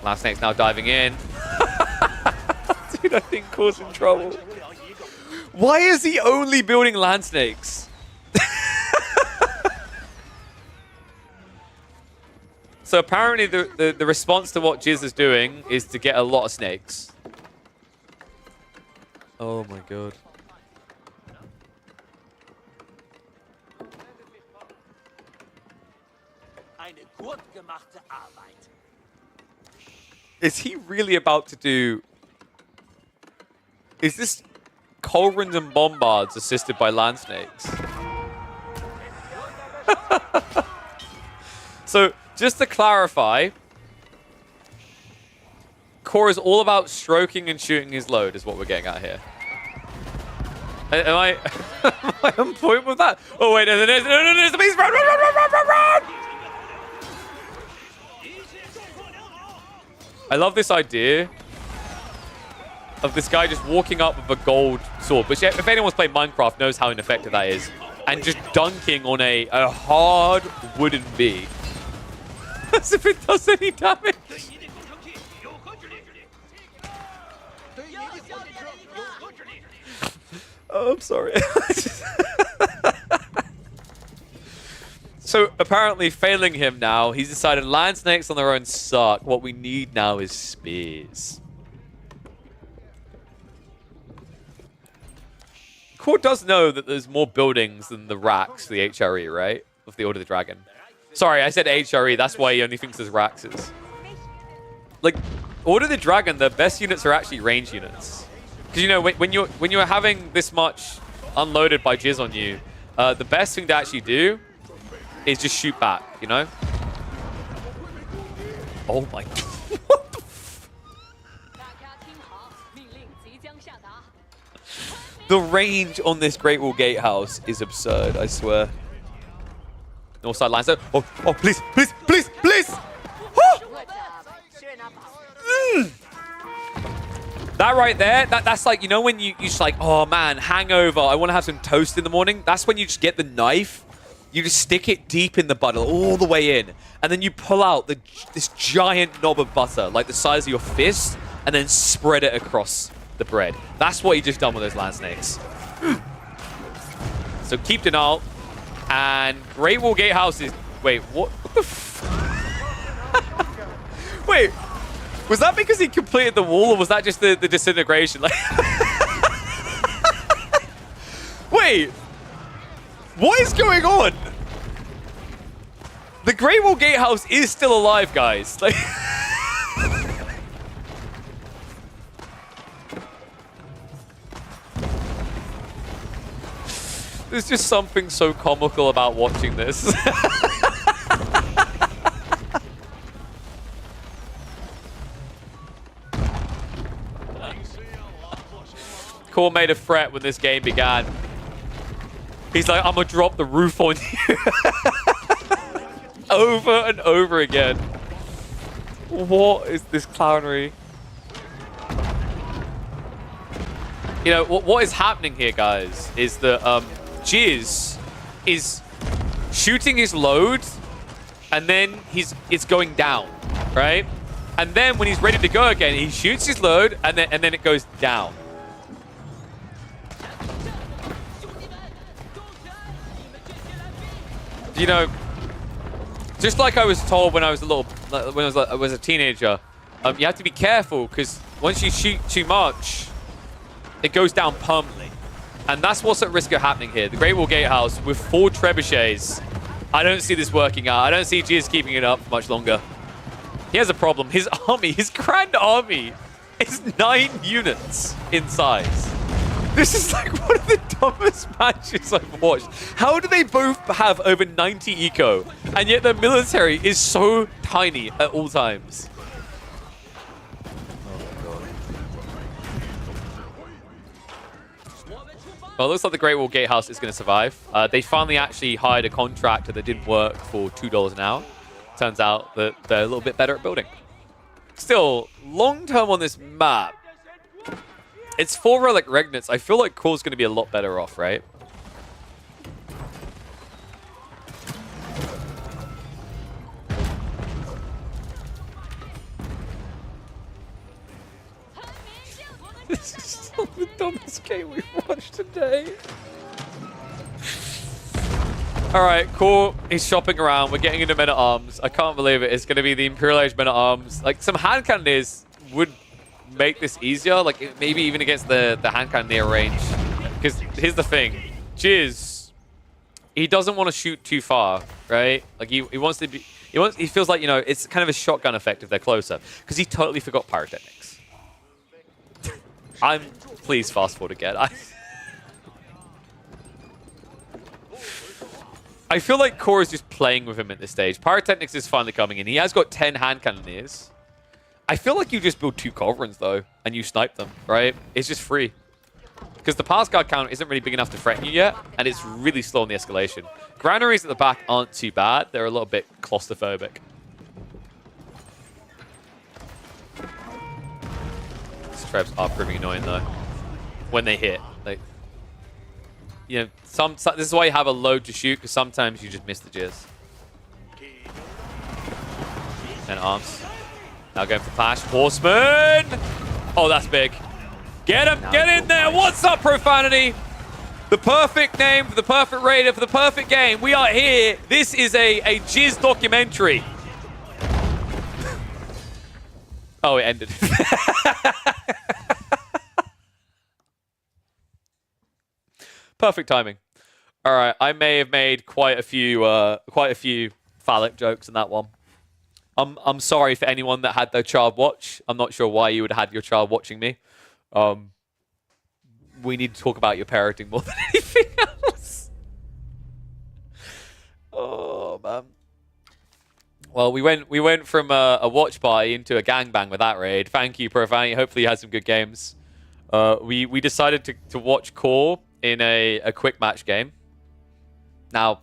Land Snake's now diving in. Dude, I think Core's in trouble. Why is he only building Land Snakes? So apparently the response to what Jizz is doing is to get a lot of snakes. Oh my god. Is he really about to do... Is this Colrans and Bombards assisted by Land Snakes? So, just to clarify, Core is all about stroking and shooting his load, is what we're getting at here. Am I, am I on point with that? Oh, wait, no, there's the beast! Run, run, run, run, run, run, run! I love this idea of this guy just walking up with a gold sword, which if anyone's played Minecraft knows how ineffective that is, and just dunking on a hard wooden bee. As if it does any damage. Oh, I'm sorry. So apparently failing him now, he's decided Land Snakes on their own suck. What we need now is spears. Core does know that there's more buildings than the racks, the HRE, right? Of the Order of the Dragon. Sorry, I said HRE. That's why he only thinks there's Raxes. Like, Order of the Dragon, the best units are actually range units. Because, you know, when you're having this much unloaded by Jizz on you, the best thing to actually do is just shoot back, you know? Oh my... What the f... The range on this Great Wall Gatehouse is absurd, I swear. North side line. So, oh, please, please, please, please! That right there, that's like, you know when you just like, oh man, hangover, I want to have some toast in the morning. That's when you just get the knife, you just stick it deep in the butter, all the way in, and then you pull out this giant knob of butter, like the size of your fist, and then spread it across the bread. That's what you just done with those Land Snakes. So keep denial. And Great Wall Gatehouse is... Wait, what the f... Wait, was that because he completed the wall, or was that just the disintegration? Like... Wait, what is going on? The Great Wall Gatehouse is still alive, guys. Like... There's just something so comical about watching this. Core made a threat when this game began. He's like, I'm gonna drop the roof on you. Over and over again. What is this clownery? You know, what is happening here, guys, is that Jizz is shooting his load, and then it's going down, right? And then when he's ready to go again, he shoots his load, and then it goes down. You know, just like I was told when I was I was a teenager, you have to be careful because once you shoot too much, it goes down permanently. And that's what's at risk of happening here. The Great Wall Gatehouse with 4 trebuchets. I don't see this working out. I don't see Jizz keeping it up for much longer. He has a problem. His army, his grand army, is 9 units in size. This is like one of the dumbest matches I've watched. How do they both have over 90 eco, and yet the military is so tiny at all times? Well, it looks like the Great Wall Gatehouse is going to survive. They finally actually hired a contractor that didn't work for $2 an hour. Turns out that they're a little bit better at building. Still, long term on this map, it's 4 Relic Regnants. I feel like Core's going to be a lot better off, right? This is still the dumbest game we've watched today. Alright, Core is shopping around. We're getting into Men-at-Arms. I can't believe it. It's going to be the Imperial Age Men-at-Arms. Like, some hand cannoneers would make this easier. Like, maybe even against the hand cannoneer range. Because here's the thing. Jizz, he doesn't want to shoot too far, right? Like, he wants to be... He feels like, you know, it's kind of a shotgun effect if they're closer. Because he totally forgot Pyrotechnics. Please fast forward again. I feel like Core is just playing with him at this stage. Pyrotechnics is finally coming in. He has got 10 hand cannoneers. I feel like you just build 2 Culverins, though, and you snipe them, right? It's just free. Because the pass guard count isn't really big enough to threaten you yet, and it's really slow on the escalation. Granaries at the back aren't too bad. They're a little bit claustrophobic. These traps are pretty annoying, though, when they hit. Like, you know, this is why you have a load to shoot, because sometimes you just miss the jizz. And arms. Now going for Clash. Horseman! Oh, that's big. Get him! Get in there! What's up, Profanity? The perfect name for the perfect raider for the perfect game. We are here. This is a jizz documentary. Oh, it ended. Perfect timing. All right, I may have made quite a few phallic jokes in that one. I'm sorry for anyone that had their child watch. I'm not sure why you would have had your child watching me. We need to talk about your parenting more than anything else. Oh man. Well, we went from a watch party into a gangbang with that raid. Thank you, Profanity. Hopefully you had some good games. We decided to watch Core in a quick match game. Now,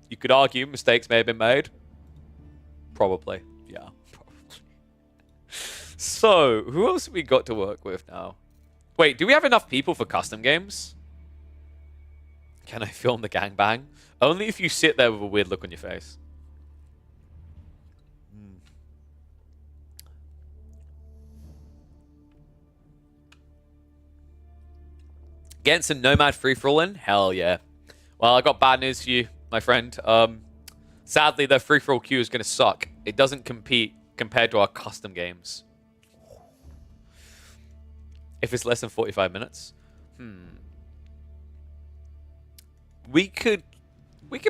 you could argue mistakes may have been made. Probably. Yeah, probably. So, who else have we got to work with now? Wait, do we have enough people for custom games? Can I film the gangbang? Only if you sit there with a weird look on your face. Getting some Nomad free-for-all in? Hell yeah. Well, I got bad news for you, my friend. Sadly, the free-for-all queue is going to suck. It doesn't compete compared to our custom games. If it's less than 45 minutes. We could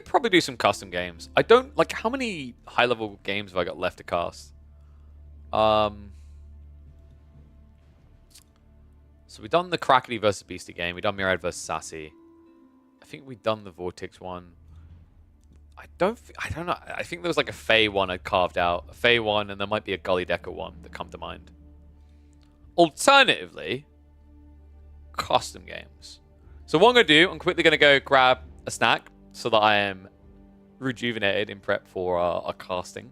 probably do some custom games. I don't... Like, how many high-level games have I got left to cast? So we've done the Crackety versus Beastie game. We've done Myriad versus Sassy. I think we've done the Vortex one. I don't know. I think there was like a Fae one I carved out. A Fae one, and there might be a Gully Decker one that come to mind. Alternatively, custom games. So what I'm going to do, I'm quickly going to go grab a snack so that I am rejuvenated in prep for our casting.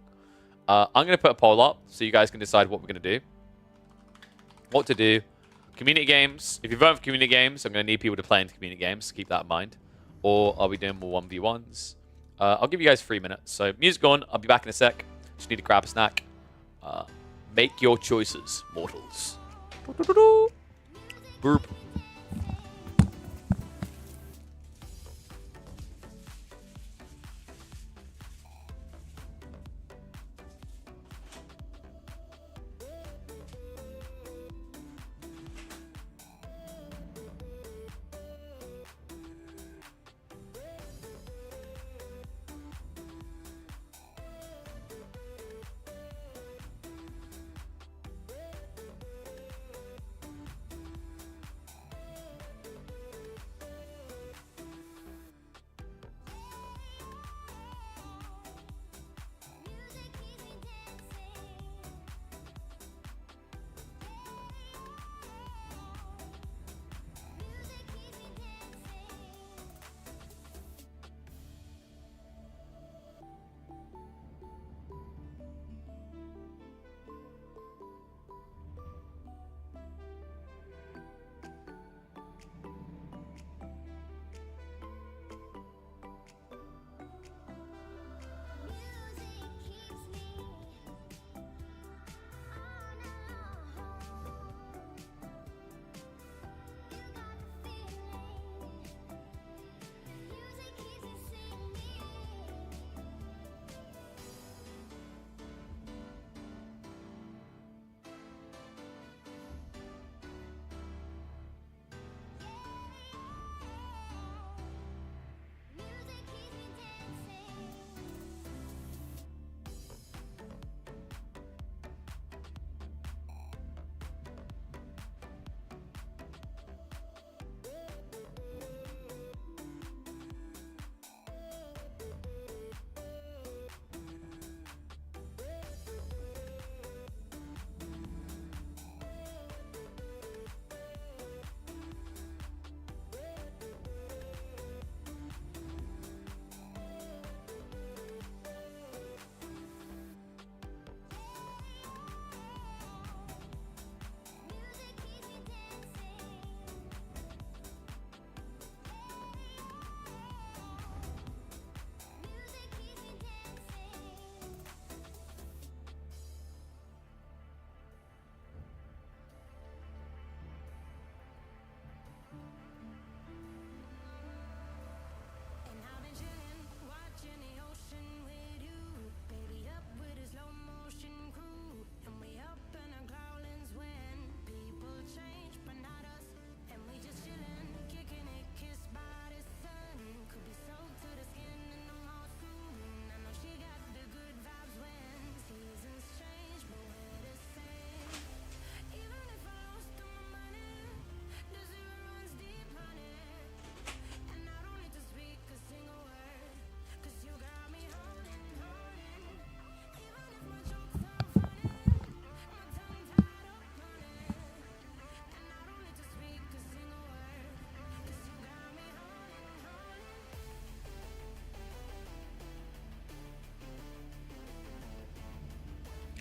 I'm going to put a poll up so you guys can decide what we're going to do. What to do. Community games. If you vote for community games, I'm going to need people to play into community games. Keep that in mind. Or are we doing more 1v1s? I'll give you guys 3 minutes. So music on. I'll be back in a sec. Just need to grab a snack. Make your choices, mortals. Burp.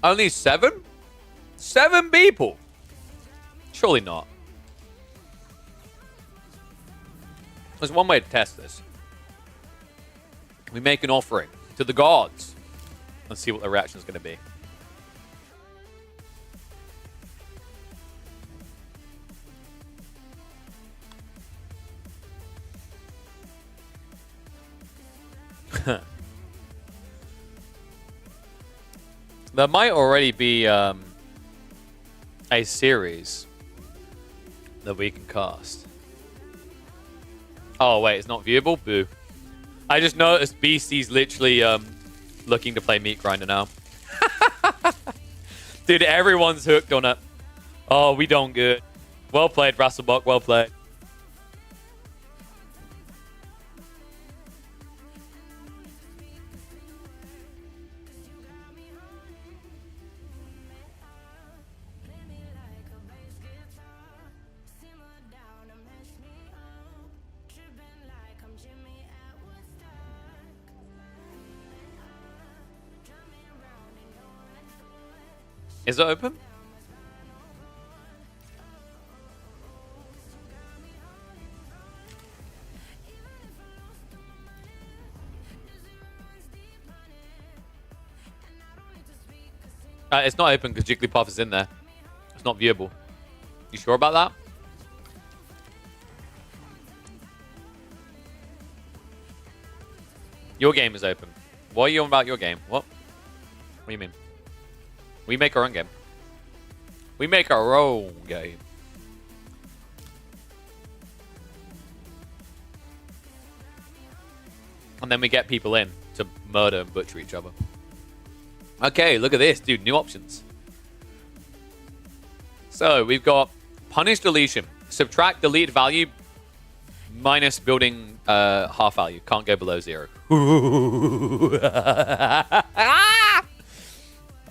Only 7? 7 people? Surely not. There's one way to test this. We make an offering to the gods and see what the reaction is going to be. There might already be a series that we can cast. Oh wait, it's not viewable? Boo. I just noticed Beastie's literally looking to play Meat Grinder now. Dude, everyone's hooked on it. Oh, we don't good. Well played, Rasselbach, well played. Is it open? It's not open because Jigglypuff is in there. It's not viewable. You sure about that? Your game is open. What are you on about your game? What? What do you mean? We make our own game. We make our own game. And then we get people in to murder and butcher each other. Okay, look at this, dude. New options. So we've got punish deletion. Subtract deleted value minus building half value. Can't go below 0.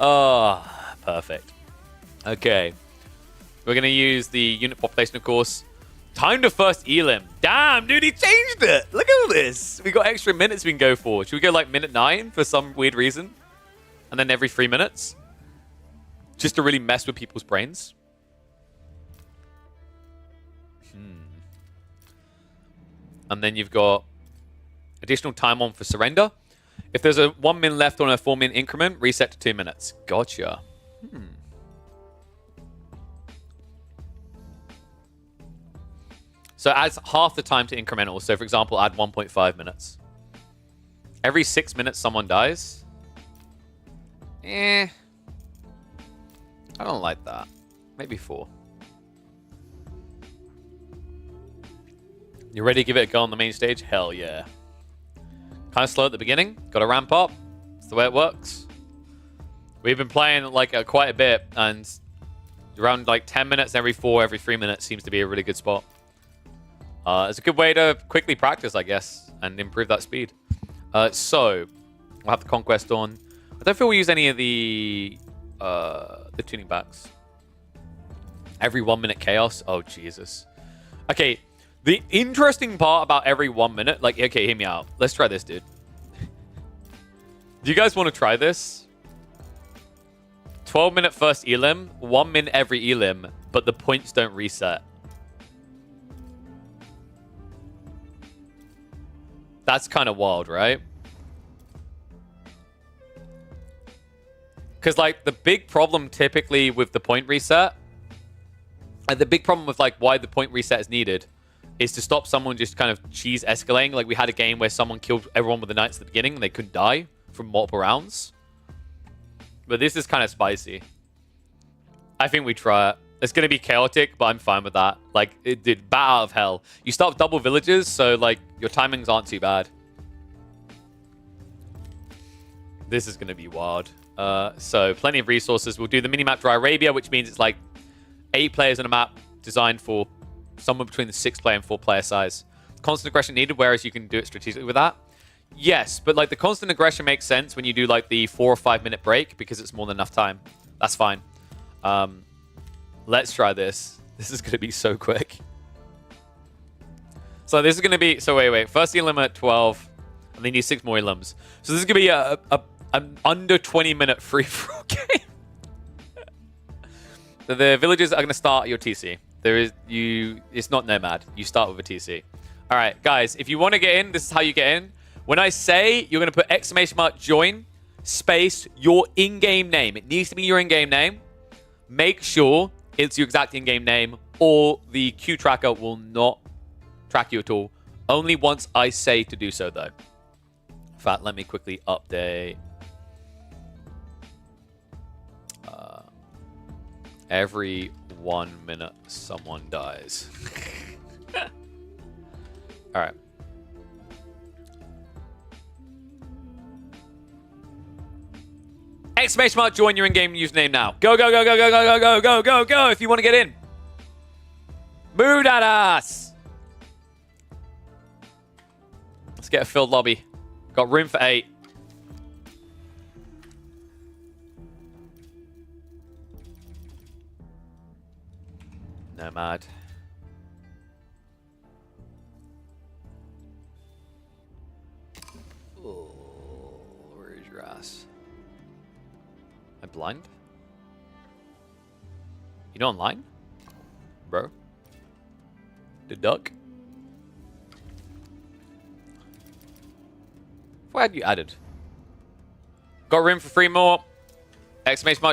Oh, perfect. Okay. We're going to use the unit population, of course. Time to first elim. Damn, dude, he changed it. Look at this. We got extra minutes we can go for. Should we go like minute 9 for some weird reason? And then every 3 minutes? Just to really mess with people's brains? And then you've got additional time on for surrender. If there's a 1 min left on a 4 min increment, reset to 2 minutes. Gotcha. So it adds half the time to incremental. So for example, add 1.5 minutes. Every 6 minutes someone dies. I don't like that. Maybe 4. You ready to give it a go on the main stage? Hell yeah. Kind of slow at the beginning. Got to ramp up. That's the way it works. We've been playing like quite a bit, and around like 10 minutes every 4, every 3 minutes seems to be a really good spot. It's a good way to quickly practice, I guess, and improve that speed. So we'll have the conquest on. I don't feel we use any of the tuning backs. Every 1 minute chaos. Oh Jesus. Okay. The interesting part about every 1 minute, like, okay, hear me out. Let's try this, dude. Do you guys want to try this? 12-minute first elim, 1 min every elim, but the points don't reset. That's kind of wild, right? Because, like, the big problem typically with the point reset, and the big problem with, like, why the point reset is needed is to stop someone just kind of cheese escalating. Like, we had a game where someone killed everyone with the knights at the beginning and they couldn't die from multiple rounds. But this is kind of spicy. I think we try it. It's going to be chaotic, but I'm fine with that. Like, it did bat out of hell. You start with double villages, so, like, your timings aren't too bad. This is going to be wild. So, plenty of resources. We'll do the minimap Dry Arabia, which means it's, like, 8 players in a map designed for somewhere between the 6-player and 4-player size. Constant aggression needed, whereas you can do it strategically with that. Yes, but like the constant aggression makes sense when you do like the 4 or 5 minute break because it's more than enough time. That's fine. Let's try this. This is going to be so quick. So this is going to be... So wait. First elim at 12, and then you need 6 more elims. So this is going to be an under 20 minute free-for-all game. The villagers are going to start your TC. It's not Nomad. You start with a TC. All right, guys, if you want to get in, this is how you get in. When I say, you're going to put !join space your in-game name. It needs to be your in-game name. Make sure it's your exact in-game name, or the queue tracker will not track you at all. Only once I say to do so, though. In fact, let me quickly update. Every 1 minute, someone dies. All right. !join your in-game username now. Go, go, go, go, go, go, go, go, go, go, go if you want to get in. Move that ass. Let's get a filled lobby. Got room for 8. Nomad. Oh, where is your ass? Am I blind? You not online? Bro? The duck? Why had you added? Got room for 3 more.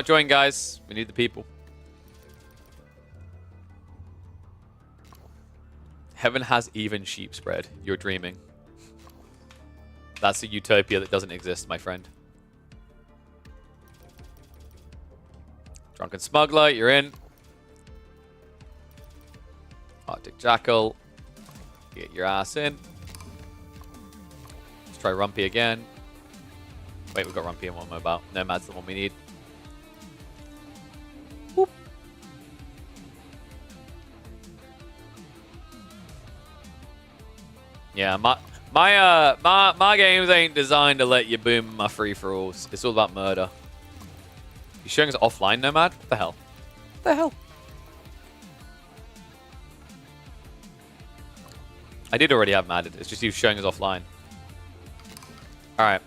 !join, guys. We need the people. Heaven has even sheep spread. You're dreaming. That's a utopia that doesn't exist, my friend. Drunken Smuggler, you're in. Arctic Jackal. Get your ass in. Let's try Rumpy again. Wait, we've got Rumpy and one mobile. Nomad's the one we need. Whoop. Yeah, my games ain't designed to let you boom my free-for-alls. It's all about murder. You showing us offline, Nomad? What the hell? What the hell? I did already have him added. It's just he was showing us offline. Alright.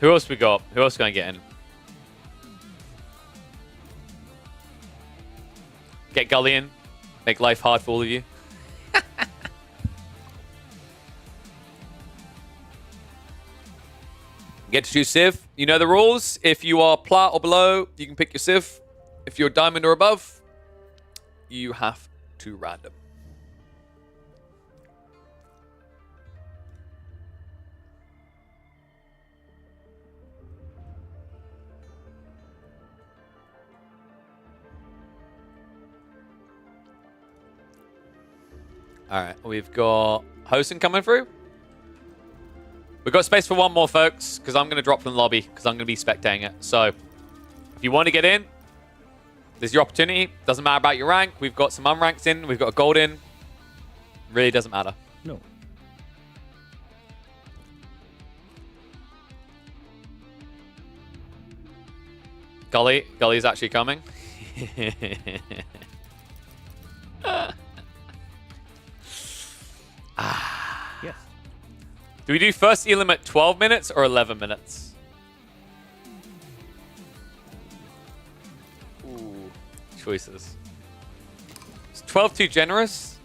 Who else we got? Who else can I get in? Get Gully in. Make life hard for all of you. Get to choose Civ. You know the rules. If you are plat or below, you can pick your Civ. If you're diamond or above, you have to random. All right, we've got Hosen coming through. We've got space for one more, folks, because I'm going to drop from the lobby, because I'm going to be spectating it. So, if you want to get in, this is your opportunity. Doesn't matter about your rank. We've got some unranked in. We've got a gold in. Really doesn't matter. No. Gully's actually coming. Yes. Do we do first elim at 12 minutes or 11 minutes? Ooh, choices. Is 12 too generous?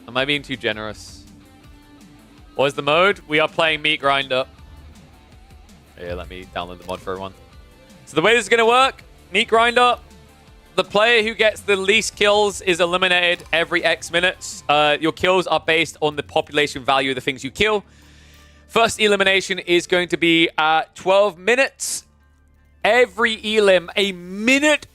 Am I being too generous? What is the mode? We are playing Meat Grinder. Here, let me download the mod for everyone. So the way this is going to work, Meat Grinder, the player who gets the least kills is eliminated every X minutes. Your kills are based on the population value of the things you kill. First elimination is going to be at 12 minutes. Every elim, a minute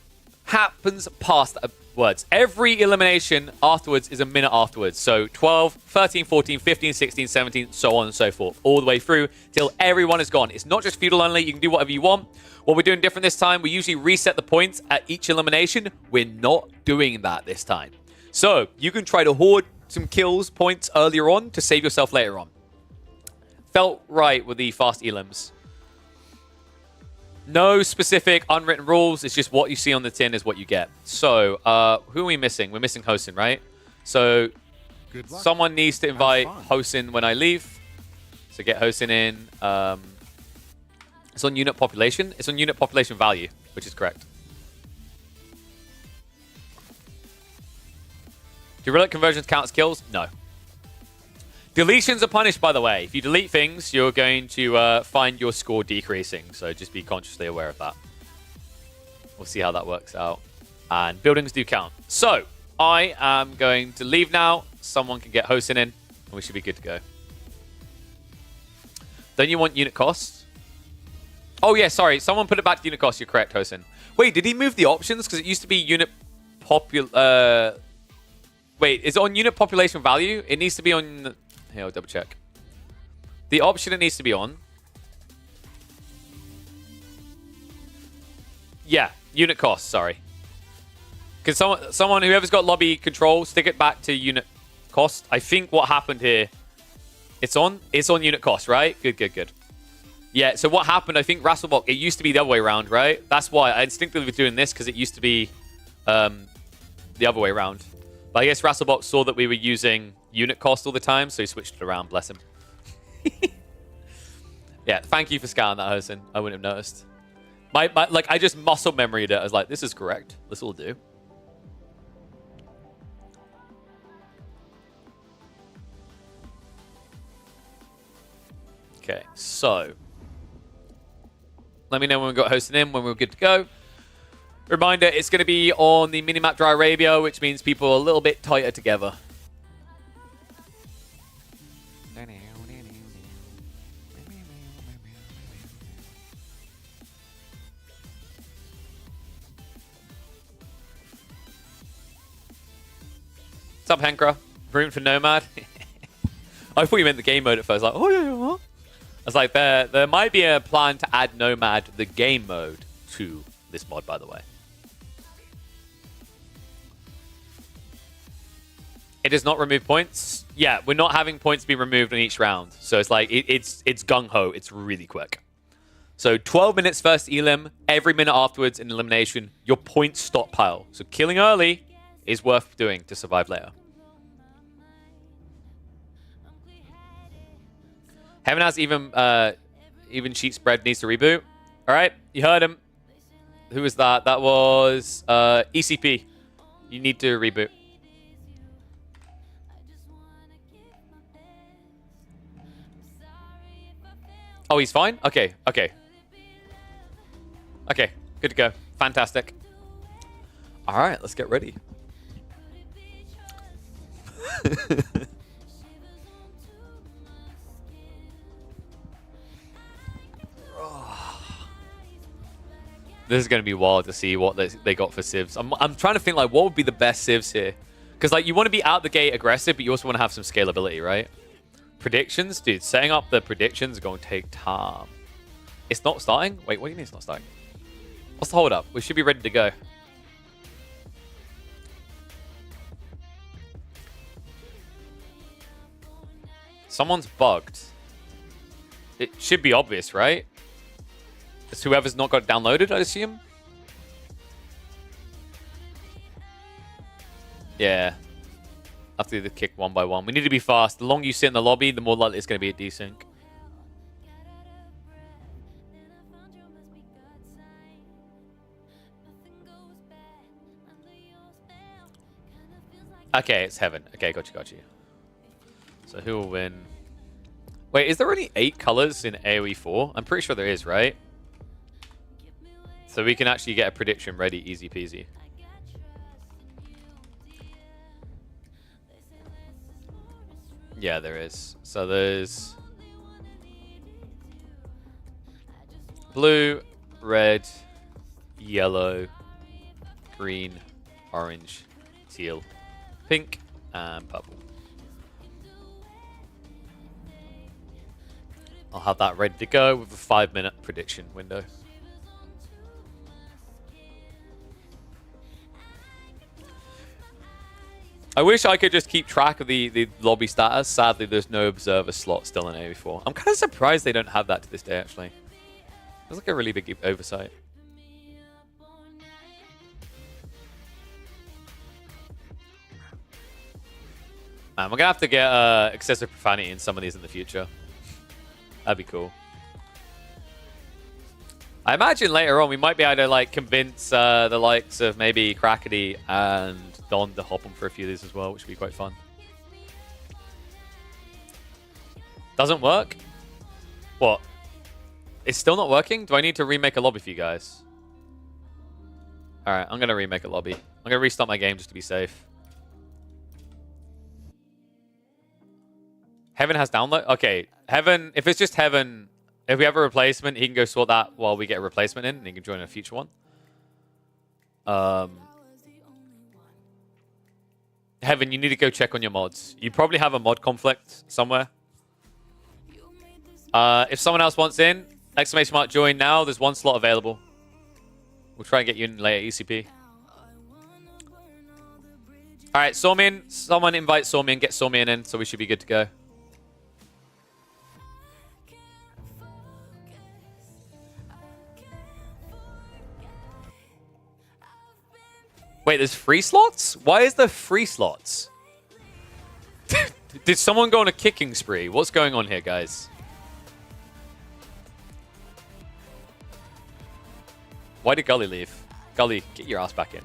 happens past words. Every elimination afterwards is a minute afterwards. So 12, 13, 14, 15, 16, 17, so on and so forth. All the way through till everyone is gone. It's not just feudal only. You can do whatever you want. What we're doing different this time, we usually reset the points at each elimination. We're not doing that this time. So you can try to hoard some kills points earlier on to save yourself later on. Felt right with the fast elims. No specific unwritten rules. It's just what you see on the tin is what you get. So, who are we missing? We're missing Hosen, right? So, someone needs to invite Hosen when I leave. So, get Hosen in. It's on unit population. It's on unit population value, which is correct. Do relic conversions count as kills? No. Deletions are punished, by the way. If you delete things, you're going to find your score decreasing. So just be consciously aware of that. We'll see how that works out. And buildings do count. So I am going to leave now. Someone can get Hosin in, and we should be good to go. Don't you want unit costs? Oh, yeah, sorry. Someone put it back to unit costs. You're correct, Hosin. Wait, did he move the options? Because it used to be unit Wait, is it on unit population value? It needs to be on... Here, I'll double check. The option it needs to be on... Yeah, unit cost, sorry. Can someone, whoever's got lobby control, stick it back to unit cost? I think what happened here... It's on unit cost, right? Good. Yeah, so what happened, I think Rasselbach, it used to be the other way around, right? That's why I instinctively was doing this, because it used to be the other way around. But I guess Rasselbach saw that we were using unit cost all the time, so he switched it around, bless him. Yeah, thank you for scouting that, Hosin. I wouldn't have noticed. Like, I just muscle memoried it. I was like, this is correct. This will do. Okay, so let me know when we've got hosting in, when we're good to go. Reminder, it's going to be on the minimap Dry Arabia, which means people are a little bit tighter together. What's up, Henkra? Room for Nomad? I thought you meant the game mode at first. Like, oh, yeah, what? I was like, there might be a plan to add Nomad, the game mode, to this mod, by the way. It does not remove points. Yeah, we're not having points be removed on each round. So it's like, it's gung-ho. It's really quick. So 12 minutes first elim, every minute afterwards in elimination, your points stockpile. So killing early is worth doing to survive later. Heaven has even sheet spread needs to reboot. All right, you heard him. Who was that? That was ECP. You need to reboot. Oh, he's fine? Okay. Okay, good to go. Fantastic. All right, let's get ready. This is going to be wild to see what they got for civs. I'm trying to think, like, what would be the best civs here? Because, like, you want to be out the gate aggressive, but you also want to have some scalability, right? Predictions? Dude, setting up the predictions is going to take time. It's not starting? Wait, what do you mean it's not starting? What's the hold up? We should be ready to go. Someone's bugged. It should be obvious, right? It's whoever's not got it downloaded, I assume. Yeah. I have to do the kick one by one. We need to be fast. The longer you sit in the lobby, the more likely it's going to be a desync. Okay, it's Heaven. Okay, got you. So who will win? Wait, is there only 8 colors in AoE 4? I'm pretty sure there is, right? So we can actually get a prediction ready, easy peasy. Yeah, there is. So there's blue, red, yellow, green, orange, teal, pink, and purple. I'll have that ready to go with a 5-minute prediction window. I wish I could just keep track of the lobby status. Sadly, there's no observer slot still in AoE4. I'm kind of surprised they don't have that to this day, actually. It's like a really big oversight. We're going to have to get excessive profanity in some of these in the future. That'd be cool. I imagine later on we might be able to like convince the likes of maybe Crackety and Don to hop on for a few of these as well, which would be quite fun. Doesn't work? What? It's still not working? Do I need to remake a lobby for you guys? Alright, I'm going to remake a lobby. I'm going to restart my game just to be safe. Heaven has download? Okay, Heaven, if it's just Heaven, if we have a replacement, he can go sort that while we get a replacement in, and he can join a future one. Heaven, you need to go check on your mods. You probably have a mod conflict somewhere. If someone else wants in, exclamation mark join now. There's one slot available. We'll try and get you in later, ECP. Alright, Sawmin. Someone invite Sawmin. Get Sawmin in, so we should be good to go. Wait, there's free slots? Why is there free slots? Did someone go on a kicking spree? What's going on here, guys? Why did Gully leave? Gully, get your ass back in.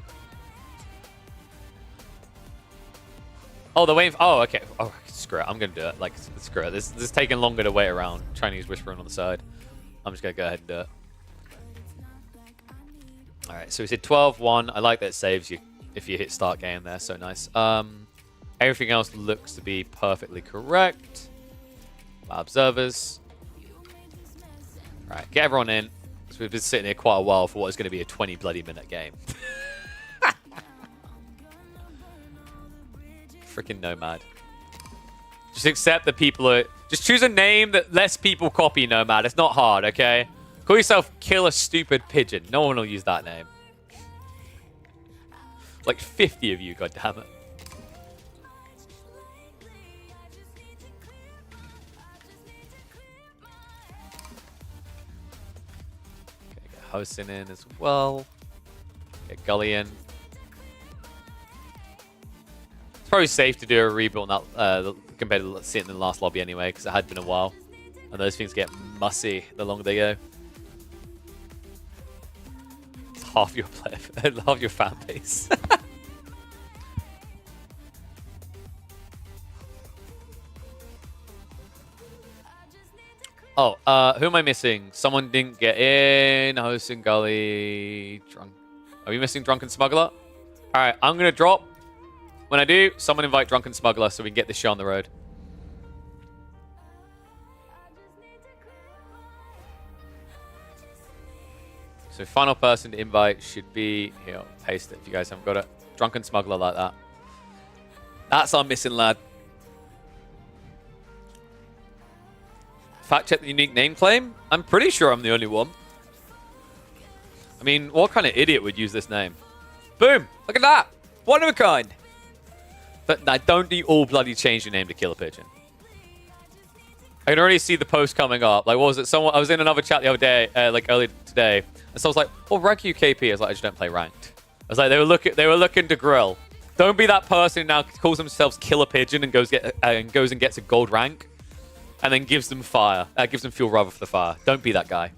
Oh, they're waiting for... Oh, okay. Oh, screw it. I'm going to do it. Like, screw it. This is taking longer to wait around. Chinese whispering on the side. I'm just going to go ahead and do it. Alright, so we said 12-1. I like that it saves you if you hit start game there. So nice. Everything else looks to be perfectly correct. Observers. Alright, get everyone in. So we've been sitting here quite a while for what is going to be a 20 bloody minute game. Freaking Nomad. Just accept that people are... Just choose a name that less people copy, Nomad. It's not hard, okay? Call yourself Kill a Stupid Pigeon. No one will use that name. Like 50 of you, goddammit. Okay, get Hosin in as well. Get Gully in. It's probably safe to do a rebuild on that compared to sitting in the last lobby anyway, because it had been a while. And those things get mussy the longer they go. It's half your player, half your fan base. Oh, who am I missing? Someone didn't get in. Hosting Gully. Drunk. Are we missing Drunken Smuggler? Alright, I'm going to drop. When I do, someone invite Drunken Smuggler so we can get this show on the road. So final person to invite should be... Here, I'll paste it if you guys haven't got it. Drunken Smuggler like that. That's our missing lad. Fact check the unique name claim? I'm pretty sure I'm the only one. I mean, what kind of idiot would use this name? Boom! Look at that! One of a kind! But now, don't you all bloody change your name to Kill a Pigeon. I can already see the post coming up. Like, what was it? Someone I was in another chat the other day, like earlier today, and so I was like, "Well, rank you KP." I was like, "I just don't play ranked." I was like, "They were looking to grill." Don't be that person who now calls themselves Kill a Pigeon and goes and gets a gold rank, and then gives them fire, gives them fuel rather for the fire. Don't be that guy.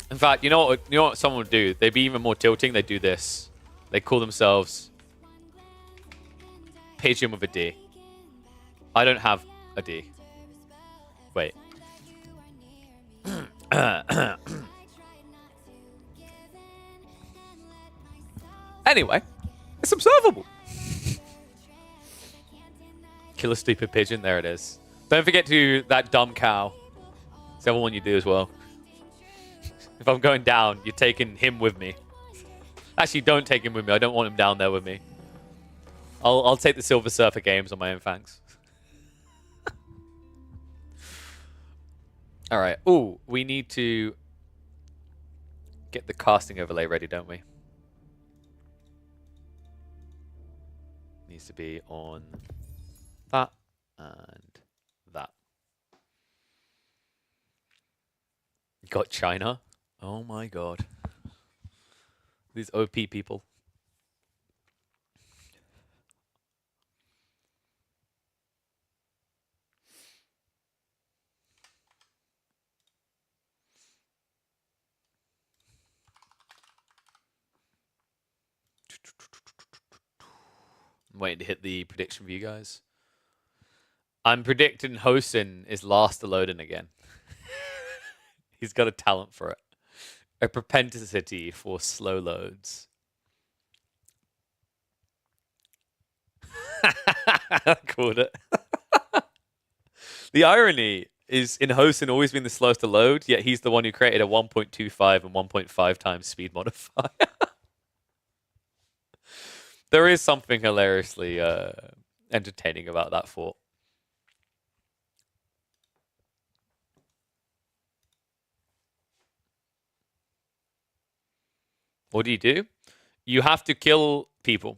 In fact, you know what someone would do? They'd be even more tilting. They do this. They call themselves Pigeon with a D. I don't have a D. Wait. Anyway, it's observable. Kill a Stupid Pigeon. There it is. Don't forget to that dumb cow. It's the other one you do as well. If I'm going down, you're taking him with me. Actually, don't take him with me. I don't want him down there with me. I'll take the Silver Surfer games on my own, thanks. All right. Ooh, we need to get the casting overlay ready, don't we? Needs to be on that and that. Got China. Oh my god. These OP people. I'm waiting to hit the prediction for you guys. I'm predicting Hosen is last to load in again. He's got a talent for it. A propensity for slow loads. I called it. The irony is in Hosen always been the slowest to load, yet he's the one who created a 1.25 and 1.5 times speed modifier. There is something hilariously entertaining about that thought. What do? You have to kill people.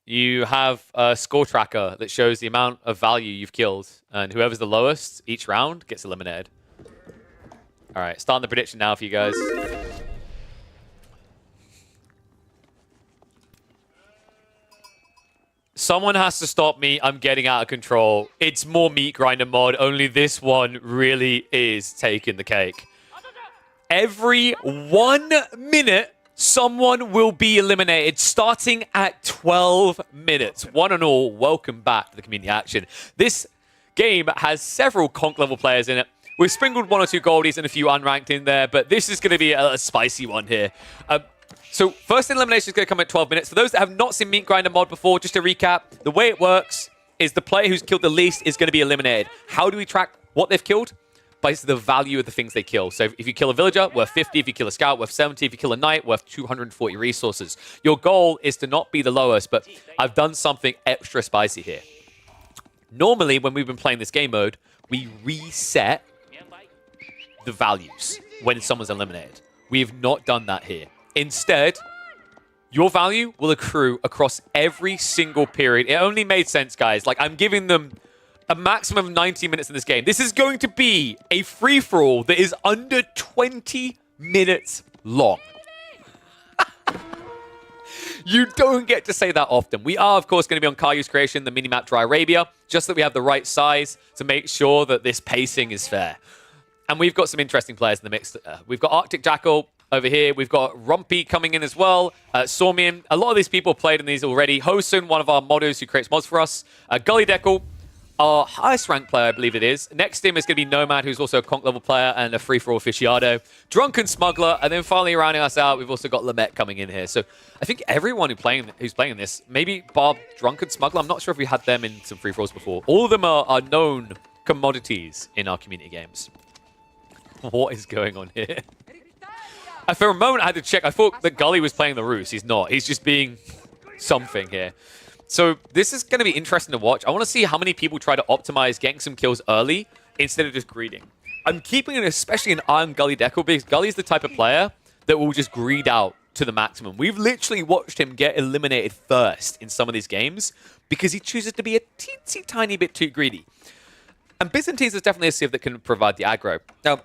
You have a score tracker that shows the amount of value you've killed, and whoever's the lowest each round gets eliminated. All right, starting the prediction now for you guys. Someone has to stop me. I'm getting out of control. It's more meat grinder mod. Only this one really is taking the cake. Every 1 minute, someone will be eliminated, starting at 12 minutes. One and all, welcome back to the community action. This game has several conk-level players in it. We've sprinkled 1 or 2 goldies and a few unranked in there, but this is going to be a spicy one here. So first elimination is going to come at 12 minutes. For those that have not seen Meat Grinder mod before, just to recap, the way it works is the player who's killed the least is going to be eliminated. How do we track what they've killed? By the value of the things they kill. So if you kill a villager, worth 50. If you kill a scout, worth 70. If you kill a knight, worth 240 resources. Your goal is to not be the lowest, but I've done something extra spicy here. Normally, when we've been playing this game mode, we reset the values when someone's eliminated. We have not done that here. Instead, your value will accrue across every single period. It only made sense, guys. Like, I'm giving them a maximum of 90 minutes in this game. This is going to be a free-for-all that is under 20 minutes long. You don't get to say that often. We are, of course, going to be on Kayu's creation, the minimap Dry Arabia, just that we have the right size to make sure that this pacing is fair. And we've got some interesting players in the mix. We've got Arctic Jackal over here. We've got Rumpy coming in as well. Sormian. A lot of these people played in these already. Hosen, one of our modders who creates mods for us. Gully Deckle, our highest ranked player, I believe it is. Next to him is going to be Nomad, who's also a conk level player and a free-for-all aficionado. Drunken Smuggler, and then finally rounding us out, we've also got Lamette coming in here. So I think everyone who's playing this, maybe Bob, Drunken Smuggler, I'm not sure if we had them in some free-for-alls before. All of them are known commodities in our community games. What is going on here? For a moment, I had to check. I thought that Gully was playing the Roos. He's not. He's just being something here. So this is going to be interesting to watch. I want to see how many people try to optimize getting some kills early instead of just greeding. I'm keeping it especially an eye on Gully Deckle because Gully's the type of player that will just greed out to the maximum. We've literally watched him get eliminated first in some of these games because he chooses to be a teensy tiny bit too greedy. And Byzantines is definitely a civ that can provide the aggro. Now,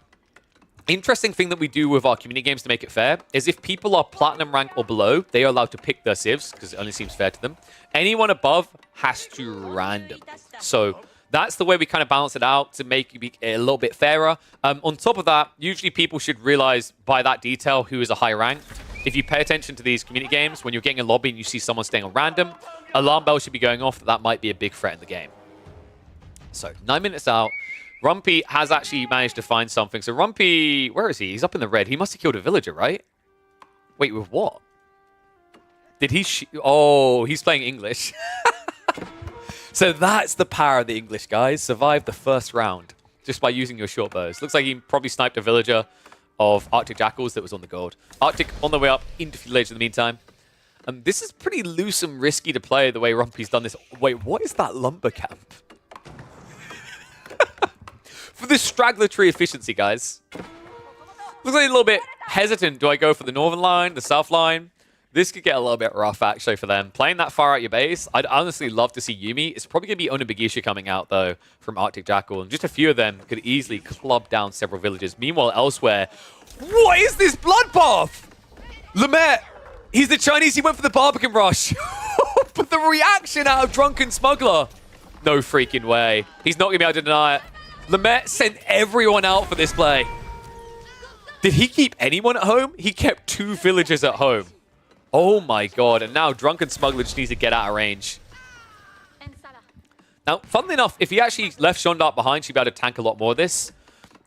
interesting thing that we do with our community games to make it fair is if people are platinum rank or below, they are allowed to pick their civs because it only seems fair to them. Anyone above has to random. So that's the way we kind of balance it out to make it a little bit fairer. On top of that, usually people should realize by that detail who is a high rank. If you pay attention to these community games, when you're getting a lobby and you see someone staying on random, alarm bell should be going off that might be a big threat in the game. So 9 minutes out. Rumpy has actually managed to find something. So Rumpy, where is he? He's up in the red. He must have killed a villager, right? Wait, with what? Did he... Oh, he's playing English. So that's the power of the English, guys. Survived the first round just by using your short bows. Looks like he probably sniped a villager of Arctic Jackals that was on the gold. Arctic on the way up into village in the meantime. This is pretty loose and risky to play the way Rumpy's done this. Wait, what is that lumber camp? For the straggler tree efficiency, guys. Looks like a little bit hesitant. Do I go for the northern line, the south line? This could get a little bit rough, actually, for them. Playing that far out your base, I'd honestly love to see Yuumi. It's probably going to be Onibagisha coming out, though, from Arctic Jackal. And just a few of them could easily club down several villages. Meanwhile, elsewhere, what is this bloodbath? Lamette, he's the Chinese. He went for the Barbican Rush. But the reaction out of Drunken Smuggler. No freaking way. He's not going to be able to deny it. Lamette sent everyone out for this play. Did he keep anyone at home? He kept 2 villagers at home. Oh my god, and now Drunken Smuggler just needs to get out of range. Now, funnily enough, if he actually left Jeanne d'Arc behind, she'd be able to tank a lot more of this.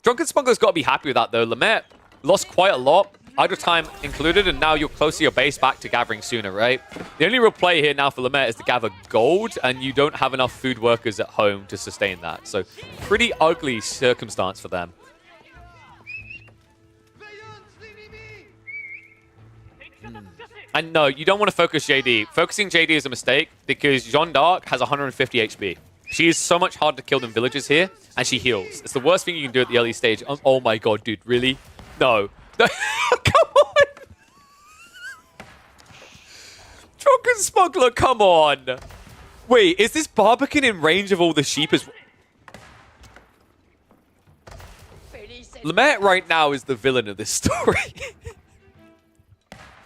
Drunken Smuggler's got to be happy with that, though. Lemaire lost quite a lot, idle time included, and now you're close to your base back to gathering sooner, right? The only real play here now for Lemaire is to gather gold, and you don't have enough food workers at home to sustain that. So, pretty ugly circumstance for them. And no, you don't want to focus JD. Focusing JD is a mistake because Jeanne d'Arc has 150 HP. She is so much harder to kill than villagers here, and she heals. It's the worst thing you can do at the early stage. Oh my god, dude, really? No. Come on! Drunken Smuggler, come on! Wait, is this Barbican in range of all the sheep as well? Lemaire right now is the villain of this story.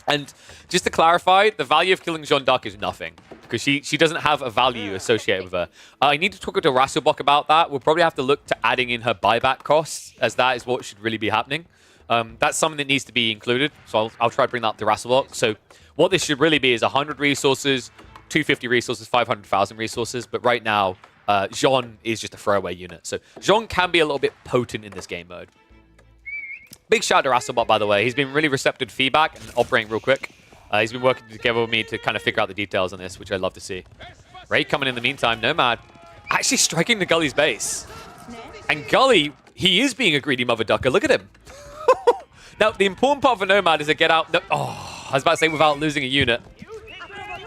And just to clarify, the value of killing Jeanne d'Arc is nothing. Because she doesn't have a value associated with her. I need to talk to Rasselbach about that. We'll probably have to look to adding in her buyback costs, as that is what should really be happening. That's something that needs to be included. So I'll try to bring that up to Rasselbach. So what this should really be is 100 resources, 250 resources, 500,000 resources. But right now, Jeanne is just a throwaway unit. So Jeanne can be a little bit potent in this game mode. Big shout out to Rasselbot, by the way. He's been really receptive to feedback and operating real quick. He's been working together with me to kind of figure out the details on this, which I love to see. Ray coming in the meantime, Nomad actually striking the Gully's base. And Gully, he is being a greedy mother ducker. Look at him. Now, the important part for Nomad is to get out... Oh, I was about to say without losing a unit.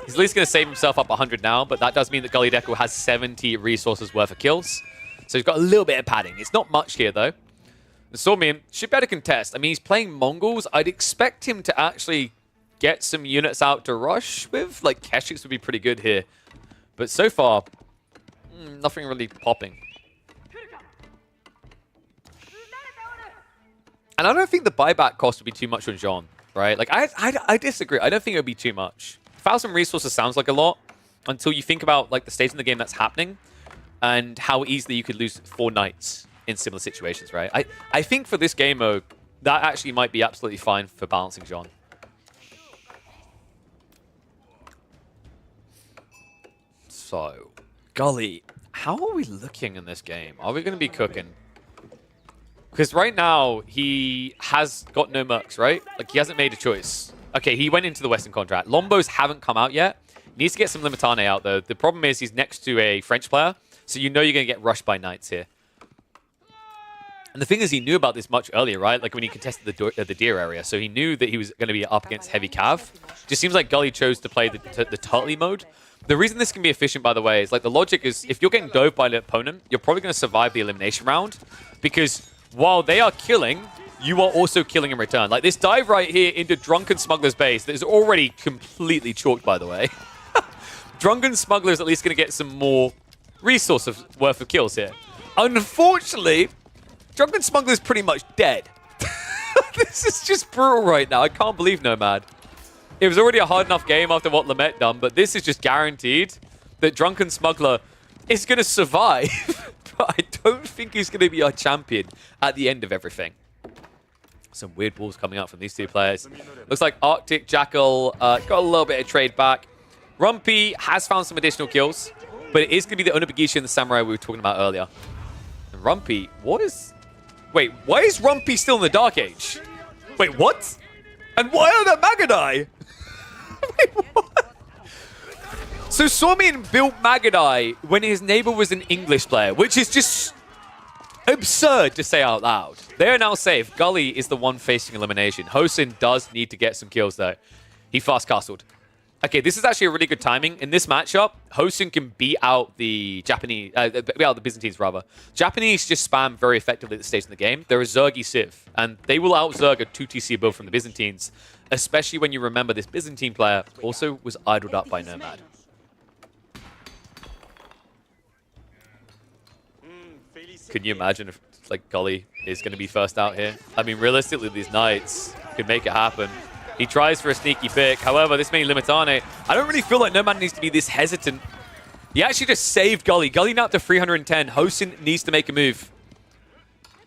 He's at least going to save himself up 100 now, but that does mean that Gully Deco has 70 resources worth of kills. So he's got a little bit of padding. It's not much here, though. Sawmin should be able to contest. I mean, he's playing Mongols. I'd expect him to actually get some units out to rush with. Like, Keshiks would be pretty good here. But so far, nothing really popping. And I don't think the buyback cost would be too much on Jeanne, right? Like, I disagree. I don't think it would be too much. 1,000 resources sounds like a lot until you think about, like, the stage in the game that's happening and how easily you could lose 4 knights in similar situations, right? I think for this game mode, that actually might be absolutely fine for balancing Jeanne. So, Gully, how are we looking in this game? Are we going to be cooking? Because right now, he has got no mercs, right? Like, he hasn't made a choice. Okay, he went into the Western contract. Lombos haven't come out yet. He needs to get some Limitane out, though. The problem is he's next to a French player, so you know you're going to get rushed by knights here. And the thing is, he knew about this much earlier, right? Like when he contested the deer area. So he knew that he was going to be up against heavy cav. Just seems like Gully chose to play the turtley mode. The reason this can be efficient, by the way, is like the logic is if you're getting dove by an opponent, you're probably going to survive the elimination round. Because while they are killing, you are also killing in return. Like this dive right here into Drunken Smuggler's base that is already completely chalked, by the way. Drunken Smuggler is at least going to get some more resource worth of kills here. Unfortunately, Drunken Smuggler's pretty much dead. This is just brutal right now. I can't believe Nomad. It was already a hard enough game after what Lamette done, but this is just guaranteed that Drunken Smuggler is going to survive. But I don't think he's going to be our champion at the end of everything. Some weird balls coming out from these two players. Looks like Arctic Jackal got a little bit of trade back. Rumpy has found some additional kills, but it is going to be the Onobugishi and the Samurai we were talking about earlier. And Rumpy, what is... Wait, why is Rumpy still in the Dark Age? Wait, what? And why are there Magadai? Wait, what? So Sawmin built Magadai when his neighbor was an English player, which is just absurd to say out loud. They are now safe. Gully is the one facing elimination. Hosin does need to get some kills, though. He fast-castled. Okay, this is actually a really good timing. In this matchup, Hosin can beat out the Japanese, beat out the Byzantines, rather. Japanese just spam very effectively at this stage in the game. They're a Zergy Civ, and they will out-Zerg a 2TC build from the Byzantines, especially when you remember this Byzantine player also was idled up by Nomad. Can you imagine if, like, Gully is going to be first out here? I mean, realistically, these Knights could make it happen. He tries for a sneaky pick. However, this many Limitane, I don't really feel like Nomad needs to be this hesitant. He actually just saved Gully. Gully now up to 310. Hosin needs to make a move.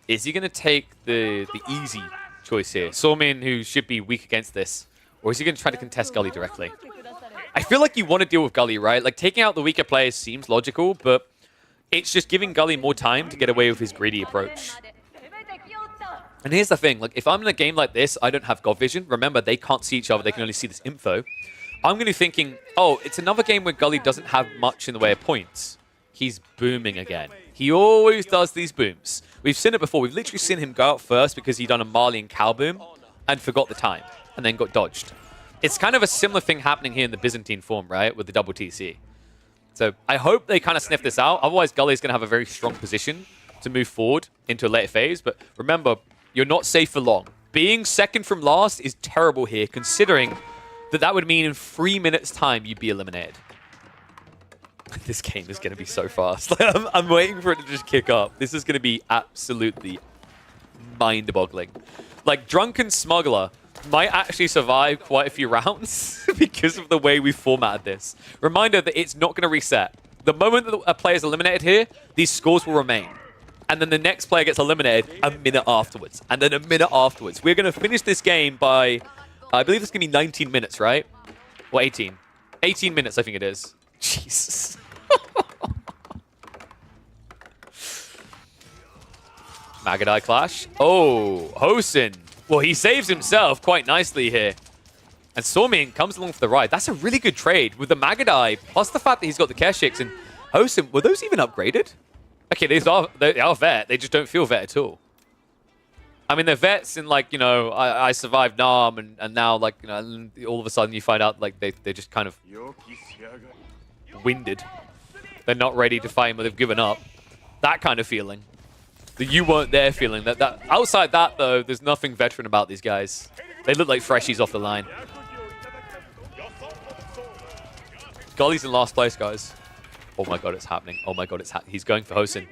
Is he going to take the easy choice here? Sawmin, who should be weak against this, Or is he going to try to contest Gully directly? I feel like you want to deal with Gully, right? Like, taking out the weaker players seems logical, but it's just giving Gully more time to get away with his greedy approach. And here's the thing, like, if I'm in a game like this, I don't have God Vision. Remember, they can't see each other, they can only see this info. I'm going to be thinking, oh, it's another game where Gully doesn't have much in the way of points. He's booming again. He always does these booms. We've seen it before. We've literally seen him go out first because he done a Marley and Cow boom and forgot the time and then got dodged. It's kind of a similar thing happening here in the Byzantine form, right, with the double TC. So I hope they kind of sniff this out. Otherwise, Gully's going to have a very strong position to move forward into a later phase. But remember, you're not safe for long. Being second from last is terrible here, considering that would mean in 3 minutes' time you'd be eliminated. This game is going to be so fast. I'm waiting for it to just kick up. This is going to be absolutely mind-boggling. Like, Drunken Smuggler might actually survive quite a few rounds because of the way we formatted this. Reminder that it's not going to reset. The moment that a player is eliminated here, these scores will remain. And then the next player gets eliminated a minute afterwards. And then a minute afterwards. We're going to finish this game by, I believe it's going to be 19 minutes, right? Or 18. 18 minutes, I think it is. Jesus. Magadai clash. Oh, Hosen. Well, he saves himself quite nicely here. And Somin comes along for the ride. That's a really good trade with the Magadai, plus the fact that he's got the Keshiks. And Hosen, were those even upgraded? Okay, they are vet. They just don't feel vet at all. I mean, they're vets in, like, you know, I survived Nam, and now, like, you know, all of a sudden you find out, like, they're just kind of winded. They're not ready to fight him, or they've given up. That kind of feeling. The you weren't there feeling. That outside that, though, there's nothing veteran about these guys. They look like freshies off the line. Gully's in last place, guys. Oh my god, it's happening. Oh my god, he's going for Hosen.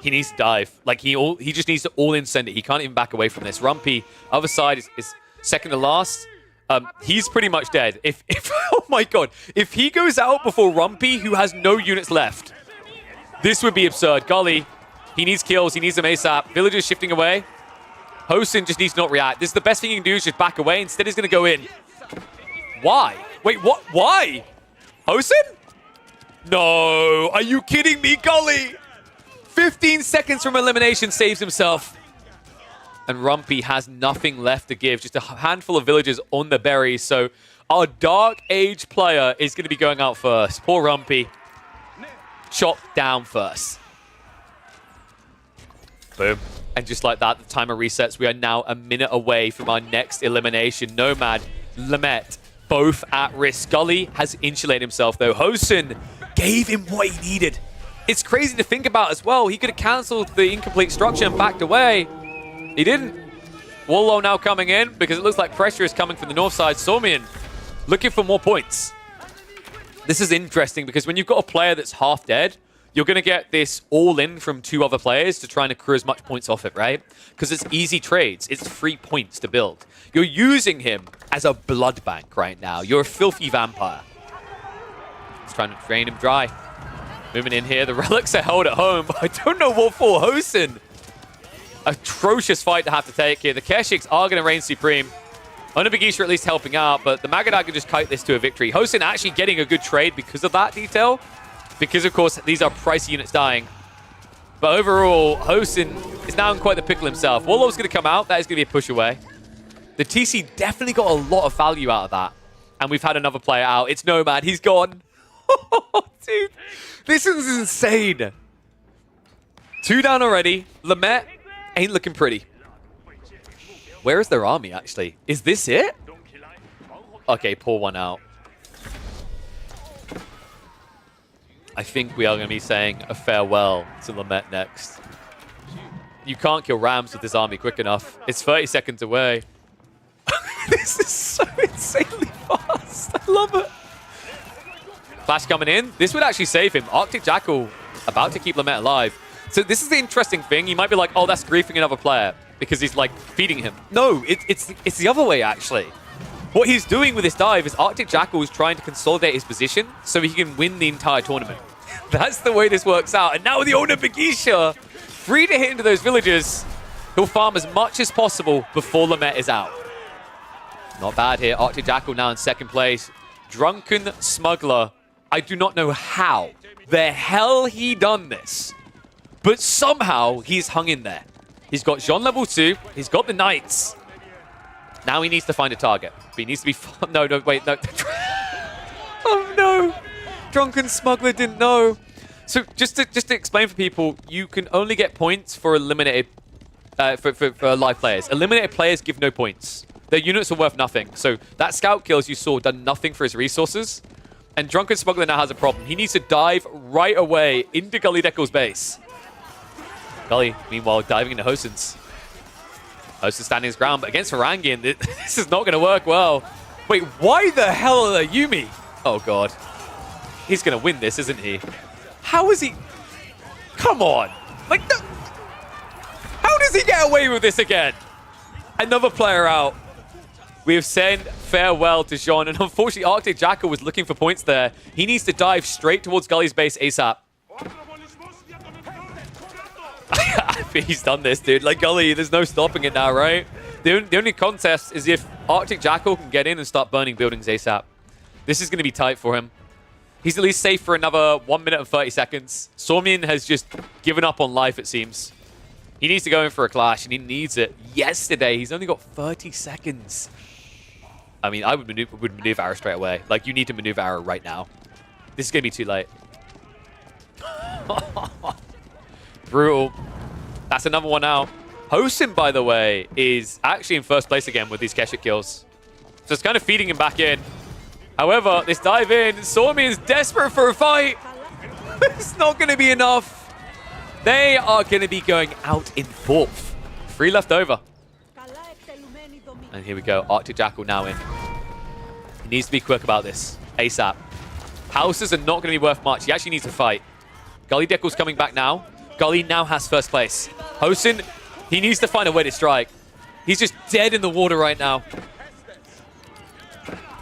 He needs to dive. Like, he just needs to all-in send it. He can't even back away from this. Rumpy, other side, is second to last. He's pretty much dead. If oh my god, if he goes out before Rumpy, who has no units left, this would be absurd. Gully, he needs kills. He needs them ASAP. Villagers shifting away. Hosen just needs to not react. This is the best thing he can do, is just back away. Instead, he's going to go in. Why? Wait, what? Why? Hosen? No. Are you kidding me, Gully? 15 seconds from elimination saves himself. And Rumpy has nothing left to give. Just a handful of villagers on the berries. So our Dark Age player is going to be going out first. Poor Rumpy. Chopped down first. Boom. And just like that, the timer resets. We are now a minute away from our next elimination. Nomad, Lamet, both at risk. Gully has insulated himself, though. Hosen gave him what he needed. It's crazy to think about as well. He could have cancelled the incomplete structure and backed away. He didn't. Wallow now coming in because it looks like pressure is coming from the north side. Somian looking for more points. This is interesting because when you've got a player that's half dead, you're going to get this all-in from two other players to try and accrue as much points off it, right? Because it's easy trades. It's free points to build. You're using him as a blood bank right now. You're a filthy vampire. He's trying to drain him dry. Moving in here. The relics are held at home. I don't know what for. Hosen. Atrocious fight to have to take here. The Keshiks are going to reign supreme. Onabagisha at least helping out, but the Magadai can just kite this to a victory. Hosen actually getting a good trade because of that detail. Because, of course, these are pricey units dying. But overall, Hosen is now in quite the pickle himself. Wallow's going to come out. That is going to be a push away. The TC definitely got a lot of value out of that. And we've had another player out. It's Nomad. He's gone. Dude, this is insane. 2 down already. Lamet ain't looking pretty. Where is their army, actually? Is this it? Okay, pour one out. I think we are going to be saying a farewell to Lamet next. You can't kill Rams with this army quick enough. It's 30 seconds away. This is so insanely fast. I love it. Flash coming in. This would actually save him. Arctic Jackal about to keep Lamet alive. So this is the interesting thing. You might be like, oh, that's griefing another player because he's like feeding him. No, it's the other way, actually. What he's doing with this dive is Arctic Jackal is trying to consolidate his position so he can win the entire tournament. That's the way this works out. And now with the Onabagisha, free to hit into those villagers, he'll farm as much as possible before Lamet is out. Not bad here. Arctic Jackal now in second place. Drunken Smuggler. I do not know how the hell he done this, but somehow he's hung in there. He's got Jean level 2. He's got the Knights. Now he needs to find a target. But he needs to be... No, wait, no. Oh, no. Drunken Smuggler didn't know. So just to explain for people, you can only get points for eliminated... for live players. Eliminated players give no points. Their units are worth nothing. So that scout kill, as you saw, done nothing for his resources. And Drunken Smuggler now has a problem. He needs to dive right away into Gully Deckel's base. Gully, meanwhile, diving into Hosen's. Hosen standing his ground, but against Varangian, this is not going to work well. Wait, why the hell are Yumi? Oh, God. He's going to win this, isn't he? How is he? Come on. Like, no. How does he get away with this again? Another player out. We have said farewell to Jean, and unfortunately, Arctic Jackal was looking for points there. He needs to dive straight towards Gully's base ASAP. I think he's done this, dude. Like, Gully, there's no stopping it now, right? The only contest is if Arctic Jackal can get in and start burning buildings ASAP. This is going to be tight for him. He's at least safe for another 1 minute and 30 seconds. Sormian has just given up on life, it seems. He needs to go in for a clash, and he needs it yesterday. He's only got 30 seconds. I mean, I would maneuver Arrow straight away. Like, you need to maneuver Arrow right now. This is going to be too late. Brutal. That's another one out. Hosen, by the way, is actually in first place again with these Keshet kills. So it's kind of feeding him back in. However, this dive in, Sormian's desperate for a fight. It's not going to be enough. They are going to be going out in fourth. 3 left over. And here we go. Arctic Jackal now in. He needs to be quick about this. ASAP. Houses are not going to be worth much. He actually needs to fight. Gully Deckel's coming back now. Gully now has first place. Hosen, he needs to find a way to strike. He's just dead in the water right now.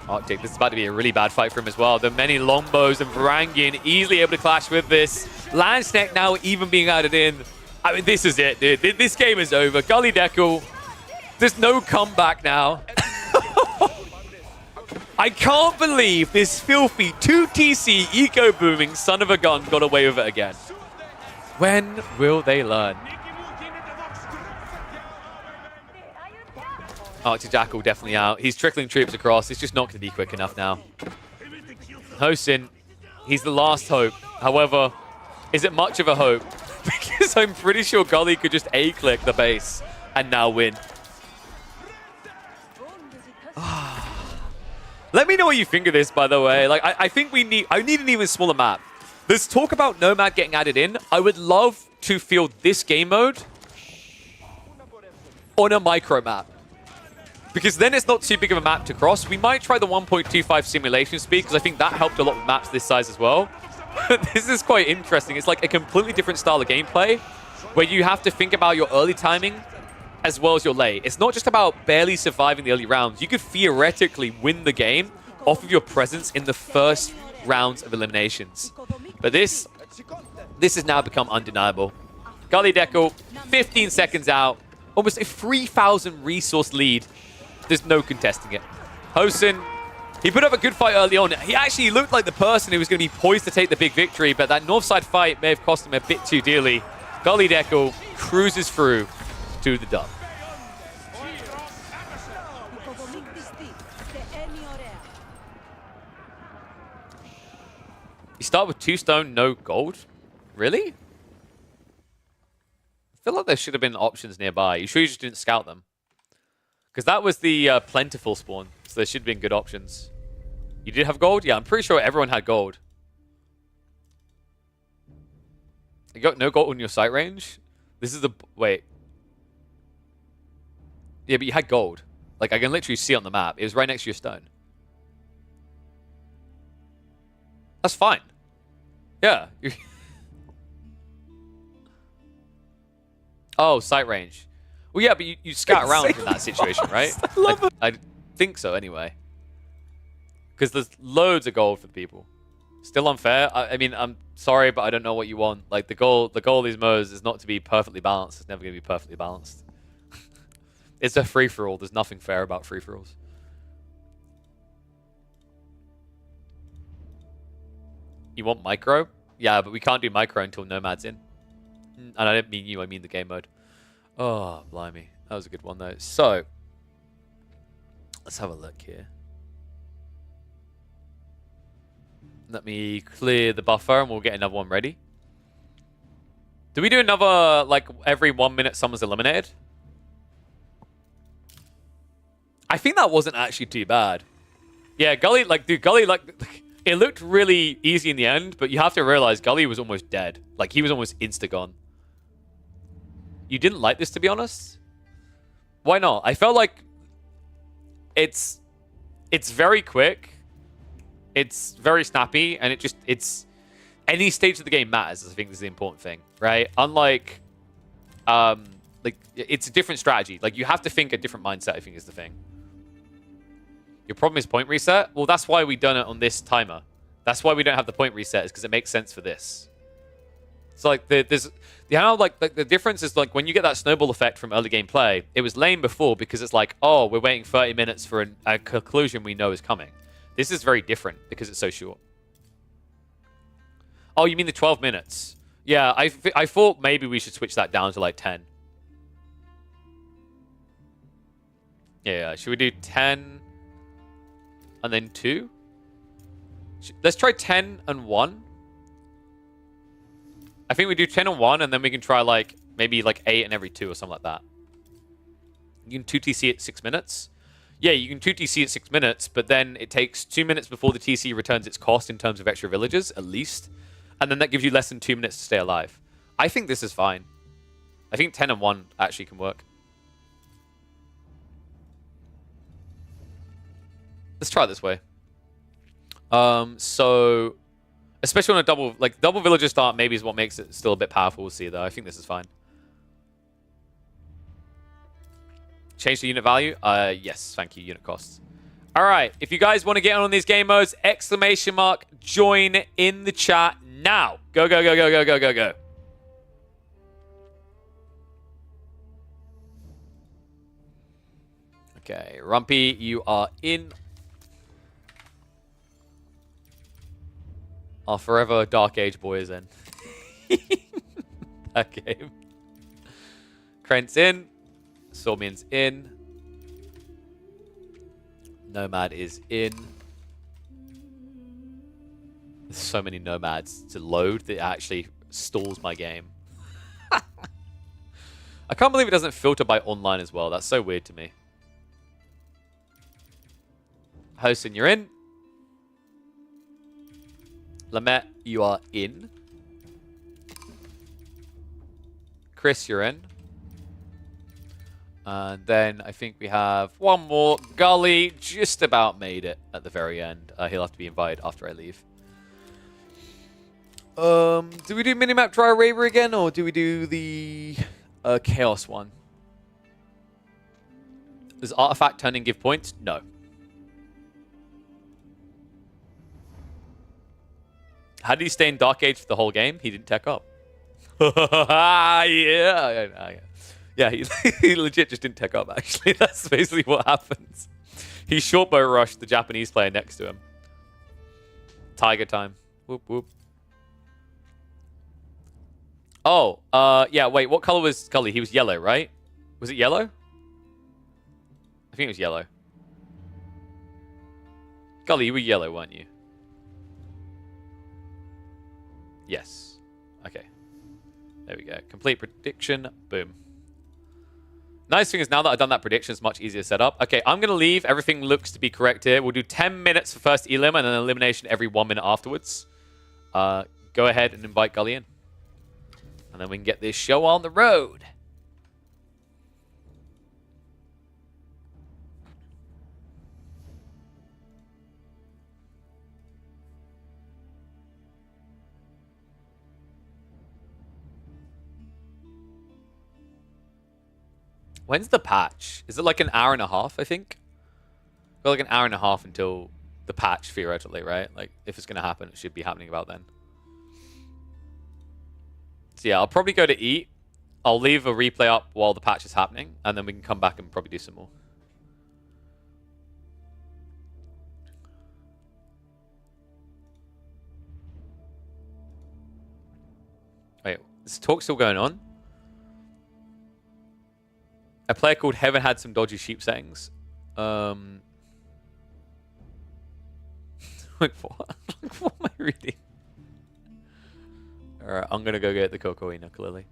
Arctic, this is about to be a really bad fight for him as well. The many longbows and Varangian easily able to clash with this. Landsneck now even being added in. I mean, this is it, dude. This game is over. Gully Deckel, there's no comeback now. I can't believe this filthy 2TC eco-booming son of a gun got away with it again. When will they learn? Arctic Jackal definitely out. He's trickling troops across. It's just not going to be quick enough now. Hosen, he's the last hope. However, is it much of a hope? Because I'm pretty sure Gully could just A-click the base and now win. Let me know what you think of this, by the way. Like, I think I need an even smaller map. There's talk about Nomad getting added in. I would love to field this game mode on a micro map. Because then it's not too big of a map to cross. We might try the 1.25 simulation speed, because I think that helped a lot with maps this size as well. This is quite interesting. It's like a completely different style of gameplay, where you have to think about your early timing as well as your late. It's not just about barely surviving the early rounds. You could theoretically win the game off of your presence in the first rounds of eliminations. But this has now become undeniable. Gully Deckel, 15 seconds out. Almost a 3,000 resource lead. There's no contesting it. Hosen, he put up a good fight early on. He actually looked like the person who was going to be poised to take the big victory, but that north side fight may have cost him a bit too dearly. Gully Deckel cruises through to the dub. You start with 2 stone, no gold? Really? I feel like there should have been options nearby. You sure you just didn't scout them? Because that was the plentiful spawn, so there should have been good options. You did have gold? Yeah, I'm pretty sure everyone had gold. You got no gold on your sight range? This is the... Wait. Yeah, but you had gold. Like, I can literally see on the map. It was right next to your stone. That's fine. Yeah. Oh, sight range. Well, yeah, but you scout around in that situation, right? I love it. I think so, anyway. Because there's loads of gold for the people. Still unfair. I mean, I'm sorry, but I don't know what you want. Like, the goal of these modes is not to be perfectly balanced. It's never going to be perfectly balanced. It's a free-for-all. There's nothing fair about free-for-alls. You want micro? Yeah, but we can't do micro until Nomad's in. And I don't mean you, I mean the game mode. Oh, blimey. That was a good one, though. So, let's have a look here. Let me clear the buffer and we'll get another one ready. Do we do another, like, every 1 minute someone's eliminated? I think that wasn't actually too bad. Yeah, Gully, like, dude, Gully, like, it looked really easy in the end, but you have to realize Gully was almost dead. Like, he was almost insta-gone. You didn't like this, to be honest? Why not? I felt like it's very quick. It's very snappy, and it's any stage of the game matters. I think is the important thing, right? Unlike, like it's a different strategy. Like you have to think a different mindset. I think is the thing. Your problem is point reset. Well, that's why we done it on this timer. That's why we don't have the point reset, is because it makes sense for this. So like the difference is like when you get that snowball effect from early game play, it was lame before because it's like, oh, we're waiting 30 minutes for a conclusion we know is coming. This is very different because it's so short. Oh, you mean the 12 minutes? Yeah, I thought maybe we should switch that down to like 10. Yeah, should we do 10 and then 2? Let's try 10 and 1. I think we do 10 and 1, and then we can try like maybe like 8 and every 2 or something like that. You can 2 TC at 6 minutes. Yeah, you can 2 TC at 6 minutes, but then it takes 2 minutes before the TC returns its cost in terms of extra villagers, at least. And then that gives you less than 2 minutes to stay alive. I think this is fine. I think 10 and 1 actually can work. Let's try it this way. So, especially on a double villager start maybe is what makes it still a bit powerful. We'll see, though. I think this is fine. Change the unit value? Yes, thank you, unit costs. All right, if you guys want to get on these game modes, exclamation mark, join in the chat now. Go, go, go, go, go, go, go, go. Okay, Rumpy, you are in. Our forever Dark Age boy is in. That game. Krent's in. Sawmian's in. Nomad is in. There's so many nomads to load that it actually stalls my game. I can't believe it doesn't filter by online as well. That's so weird to me. Hostin, you're in. Lamet, you are in. Chris, you're in. And then I think we have one more. Gully just about made it at the very end. He'll have to be invited after I leave. Do we do minimap dry raver again, or do we do the chaos one? Does artifact turning give points? No. How did he stay in Dark Age for the whole game? He didn't tech up. Yeah. Yeah, he legit just didn't tech up, actually. That's basically what happens. He shortbow rushed the Japanese player next to him. Tiger time. Whoop, whoop. Oh, yeah, wait. What color was Gully? He was yellow, right? Was it yellow? I think it was yellow. Gully, you were yellow, weren't you? Yes. Okay. There we go. Complete prediction. Boom. Nice thing is now that I've done that prediction, it's much easier to set up. Okay, I'm going to leave. Everything looks to be correct here. We'll do 10 minutes for first elim and then elimination every 1 minute afterwards. Go ahead and invite Gully in. And then we can get this show on the road. When's the patch? Is it like an hour and a half, I think? Got like an hour and a half until the patch, theoretically, right? Like, if it's going to happen, it should be happening about then. So yeah, I'll probably go to eat. I'll leave a replay up while the patch is happening, and then we can come back and probably do some more. Is talk still going on? A player called Heaven had some dodgy sheep settings. Like what? What am I reading? Alright, I'm gonna go get the Cocoina, clearly.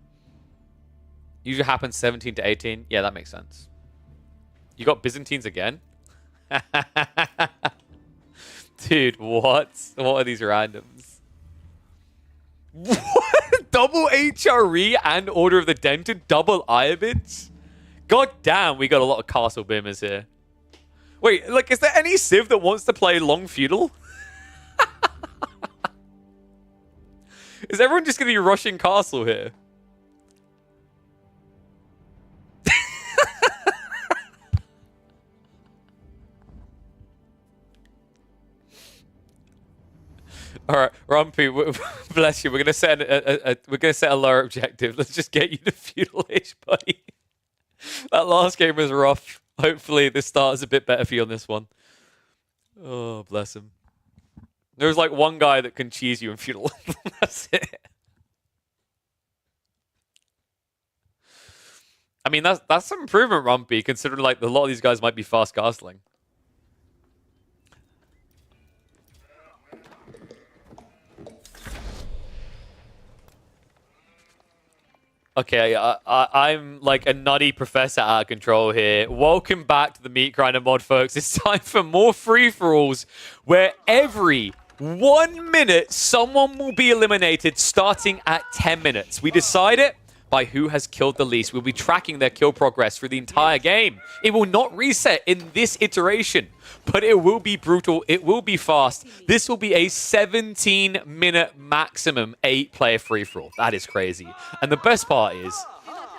Usually happens 17 to 18. Yeah, that makes sense. You got Byzantines again? Dude, what? What are these randoms? What? Double HRE and Order of the Dented? Double Iobids? God damn, we got a lot of castle boomers here. Wait, like, is there any Civ that wants to play long feudal? Is everyone just going to be rushing castle here? All right, Rumpy, bless you. We're gonna set a lower objective. Let's just get you to feudal age, buddy. That last game was rough. Hopefully, this start is a bit better for you on this one. Oh, bless him. There's like one guy that can cheese you in feudal. That's it. I mean, that's some improvement, Rumpy, considering like a lot of these guys might be fast castling. Okay, I'm like a nutty professor out of control here. Welcome back to the Meat Grinder mod, folks. It's time for more free-for-alls where every 1 minute someone will be eliminated starting at 10 minutes. We decide it by who has killed the least. We'll be tracking their kill progress through the entire game. It will not reset in this iteration, but it will be brutal. It will be fast. This will be a 17-minute maximum 8-player free-for-all. That is crazy. And the best part is,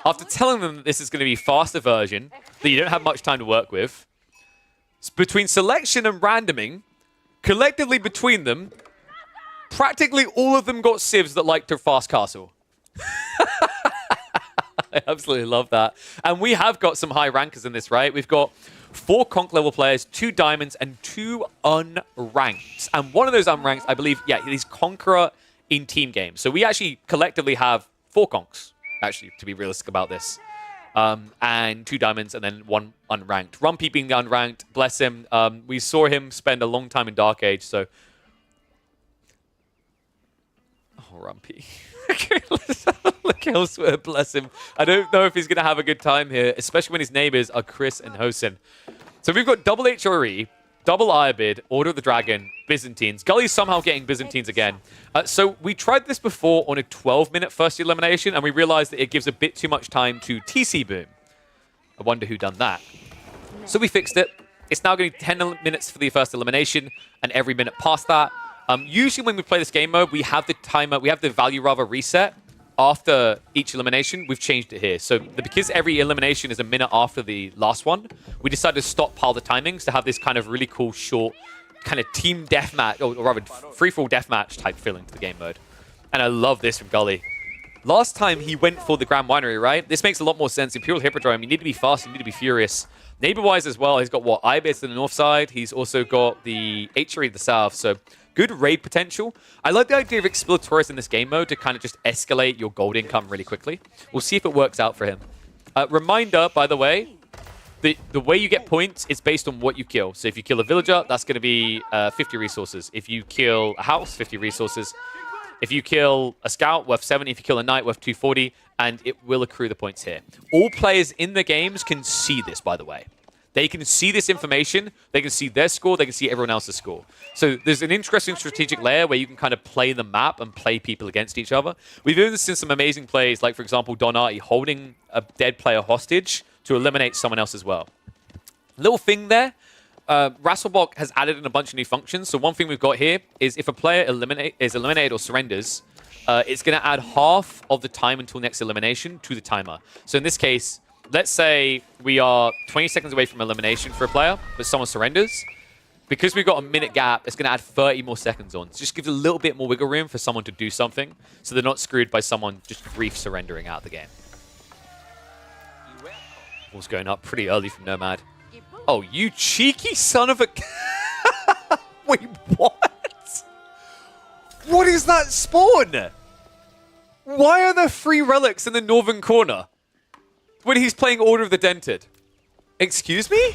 after telling them that this is going to be a faster version, that you don't have much time to work with, between selection and randoming, collectively between them, practically all of them got civs that like to fast castle. I absolutely love that. And we have got some high rankers in this, right? We've got 4 conch level players, 2 diamonds, and 2 unranked. And one of those unranked, I believe, yeah, he's Conqueror in team games. So we actually collectively have 4 conchs, actually, to be realistic about this. And 2 diamonds, and then 1 unranked. Rumpy being the unranked, bless him. We saw him spend a long time in Dark Age, so... Oh, Rumpy. Look elsewhere, bless him. I don't know if he's going to have a good time here, especially when his neighbors are Chris and Hosen. So we've got double HRE, double Iobid, Order of the Dragon, Byzantines. Gully's somehow getting Byzantines again. So we tried this before on a 12-minute first elimination, and we realized that it gives a bit too much time to TC Boom. I wonder who done that. So we fixed it. It's now going to be 10 minutes for the first elimination, and every minute past that. Usually when we play this game mode, we have the timer, we have the value rather reset after each elimination. We've changed it here. So because every elimination is a minute after the last one, we decided to stockpile the timings to have this kind of really cool short kind of team deathmatch, or rather free-for-all deathmatch type feeling to the game mode. And I love this from Gully. Last time he went for the Grand Winery, right? This makes a lot more sense. Imperial Hippodrome, you need to be fast, you need to be furious. Neighbor-wise as well, he's got what? Ibis to the north side. He's also got the HRE to the south. So good raid potential. I like the idea of Exploratorius in this game mode to kind of just escalate your gold income really quickly. We'll see if it works out for him. Reminder, by the way, the way you get points is based on what you kill. So if you kill a villager, that's going to be 50 resources. If you kill a house, 50 resources. If you kill a scout, worth 70. If you kill a knight, worth 240. And it will accrue the points here. All players in the games can see this, by the way. They can see this information, they can see their score, they can see everyone else's score. So there's an interesting strategic layer where you can kind of play the map and play people against each other. We've even seen some amazing plays, like, for example, Donati holding a dead player hostage to eliminate someone else as well. Little thing there, Rasselbach has added in a bunch of new functions. So one thing we've got here is if a player is eliminated or surrenders, it's going to add half of the time until next elimination to the timer. So in this case, let's say we are 20 seconds away from elimination for a player, but someone surrenders. Because we've got a minute gap, it's going to add 30 more seconds on. So just gives a little bit more wiggle room for someone to do something, so they're not screwed by someone just brief surrendering out of the game. Ball's going up pretty early from Nomad. Oh, you cheeky son of a... Wait, what? What is that spawn? Why are there 3 relics in the northern corner when he's playing Order of the Dented? Excuse me?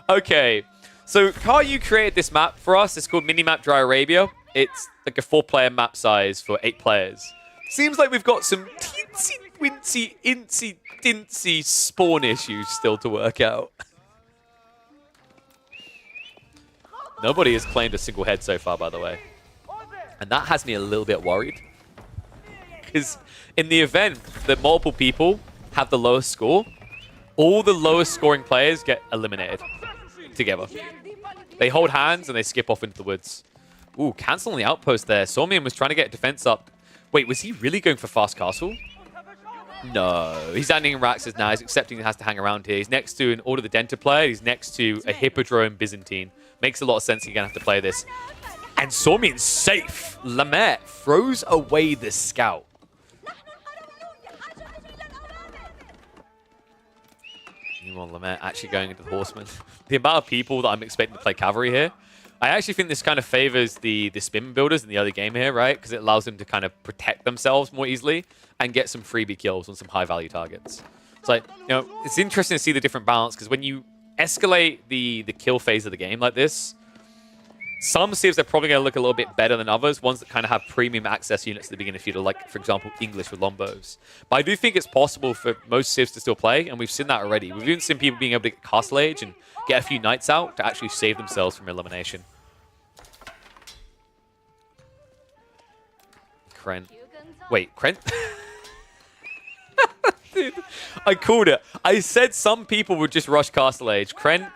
Okay, so Caillou created this map for us. It's called Minimap Dry Arabia. It's like a 4-player map size for 8 players. Seems like we've got some teensy, wincy, incy, dincy spawn issues still to work out. Nobody has claimed a single head so far, by the way. And that has me a little bit worried. Because in the event that multiple people have the lowest score, all the lowest scoring players get eliminated together. They hold hands and they skip off into the woods. Ooh, canceling the outpost there. Somian was trying to get defense up. Wait, was he really going for fast castle? No. He's landing in Raxus now. He's accepting he has to hang around here. He's next to an Order of the Dented player. He's next to a Hippodrome Byzantine. Makes a lot of sense. You're going to have to play this. And Somian's safe. Lamet throws away the scout. Meanwhile, Lamet actually going into the Horseman. The amount of people that I'm expecting to play cavalry here, I actually think this kind of favors the spin builders in the early game here, right? Because it allows them to kind of protect themselves more easily and get some freebie kills on some high-value targets. It's like, you know, it's interesting to see the different balance, because when you escalate the kill phase of the game like this, some civs are probably going to look a little bit better than others, ones that kind of have premium access units at the beginning of feudal, like, for example, English with Lombos. But I do think it's possible for most civs to still play, and we've seen that already. We've even seen people being able to get Castle Age and get a few knights out to actually save themselves from elimination. Krent. Wait, Krent? Dude, I called it. I said some people would just rush Castle Age. Krent,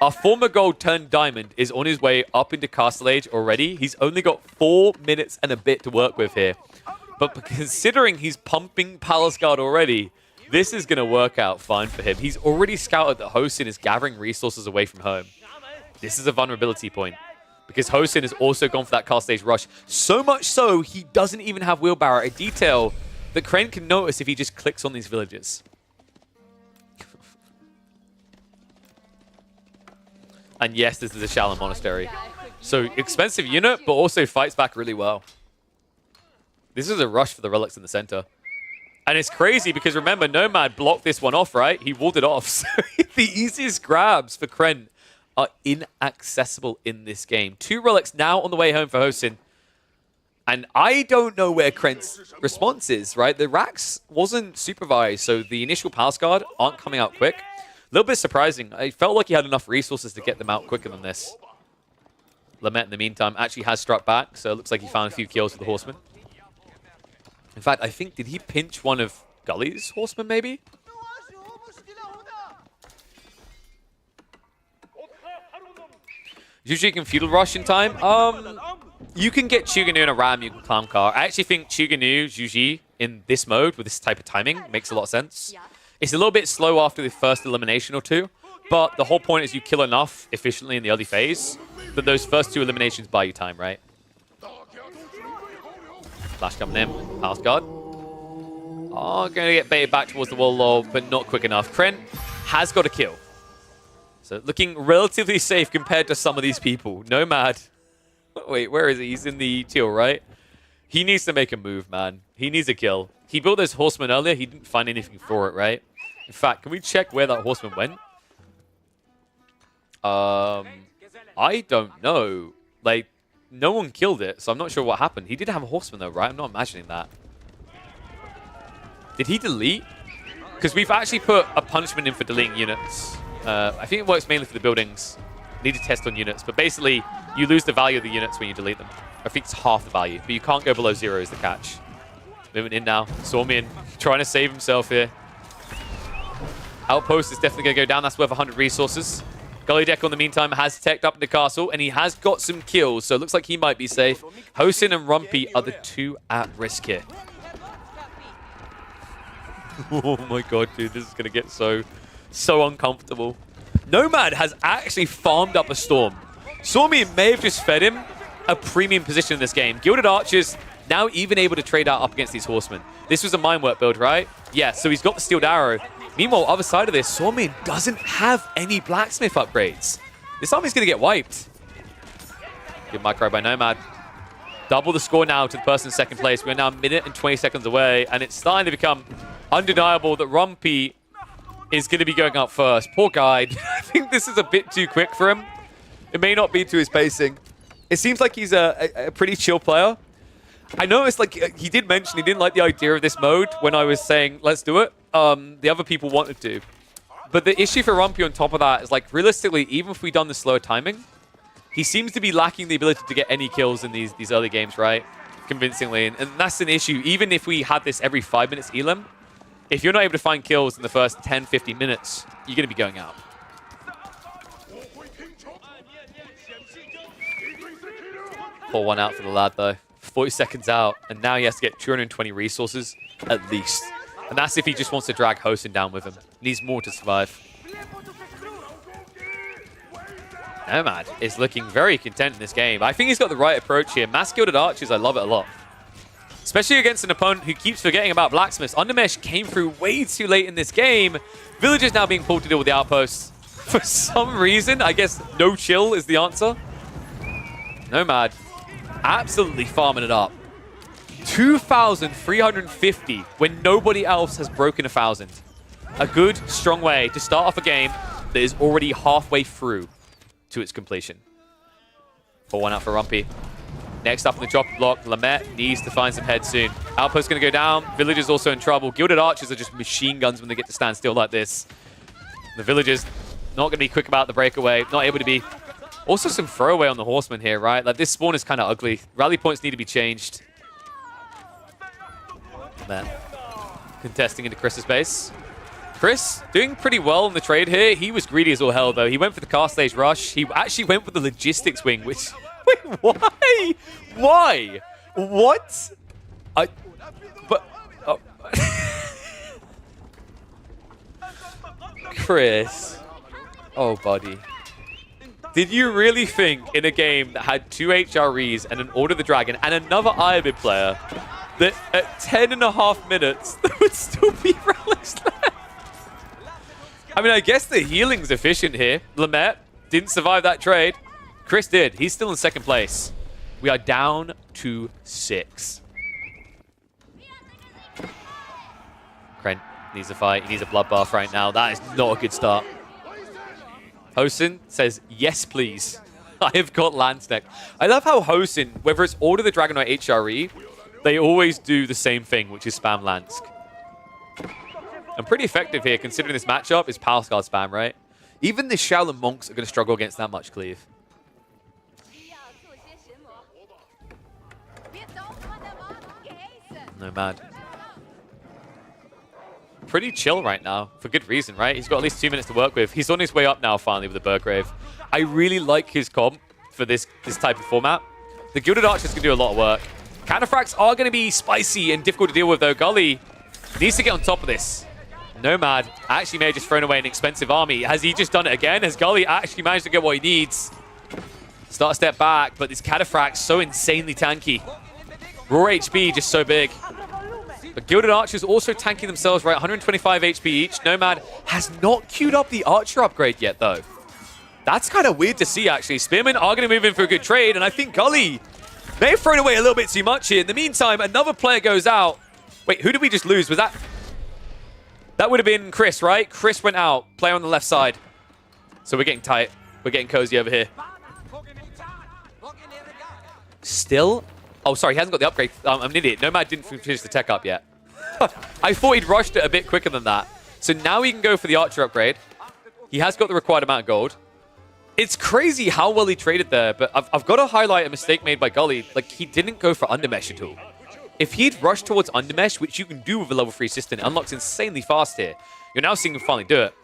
our former gold turned diamond, is on his way up into Castle Age already. He's only got 4 minutes and a bit to work with here. But considering he's pumping Palace Guard already, this is going to work out fine for him. He's already scouted that Hosin is gathering resources away from home. This is a vulnerability point, because Hosin has also gone for that Castle Age rush. So much so, he doesn't even have Wheelbarrow, a detail that Krent can notice if he just clicks on these villages. And yes, this is a Shaolin Monastery. So expensive unit, but also fights back really well. This is a rush for the relics in the center. And it's crazy because remember, Nomad blocked this one off, right? He walled it off. So the easiest grabs for Krent are inaccessible in this game. 2 relics now on the way home for Hosin. And I don't know where Krent's response is, right? The Rax wasn't supervised, so the initial Palace Guard aren't coming out quick. A little bit surprising. I felt like he had enough resources to get them out quicker than this. Lamet, in the meantime, actually has struck back, so it looks like he found a few kills with the Horseman. In fact, I think, did he pinch one of Gully's Horsemen, maybe? Usually you can Feudal Rush in time. You can get Chuganu in a Ram, you can Clown Car. I actually think Chuganu, Juji, in this mode, with this type of timing, makes a lot of sense. It's a little bit slow after the first elimination or 2, but the whole point is you kill enough efficiently in the early phase that those first 2 eliminations buy you time, right? Flash coming in. Palace Guard. Oh, going to get baited back towards the wall low, but not quick enough. Krent has got a kill. So looking relatively safe compared to some of these people. Nomad. Wait, where is he? He's in the teal, right? He needs to make a move, man. He needs a kill. He built those horsemen earlier. He didn't find anything for it, right? In fact, can we check where that horseman went? I don't know. Like, no one killed it, so I'm not sure what happened. He did have a horseman, though, right? I'm not imagining that. Did he delete? Because we've actually put a punishment in for deleting units. I think it works mainly for the buildings. Need to test on units, but basically, you lose the value of the units when you delete them. I think it's half the value, but you can't go below 0 is the catch. Moving in now. Somian trying to save himself here. Outpost is definitely going to go down. That's worth 100 resources. Gully Deck, in the meantime, has teched up in the castle, and he has got some kills, so it looks like he might be safe. Hosin and Rumpy are the 2 at risk here. Oh my god, dude. This is going to get so uncomfortable. Nomad has actually farmed up a Storm. Somian may have just fed him a premium position in this game. Gilded Archers now even able to trade out up against these Horsemen. This was a Mindwork build, right? Yeah, so he's got the Steeled Arrow. Meanwhile, other side of this, Somian doesn't have any Blacksmith upgrades. This army's going to get wiped. Good micro by Nomad. double the score now to the person in second place. We're now a minute and 20 seconds away, and it's starting to become undeniable that Rumpy is going to be going out first. Poor guy. I think this is a bit too quick for him. It may not be to his pacing. It seems like he's a pretty chill player. I noticed, like, he did mention he didn't like the idea of this mode when I was saying, let's do it. The other people wanted to. But the issue for Rumpy on top of that is, like, realistically, even if we'd done the slower timing, he seems to be lacking the ability to get any kills in these early games, right? Convincingly. And that's an issue. Even if we had this every 5 minutes elim, if you're not able to find kills in the first 10, 15 minutes, you're going to be going out. Pull one out for the lad, though. 40 seconds out, and now he has to get 220 resources at least. And that's if he just wants to drag Hosen down with him. Needs more to survive. Nomad is looking very content in this game. I think he's got the right approach here. Mass Gilded Archers, I love it a lot. Especially against an opponent who keeps forgetting about Blacksmiths. Undermesh came through way too late in this game. Villagers now being pulled to deal with the outposts. For some reason, I guess no chill is the answer. Nomad absolutely farming it up. 2,350 when nobody else has broken 1,000. A good, strong way to start off a game that is already halfway through to its completion. Pull one out for Rumpy. Next up in the chopping block, Lamette needs to find some heads soon. Outpost's going to go down. Villagers also in trouble. Gilded Archers are just machine guns when they get to stand still like this. The Villagers not going to be quick about the breakaway. Not able to be. Also some throwaway on the Horseman here, right? Like, this spawn is kind of ugly. Rally points need to be changed. Lamette contesting into Chris's base. Chris doing pretty well in the trade here. He was greedy as all hell, though. He went for the car stage rush. He actually went for the logistics wing, which... Wait, why? Why? What? But... Oh. Chris. Oh, buddy. Did you really think in a game that had 2 HREs and an Order of the Dragon and another Ironbid player that at 10.5 minutes there would still be relics left? I mean, I guess the healing's efficient here. Lamette didn't survive that trade. Chris did. He's still in second place. We are down to 6. Krent needs a fight. He needs a bloodbath right now. That is not a good start. Hosen says, yes, please. I have got Landsneck. I love how Hosen, whether it's Order of the Dragon or HRE, they always do the same thing, which is spam Lansk. I'm pretty effective here, considering this matchup is Power Guard spam, right? Even the Shaolin Monks are going to struggle against that much cleave. Nomad. Pretty chill right now, for good reason, right? He's got at least 2 minutes to work with. He's on his way up now, finally, with the Burgrave. I really like his comp for this type of format. The Gilded Archers can do a lot of work. Cataphracts are going to be spicy and difficult to deal with, though. Gully needs to get on top of this. Nomad actually may have just thrown away an expensive army. Has he just done it again? Has Gully actually managed to get what he needs? Start a step back, but this Cataphract's so insanely tanky. Raw HP just so big. But Gilded Archers also tanking themselves, right? 125 HP each. Nomad has not queued up the Archer upgrade yet, though. That's kind of weird to see, actually. Spearmen are going to move in for a good trade, and I think Gully may have thrown away a little bit too much here. In the meantime, another player goes out. Wait, who did we just lose? Was that... That would have been Chris, right? Chris went out. Player on the left side. So we're getting tight. We're getting cozy over here. Still... Oh, sorry, he hasn't got the upgrade. I'm an idiot. Nomad didn't finish the tech up yet. I thought he'd rushed it a bit quicker than that. So now he can go for the Archer upgrade. He has got the required amount of gold. It's crazy how well he traded there, but I've got to highlight a mistake made by Gully. Like, he didn't go for Undermesh at all. If he'd rushed towards Undermesh, which you can do with a level 3 assistant, it unlocks insanely fast here. You're now seeing him finally do it.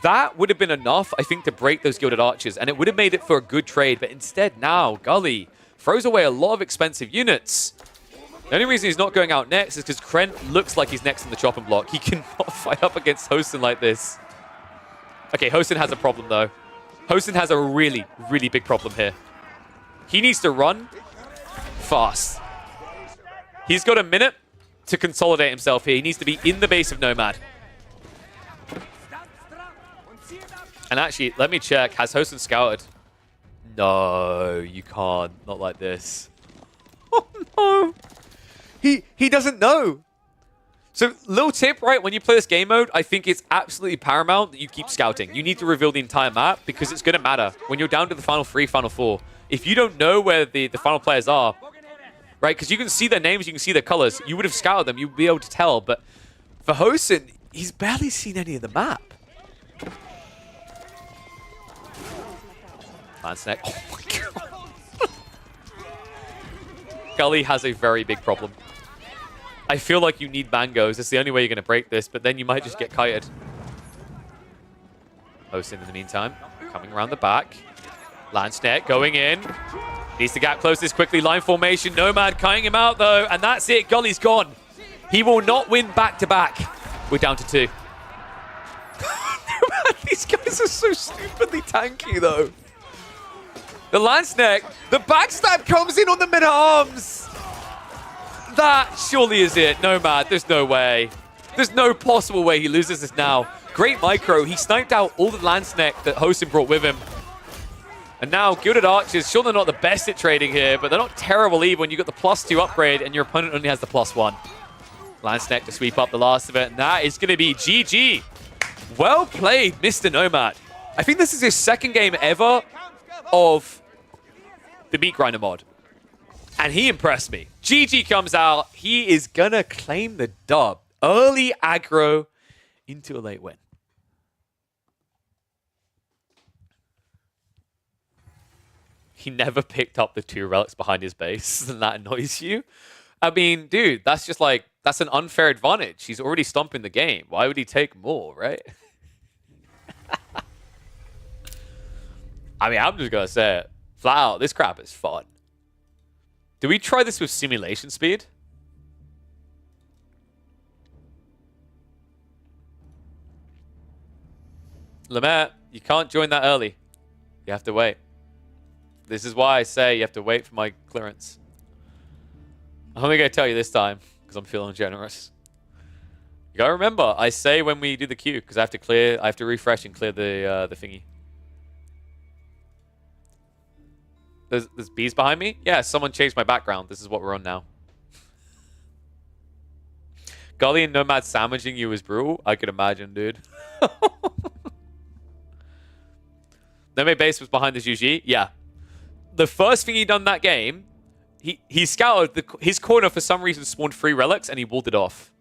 That would have been enough, I think, to break those Gilded Archers, and it would have made it for a good trade. But instead, now, Gully throws away a lot of expensive units. The only reason he's not going out next is because Krent looks like he's next in the chopping block. He cannot fight up against Hosen like this. Okay, Hosen has a problem, though. Hosen has a really, really big problem here. He needs to run fast. He's got a minute to consolidate himself here. He needs to be in the base of Nomad. And actually, let me check. Has Hosen scouted? No, you can't. Not like this. Oh, Oh, he doesn't know. So, little tip, right? When you play this game mode, I think it's absolutely paramount that you keep scouting. You need to reveal the entire map because it's going to matter. When you're down to the final 3, final 4, if you don't know where the final players are, right? Because you can see their names, you can see their colors. You would have scouted them. You'd be able to tell. But for Hosen, he's barely seen any of the map. Landsnack. Oh my god. Gully has a very big problem. I feel like you need mangoes. It's the only way you're going to break this, but then you might just get kited. Hosen in the meantime, coming around the back. Landsnet going in. Needs to get close this quickly. Line formation. Nomad kiting him out, though. And that's it. Gully's gone. He will not win back-to-back. We're down to 2. These guys are so stupidly tanky, though. The Landsneck. The backstab comes in on the mid-arms. That surely is it. Nomad, there's no way. There's no possible way he loses this now. Great micro. He sniped out all the Landsneck that Hosen brought with him. And now Gilded Archers, sure they're not the best at trading here, but they're not terrible either when you got the +2 upgrade and your opponent only has the +1. Landsneck to sweep up the last of it, and that is going to be GG. Well played, Mr. Nomad. I think this is his second game ever of the Meat Grinder mod. And he impressed me. GG comes out. He is going to claim the dub. Early aggro into a late win. He never picked up the 2 relics behind his base, and that annoys you. I mean, dude, that's just like, that's an unfair advantage. He's already stomping the game. Why would he take more, right? I mean, I'm just going to say it. Flat out, this crap is fun. Do we try this with simulation speed? Lemaire, you can't join that early. You have to wait. This is why I say you have to wait for my clearance. I'm only going to tell you this time because I'm feeling generous. You got to remember, I say when we do the queue because I have to refresh and clear the thingy. There's bees behind me? Yeah, someone changed my background. This is what we're on now. Gully and Nomad sandwiching you is brutal. I could imagine, dude. Nome base was behind the Juji. Yeah. The first thing he done that game, he scouted his corner for some reason spawned 3 relics and he walled it off.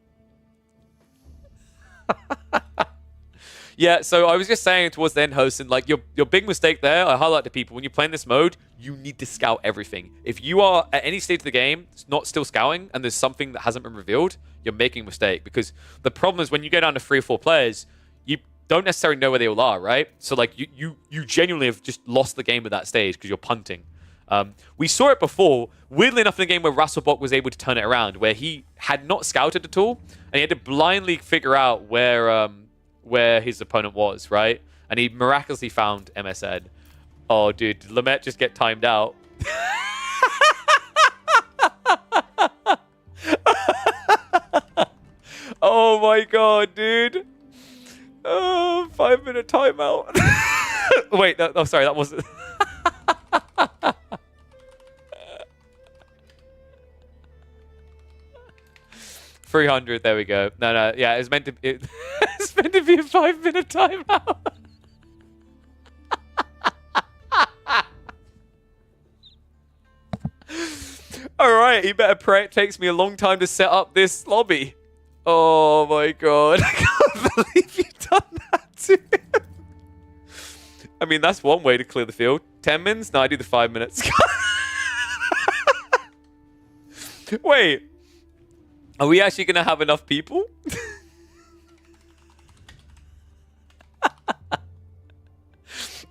Yeah, so I was just saying towards the end, Hosen, like your big mistake there, I highlight to people, when you play in this mode, you need to scout everything. If you are at any stage of the game not still scouting and there's something that hasn't been revealed, you're making a mistake. Because the problem is when you go down to 3 or 4 players, you don't necessarily know where they all are, right? So like you genuinely have just lost the game at that stage because you're punting. We saw it before, weirdly enough, in the game where Rasselbach was able to turn it around, where he had not scouted at all, and he had to blindly figure out where his opponent was, right? And he miraculously found MSN. Oh, dude, did Lamette just get timed out? Oh my god, dude. Oh, 5-minute timeout. Wait, no, sorry, that wasn't... 300, there we go. No, yeah, it's meant to be a 5-minute timeout. Alright, he better pray it takes me a long time to set up this lobby. Oh my god. I can't believe you've done that to him. I mean, that's one way to clear the field. 10 minutes? No, I do the 5 minutes. Wait. Are we actually going to have enough people?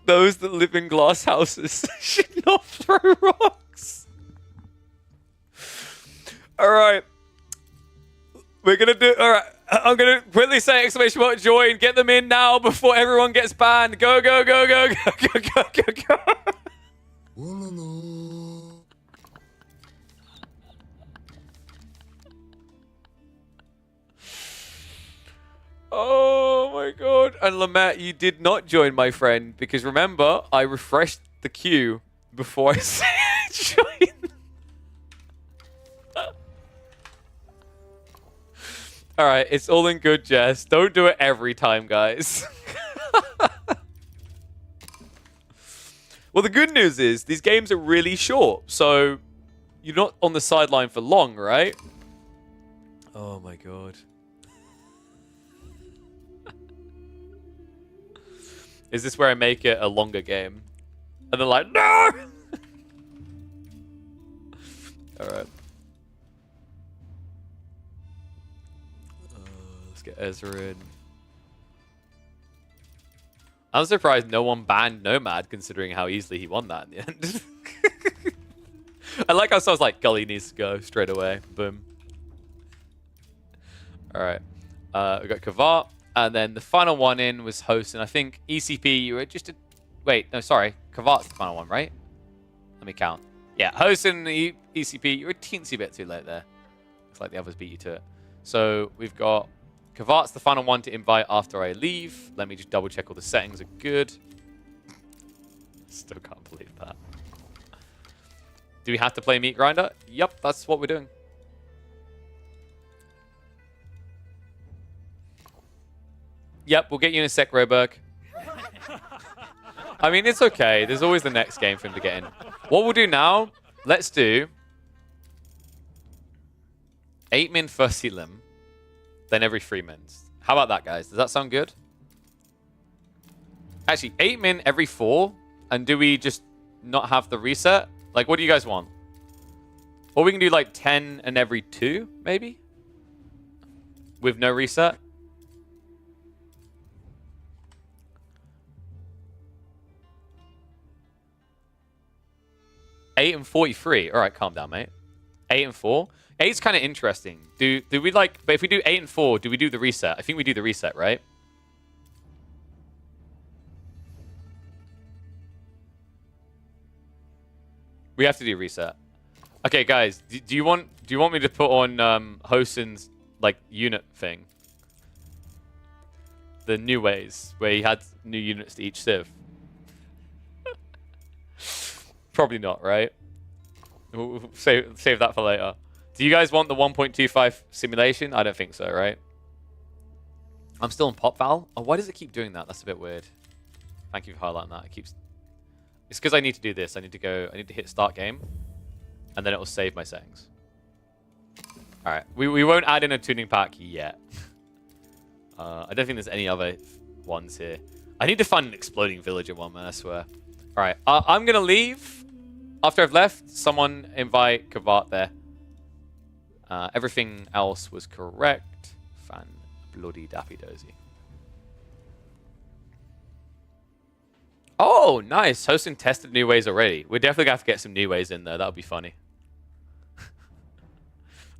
Those that live in glass houses should not throw rocks. All right. We're going to do... All right. I'm going to quickly say exclamation mark join. Get them in now before everyone gets banned. Go, go, go, go, go, go, go, go, go. Oh my god. And Lamette, you did not join, my friend, because remember, I refreshed the queue before I said join. All right, it's all in good, Jess. Don't do it every time, guys. Well, the good news is these games are really short, so you're not on the sideline for long, right? Oh my god. Is this where I make it a longer game? And they're like, no! Alright. Let's get Ezra in. I'm surprised no one banned Nomad, considering how easily he won that in the end. I like how someone's like, Gully needs to go straight away. Boom. Alright. We got Kavat. And then the final one in was Host. And I think ECP, you were just a... Wait, no, sorry. Kavat's the final one, right? Let me count. Yeah, Host and ECP, you're a teensy bit too late there. Looks like the others beat you to it. So we've got... Kavat's the final one to invite after I leave. Let me just double check all the settings are good. Still can't believe that. Do we have to play Meat Grinder? Yep, that's what we're doing. Yep, we'll get you in a sec, Roberg. I mean, it's okay. There's always the next game for him to get in. What we'll do now, let's do 8-min first elim, then every 3 mins. How about that, guys? Does that sound good? Actually, 8-min every 4, and do we just not have the reset? Like, what do you guys want? Or we can do like 10 and every 2, maybe? With no reset? $8 and 43. All right, calm down, mate. 8 and 4. 8's kind of interesting. Do we like? But if we do 8 and 4, do we do the reset? I think we do the reset, right? We have to do reset. Okay, guys. Do you want me to put on Hosen's like unit thing? The new ways where he had new units to each civ. Probably not, right? We'll save that for later. Do you guys want the 1.25 simulation? I don't think so, right? I'm still in Pop Val. Oh, why does it keep doing that? That's a bit weird. Thank you for highlighting that. It keeps... It's because I need to do this. I need to hit start game. And then it will save my settings. Alright. We won't add in a tuning pack yet. I don't think there's any other ones here. I need to find an exploding villager one, man, I swear. Alright. I'm going to leave. After I've left, someone invite Kavat there. Everything else was correct. Fan bloody dappy dozy. Oh, nice. Hosting tested new ways already. We're definitely going to have to get some new ways in there. That would be funny.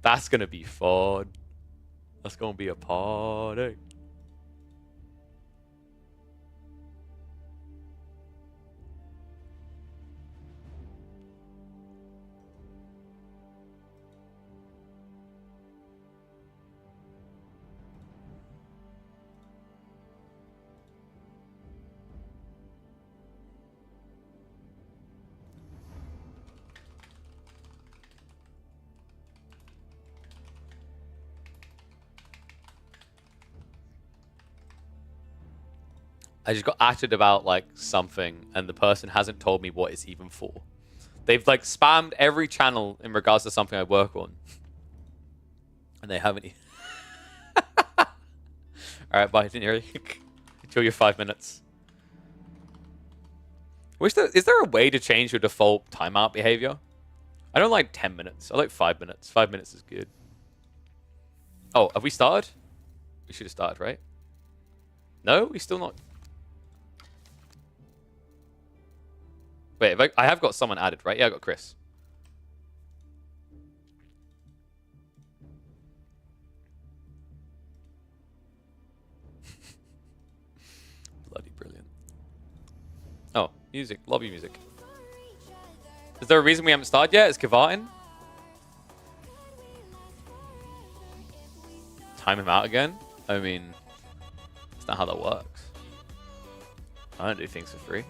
That's going to be fun. That's going to be a party. I just got atted about like something and the person hasn't told me what it's even for. They've like spammed every channel in regards to something I work on. And they haven't. Alright, bye. Didn't hear you. Enjoy your 5 minutes. Is there a way to change your default timeout behavior? I don't like 10 minutes. I like 5 minutes. 5 minutes is good. Oh, have we started? We should have started, right? No? We still not... Wait, I have got someone added, right? Yeah, I got Chris. Bloody brilliant. Oh, music. Lobby music. Is there a reason we haven't started yet? Is Kavat in? Time him out again? I mean, that's not how that works. I don't do things for free.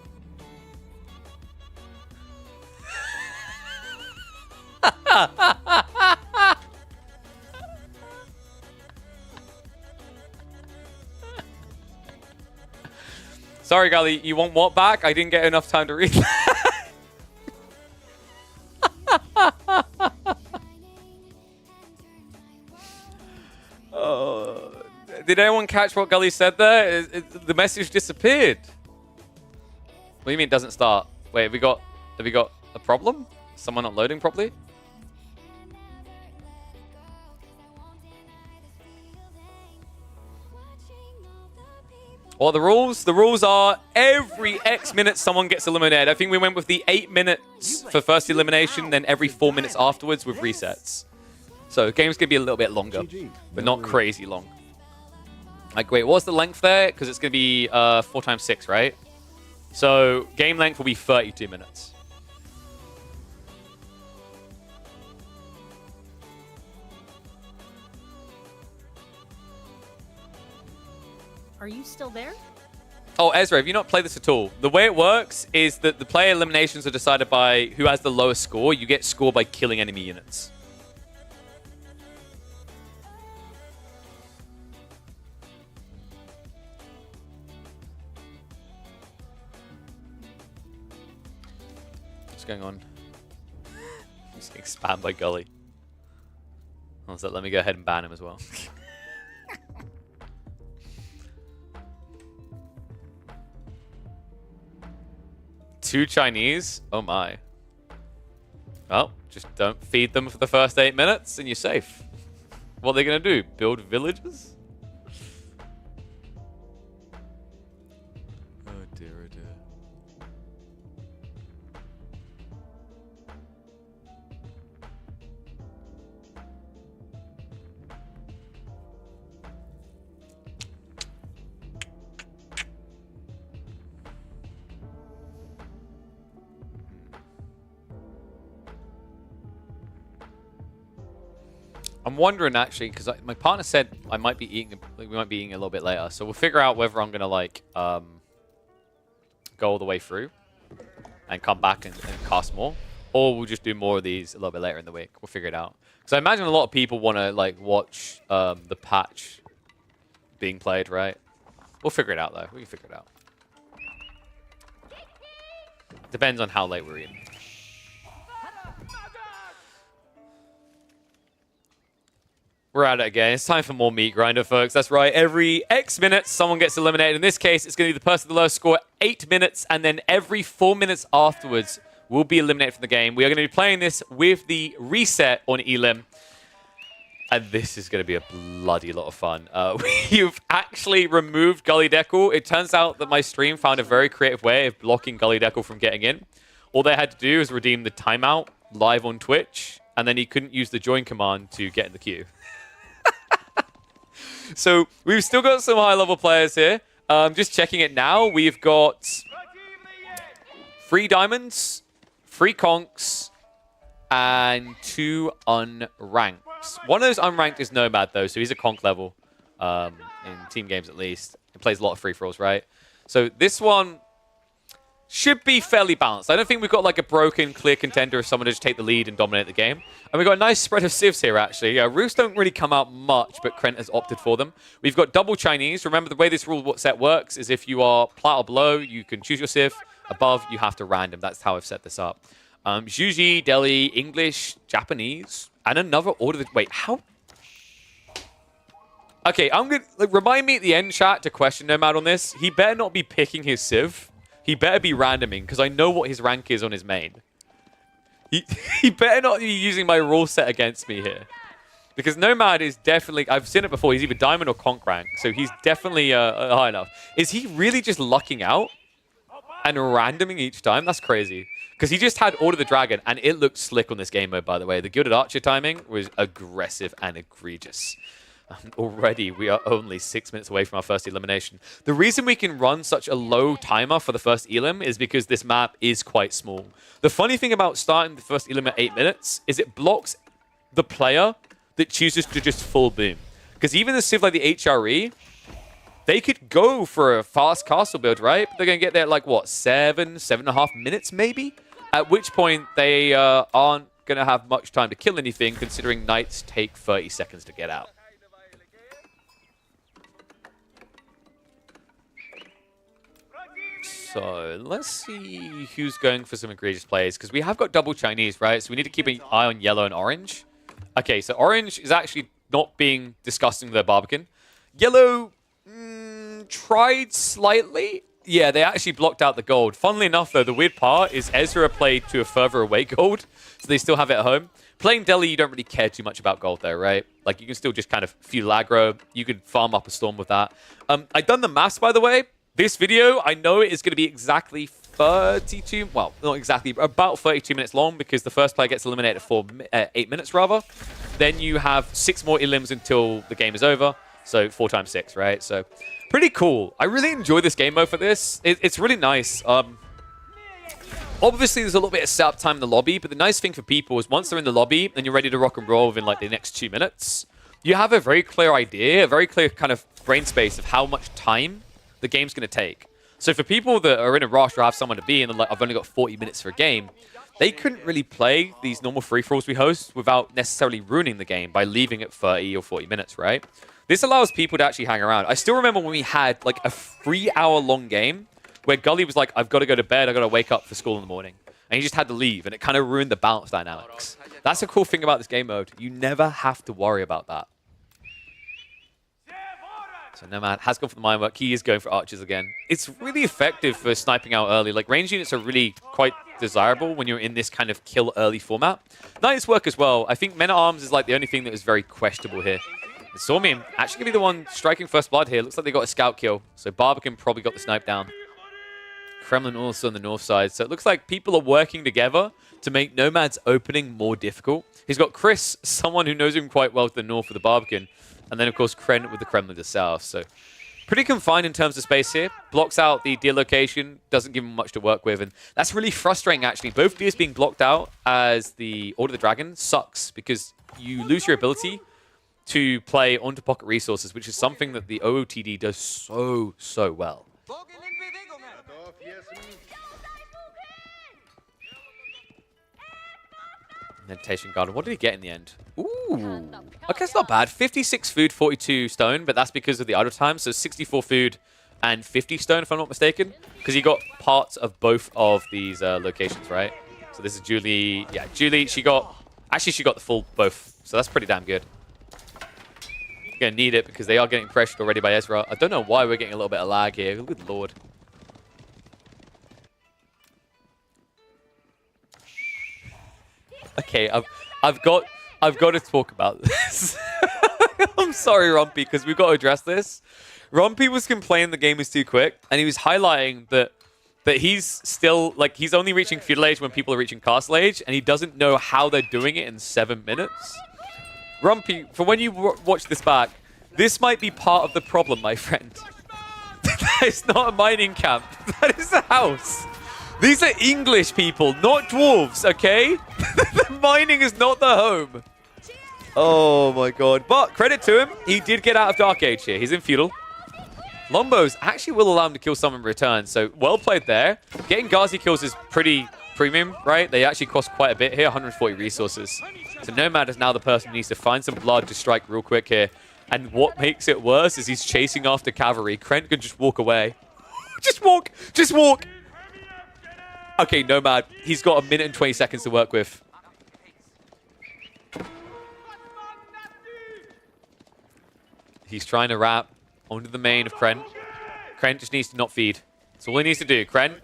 Sorry, Gully. You want what back? I didn't get enough time to read that. Oh, did anyone catch what Gully said there? The message disappeared. What do you mean it doesn't start? Wait, have we got a problem? Someone not loading properly? Well, the rules? The rules are every X minutes someone gets eliminated. I think we went with the 8 minutes for first elimination, then every 4 minutes afterwards with resets. So the game's going to be a little bit longer, but not crazy long. Like, wait, what's the length there? Because it's going to be 4 times 6, right? So game length will be 32 minutes. Are you still there? Oh, Ezra, have you not played this at all? The way it works is that the player eliminations are decided by who has the lowest score. You get score by killing enemy units. What's going on? He's getting spammed by Gully. Oh, so let me go ahead and ban him as well. 2 Chinese? Oh my. Well, just don't feed them for the first 8 minutes and you're safe. What are they going to do? Build villages? Oh dear, oh dear. I'm wondering actually, because my partner said we might be eating a little bit later, so we'll figure out whether I'm gonna like go all the way through and come back and cast more, or we'll just do more of these a little bit later in the week. We'll figure it out. Because I imagine a lot of people want to like watch the patch being played, right? We'll figure it out though. We can figure it out. Depends on how late we're in. We're at it again. It's time for more meat grinder, folks. That's right. Every X minutes, someone gets eliminated. In this case, it's going to be the person with the lowest score, 8 minutes, and then every 4 minutes afterwards will be eliminated from the game. We are going to be playing this with the reset on Elim, and this is going to be a bloody lot of fun. We've actually removed Gully Deckle. It turns out that my stream found a very creative way of blocking Gully Deckle from getting in. All they had to do is redeem the timeout live on Twitch, and then he couldn't use the join command to get in the queue. So we've still got some high-level players here. Just checking it now. We've got 3 diamonds, 3 conks, and 2 unranked. One of those unranked is Nomad, though, so he's a conk level in team games at least. He plays a lot of free-for-alls, right? So this one should be fairly balanced. I don't think we've got like a broken, clear contender of someone to just take the lead and dominate the game. And we've got a nice spread of civs here, actually. Roofs don't really come out much, but Krent has opted for them. We've got double Chinese. Remember, the way this rule set works is if you are plat or below, you can choose your civ. Above, you have to random. That's how I've set this up. Juji, Delhi, English, Japanese, and another order. Wait, how? Okay, I'm going to remind me at the end, chat, to question Nomad on this. He better not be picking his civ. He better be randoming, because I know what his rank is on his main. He better not be using my rule set against me here. Because Nomad is definitely... I've seen it before. He's either Diamond or Conk rank, so he's definitely high enough. Is he really just lucking out and randoming each time? That's crazy. Because he just had Order the Dragon, and it looked slick on this game mode, by the way. The Gilded Archer timing was aggressive and egregious. Already, we are only 6 minutes away from our first elimination. The reason we can run such a low timer for the first elim is because this map is quite small. The funny thing about starting the first elim at 8 minutes is it blocks the player that chooses to just full boom. Because even a civ like the HRE, they could go for a fast castle build, right? But they're going to get there at like, what, 7.5 minutes maybe? At which point they aren't going to have much time to kill anything, considering knights take 30 seconds to get out. So let's see who's going for some egregious plays, because we have got double Chinese, right? So we need to keep an eye on yellow and orange. Okay, so orange is actually not being disgusting with their Barbican. Yellow tried slightly. Yeah, they actually blocked out the gold. Funnily enough, though, the weird part is Ezra played to a further away gold, so they still have it at home. Playing Delhi, you don't really care too much about gold, though, right? Like, you can still just kind of feel aggro. You could farm up a storm with that. I've done the maths, by the way. This video, I know it is going to be exactly 32... Well, not exactly, about 32 minutes long, because the first player gets eliminated for 8 minutes, rather. Then you have 6 more elims until the game is over. So 4 times 6, right? So pretty cool. I really enjoy this game mode for this. It's really nice. Obviously, there's a little bit of setup time in the lobby, but the nice thing for people is once they're in the lobby and you're ready to rock and roll within like the next 2 minutes, you have a very clear idea, a very clear kind of brain space of how much time the game's going to take. So for people that are in a rush or have someone to be and they're like, I've only got 40 minutes for a game, they couldn't really play these normal free-for-alls we host without necessarily ruining the game by leaving at 30 or 40 minutes, right? This allows people to actually hang around. I still remember when we had like a 3-hour-long game where Gully was like, I've got to go to bed, I've got to wake up for school in the morning. And he just had to leave, and it kind of ruined the balance dynamics. That's a cool thing about this game mode. You never have to worry about that. So Nomad has gone for the mine work. He is going for archers again. It's really effective for sniping out early. Like, range units are really quite desirable when you're in this kind of kill early format. Knights work as well. I think Men-at-Arms is like the only thing that was very questionable here. And Stormy actually going to be the one striking first blood here. Looks like they got a scout kill. So Barbican probably got the snipe down. Kremlin also on the north side. So it looks like people are working together to make Nomad's opening more difficult. He's got Chris, someone who knows him quite well to the north with the Barbican. And then, of course, Kren with the Kremlin to the south. So pretty confined in terms of space here. Blocks out the deer location. Doesn't give him much to work with. And that's really frustrating, actually. Both deers being blocked out as the Order of the Dragon sucks because you lose your ability to play onto pocket resources, which is something that the OOTD does so well. Meditation Garden. What did he get in the end? Ooh. Okay, it's not bad. 56 food, 42 stone, but that's because of the idle time. So 64 food and 50 stone, if I'm not mistaken. Because he got parts of both of these locations, right? So this is Julie. Yeah, Julie, she got... Actually, she got the full both. So that's pretty damn good. Going to need it because they are getting pressured already by Ezra. I don't know why we're getting a little bit of lag here. Good lord. Okay, I've got to talk about this. I'm sorry, Rumpy, because we've got to address this. Rumpy was complaining the game is too quick, and he was highlighting that he's still, like, he's only reaching feudal age when people are reaching castle age, and he doesn't know how they're doing it in 7 minutes. Rumpy, for when you watch this back, this might be part of the problem, my friend. That is not a mining camp. That is a house. These are English people, not dwarves, okay? The mining is not the home. Oh my god. But credit to him, he did get out of Dark Age here. He's in feudal. Lombos actually will allow him to kill someone in return, so well played there. Getting Ghazi kills is pretty premium, right? They actually cost quite a bit here, 140 resources. So Nomad is now the person who needs to find some blood to strike real quick here. And what makes it worse is he's chasing after cavalry. Krent can just walk away. Just walk! Just walk! Okay, Nomad. He's got 1 minute and 20 seconds to work with. He's trying to wrap onto the main of Krent. Krent just needs to not feed. That's all he needs to do. Krent,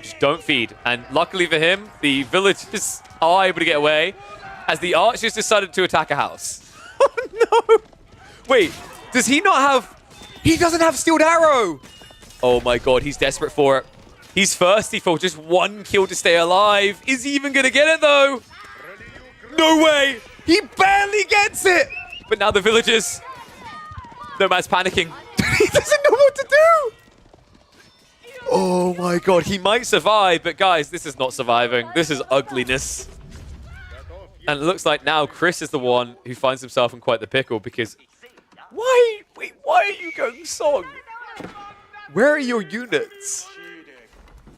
just don't feed. And luckily for him, the villagers are able to get away as the archers decided to attack a house. Oh, no. Wait, does he not have... He doesn't have Steeled Arrow. Oh, my God. He's desperate for it. He's thirsty for just 1 kill to stay alive. Is he even going to get it, though? No way. He barely gets it. But now the villagers... Nomad's panicking. He doesn't know what to do. Oh, my God. He might survive. But, guys, this is not surviving. This is ugliness. And it looks like now Chris is the one who finds himself in quite the pickle because... Why? Wait, why are you going Song? Where are your units?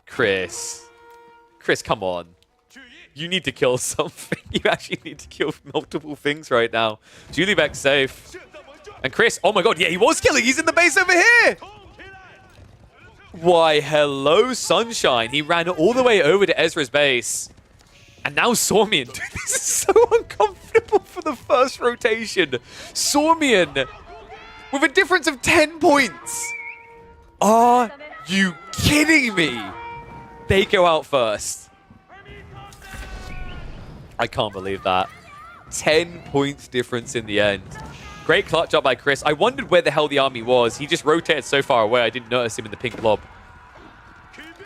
Chris, come on. You need to kill something. You actually need to kill multiple things right now. Juliebeck's safe. And Chris, oh my god, yeah, he was killing. He's in the base over here. Why, hello, Sunshine. He ran all the way over to Ezra's base. And now Sormian. Dude, this is so uncomfortable for the first rotation. Sormian with a difference of 10 points. Are you kidding me? They go out first. I can't believe that. 10 points difference in the end. Great clutch up by Chris. I wondered where the hell the army was. He just rotated so far away, I didn't notice him in the pink blob.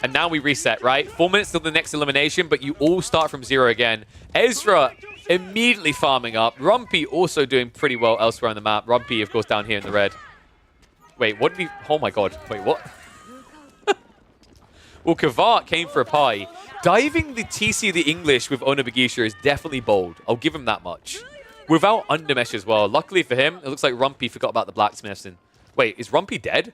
And now we reset, right? 4 minutes till the next elimination, but you all start from 0 again. Ezra immediately farming up. Rumpy also doing pretty well elsewhere on the map. Rumpy, of course, down here in the red. Wait, what did he... Oh my god. Wait, what? Well, Kavart came for a pie. Diving the TC the English with Onabagisha is definitely bold. I'll give him that much. Without undermesh as well. Luckily for him, it looks like Rumpy forgot about the blacksmiths. And wait, is Rumpy dead?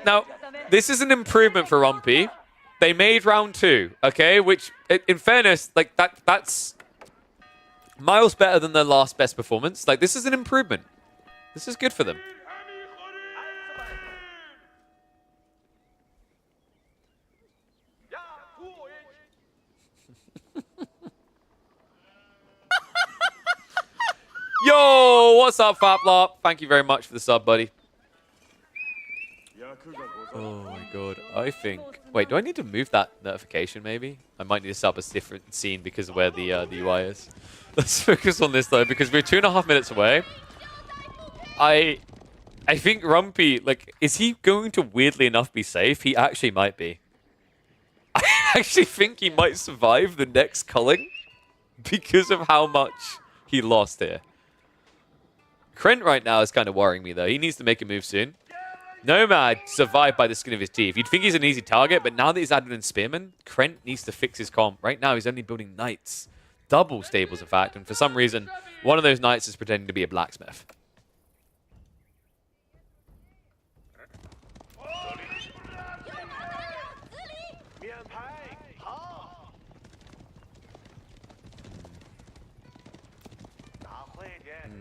Now, this is an improvement for Rumpy. They made round 2, okay? Which, in fairness, like that's miles better than their last best performance. Like, this is an improvement. This is good for them. Yo, what's up, Faplop? Thank you very much for the sub, buddy. Oh my god, I think... Wait, do I need to move that notification, maybe? I might need to set up a different scene because of where the UI is. Let's focus on this, though, because we're 2.5 minutes away. I think Rumpy, like, is he going to weirdly enough be safe? He actually might be. I actually think he might survive the next culling because of how much he lost here. Krent right now is kind of worrying me, though. He needs to make a move soon. Nomad survived by the skin of his teeth. You'd think he's an easy target, but now that he's added in Spearman, Krent needs to fix his comp. Right now, he's only building knights. Double stables, in fact. And for some reason, one of those knights is pretending to be a blacksmith.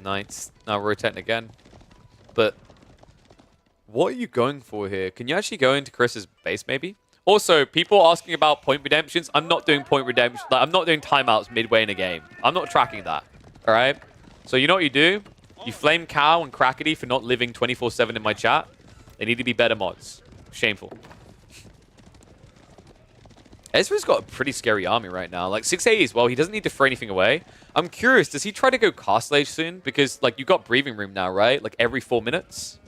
Knights now rotating again. But what are you going for here? Can you actually go into Chris's base, maybe? Also, people asking about point redemptions. I'm not doing point redemption. Like, I'm not doing timeouts midway in a game. I'm not tracking that. All right? So you know what you do? You flame Cow and Crackety for not living 24/7 in my chat. They need to be better mods. Shameful. Ezra's got a pretty scary army right now. Like, 680 as well. He doesn't need to throw anything away. I'm curious, does he try to go Castle Age soon? Because, like, you've got breathing room now, right? Like, every 4 minutes.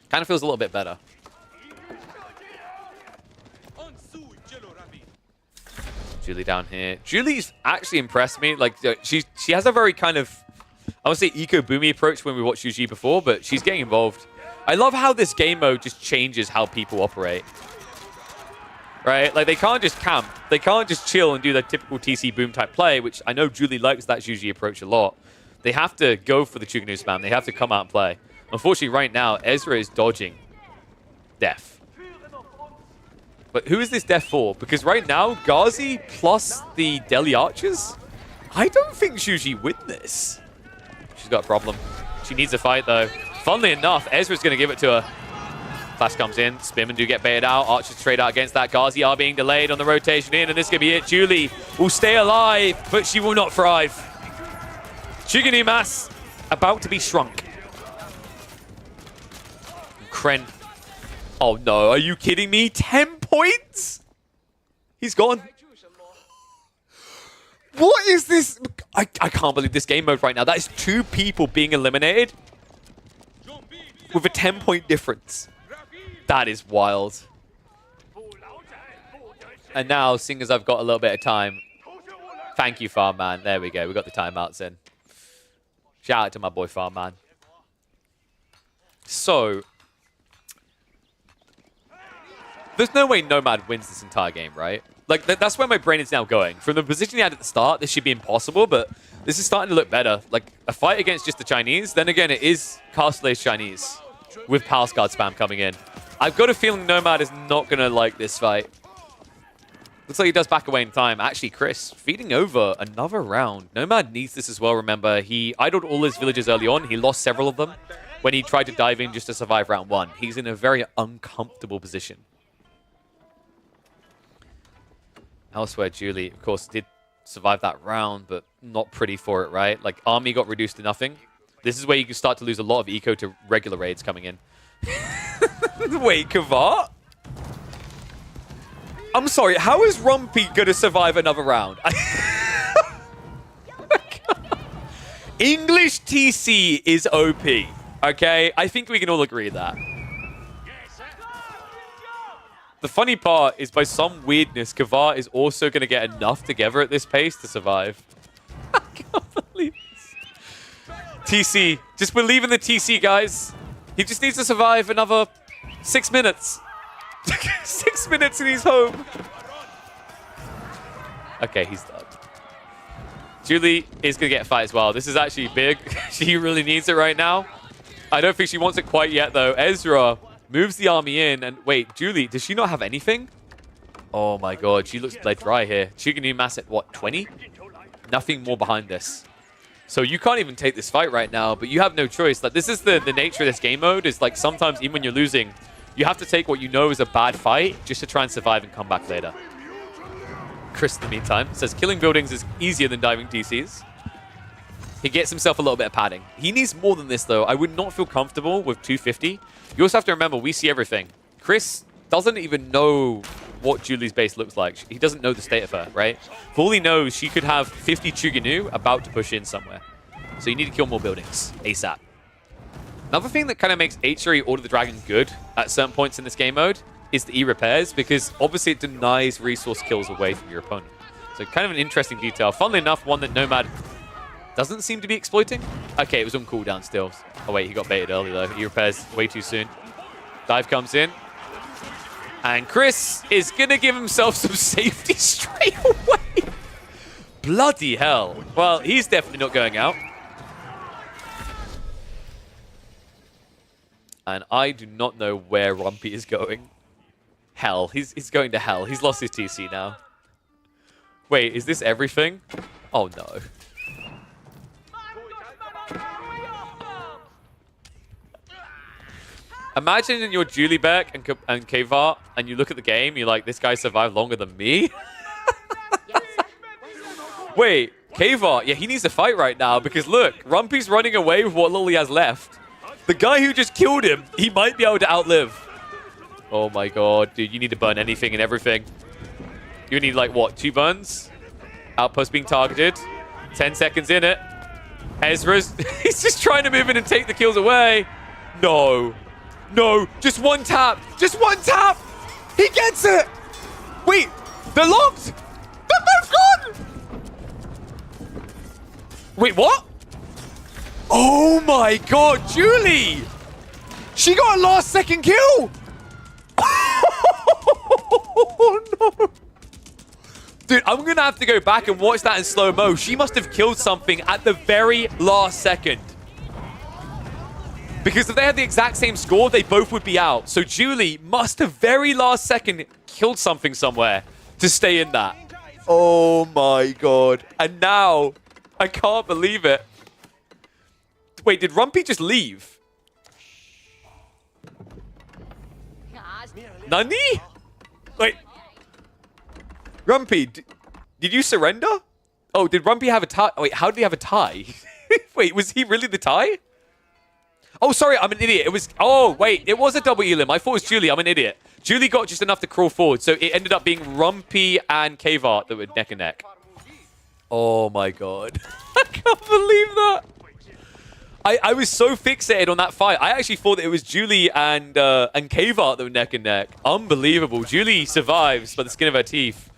Kind of feels a little bit better. Julie down here. Julie's actually impressed me. Like, she has a very kind of, I would say, eco-boomy approach when we watched UG before, but she's getting involved. I love how this game mode just changes how people operate. Right? Like, they can't just camp. They can't just chill and do the typical TC boom type play, which I know Julie likes that Juji approach a lot. They have to go for the Chuganu spam. They have to come out and play. Unfortunately, right now, Ezra is dodging death. But who is this death for? Because right now, Ghazi plus the Delhi Archers? I don't think Juji win this. She's got a problem. She needs a fight, though. Funnily enough, Ezra's going to give it to her. Flash comes in. Spearman do get baited out. Archers straight out against that. Ghazi are being delayed on the rotation in, and this could be it. Julie will stay alive, but she will not thrive. Chuganu mass about to be shrunk. Krent. Oh no, are you kidding me? 10 points? He's gone. What is this? I can't believe this game mode right now. That is 2 people being eliminated with a 10-point difference. That is wild. And now, seeing as I've got a little bit of time, thank you, Farm Man. There we go. We got the timeouts in. Shout out to my boy, Farm Man. So, there's no way Nomad wins this entire game, right? Like, that's where my brain is now going. From the position he had at the start, this should be impossible, but this is starting to look better. Like, a fight against just the Chinese, then again, it is Castle Age Chinese with Palace Guard spam coming in. I've got a feeling Nomad is not going to like this fight. Looks like he does back away in time. Actually, Chris, feeding over another round. Nomad needs this as well, remember. He idled all his villagers early on. He lost several of them when he tried to dive in just to survive round 1. He's in a very uncomfortable position. Elsewhere, Julie, of course, did survive that round, but not pretty for it, right? Like, army got reduced to nothing. This is where you can start to lose a lot of eco to regular raids coming in. Wait, Kavat? I'm sorry, how is Rumpy going to survive another round? English TC is OP, okay? I think we can all agree that. The funny part is, by some weirdness, Kavat is also going to get enough together at this pace to survive. I can't believe this. TC. Just believe in the TC, guys. He just needs to survive another 6 minutes. 6 minutes and he's home. Okay, he's done. Julie is going to get a fight as well. This is actually big. She really needs it right now. I don't think she wants it quite yet, though. Ezra moves the army in. And wait, Julie, does she not have anything? Oh my god, she looks bled dry here. She can do mass at, what, 20? Nothing more behind this. So you can't even take this fight right now, but you have no choice. Like, this is the nature of this game mode, is like sometimes even when you're losing, you have to take what you know is a bad fight just to try and survive and come back later. Chris, in the meantime, says killing buildings is easier than diving TCs. He gets himself a little bit of padding. He needs more than this, though. I would not feel comfortable with 250. You also have to remember, we see everything. Chris doesn't even know what Julie's base looks like. He doesn't know the state of her, right? For all he knows, she could have 50 Chuganu about to push in somewhere. So you need to kill more buildings ASAP. Another thing that kind of makes H3 Order the Dragon good at certain points in this game mode is the E-repairs, because obviously it denies resource kills away from your opponent. So kind of an interesting detail. Funnily enough, one that Nomad doesn't seem to be exploiting. Okay, it was on cooldown still. Oh wait, he got baited early though. He repairs way too soon. Dive comes in. And Chris is going to give himself some safety straight away. Bloody hell. Well, he's definitely not going out. And I do not know where Rumpy is going. Hell. He's going to hell. He's lost his TC now. Wait, is this everything? Oh no. Imagine in your Julie Beck and Kavat, and you look at the game, you're like, this guy survived longer than me? Wait, Kavat, yeah, he needs to fight right now, because look, Rumpy's running away with what little he has left. The guy who just killed him, he might be able to outlive. Oh my god, dude, you need to burn anything and everything. You need, like, what, 2 burns? Outpost being targeted. 10 seconds in it. Ezra's, he's just trying to move in and take the kills away. No. No, just one tap. Just one tap. He gets it. Wait, they're locked. They're both gone. Wait, what? Oh my god, Julie. She got a last second kill. Oh no. Dude, I'm going to have to go back and watch that in slow-mo. She must have killed something at the very last second. Because if they had the exact same score, they both would be out. So Julie must have very last second killed something somewhere to stay in that. Oh my god. And now, I can't believe it. Wait, did Rumpy just leave? Nani? Wait. Rumpy, did you surrender? Oh, did Rumpy have a tie? Wait, how did he have a tie? Wait, was he really the tie? Oh, sorry, I'm an idiot. It was... Oh, wait, it was a double elim. I thought it was Julie. I'm an idiot. Julie got just enough to crawl forward, so it ended up being Rumpy and Kavat that were neck and neck. Oh, my God. I can't believe that. I was so fixated on that fight. I actually thought that it was Julie and Kavat that were neck and neck. Unbelievable. Julie survives by the skin of her teeth.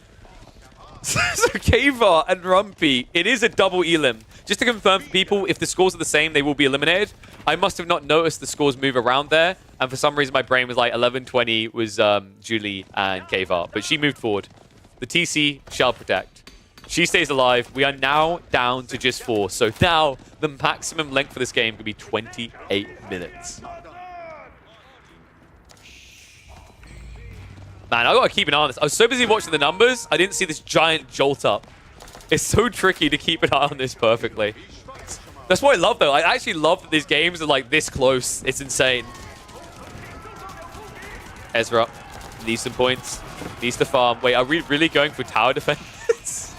So Kavat and Rumpy, it is a double elim. Just to confirm for people, if the scores are the same, they will be eliminated. I must have not noticed the scores move around there. And for some reason, my brain was like 11-20 was Julie and Kavat. But she moved forward. The TC shall protect. She stays alive. We are now down to just 4. So now the maximum length for this game could be 28 minutes. Man, I gotta keep an eye on this. I was so busy watching the numbers, I didn't see this giant jolt up. It's so tricky to keep an eye on this perfectly. That's what I love, though. I actually love that these games are like this close. It's insane. Ezra needs some points. Needs to farm. Wait, are we really going for tower defense?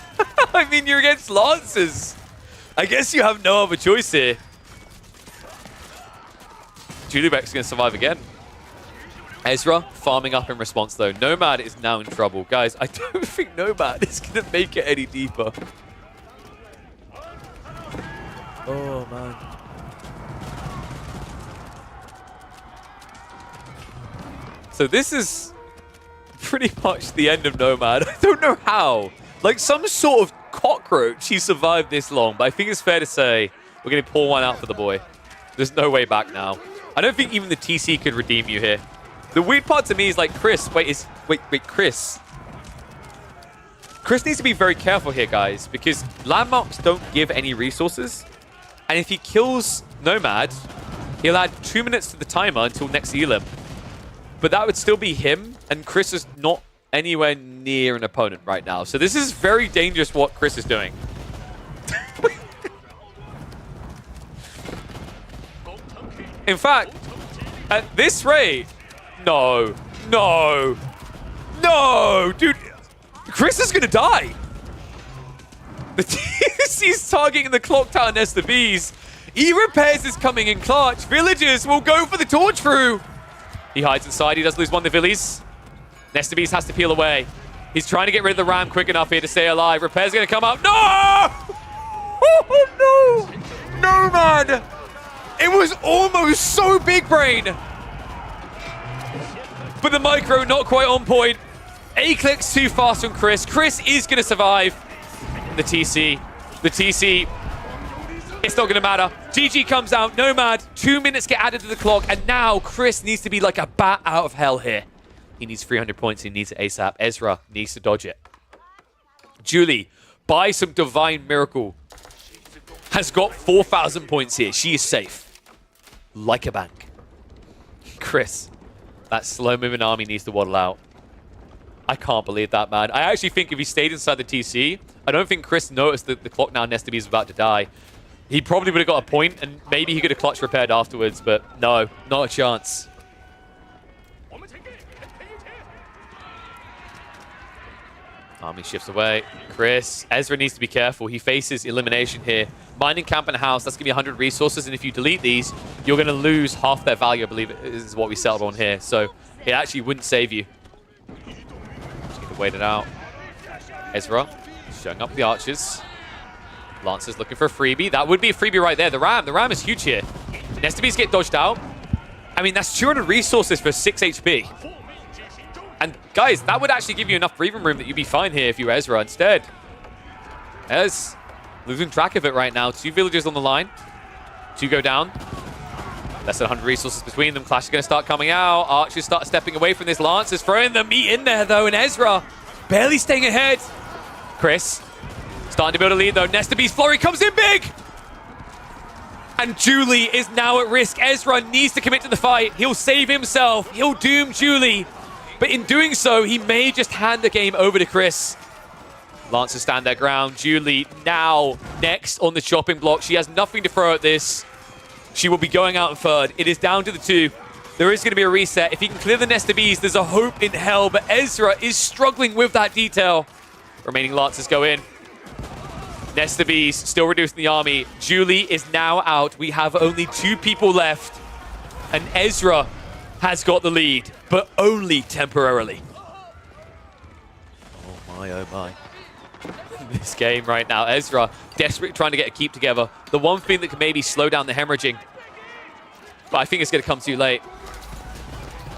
I mean, you're against Lancers. I guess you have no other choice here. Juliebeck's going to survive again. Ezra farming up in response, though. Nomad is now in trouble. Guys, I don't think Nomad is going to make it any deeper. Oh, man. So this is pretty much the end of Nomad. I don't know how. Like some sort of cockroach he survived this long, but I think it's fair to say we're going to pour one out for the boy. There's no way back now. I don't think even the TC could redeem you here. The weird part to me is like Chris. Wait, Chris. Chris needs to be very careful here, guys, because landmarks don't give any resources. And if he kills Nomad, he'll add 2 minutes to the timer until next Elim. But that would still be him, and Chris is not anywhere near an opponent right now. So this is very dangerous what Chris is doing. In fact, at this rate, no, dude, Chris is gonna die. The TC's targeting the clock tower Nesta Bees. E-Repairs is coming in clutch. Villagers will go for the torch through. He hides inside. He does lose one of the Villies. Nesta Bees has to peel away. He's trying to get rid of the ram quick enough here to stay alive. Repair's going to come up. No! Oh, no! No, man! It was almost so big brain. But the micro not quite on point. A-Click's too fast on Chris. Chris is going to survive. The TC. It's not going to matter. GG comes out. Nomad. 2 minutes get added to the clock. And now Chris needs to be like a bat out of hell here. He needs 300 points. He needs it ASAP. Ezra needs to dodge it. Julie, by some divine miracle, has got 4,000 points here. She is safe. Like a bank. Chris, that slow-moving army needs to waddle out. I can't believe that, man. I actually think if he stayed inside the TC, I don't think Chris noticed that the clock now Nesta Bees is about to die. He probably would have got a point, and maybe he could have clutch repaired afterwards, but no, not a chance. Army shifts away. Chris, Ezra needs to be careful. He faces elimination here. Mining camp and house, that's going to be 100 resources, and if you delete these, you're going to lose half their value, I believe is what we settled on here. So it actually wouldn't save you. Just need to wait it out. Ezra showing up the archers. Lancer's looking for a freebie. That would be a freebie right there. The Ram is huge here. Nesta Bees get dodged out. I mean, that's 200 resources for 6 HP. And guys, that would actually give you enough breathing room that you'd be fine here if you were Ezra. Instead, Ez losing track of it right now. 2 villagers on the line. 2 go down. Less than 100 resources between them. Clash is going to start coming out. Archers start stepping away from this. Lancers throwing the meat in there, though. And Ezra barely staying ahead. Chris starting to build a lead, though. Nesta Bees flurry comes in big. And Julie is now at risk. Ezra needs to commit to the fight. He'll save himself. He'll doom Julie. But in doing so, he may just hand the game over to Chris. Lancers stand their ground. Julie now next on the chopping block. She has nothing to throw at this. She will be going out in third. It is down to the 2. There is going to be a reset. If he can clear the Nesta Bees, there's a hope in hell. But Ezra is struggling with that detail. Remaining Lancers go in. Nesta Bees still reducing the army. Julie is now out. We have only 2 people left. And Ezra has got the lead, but only temporarily. Oh my. This game right now. Ezra desperate trying to get a keep together. The one thing that can maybe slow down the hemorrhaging. But I think it's going to come too late.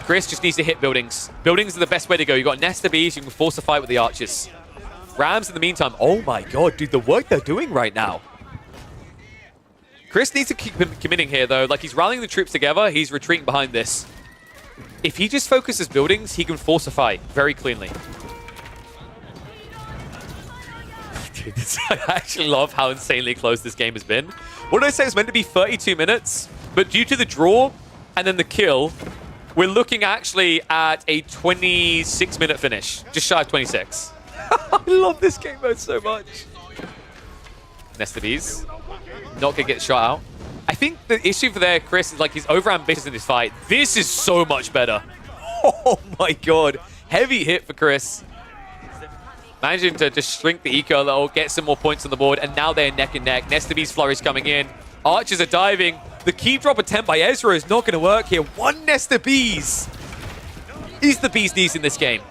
Chris just needs to hit buildings. Buildings are the best way to go. You've got Nesta Bees. You can force a fight with the archers. Rams in the meantime. Oh my god, dude, the work they're doing right now. Chris needs to keep committing here, though. Like, he's rallying the troops together. He's retreating behind this. If he just focuses buildings, he can force a fight very cleanly. Dude, I actually love how insanely close this game has been. What did I say? It's meant to be 32 minutes, but due to the draw and then the kill, We're looking actually at a 26-minute finish. Just shy of 26. I love this game mode so much. Nest of Bees. Not going to get shot out. I think the issue for there, Chris, is like he's over-ambitious in his fight. This is so much better. Oh my god. Heavy hit for Chris. Managing to just shrink the eco a little, get some more points on the board, and now they're neck and neck. Nest of Bees flurries coming in. Archers are diving. The keep drop attempt by Ezra is not going to work here. One Nest of Bees is the bee's knees in this game.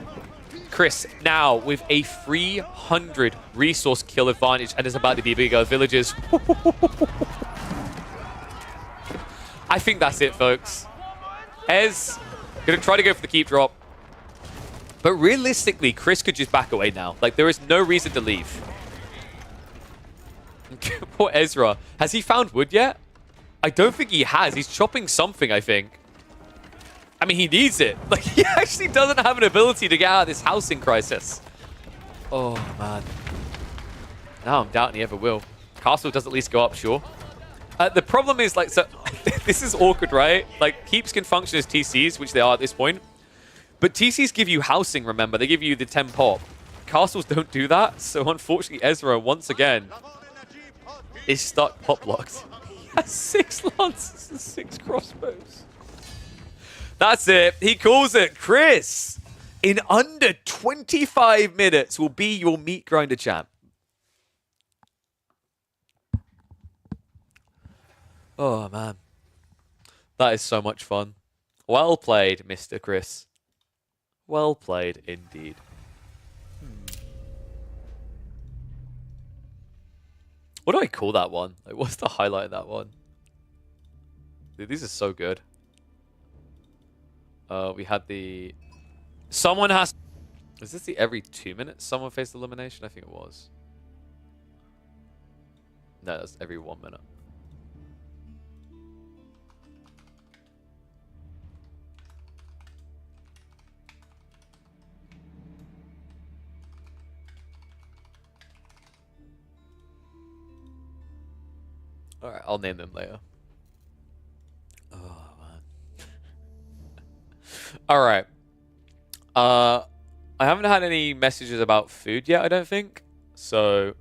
Chris now with a 300 resource kill advantage and is about to be bigger villages. I think that's it, folks. Ez going to try to go for the keep drop. But realistically, Chris could just back away now. Like, there is no reason to leave. Poor Ezra. Has he found wood yet? I don't think he has. He's chopping something, I think. I mean, he needs it. Like, he actually doesn't have an ability to get out of this housing crisis. Oh, man. Now I'm doubting he ever will. Castle does at least go up, sure. The problem is, like, so this is awkward, right? Like, keeps can function as TCs, which they are at this point. But TCs give you housing, remember. They give you the 10 pop. Castles don't do that. So, unfortunately, Ezra, once again, is stuck pop locked. He has 6 lances and 6 crossbows. That's it. He calls it. Chris, in under 25 minutes, will be your meat grinder champ. Oh, man. That is so much fun. Well played, Mr. Chris. Well played, indeed. What do I call that one? Like, what's the highlight of that one? Dude, these are so good. We had the... Someone has... Is this the every 2 minutes someone faced elimination? I think it was. No, that's every 1 minute. Alright, I'll name them later. Oh, man. Alright. I haven't had any messages about food yet, I don't think. So...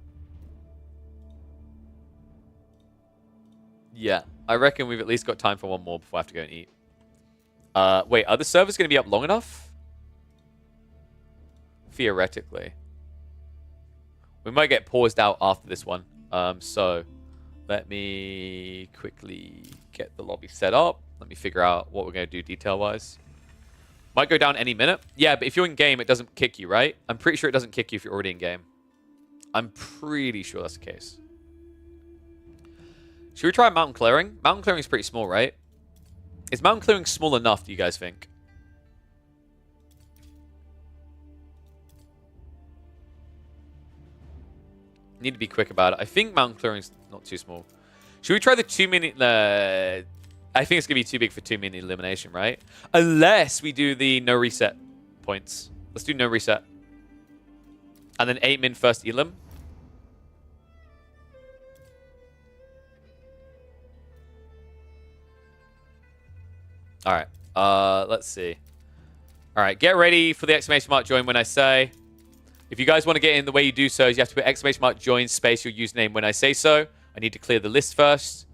yeah, I reckon we've at least got time for one more before I have to go and eat. Wait, are the servers going to be up long enough? Theoretically. We might get paused out after this one. So... let me quickly get the lobby set up. Let me figure out what we're going to do detail-wise. Might go down any minute. Yeah, but if you're in-game, it doesn't kick you, right? I'm pretty sure it doesn't kick you if you're already in-game. I'm pretty sure that's the case. Should we try mountain clearing? Mountain clearing is pretty small, right? Is mountain clearing small enough, do you guys think? Need to be quick about it. I think mountain clearing's not too small. Should we try the 2-minute... I think it's going to be too big for 2-minute elimination, right? Unless we do the no reset points. Let's do no reset. And then 8-min first elim. Alright. Let's see. Alright, get ready for the exclamation mark join when I say... If you guys want to get in, the way you do so is you have to put exclamation mark join space your username when I say so. I need to clear the list first.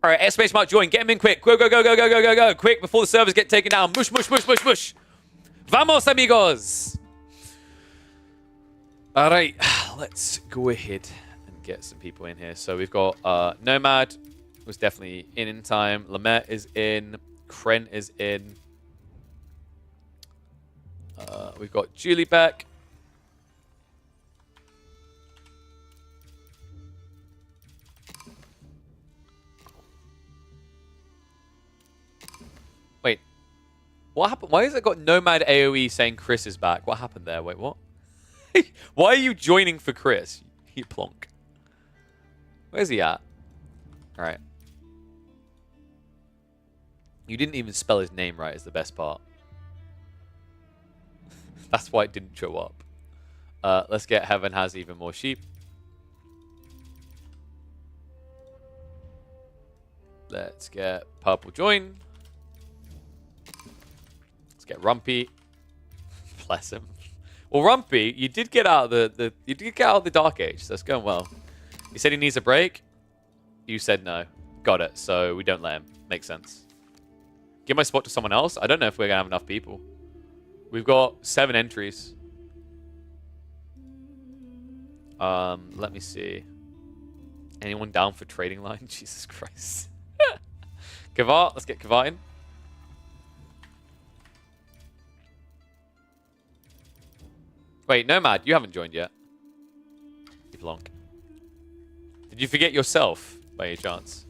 All right, exclamation mark join. Get them in quick. Go, go, go, go, go, go, go, go. Quick before the servers get taken down. Mush, mush, mush, mush, mush. Vamos, amigos. All right, let's go ahead and get some people in here. So we've got Nomad, who's definitely in time. Lamette is in. Kren is in. We've got Julie back. Wait. What happened? Why has it got Nomad AoE saying Chris is back? What happened there? Wait, what? Why are you joining for Chris? You plonk. Where's he at? Alright. You didn't even spell his name right is the best part. That's why it didn't show up. Let's get Heaven has even more sheep. Let's get Purple join. get Rumpy. Bless him. Well, Rumpy, you did get out of the Dark Age, so that's going well. He said he needs a break. You said no. Got it. So we don't let him. Makes sense. Give my spot to someone else. I don't know if we're gonna have enough people. We've got 7 entries. Let me see. Anyone down for trading line? Jesus Christ. Kavat, let's get Kavat in. Wait, Nomad, you haven't joined yet. You plonk. Did you forget yourself, by any chance?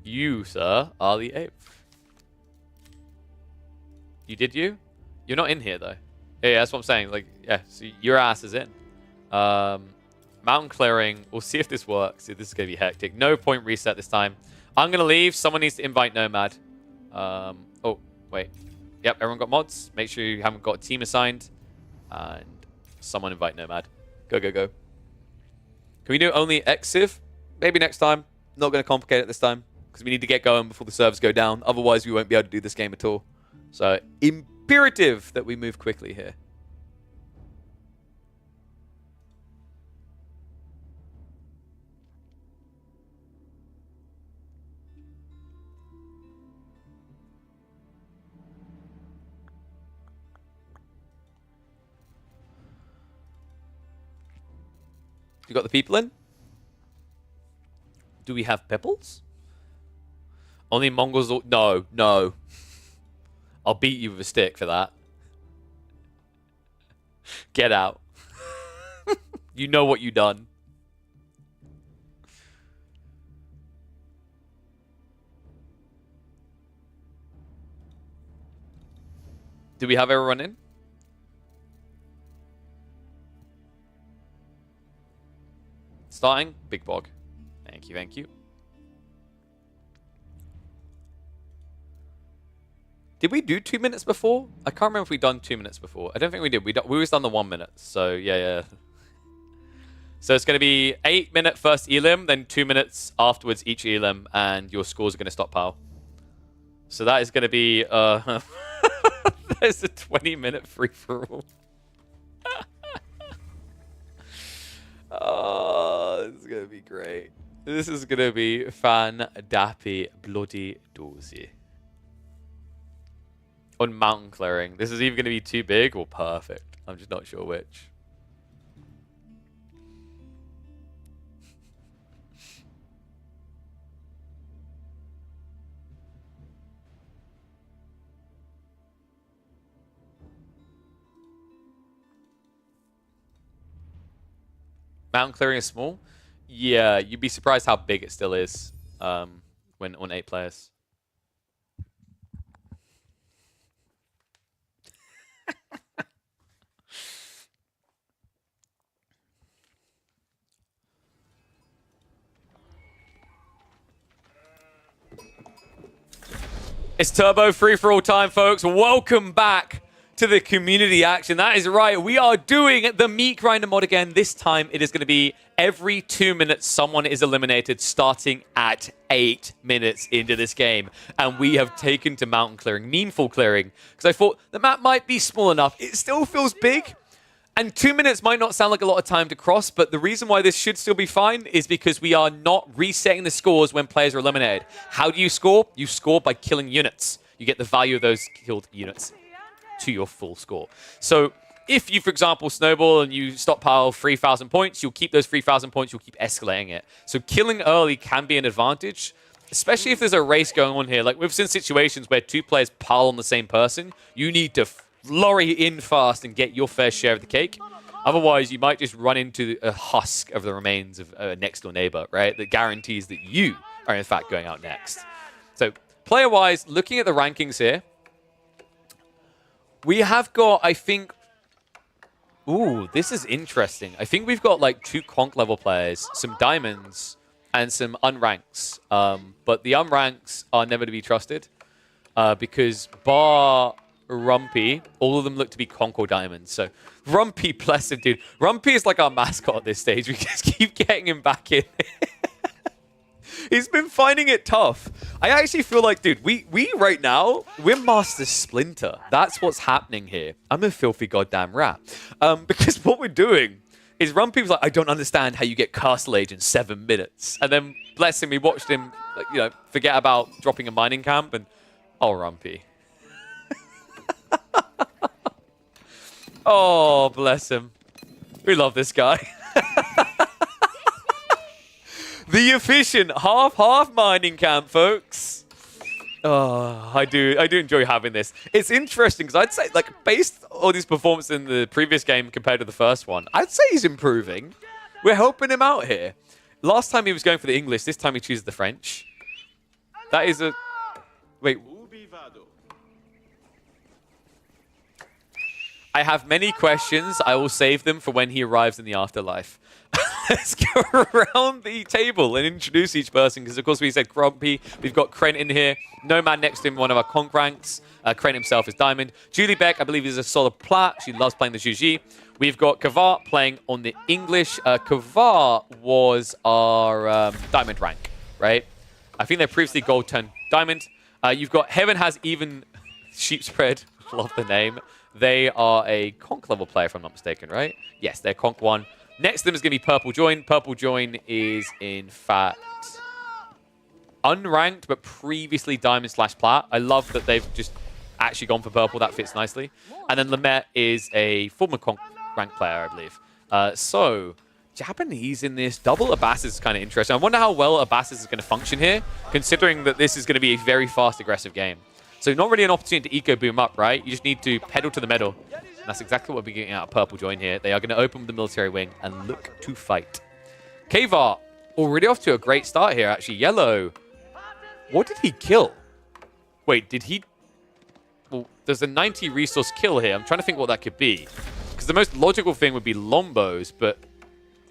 You, sir, are the 8th. You did you? You're not in here, though. Yeah, that's what I'm saying. Like, yeah, so your ass is in. Mountain clearing. We'll see if this works. This is going to be hectic. No point reset this time. I'm going to leave. Someone needs to invite Nomad. Oh, wait. Yep, everyone got mods. Make sure you haven't got a team assigned. And someone invite Nomad. Go, go, go. Can we do only Exiv? Maybe next time. Not going to complicate it this time. Because we need to get going before the servers go down. Otherwise, we won't be able to do this game at all. So, imperative that we move quickly here. You got the people in? Do we have Pepples? Only Mongols? No, no. I'll beat you with a stick for that. Get out. You know what you done. Do we have everyone in? Starting, Big Bog. Thank you, thank you. Did we do 2 minutes before? I can't remember if we'd done 2 minutes before. I don't think we did. We always done the 1 minute. So, yeah. So it's going to be 8-minute first elim, then 2 minutes afterwards each elim, and your scores are going to stockpile. So that is going to be... there's a 20-minute free-for-all. Oh, this is going to be great. This is going to be fan-dappy bloody dozy. On mountain clearing. This is either going to be too big or perfect. I'm just not sure which. Mountain clearing is small? Yeah, you'd be surprised how big it still is when on 8 players. It's Turbo Free for All time, folks. Welcome back to the community action. That is right. We are doing the Meat Grinder mod again. This time it is going to be every 2 minutes someone is eliminated, starting at 8 minutes into this game. And we have taken to mountain clearing, meanful clearing, because I thought the map might be small enough. It still feels big. And 2 minutes might not sound like a lot of time to cross, but the reason why this should still be fine is because we are not resetting the scores when players are eliminated. How do you score? You score by killing units. You get the value of those killed units to your full score. So if you, for example, snowball and you stockpile 3,000 points, you'll keep those 3,000 points, you'll keep escalating it. So killing early can be an advantage, especially if there's a race going on here. Like we've seen situations where 2 players pile on the same person. You need to flurry in fast and get your fair share of the cake. Otherwise, you might just run into a husk of the remains of a next-door neighbor, right? That guarantees that you are, in fact, going out next. So, player-wise, looking at the rankings here, we have got, I think... Ooh, this is interesting. I think we've got, like, 2 conch-level players, some diamonds, and some unranks. But the unranks are never to be trusted because bar Rumpy, all of them look to be Concord Diamonds. So Rumpy, bless him, dude. Rumpy is like our mascot at this stage. We just keep getting him back in. He's been finding it tough. I actually feel like, dude, we right now, we're Master Splinter. That's what's happening here. I'm a filthy goddamn rat. Because what we're doing is Rumpy's like, I don't understand how you get Castle Age in 7 minutes. And then, bless him, we watched him, like, you know, forget about dropping a mining camp and, oh, Rumpy. Oh, bless him. We love this guy. The efficient half-half mining camp, folks. Oh, I do enjoy having this. It's interesting because I'd say, like, based on his performance in the previous game compared to the first one, I'd say he's improving. We're helping him out here. Last time he was going for the English. This time he chooses the French. That is a... Wait. I have many questions. I will save them for when he arrives in the afterlife. Let's go around the table and introduce each person, because of course we said Grumpy. We've got Krent in here. Nomad next to him, one of our conk ranks. Krent himself is Diamond. Julie Beck, I believe, is a solid plat. She loves playing the Juji. We've got Kavar playing on the English. Kavar was our Diamond rank, right? I think they're previously Gold turned Diamond. You've got Heaven Has Even Sheep Spread. Love the name. They are a conk level player, if I'm not mistaken, right? Yes, they're conk 1. Next to them is going to be Purple Join. Purple Join is, in fact, unranked, but previously Diamond/Plat. I love that they've just actually gone for Purple. That fits nicely. And then Lamette is a former conk rank player, I believe. So, Japanese in this. Double Abbasis is kind of interesting. I wonder how well Abbasis is going to function here, considering that this is going to be a very fast, aggressive game. So not really an opportunity to eco boom up, right? You just need to pedal to the metal. And that's exactly what we're getting out of Purple Join here. They are going to open with the military wing and look to fight. Kavar, already off to a great start here, actually. Yellow. What did he kill? Wait, did he... Well, there's a 90 resource kill here. I'm trying to think what that could be. Because the most logical thing would be Lombos, but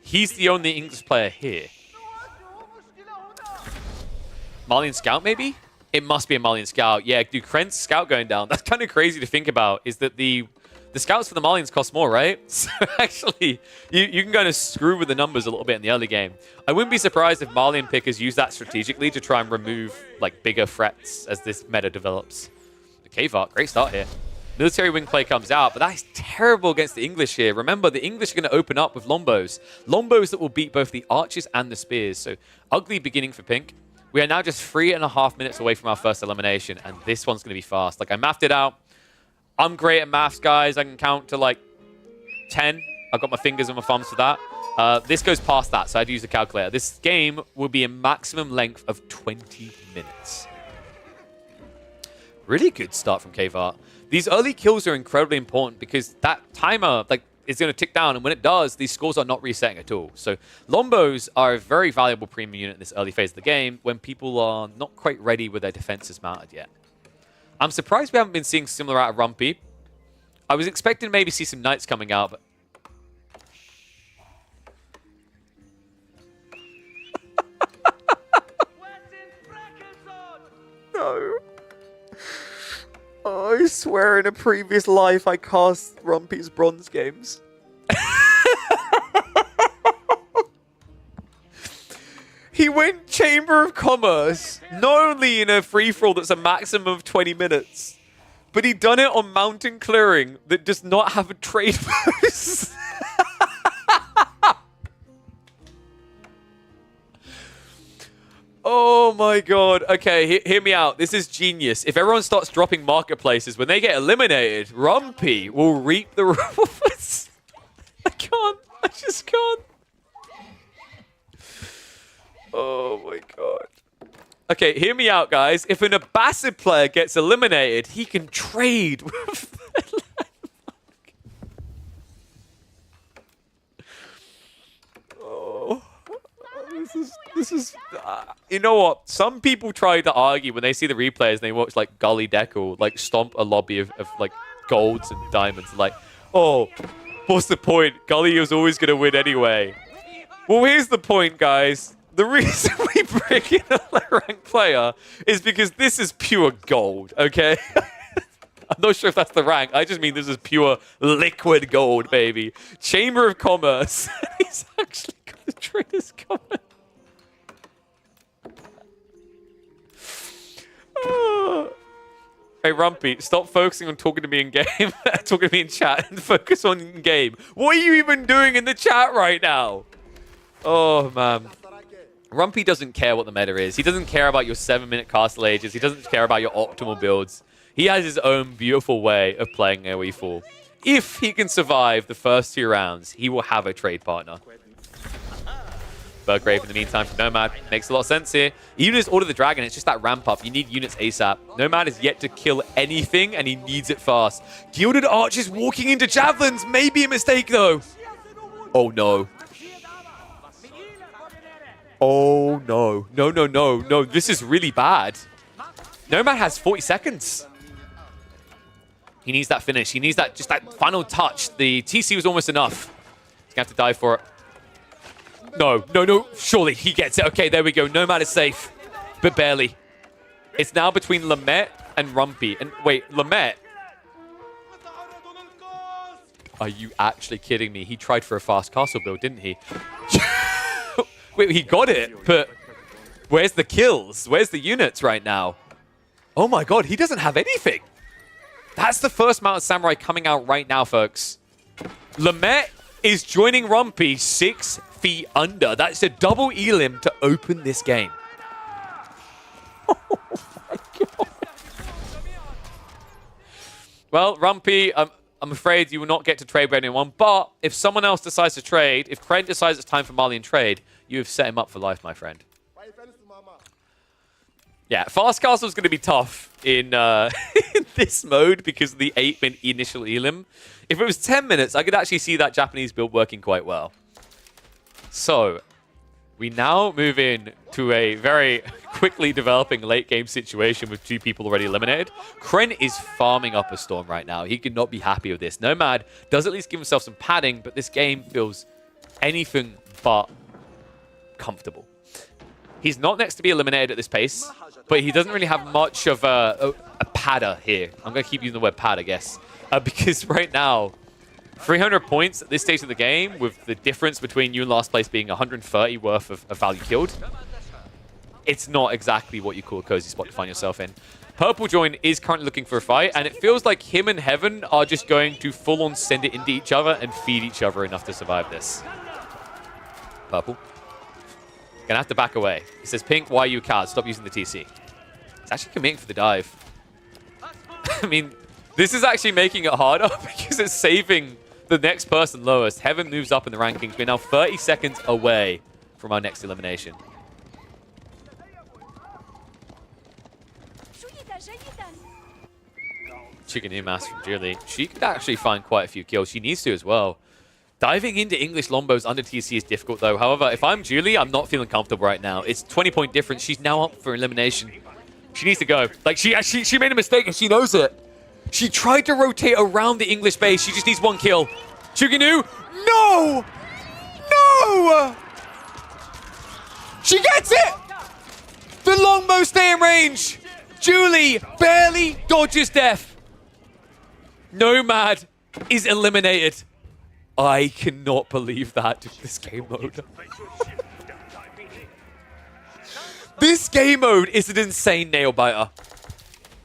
he's the only English player here. Malian Scout, maybe? It must be a Malian Scout. Yeah, dude, Krent's Scout going down. That's kind of crazy to think about, is that the Scouts for the Malians cost more, right? So actually, you can kind of screw with the numbers a little bit in the early game. I wouldn't be surprised if Malian pickers use that strategically to try and remove, like, bigger threats as this meta develops. The Kavar, great start here. Military wing play comes out, but that is terrible against the English here. Remember, the English are going to open up with Lombos. Lombos that will beat both the archers and the spears. So, ugly beginning for Pink. We are now just 3.5 minutes away from our first elimination, and this one's going to be fast. Like, I mapped it out. I'm great at maths, guys. I can count to, like, 10. I've got my fingers and my thumbs for that. This goes past that, so I had to use a calculator. This game will be a maximum length of 20 minutes. Really good start from Kavar. These early kills are incredibly important because that timer, like, is going to tick down, and when it does, these scores are not resetting at all. So Lombos are a very valuable premium unit in this early phase of the game when people are not quite ready with their defenses mounted yet. I'm surprised we haven't been seeing similar out of Rumpy. I was expecting to maybe see some Knights coming out, but... No. Oh, I swear in a previous life I cast Rumpy's bronze games. He went Chamber of Commerce, not only in a free-for-all that's a maximum of 20 minutes, but he done it on Mountain Clearing that does not have a trade post. Oh my god. Okay, hear me out. This is genius. If everyone starts dropping marketplaces, when they get eliminated, Rumpy will reap the rewards. I can't. I just can't. Oh my god. Okay, hear me out, guys. If an Abbasid player gets eliminated, he can trade with the Oh. This is you know what? Some people try to argue when they see the replays and they watch, like, Gully Deckle, like, stomp a lobby of like, golds and diamonds. Like, oh, what's the point? Gully is always going to win anyway. Well, here's the point, guys. The reason we bring in a low-rank player is because this is pure gold, okay? I'm not sure if that's the rank. I just mean this is pure liquid gold, baby. Chamber of Commerce. He's actually got the traders coming. Hey, Rumpy, stop focusing on talking to me in game, talking to me in chat, and focus on in game. What are you even doing in the chat right now? Oh, man. Rumpy doesn't care what the meta is. He doesn't care about your 7-minute castle ages. He doesn't care about your optimal builds. He has his own beautiful way of playing AoE Fall. If he can survive the first 2 rounds, he will have a trade partner. Burgrave in the meantime for Nomad. Makes a lot of sense here. Even as Order the Dragon, it's just that ramp up. You need units ASAP. Nomad is yet to kill anything, and he needs it fast. Gilded Archers walking into Javelins. Maybe a mistake, though. Oh, no. Oh, no. No, no, no. No, this is really bad. Nomad has 40 seconds. He needs that finish. He needs that, just that final touch. The TC was almost enough. He's going to have to die for it. No, no, no. Surely he gets it. Okay, there we go. Nomad is safe, but barely. It's now between Lamet and Rumpy. And wait, Lamet? Are you actually kidding me? He tried for a fast castle build, didn't he? Wait, he got it, but where's the kills? Where's the units right now? Oh my god, he doesn't have anything. That's the first Mountain Samurai coming out right now, folks. Lamet is joining Rumpy 6 feet under. That's a double elim to open this game. Oh my god. Well, Rumpy, I'm afraid you will not get to trade with anyone, but if someone else decides to trade, if Kren decides it's time for Malian trade, you have set him up for life, my friend. Yeah, Fast Castle is going to be tough in, in this mode because of the 8-minute initial elim. If it was 10 minutes, I could actually see that Japanese build working quite well. So, we now move in to a very quickly developing late-game situation with 2 people already eliminated. Kren is farming up a storm right now. He could not be happy with this. Nomad does at least give himself some padding, but this game feels anything but comfortable. He's not next to be eliminated at this pace, but he doesn't really have much of a padder here. I'm going to keep using the word pad, I guess. Because right now, 300 points at this stage of the game, with the difference between you and last place being 130 worth of value killed, it's not exactly what you call a cozy spot to find yourself in. Purple Join is currently looking for a fight, and it feels like him and Heaven are just going to full-on send it into each other and feed each other enough to survive this. Purple. Gonna have to back away. He says, Pink, why are you a coward? Stop using the TC. He's actually committing for the dive. I mean, this is actually making it harder because it's saving the next person lowest. Heaven moves up in the rankings. We're now 30 seconds away from our next elimination. Chicken new mass from Julie. She could actually find quite a few kills. She needs to as well. Diving into English Lombos under TC is difficult, though. However, if I'm Julie, I'm not feeling comfortable right now. It's 20-point difference. She's now up for elimination. She needs to go. Like, she made a mistake, and she knows it. She tried to rotate around the English base. She just needs 1 kill. Chuginu! No! No! She gets it! The Longbow stay in range. Julie barely dodges death. Nomad is eliminated. I cannot believe that, this game mode. This game mode is an insane nail-biter.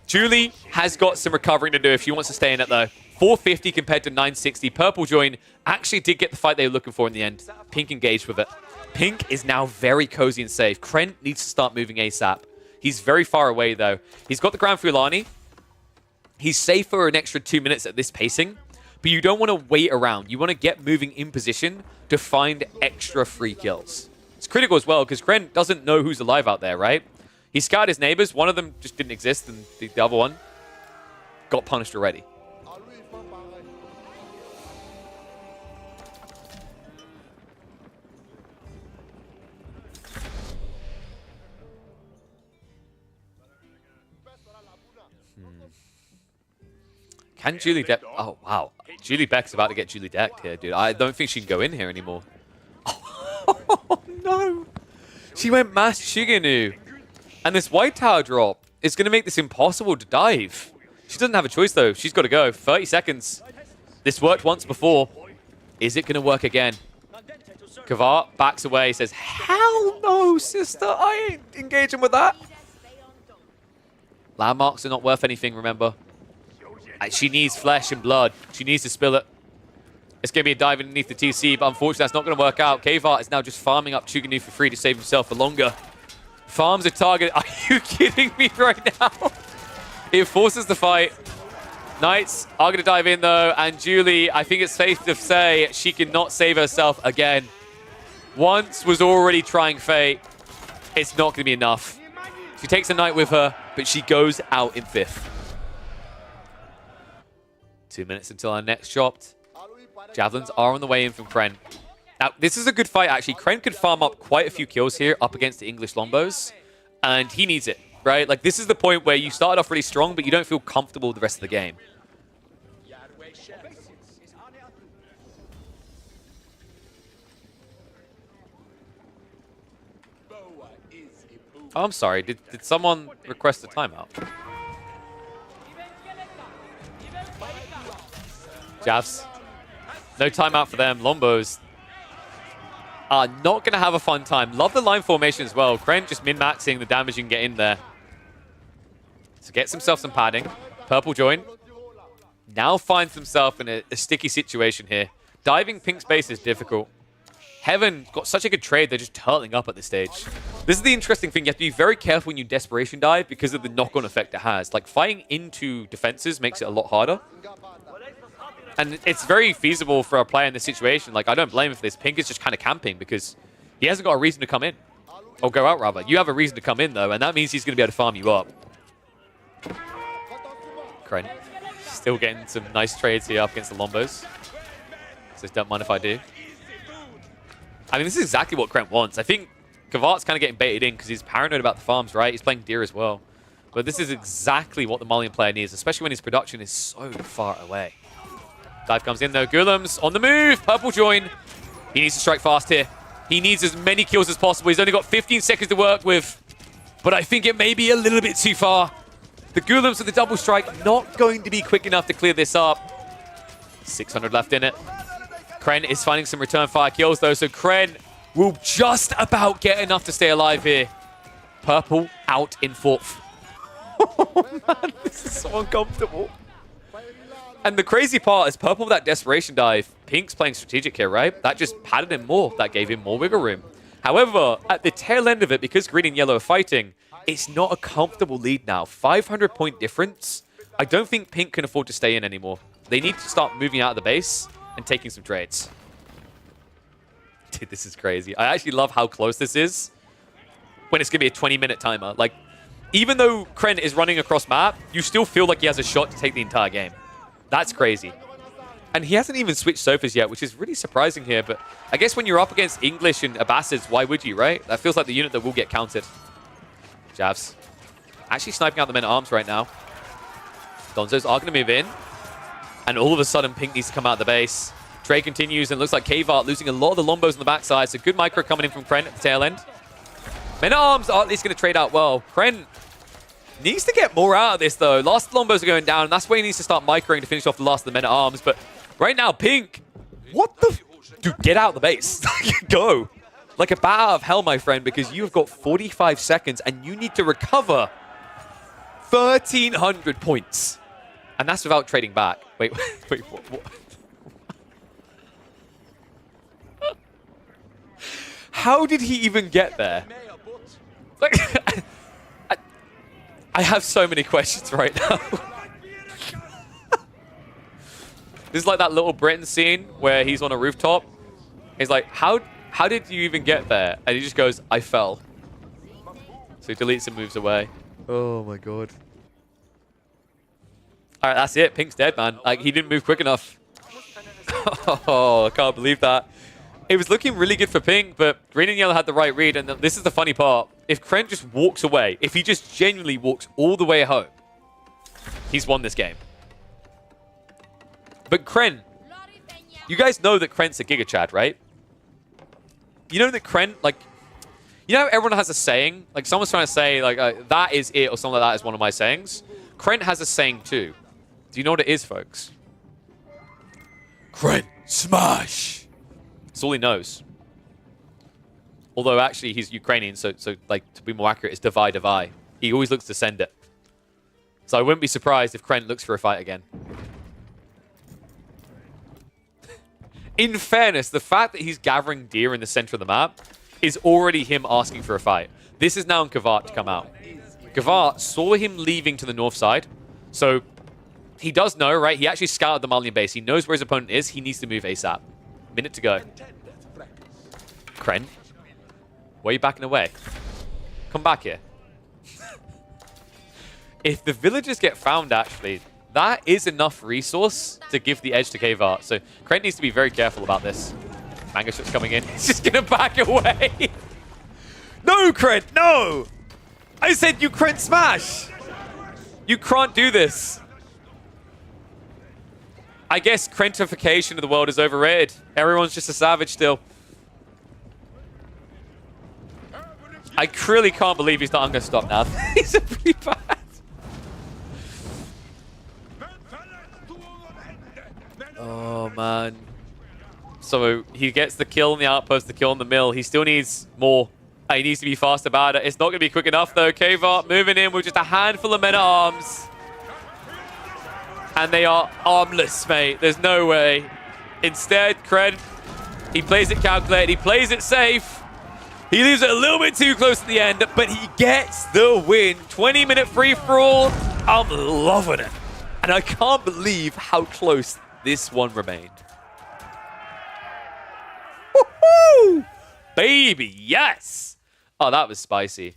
Julie has got some recovering to do if she wants to stay in it, though. 450 compared to 960. Purple Join actually did get the fight they were looking for in the end. Pink engaged with it. Pink is now very cozy and safe. Kren needs to start moving ASAP. He's very far away, though. He's got the Grand Fulani. He's safe for an extra 2 minutes at this pacing. But you don't want to wait around. You want to get moving in position to find extra free kills. It's critical as well, because Kren doesn't know who's alive out there, right? He scoured his neighbors. One of them just didn't exist, and the other one got punished already. Can Julie deck? Oh, wow. Julie Beck's about to get Julie decked here, dude. I don't think she can go in here anymore. Oh, no. She went Mass Shigenu. And this white tower drop is going to make this impossible to dive. She doesn't have a choice, though. She's got to go. 30 seconds. This worked once before. Is it going to work again? Kavar backs away, says, hell no, sister. I ain't engaging with that. Landmarks are not worth anything, remember. She needs flesh and blood. She needs to spill it. It's going to be a dive underneath the TC, but unfortunately that's not going to work out. Kvart is now just farming up Chuganu for free to save himself for longer. Farms a target. Are you kidding me right now? It forces the fight. Knights are going to dive in though, and Julie, I think it's safe to say she cannot save herself again. Once was already trying Fate. It's not going to be enough. She takes a Knight with her, but she goes out in 5th. 2 minutes until our next chopped. Javelins are on the way in from Kren. Now, this is a good fight, actually. Kren could farm up quite a few kills here up against the English Lombos, and he needs it, right? Like, this is the point where you started off really strong, but you don't feel comfortable with the rest of the game. Oh, I'm sorry. Did someone request a timeout? Javs. No timeout for them. Lombos are not going to have a fun time. Love the line formation as well. Kren just min-maxing the damage you can get in there. So gets himself some padding. Purple join. Now finds himself in a sticky situation here. Diving pink space is difficult. Heaven got such a good trade, they're just turtling up at this stage. This is the interesting thing. You have to be very careful when you desperation dive because of the knock-on effect it has. Like, fighting into defenses makes it a lot harder. And it's very feasible for a player in this situation. Like, I don't blame him for this. Pink is just kind of camping because he hasn't got a reason to come in. Or go out, rather. You have a reason to come in, though, and that means he's going to be able to farm you up. Kren still getting some nice trades here up against the Lombos. So don't mind if I do. I mean, this is exactly what Kren wants. I think Kvart's kind of getting baited in because he's paranoid about the farms, right? He's playing Deer as well. But this is exactly what the Malian player needs, especially when his production is so far away. Dive comes in though. Gurlam's on the move. Purple join. He needs to strike fast here. He needs as many kills as possible. He's only got 15 seconds to work with. But I think it may be a little bit too far. The Gurlams with the double strike not going to be quick enough to clear this up. 600 left in it. Kren is finding some return fire kills though, so Kren will just about get enough to stay alive here. Purple out in 4th. Oh man, this is so uncomfortable. And the crazy part is Purple with that desperation dive. Pink's playing strategic here, right? That just padded him more. That gave him more wiggle room. However, at the tail end of it, because green and yellow are fighting, it's not a comfortable lead now. 500-point difference. I don't think Pink can afford to stay in anymore. They need to start moving out of the base and taking some trades. Dude, this is crazy. I actually love how close this is when it's going to be a 20-minute timer. Like, even though Kren is running across map, you still feel like he has a shot to take the entire game. That's crazy. And he hasn't even switched sofas yet, which is really surprising here. But I guess when you're up against English and Abbasids, why would you, right? That feels like the unit that will get counted. Javs. Actually sniping out the men-at-arms right now. Gonzos are going to move in. And all of a sudden, Pink needs to come out of the base. Trade continues, and it looks like Kvart losing a lot of the Lombos on the backside. So good micro coming in from Kren at the tail end. Men-at-arms are at least going to trade out well. Kren needs to get more out of this, though. Last Lombos are going down, and that's where he needs to start microing to finish off the last of the men-at-arms. But right now, Pink, what the... Dude, get out of the base. Go. Like a bat out of hell, my friend, because you have got 45 seconds, and you need to recover 1,300 points. And that's without trading back. Wait, what? How did he even get there? Like, I have so many questions right now. This is like that little Britain scene where he's on a rooftop. He's like, how did you even get there? And he just goes, I fell. So he deletes and moves away. Oh my god. Alright, that's it. Pink's dead, man. Like, he didn't move quick enough. Oh, I can't believe that. It was looking really good for Pink, but green and yellow had the right read, and this is the funny part. If Kren just walks away, if he just genuinely walks all the way home, he's won this game. But Kren, you guys know that Kren's a Giga Chad, right? You know that Kren, like, you know how everyone has a saying? Like, someone's trying to say, like, that is it, or something like that is one of my sayings. Kren has a saying too. Do you know what it is, folks? Kren, smash! That's all he knows. Although, actually, he's Ukrainian, so like, to be more accurate, it's divide, divide. He always looks to send it. So I wouldn't be surprised if Krent looks for a fight again. In fairness, the fact that he's gathering deer in the center of the map is already him asking for a fight. This is now on Kavart to come out. Kavart saw him leaving to the north side. So he does know, right? He actually scouted the Malian base. He knows where his opponent is. He needs to move ASAP. Minute to go. Krent, why are you backing away? Come back here. If the villagers get found, actually, that is enough resource to give the edge to Kavart. So Krent needs to be very careful about this. Mango shot's coming in. He's just going to back away. No, Krent, no! I said you Krent smash! You can't do this. I guess Krentification of the world is overrated. Everyone's just a savage still. I really can't believe he's not going to stop now. He's a pretty bad. Oh, man. So he gets the kill in the outpost, the kill in the mill. He still needs more. He needs to be fast about it. It's not going to be quick enough, though. Kavart moving in with just a handful of men-at-arms. And they are armless, mate. There's no way. Instead, Krent, he plays it calculated. He plays it safe. He leaves it a little bit too close to the end, but he gets the win. 20-minute free-for-all. I'm loving it. And I can't believe how close this one remained. Woohoo! Baby, yes! Oh, that was spicy.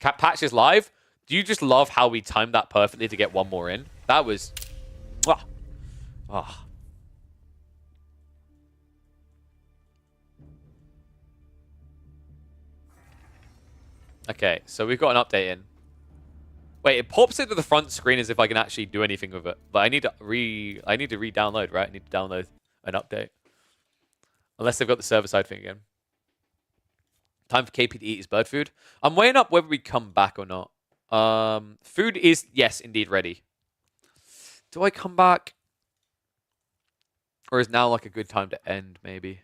Patch is live. Do you just love how we timed that perfectly to get one more in? That was... Oh. Oh. Okay, so we've got an update in. Wait, it pops into the front screen as if I can actually do anything with it. But I need to re-download, right? I need to download an update. Unless they've got the server-side thing again. Time for KP to eat his bird food. I'm weighing up whether we come back or not. Food is, yes, indeed ready. Do I come back? Or is now like a good time to end, maybe?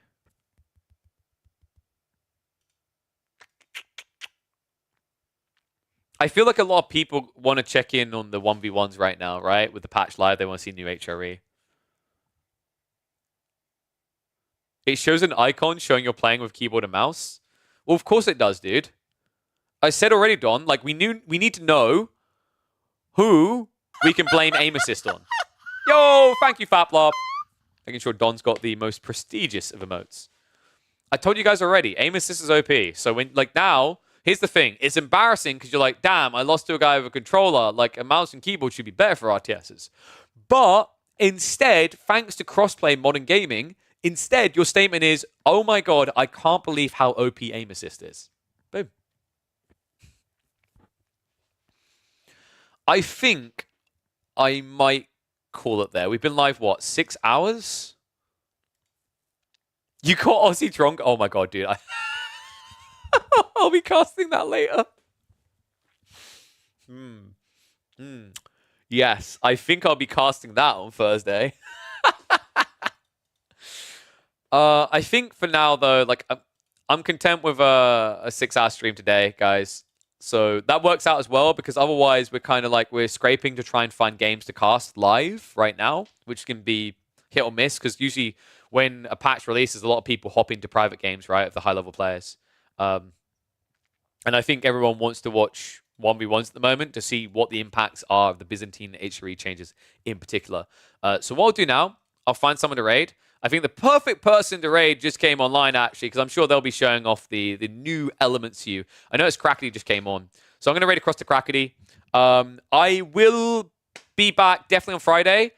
I feel like a lot of people want to check in on the 1v1s right now, right? With the patch live, they want to see new HRE. It shows an icon showing you're playing with keyboard and mouse. Well, of course it does, dude. I said already, Don, like we need to know who we can blame aim assist on. Yo, thank you, Faplop. Making sure Don's got the most prestigious of emotes. I told you guys already, aim assist is OP. So when, like now, here's the thing. It's embarrassing because you're like, damn, I lost to a guy with a controller. Like a mouse and keyboard should be better for RTSs. But instead, thanks to crossplay modern gaming, instead, your statement is, oh my god, I can't believe how OP aim assist is. Boom. I think I might call it there. We've been live, what, 6 hours? You caught Aussie drunk? Oh my god, dude. I'll be casting that later. Yes, I think I'll be casting that on Thursday. I think for now, though, like I'm content with a 6-hour stream today, guys. So that works out as well, because otherwise we're kind of like we're scraping to try and find games to cast live right now, which can be hit or miss, because usually when a patch releases, a lot of people hop into private games, right, of the high-level players. And I think everyone wants to watch 1v1s at the moment to see what the impacts are of the Byzantine HRE changes in particular. So what I'll do now, I'll find someone to raid. I think the perfect person to raid just came online, actually, because I'm sure they'll be showing off the new elements to you. I noticed Crackety just came on. So I'm going to raid across to Crackety. I will be back definitely on Friday.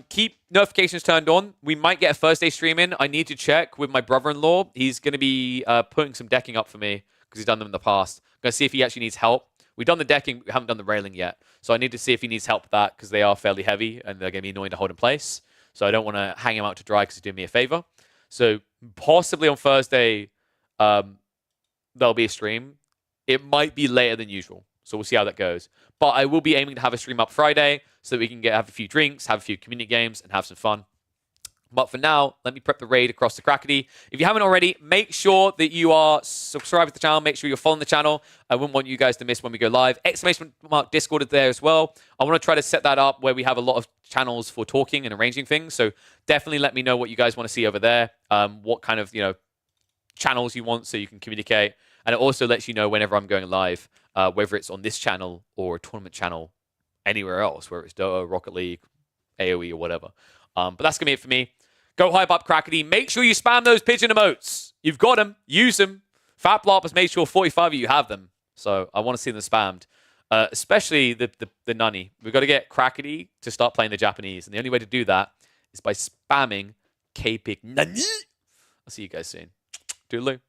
Keep notifications turned on. We might get a Thursday stream in. I need to check with my brother-in-law. He's going to be putting some decking up for me because he's done them in the past. I'm going to see if he actually needs help. We've done the decking. We haven't done the railing yet. So I need to see if he needs help with that because they are fairly heavy and they're going to be annoying to hold in place. So I don't want to hang him out to dry because he's doing me a favor. So possibly on Thursday, there'll be a stream. It might be later than usual. So we'll see how that goes. But I will be aiming to have a stream up Friday so that we can have a few drinks, have a few community games, and have some fun. But for now, let me prep the raid across the Crackety. If you haven't already, make sure that you are subscribed to the channel. Make sure you're following the channel. I wouldn't want you guys to miss when we go live. Exclamation mark Discord is there as well. I want to try to set that up where we have a lot of channels for talking and arranging things. So definitely let me know what you guys want to see over there. What kind of, channels you want so you can communicate. And it also lets you know whenever I'm going live, whether it's on this channel or a tournament channel anywhere else, whether it's Dota, Rocket League, AoE, or whatever. But that's going to be it for me. Go hype up Crackety. Make sure you spam those pigeon emotes. You've got them. Use them. FatBlop has made sure 45 of you have them. So I want to see them spammed. Especially the Nunny. We've got to get Crackety to start playing the Japanese. And the only way to do that is by spamming KPIC Nunny. I'll see you guys soon. Toodaloo.